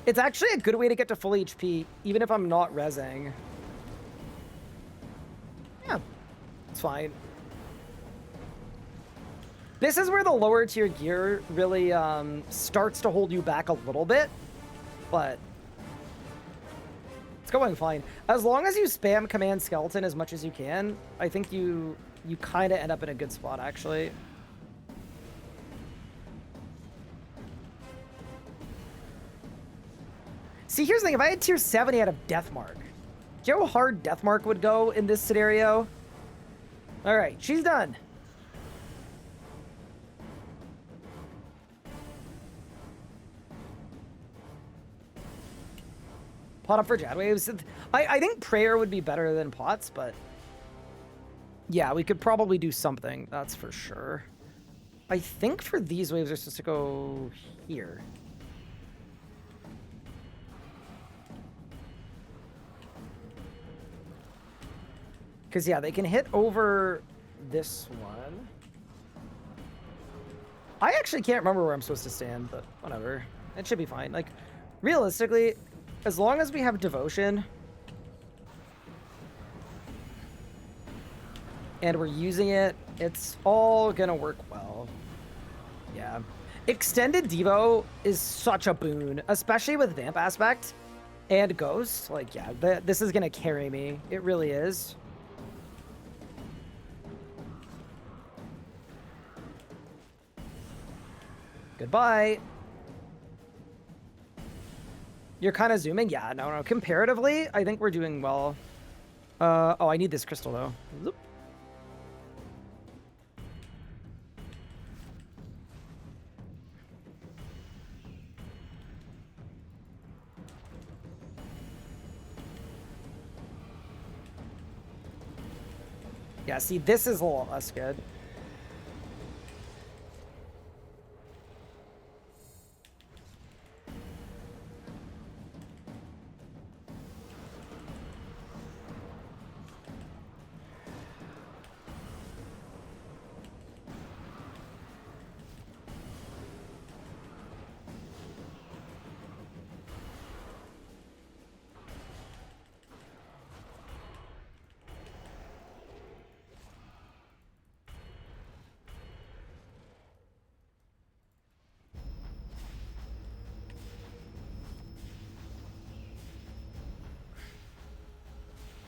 It's actually a good way to get to full HP, even if I'm not rezzing. Yeah, it's fine. This is where the lower tier gear really starts to hold you back a little bit, but it's going fine. As long as you spam command skeleton as much as you can, I think you kind of end up in a good spot, actually. See, here's the thing. If I had tier 7, he had a death mark. Do you know how hard death mark would go in this scenario? All right, she's done. Pot up for Jad Waves. I think prayer would be better than pots, but yeah, we could probably do something. That's for sure. I think for these waves, they're supposed to go here. Because, yeah, they can hit over this one. I actually can't remember where I'm supposed to stand, but whatever. It should be fine. Like, realistically, as long as we have devotion and we're using it, it's all gonna work well. Yeah. Extended Devo is such a boon, especially with Vamp Aspect and Ghost. Like, yeah, this is gonna carry me. It really is. Goodbye. You're kind of zooming? Yeah, no. Comparatively, I think we're doing well. Oh, I need this crystal, though. Zoop. Yeah, see, this is a lot less good.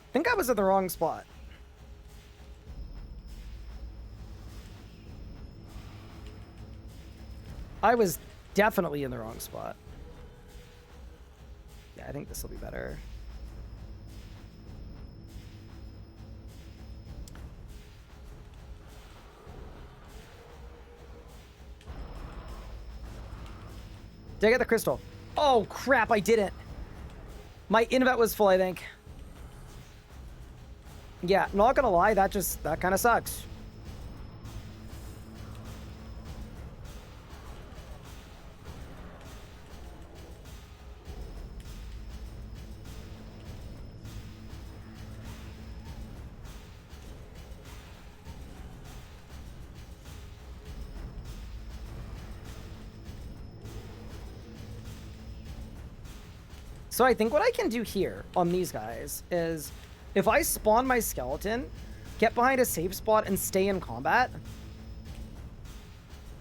I think I was at the wrong spot. I was definitely in the wrong spot. Yeah, I think this will be better. Did I get the crystal? Oh, crap, I didn't. My invet was full, I think. Yeah, not gonna lie, that kind of sucks. So I think what I can do here on these guys is if I spawn my skeleton, get behind a safe spot, and stay in combat,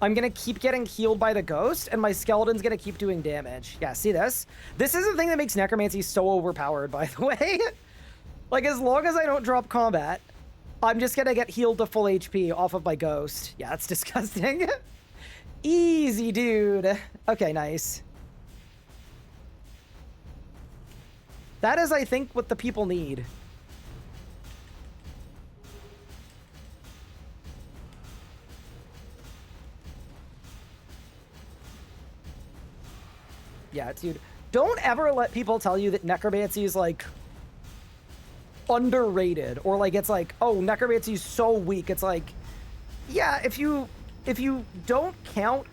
I'm going to keep getting healed by the ghost, and my skeleton's going to keep doing damage. Yeah, see this? This is the thing that makes necromancy so overpowered, by the way. Like, as long as I don't drop combat, I'm just going to get healed to full HP off of my ghost. Yeah, it's disgusting. Easy, dude. Okay, nice. That is, I think, what the people need. Yeah, dude. Don't ever let people tell you that necromancy is, like, underrated. Or, like, it's like, oh, necromancy is so weak. It's like, yeah, if you don't count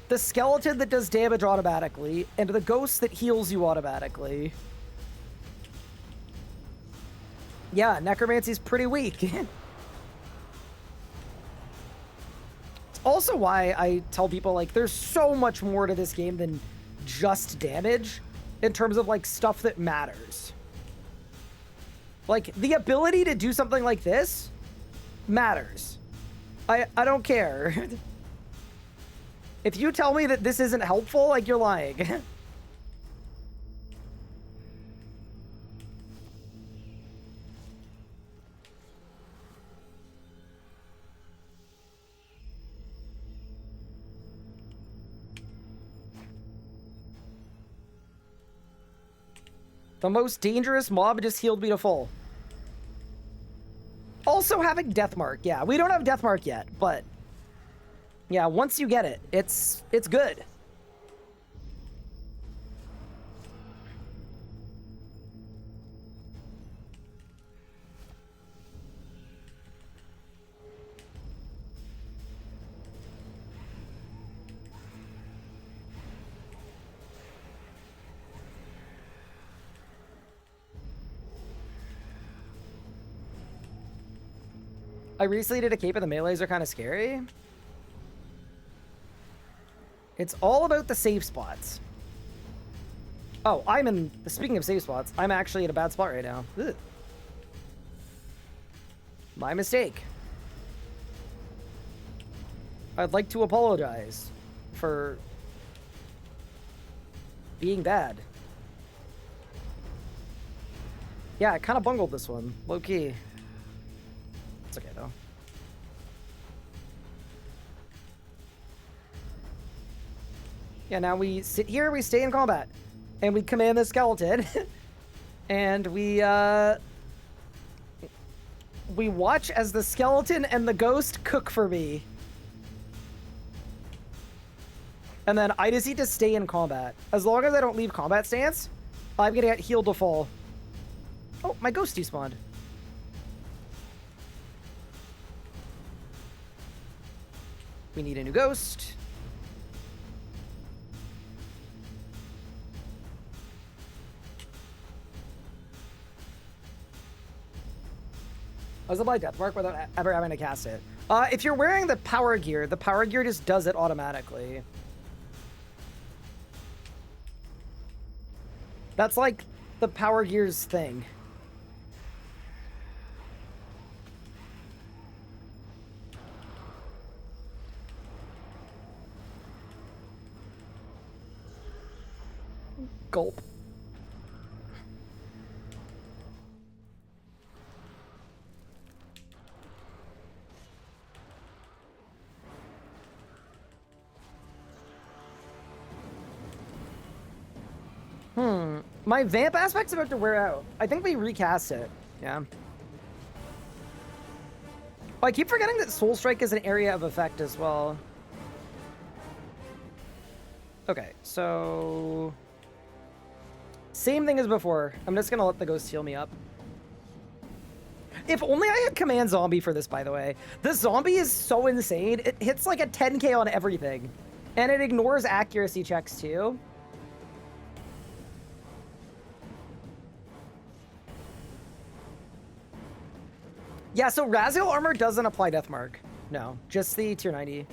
the skeleton that does damage automatically, and the ghost that heals you automatically. Yeah, necromancy's pretty weak. It's also why I tell people, like, there's so much more to this game than just damage in terms of, like, stuff that matters. Like, the ability to do something like this matters. I don't care. If you tell me that this isn't helpful, like, you're lying. The most dangerous mob just healed me to full. Also having Deathmark. Yeah, we don't have Deathmark yet, but yeah, once you get it, it's good. I recently did a cape and the melees are kind of scary. It's all about the safe spots. Oh, speaking of safe spots, I'm actually in a bad spot right now. Ugh. My mistake. I'd like to apologize for being bad. Yeah, I kind of bungled this one, low key. It's okay though. Yeah, now we sit here, we stay in combat, and we command the skeleton, and we watch as the skeleton and the ghost cook for me. And then I just need to stay in combat. As long as I don't leave combat stance, I'm gonna get healed to full. Oh, my ghost despawned. We need a new ghost. I was apply Deathmark without ever having to cast it. If you're wearing the power gear just does it automatically. That's like the power gear's thing. Gulp. My vamp aspect's about to wear out. I think we recast it. Yeah. Oh, I keep forgetting that Soul Strike is an area of effect as well. Okay, so same thing as before. I'm just gonna let the ghost heal me up. If only I had command zombie for this, by the way. The zombie is so insane. It hits like a 10k on everything. And it ignores accuracy checks too. Yeah, so Raziel armor doesn't apply Deathmark. No, just the tier 90.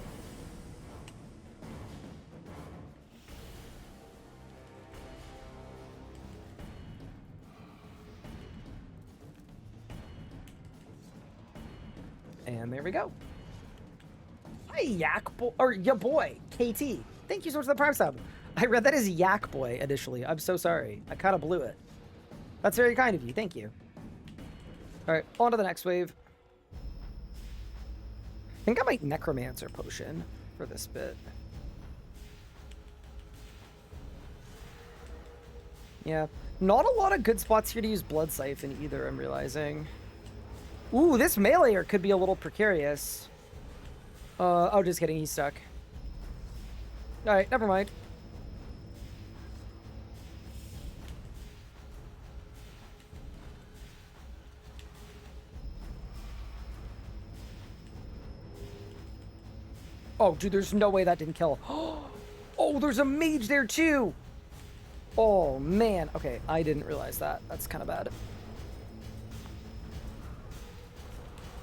And there we go. Hi, Yak Boy, or ya boy, KT. Thank you so much for the Prime sub. I read that as Yak Boy initially. I'm so sorry. I kind of blew it. That's very kind of you. Thank you. All right, on to the next wave. I think I might Necromancer potion for this bit. Yeah, not a lot of good spots here to use Blood Siphon either, I'm realizing. Ooh, this meleeer could be a little precarious. Oh, just kidding, he's stuck. Alright, never mind. Oh, dude, there's no way that didn't kill. Oh, there's a mage there too. Oh, man. Okay, I didn't realize that. That's kind of bad.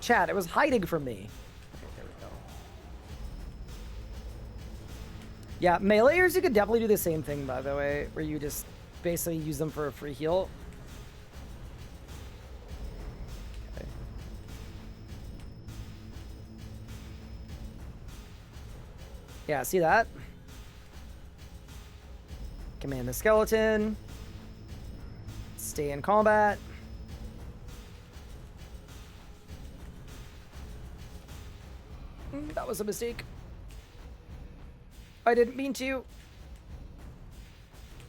Chat, it was hiding from me. Okay, there we go. Yeah, meleeers, you could definitely do the same thing, by the way, where you just basically use them for a free heal. Okay. Yeah, see that? Command the skeleton. Stay in combat. That was a mistake. I didn't mean to.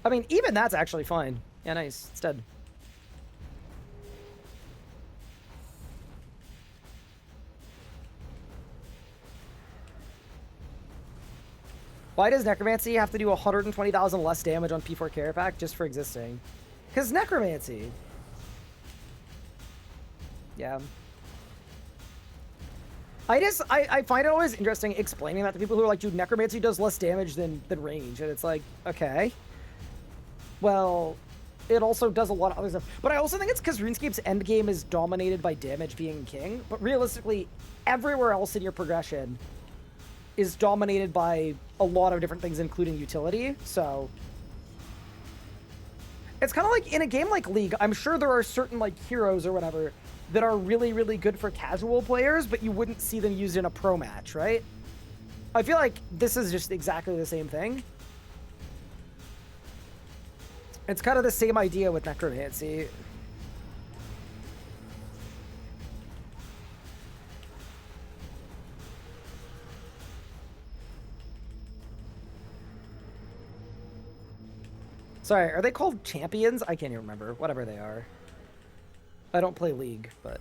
I mean, even that's actually fine. Yeah, nice. It's dead. Why does Necromancy have to do 120,000 less damage on P4 Care Pack just for existing? Because Necromancy. Yeah. I find it always interesting explaining that to people who are like, dude, Necromancy does less damage than range. And it's like, okay. Well, it also does a lot of other stuff. But I also think it's because RuneScape's endgame is dominated by damage being king. But realistically, everywhere else in your progression is dominated by a lot of different things, including utility. So it's kind of like in a game like League, I'm sure there are certain like heroes or whatever that are really, really good for casual players, but you wouldn't see them used in a pro match, right? I feel like this is just exactly the same thing. It's kind of the same idea with Necromancy. Sorry, are they called champions? I can't even remember. Whatever they are. I don't play League, but...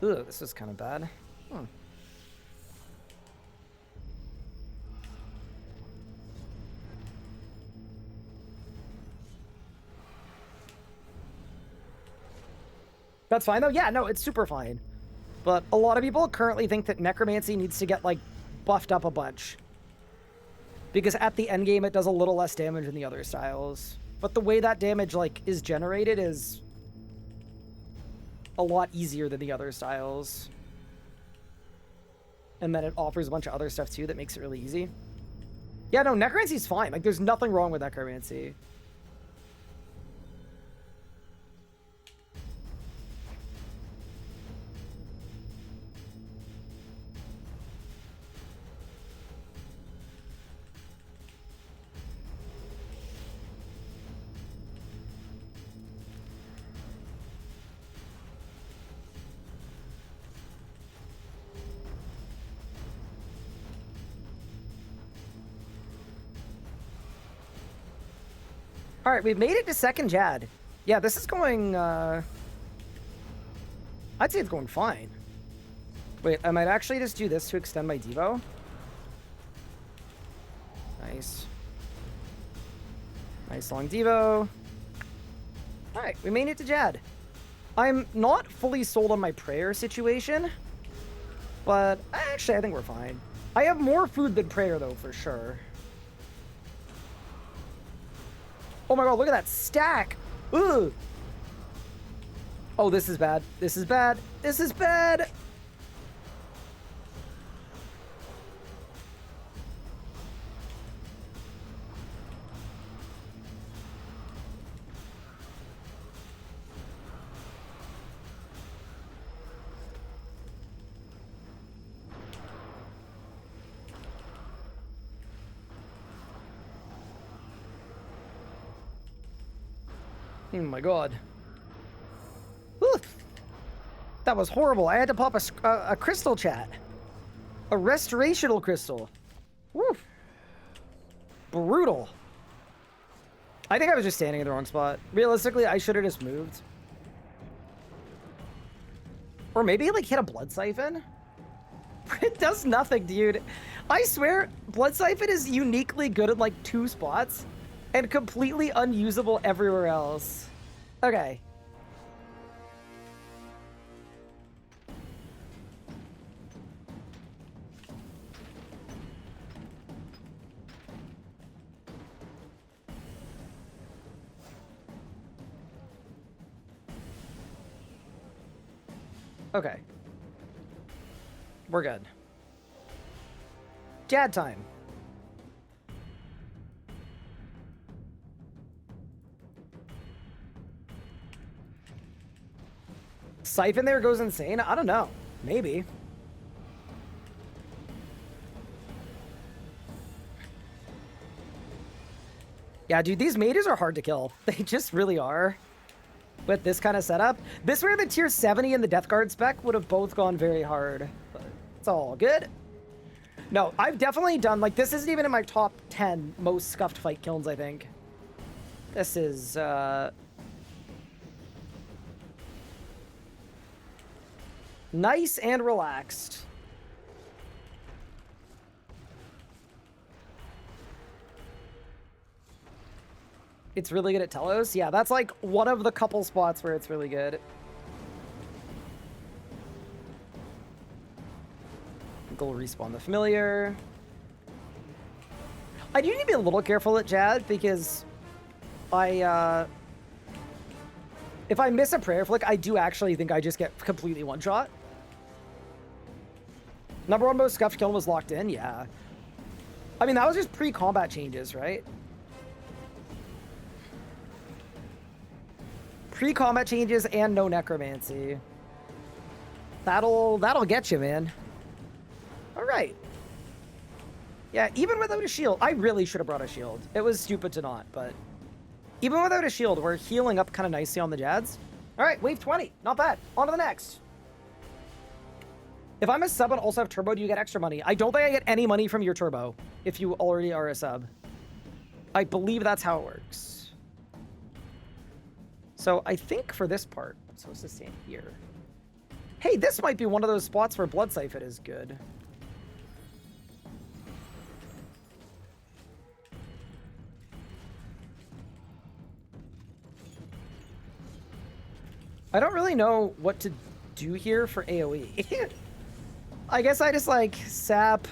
Ooh, this is kind of bad. Hmm. That's fine, though? Yeah, no, it's super fine. But a lot of people currently think that Necromancy needs to get, like, buffed up a bunch. Because at the end game, it does a little less damage than the other styles. But the way that damage, like, is generated is a lot easier than the other styles. And then it offers a bunch of other stuff, too, that makes it really easy. Yeah, no, Necromancy's fine. Like, there's nothing wrong with Necromancy. All right, we've made it to second Jad. Yeah, this is going, I'd say it's going fine. Wait, I might actually just do this to extend my Devo. Nice. Nice long Devo. All right, we made it to Jad. I'm not fully sold on my prayer situation, but actually I think we're fine. I have more food than prayer, though, for sure. Oh my god, look at that stack! Ugh! Oh, this is bad. This is bad. This is bad! Oh my god. Whew. That was horrible. I had to pop a crystal, chat. A restorational crystal. Woo. Brutal. I think I was just standing in the wrong spot. Realistically, I should have just moved. Or maybe, like, hit a blood siphon? It does nothing, dude. I swear, blood siphon is uniquely good in, like, 2 spots. And completely unusable everywhere else. Okay. Okay. We're good. Jad time. Siphon there goes insane? I don't know. Maybe. Yeah, dude, these mages are hard to kill. They just really are. With this kind of setup. This where the tier 70 and the Death Guard spec would have both gone very hard. But it's all good. No, I've definitely done, like, this isn't even in my top 10 most scuffed fight kilns, I think. This is, nice and relaxed. It's really good at Telos. Yeah, that's like one of the couple spots where it's really good. Go respawn the familiar. I do need to be a little careful at Jad because if I miss a prayer flick, I do actually think I just get completely one-shot. Number one most scuffed kill was locked in, yeah. I mean, that was just pre-combat changes, right? Pre-combat changes and no necromancy. That'll get you, man. All right. Yeah, even without a shield, I really should have brought a shield. It was stupid to not, but even without a shield, we're healing up kind of nicely on the Jads. All right, wave 20, not bad. On to the next. If I'm a sub and also have turbo, do you get extra money? I don't think I get any money from your turbo if you already are a sub. I believe that's how it works. So I think for this part, I'm supposed to stand here. Hey, this might be one of those spots where Blood Siphon is good. I don't really know what to do here for AoE. I guess I just like sap,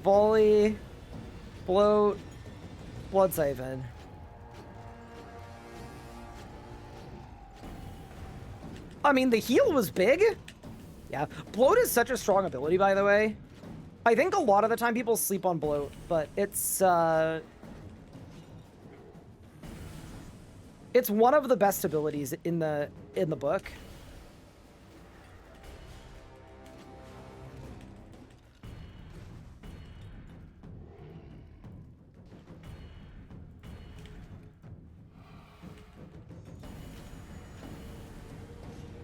volley, bloat, Blood Siphon. I mean, the heal was big. Yeah, bloat is such a strong ability, by the way. I think a lot of the time people sleep on bloat, but it's one of the best abilities in the book.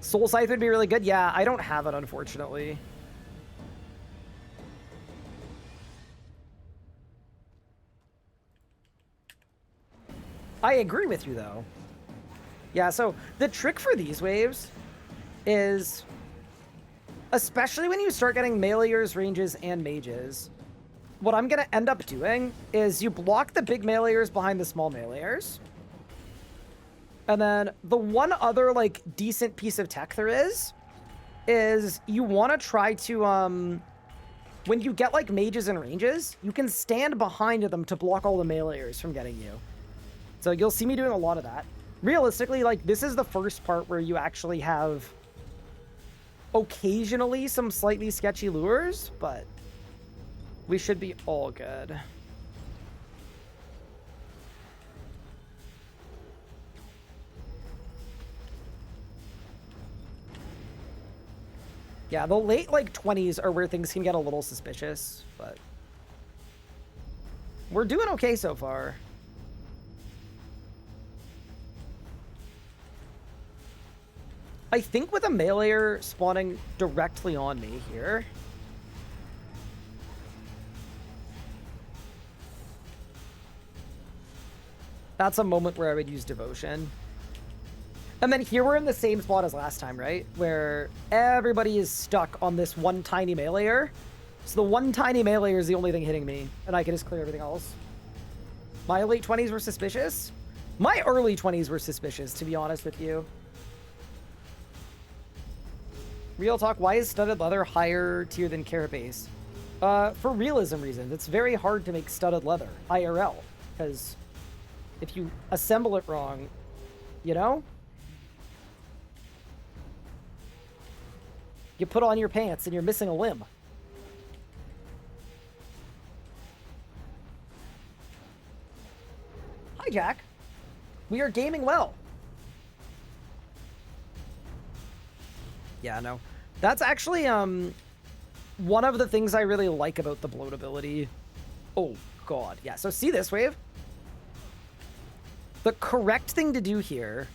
Soul Scythe would be really good. Yeah, I don't have it, unfortunately. I agree with you, though. Yeah, so the trick for these waves is, especially when you start getting meleeers, ranges, and mages, what I'm going to end up doing is you block the big meleeers behind the small meleeers. And then the one other, like, decent piece of tech there is you want to try to, when you get, like, mages and ranges, you can stand behind them to block all the meleeers from getting you. So you'll see me doing a lot of that. Realistically, like, this is the first part where you actually have occasionally some slightly sketchy lures, but we should be all good. Yeah, the late, like, 20s are where things can get a little suspicious, but we're doing okay so far. I think with a meleeer spawning directly on me here, that's a moment where I would use Devotion. And then here we're in the same spot as last time, right? Where everybody is stuck on this one tiny meleeer. So the one tiny meleeer is the only thing hitting me, and I can just clear everything else. My late 20s were suspicious. My early 20s were suspicious, to be honest with you. Real talk, why is studded leather higher tier than carapace? For realism reasons. It's very hard to make studded leather, IRL, because if you assemble it wrong, you know? You put on your pants and you're missing a limb. Hi, Jack. We are gaming well. Yeah, no. That's actually, one of the things I really like about the bloat ability. Oh, God. Yeah, so see this wave? The correct thing to do here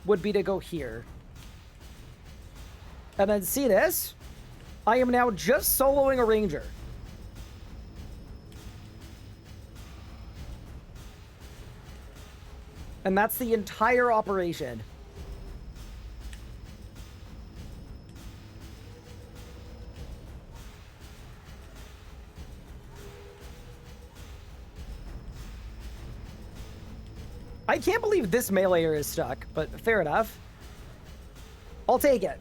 would be to go here. And then see this? I am now just soloing a ranger. And that's the entire operation. I can't believe this meleeer is stuck, but fair enough. I'll take it.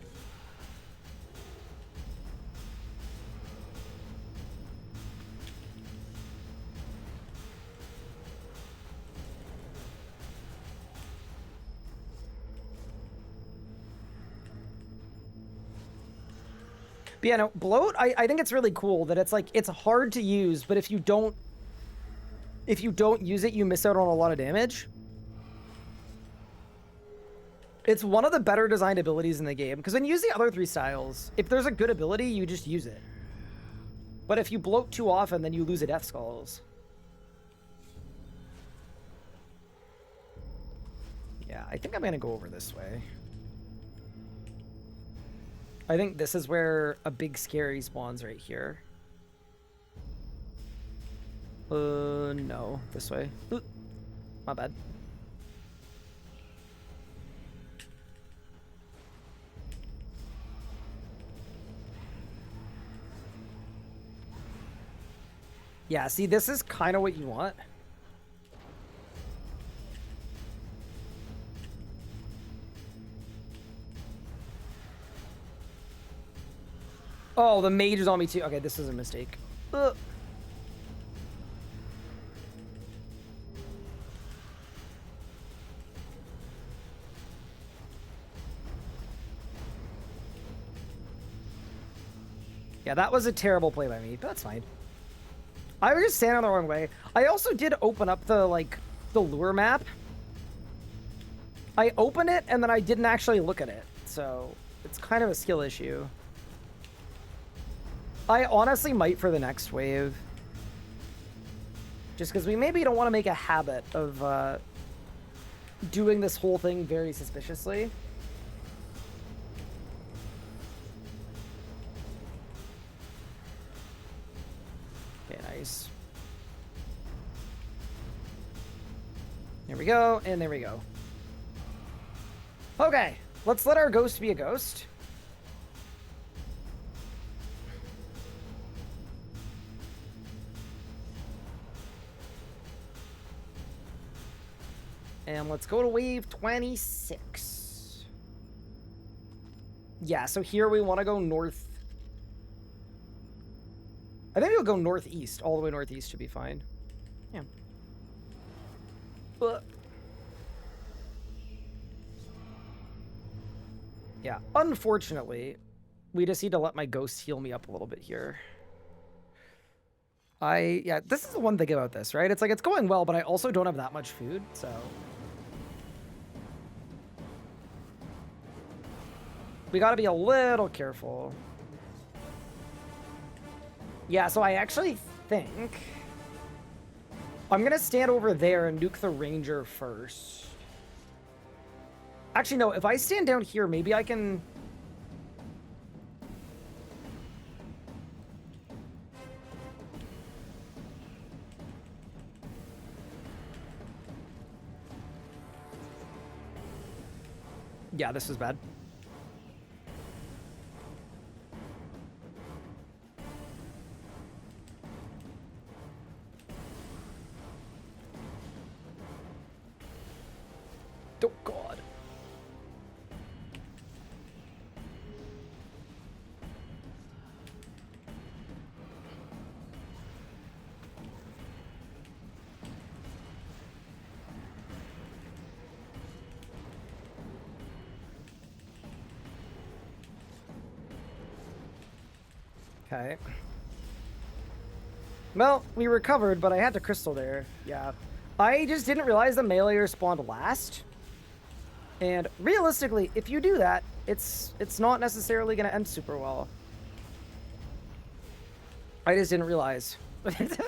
But yeah, no, bloat, I think it's really cool that it's like, it's hard to use, but if you don't use it, you miss out on a lot of damage. It's one of the better designed abilities in the game, because when you use the other 3 styles, if there's a good ability, you just use it. But if you bloat too often, then you lose a Death Skulls. Yeah, I think I'm going to go over this way. I think this is where a big scary spawns right here. No, this way. Ooh, my bad. Yeah, see, this is kind of what you want. Oh, the mage is on me too. Okay, this is a mistake. Yeah, that was a terrible play by me, but that's fine. I was just standing the wrong way. I also did open up the, like, the lure map. I opened it, and then I didn't actually look at it, so it's kind of a skill issue. I honestly might for the next wave. Just because we maybe don't want to make a habit of doing this whole thing very suspiciously. Okay, nice. There we go, and there we go. Okay, let's let our ghost be a ghost. And let's go to wave 26. Yeah, so here we want to go north. I think we'll go northeast. All the way northeast should be fine. Yeah. Yeah, unfortunately, we just need to let my ghost heal me up a little bit here. Yeah, this is the one thing about this, right? It's like, it's going well, but I also don't have that much food, so... we gotta be a little careful. Yeah, so I actually think I'm gonna stand over there and nuke the ranger first. Actually, no, if I stand down here, maybe I can... yeah, this is bad. Oh, God. Okay. Well, we recovered, but I had to crystal there. Yeah. I just didn't realize the meleeer spawned last. And realistically, if you do that, it's not necessarily going to end super well. I just didn't realize. Because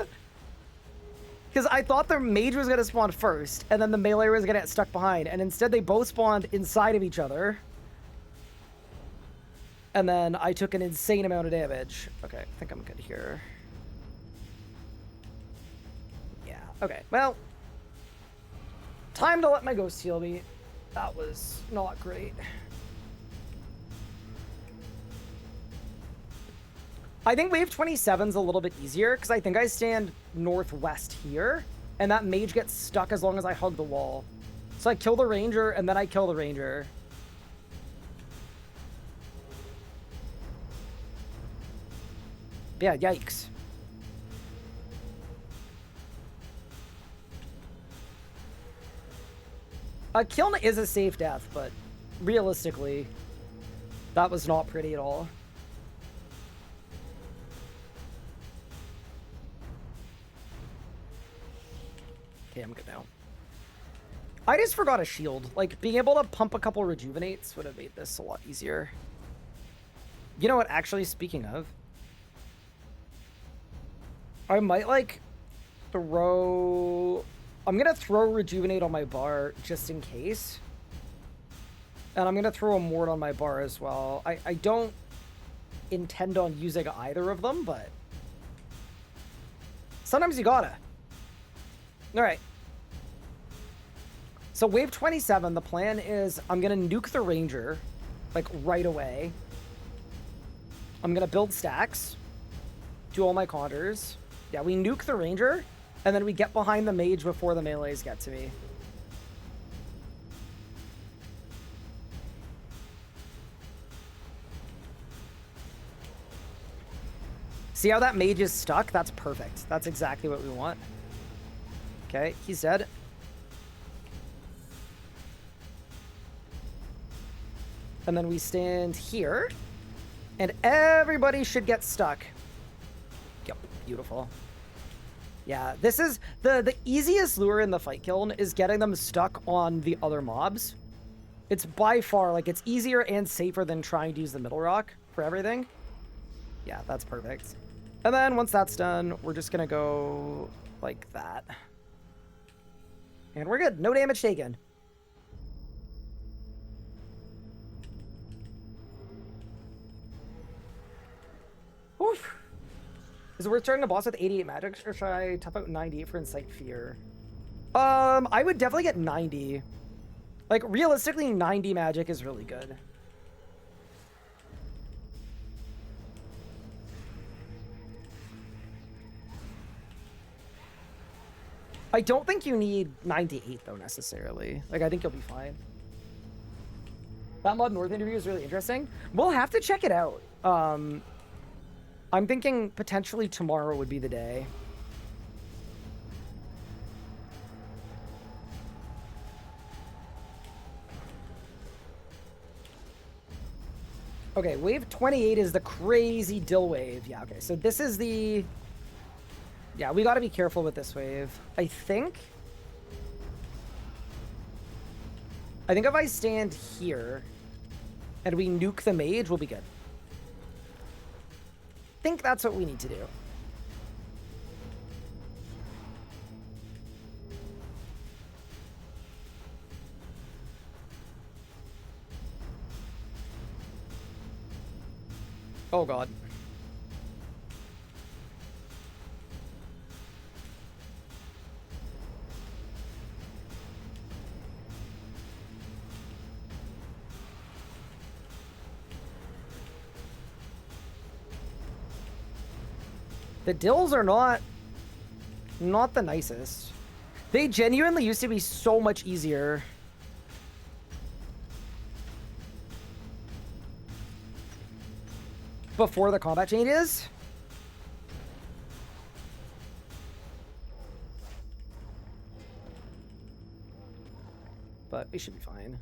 I thought the mage was going to spawn first, and then the meleeer was going to get stuck behind. And instead, they both spawned inside of each other. And then I took an insane amount of damage. Okay, I think I'm good here. Yeah, okay. Well, time to let my ghost heal me. That was not great. I think wave 27's a little bit easier, because I think I stand northwest here, and that mage gets stuck as long as I hug the wall. So I kill the ranger, and then I kill the ranger. Yeah, yikes. Kiln is a safe death, but realistically, that was not pretty at all. Okay, I'm good now. I just forgot a shield. Like, being able to pump a couple rejuvenates would have made this a lot easier. You know what, actually, speaking of, I might, like, throw... I'm going to throw Rejuvenate on my bar just in case. And I'm going to throw a Mort on my bar as well. I don't intend on using either of them, but... sometimes you gotta. Alright. So wave 27, the plan is I'm going to nuke the ranger, like, right away. I'm going to build stacks. Do all my counters. Yeah, we nuke the ranger, and then we get behind the mage before the melees get to me. See how that mage is stuck? That's perfect. That's exactly what we want. Okay, he's dead. And then we stand here, and everybody should get stuck. Yep, beautiful. Yeah, this is the easiest lure in the fight kiln is getting them stuck on the other mobs. It's by far, like, it's easier and safer than trying to use the middle rock for everything. Yeah, that's perfect. And then once that's done, we're just gonna go like that. And we're good. No damage taken. Oof. Is it worth starting the boss with 88 magic, or should I tough out 98 for Incite Fear? I would definitely get 90. Like, realistically, 90 magic is really good. I don't think you need 98, though, necessarily. Like, I think you'll be fine. That mod North interview is really interesting. We'll have to check it out. I'm thinking potentially tomorrow would be the day. Okay, wave 28 is the crazy dill wave. Yeah, okay, so this is the... yeah, we gotta be careful with this wave. I think if I stand here and we nuke the mage, we'll be good. I think that's what we need to do. Oh god. The dills are not the nicest. They genuinely used to be so much easier. Before the combat changes. But we should be fine.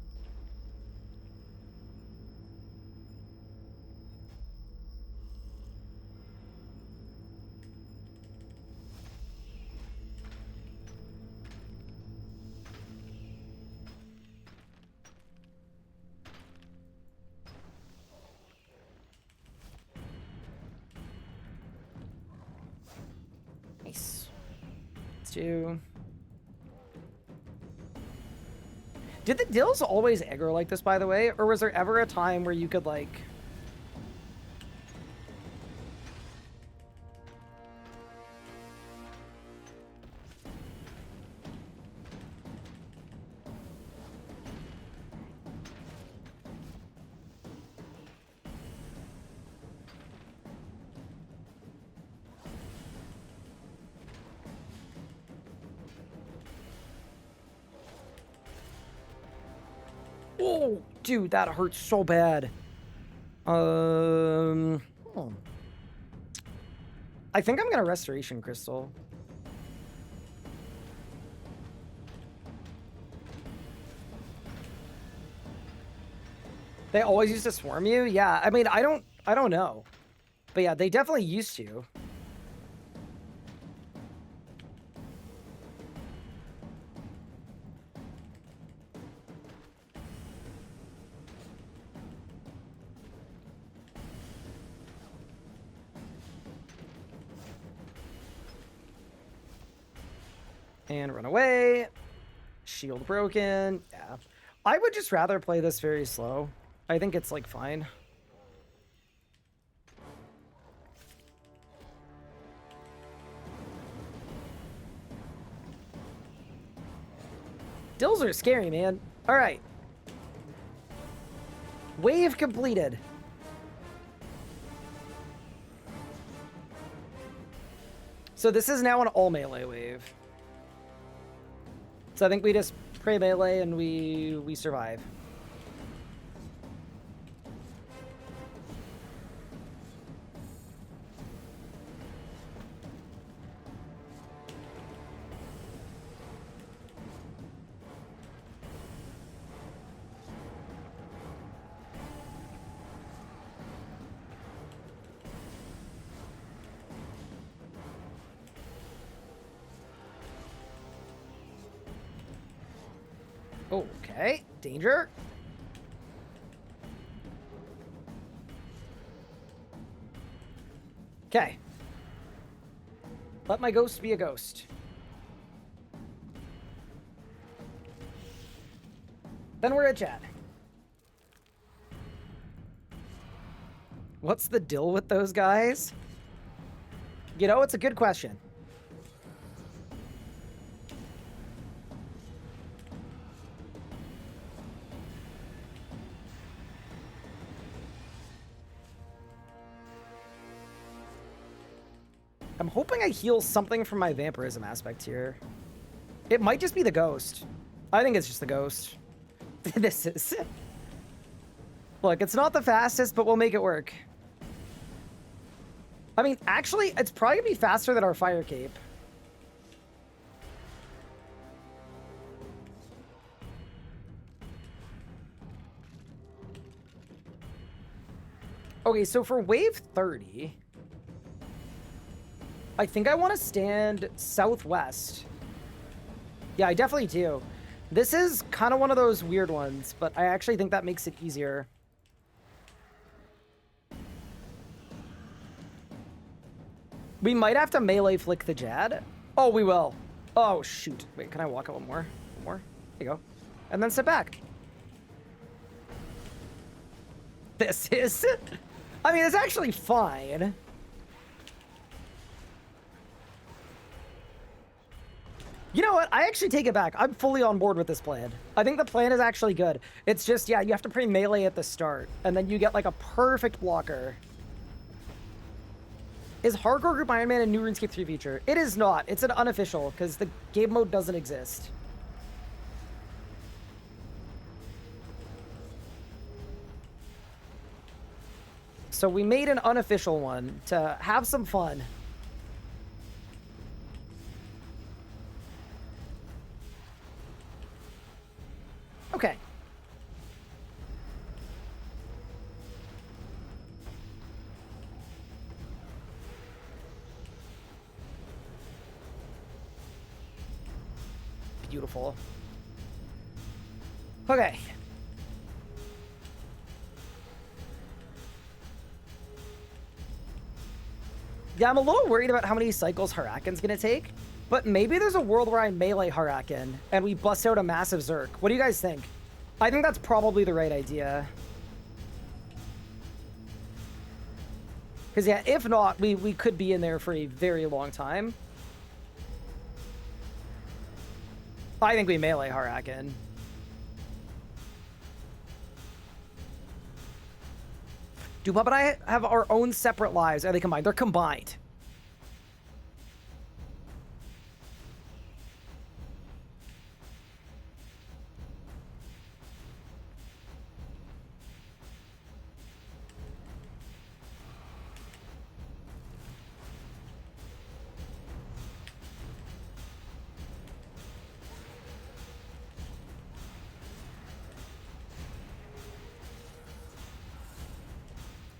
too. Did the Dills always aggro like this, by the way? Or was there ever a time where you could, like... Oh, dude, that hurts so bad. I think I'm gonna Restoration Crystal. They always used to swarm you? Yeah, I mean, I don't know. But yeah, they definitely used to. And run away. Shield broken. Yeah. I would just rather play this very slow. I think it's, like, fine. Dills are scary, man. All right. Wave completed. So this is now an all melee wave. So I think we just pray melee and we survive. Okay, danger. Okay. Let my ghost be a ghost. Then we're at chat. What's the deal with those guys? You know, it's a good question. I'm hoping I heal something from my vampirism aspect here. It might just be the ghost. I think it's just the ghost. This is... Look, it's not the fastest, but we'll make it work. I mean, actually, it's probably gonna be faster than our fire cape. Okay, so for wave 30... I think I want to stand southwest. Yeah, I definitely do. This is kind of one of those weird ones, but I actually think that makes it easier. We might have to melee flick the Jad. Oh, we will. Oh, shoot. Wait, can I walk out one more? One more? There you go. And then sit back. This is... I mean, it's actually fine. You know what? I actually take it back. I'm fully on board with this plan. I think the plan is actually good. It's just, yeah, you have to play melee at the start, and then you get, like, a perfect blocker. Is Hardcore Group Iron Man a new RuneScape 3 feature? It is not. It's an unofficial, because the game mode doesn't exist. So we made an unofficial one to have some fun. Okay. Beautiful. Okay. Yeah, I'm a little worried about how many cycles Harakan's gonna take. But maybe there's a world where I melee Harakin and we bust out a massive Zerk. What do you guys think? I think that's probably the right idea. Because, yeah, if not, we could be in there for a very long time. I think we melee Harakin. Do Pup and I have our own separate lives? Are they combined? They're combined.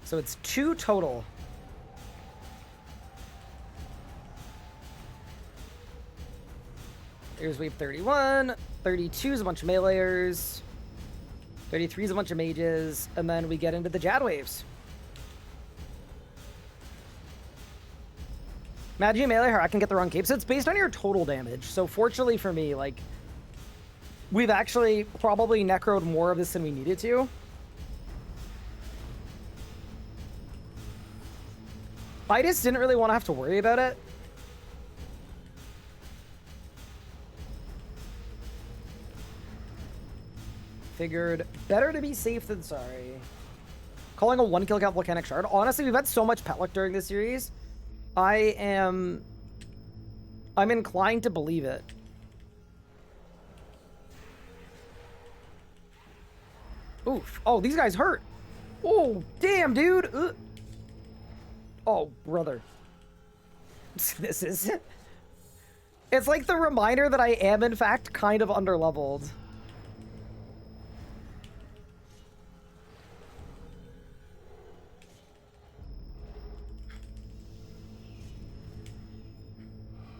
So it's 2 total. Here's wave 31. 32 is a bunch of meleeers. 33 is a bunch of mages. And then we get into the Jad waves. Imagine you melee her, I can get the wrong cape. So it's based on your total damage. So fortunately for me, like, we've actually probably necroed more of this than we needed to. I just didn't really want to have to worry about it. Figured better to be safe than sorry. Calling a 1-kill count volcanic shard. Honestly, we've had so much pet luck during this series. I'm inclined to believe it. Oof. Oh, these guys hurt. Oh, damn, dude. Ugh. Oh, brother. This is... It's like the reminder that I am, in fact, kind of underleveled.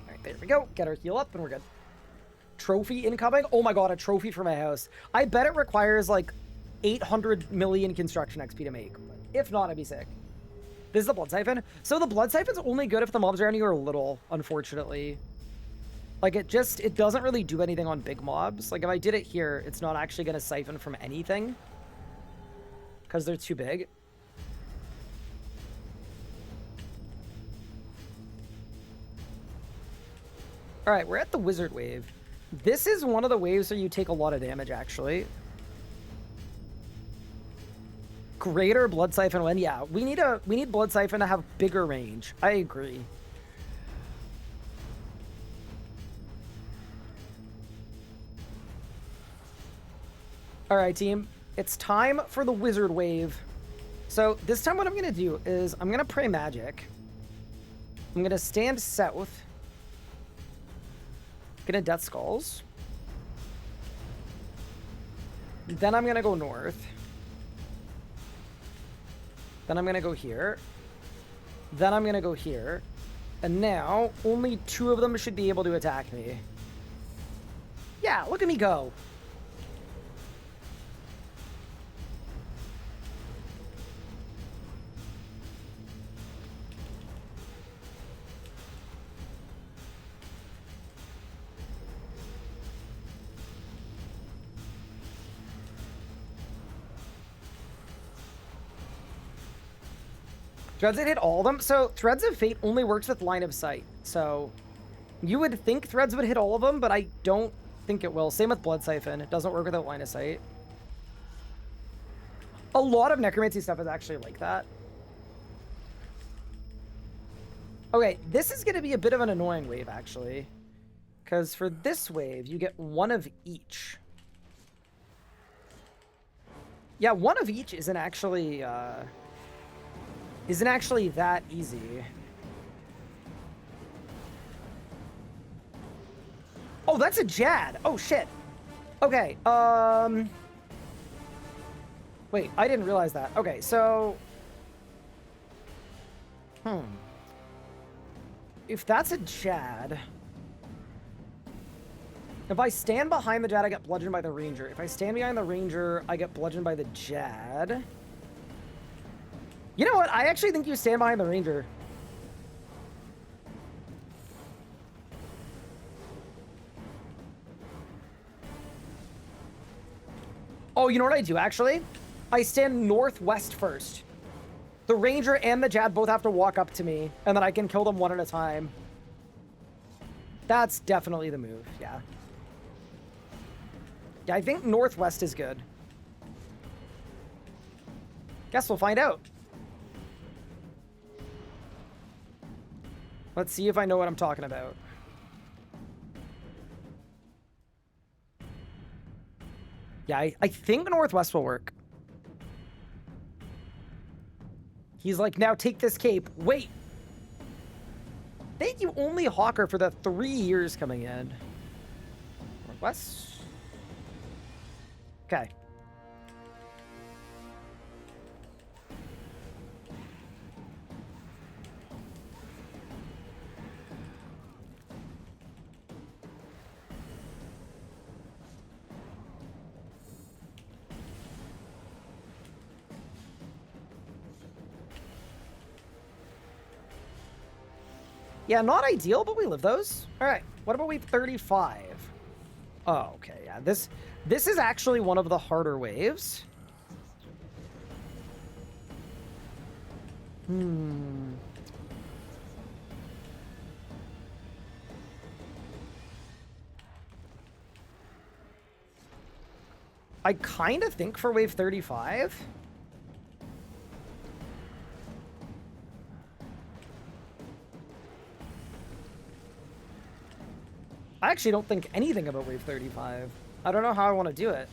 Alright, there we go. Get our heal up and we're good. Trophy incoming? Oh my god, a trophy for my house. I bet it requires, like, 800 million construction XP to make. If not, I'd be sick. This is the Blood Siphon. So the Blood Siphon's only good if the mobs around you are little, unfortunately. Like, it doesn't really do anything on big mobs. Like, if I did it here, it's not actually going to siphon from anything. Because they're too big. Alright, we're at the Wizard Wave. This is one of the waves where you take a lot of damage, actually. Greater Blood Siphon when, yeah, we need Blood Siphon to have bigger range. I agree. All right, team, it's time for the Wizard Wave. So this time what I'm gonna do is I'm gonna pray magic. I'm gonna stand south. Gonna Death Skulls. Then I'm gonna go north. Then I'm going to go here. Then I'm going to go here. And now, only 2 of them should be able to attack me. Yeah, look at me go. Threads that hit all of them? So Threads of Fate only works with line of sight. So you would think Threads would hit all of them, but I don't think it will. Same with Blood Siphon. It doesn't work without line of sight. A lot of Necromancy stuff is actually like that. Okay, this is going to be a bit of an annoying wave, actually. Because for this wave, you get 1 of each. Yeah, 1 of each isn't actually that easy. Oh, that's a Jad. Oh, shit. Okay, wait, I didn't realize that. Okay, so... If that's a Jad... If I stand behind the Jad, I get bludgeoned by the Ranger. If I stand behind the Ranger, I get bludgeoned by the Jad. You know what? I actually think you stand behind the Ranger. Oh, you know what I do, actually? I stand northwest first. The ranger and the Jad both have to walk up to me, and then I can kill them one at a time. That's definitely the move, yeah. Yeah, I think northwest is good. Guess we'll find out. Let's see if I know what I'm talking about. Yeah, I think northwest will work. He's like, now take this cape. Wait. Thank you, only Hawker, for the 3 years coming in. Northwest. Okay. Yeah, not ideal, but we live those. All right, what about wave 35? Oh, okay, yeah. This is actually one of the harder waves. I kind of think for wave 35. I actually don't think anything about wave 35. I don't know how I want to do it.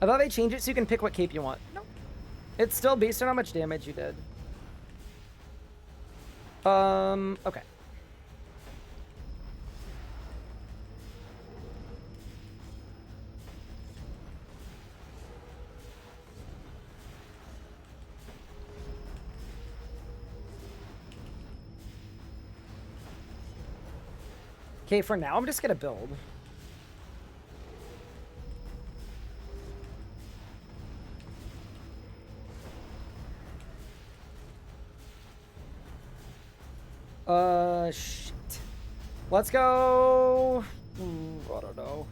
I thought they changed it so you can pick what cape you want. Nope. It's still based on how much damage you did. Okay. Okay, for now, I'm just gonna build. Shit. Let's go. I don't know.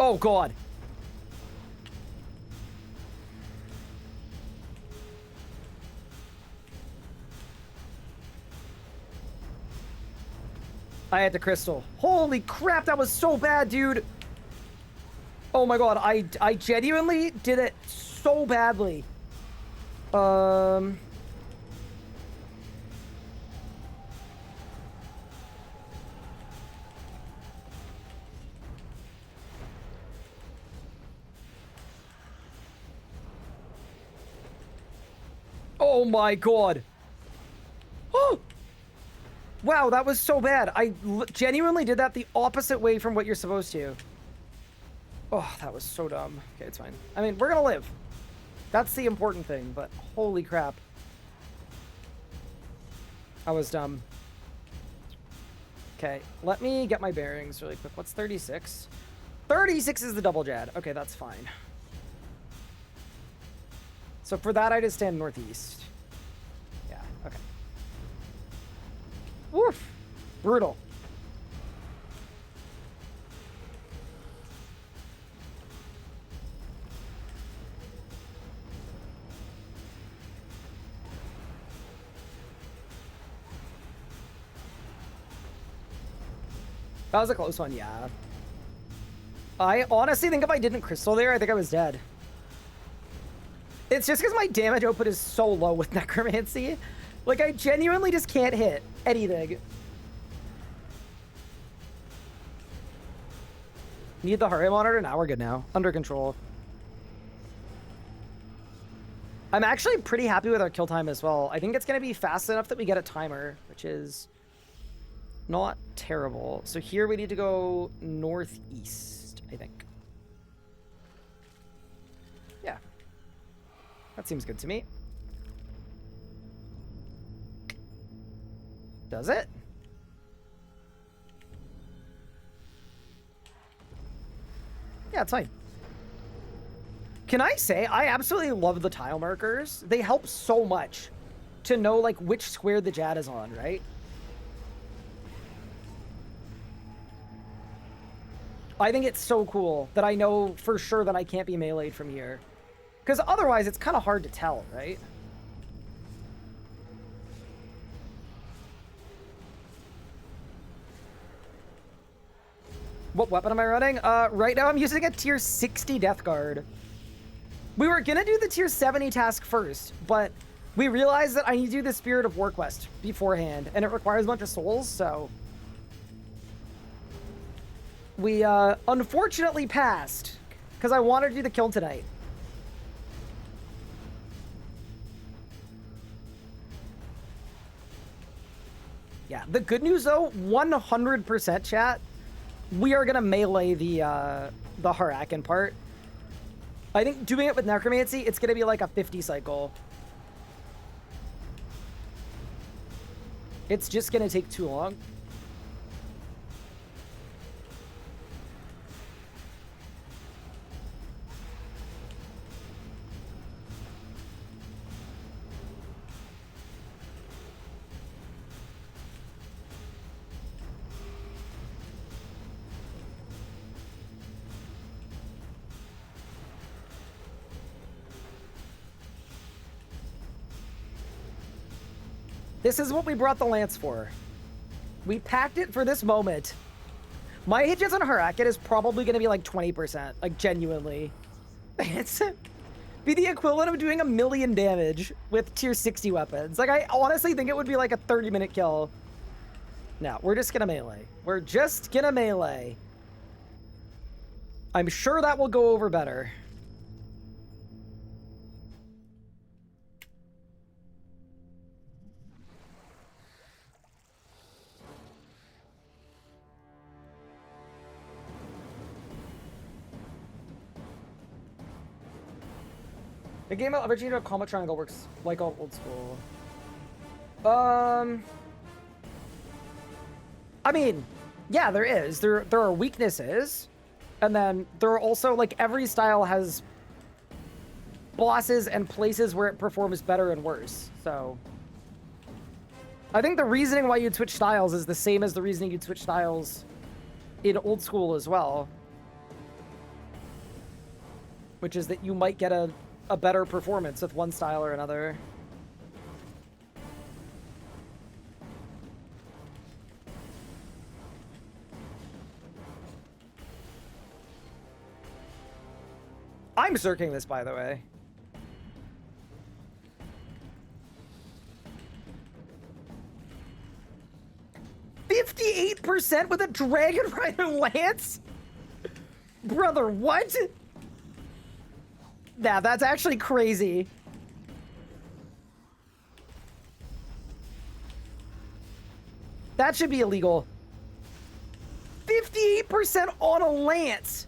Oh, God. I had to crystal. Holy crap, that was so bad, dude. Oh my God, I genuinely did it so badly. Oh my God. Oh! Wow, that was so bad. I genuinely did that the opposite way from what you're supposed to. Oh, that was so dumb. Okay, it's fine. I mean, we're gonna live. That's the important thing, but holy crap. I was dumb. Okay, let me get my bearings really quick. What's 36? 36 is the double Jad. Okay, that's fine. So for that, I just stand northeast. Yeah, okay. Woof! Brutal. That was a close one, yeah. I honestly think if I didn't crystal there, I think I was dead. It's just because my damage output is so low with necromancy. Like, I genuinely just can't hit anything. Need the heart rate monitor? Now we're good now. Under control. I'm actually pretty happy with our kill time as well. I think it's going to be fast enough that we get a timer, which is not terrible. So here we need to go northeast, I think. Yeah. That seems good to me. Does it? Yeah, it's fine. Can I say, I absolutely love the tile markers. They help so much to know, like, which square the Jad is on, right? I think it's so cool that I know for sure that I can't be meleeed from here. Because otherwise, it's kind of hard to tell, right? What weapon am I running? Right now I'm using a tier 60 Death Guard. We were gonna do the tier 70 task first, but we realized that I need to do the Spirit of War quest beforehand, and it requires a bunch of souls, so... We, unfortunately passed, because I wanted to do the Kiln tonight. Yeah, the good news, though, 100% chat, we are gonna melee the Harakan part. I think doing it with Necromancy, it's gonna be like a 50 cycle. It's just gonna take too long. This is what we brought the Lance for. We packed it for this moment. My hit chance on Harakan is probably going to be like 20%, like genuinely. It's be the equivalent of doing 1,000,000 damage with tier 60 weapons. Like, I honestly think it would be like a 30-minute kill. No, we're just going to melee. We're just going to melee. I'm sure that will go over better. The game of leveraging to a combat triangle works like old school. I mean, yeah, there is. There are weaknesses, and then there are also, like, every style has bosses and places where it performs better and worse. So I think the reasoning why you'd switch styles is the same as the reasoning you'd switch styles in old school as well, which is that you might get a better performance with one style or another. I'm zerking this, by the way. %58% with a Dragon Rider Lance? Brother, what? Yeah, that's actually crazy. That should be illegal. 58% on a Lance.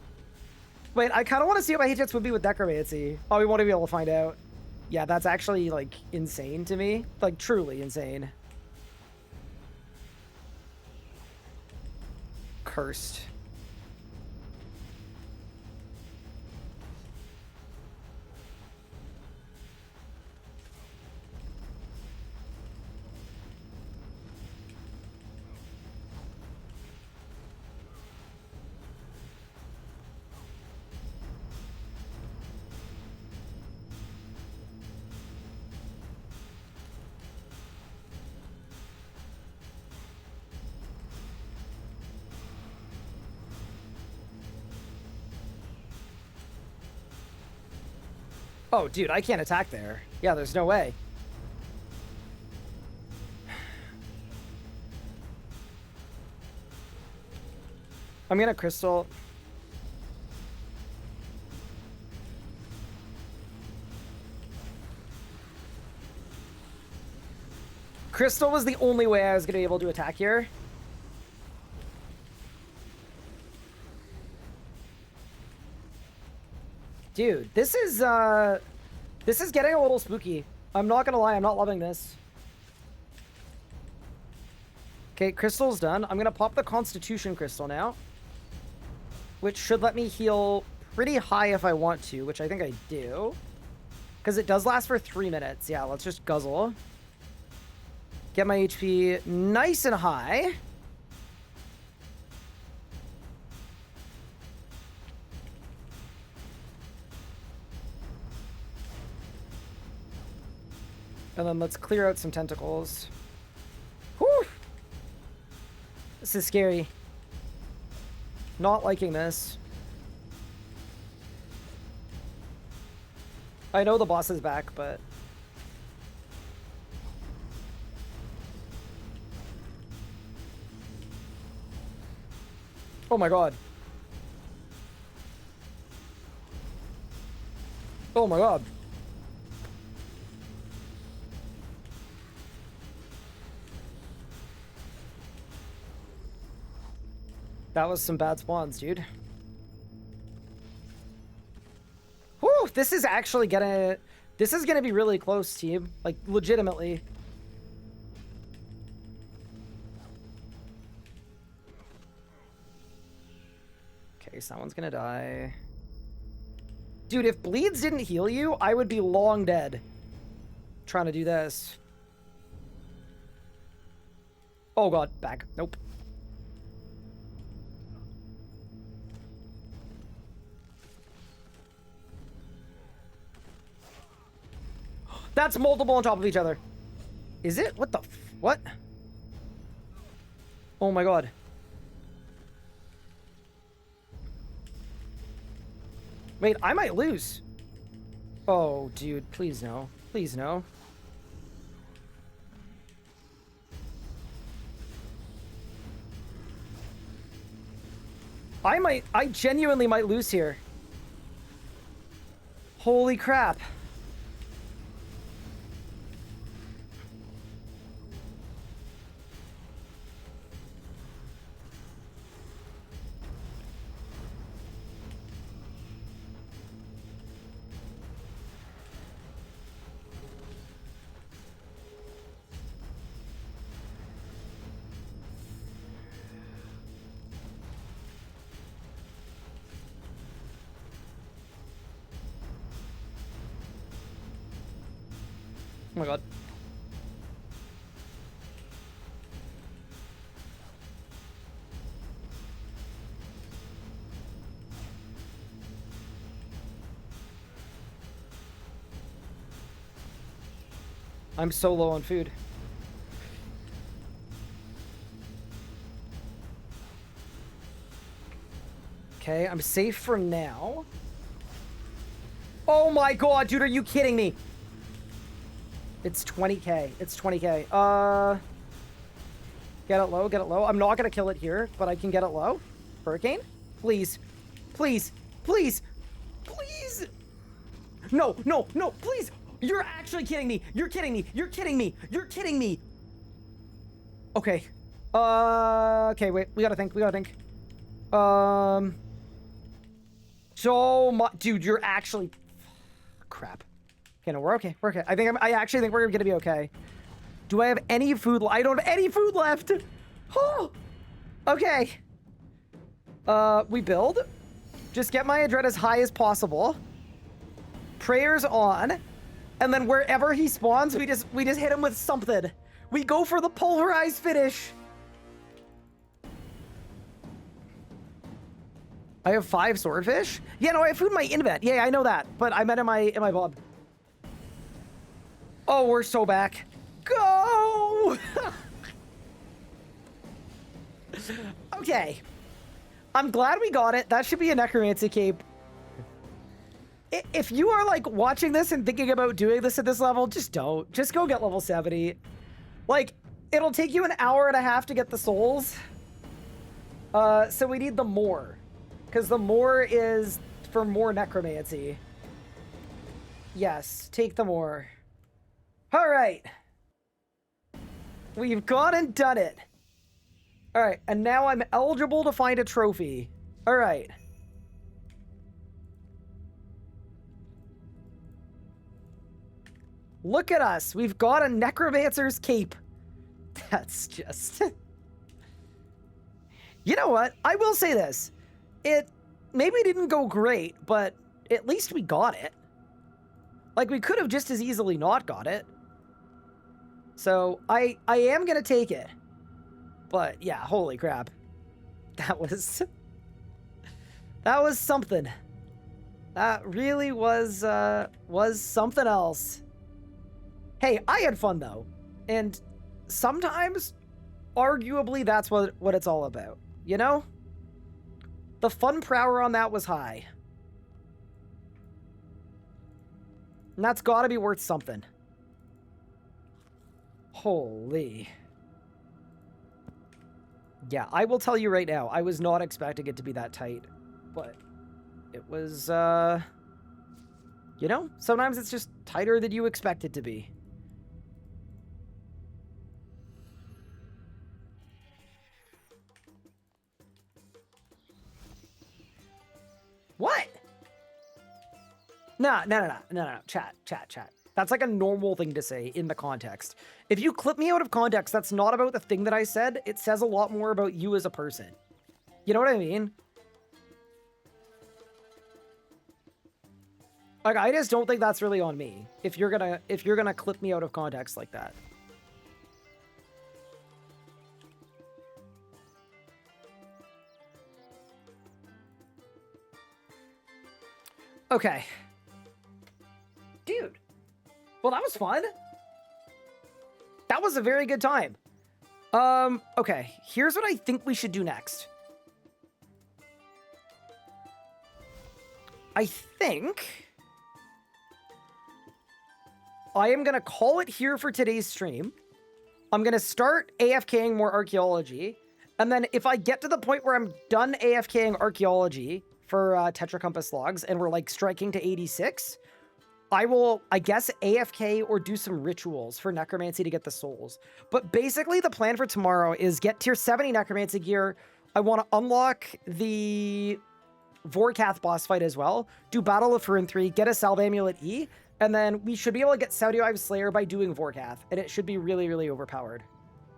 Wait, I kind of want to see what my hit chance would be with Necromancy. Oh, we won't be able to find out. Yeah, that's actually, like, insane to me. Like, truly insane. Cursed. Oh, dude, I can't attack there. Yeah, there's no way. I'm gonna crystal. Crystal was the only way I was gonna be able to attack here. Dude, this is getting a little spooky. I'm not gonna lie, I'm not loving this. Okay, crystal's done. I'm gonna pop the Constitution crystal now, which should let me heal pretty high if I want to, which I think I do. Because it does last for 3 minutes. Yeah, let's just guzzle. Get my HP nice and high. And then let's clear out some tentacles. Whew! This is scary. Not liking this. I know the boss is back, but... Oh my god. Oh my god. That was some bad spawns, dude. Whew, this is actually gonna... This is gonna be really close, team. Like, legitimately. Okay, someone's gonna die. Dude, if bleeds didn't heal you, I would be long dead. Trying to do this. Oh god, back. Nope. That's multiple on top of each other. Is it? What the what? Oh my god. Wait, I might lose. Oh, dude, please no. Please no. I genuinely might lose here. Holy crap. Oh my god. I'm so low on food. Okay, I'm safe for now. Oh my god, dude, are you kidding me? It's 20k. It's 20k. Get it low, get it low. I'm not gonna kill it here, but I can get it low. Hurricane? Please. Please. Please. Please. No, no, no, please. You're actually kidding me. You're kidding me. You're kidding me. You're kidding me. Okay. Okay, wait. We gotta think. We gotta think. So much. Dude, you're actually... Crap. Okay, no, we're okay. We're okay. I actually think we're gonna be okay. Do I have any food? I don't have any food left. Oh. Okay. We build. Just get my adrenaline as high as possible. Prayers on. And then wherever he spawns, we just hit him with something. We go for the pulverized finish. I have 5 swordfish. Yeah, no, I have food in my invent. Yeah, I know that. But I meant in my bob. Oh, we're so back. Go! Okay. I'm glad we got it. That should be a necromancy cape. If you are like watching this and thinking about doing this at this level, just don't. Just go get level 70. Like, it'll take you an hour and a half to get the souls. So we need the more. Because the more is for more necromancy. Yes, take the more. All right. We've gone and done it. All right, and now I'm eligible to find a trophy. All right. Look at us. We've got a necromancer's cape. That's just... You know what? I will say this. maybe it didn't go great, but at least we got it. Like, we could have just as easily not got it. So, I am gonna take it. But, yeah, holy crap. That was... that was something. That really was something else. Hey, I had fun, though. And sometimes, arguably, that's what it's all about. You know? The fun per hour on that was high. And that's gotta be worth something. Holy. Yeah, I will tell you right now, I was not expecting it to be that tight. But it was, you know, sometimes it's just tighter than you expect it to be. What? No. Chat. That's like a normal thing to say in the context. If you clip me out of context, that's not about the thing that I said. It says a lot more about you as a person. You know what I mean? Like, I just don't think that's really on me. If you're gonna clip me out of context like that. Okay. Dude. Well, that was fun. That was a very good time. Okay. Here's what I think we should do next. I think I am going to call it here for today's stream. I'm going to start AFKing more archaeology. And then if I get to the point where I'm done AFKing archaeology for Tetra Compass logs and we're like striking to 86, I will, I guess, AFK or do some rituals for necromancy to get the souls. But basically the plan for tomorrow is get tier 70 necromancy gear. I want to unlock the Vorkath boss fight as well, do Battle of Furin 3, get a Salve Amulet E, and then we should be able to get Saudi Ive Slayer by doing Vorkath, and it should be really, really overpowered.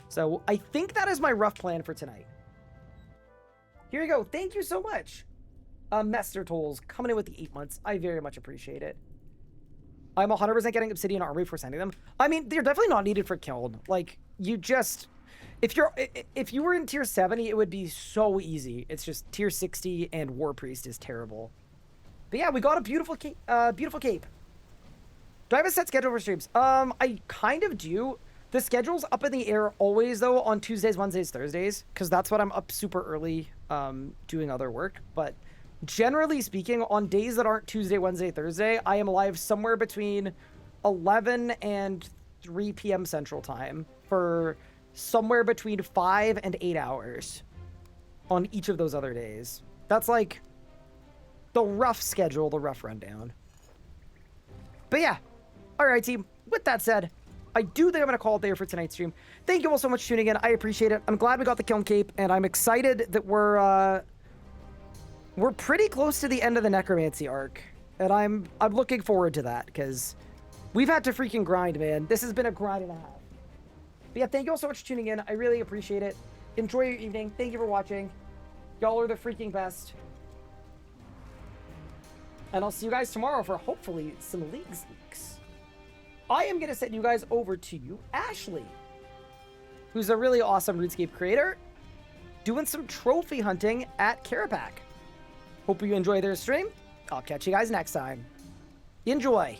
So I think that is my rough plan for tonight. Here you go. Thank you so much. Mester Tolls coming in with the 8 months. I very much appreciate it. I'm 100% getting Obsidian Armory for sending them. I mean, they're definitely not needed for Kiln. Like, you just... If you were in tier 70, it would be so easy. It's just tier 60 and War Priest is terrible. But yeah, we got a beautiful cape. Do I have a set schedule for streams? I kind of do. The schedule's up in the air always, though, on Tuesdays, Wednesdays, Thursdays, because that's what I'm up super early doing other work. But generally speaking, on days that aren't Tuesday, Wednesday, Thursday, I am live somewhere between 11 and 3 p.m. Central Time for somewhere between 5 and 8 hours on each of those other days. That's like the rough schedule, the rough rundown. But yeah. All right, team. With that said, I do think I'm going to call it there for tonight's stream. Thank you all so much for tuning in. I appreciate it. I'm glad we got the Kiln Cape, and I'm excited that we're pretty close to the end of the Necromancy arc. And I'm looking forward to that, because we've had to freaking grind, man. This has been a grind and a half. But yeah, thank you all so much for tuning in. I really appreciate it. Enjoy your evening. Thank you for watching. Y'all are the freaking best. And I'll see you guys tomorrow for hopefully some leagues. I am going to send you guys over to you, Ashley, who's a really awesome RuneScape creator, doing some trophy hunting at Karapak. Hope you enjoy their stream. I'll catch you guys next time. Enjoy.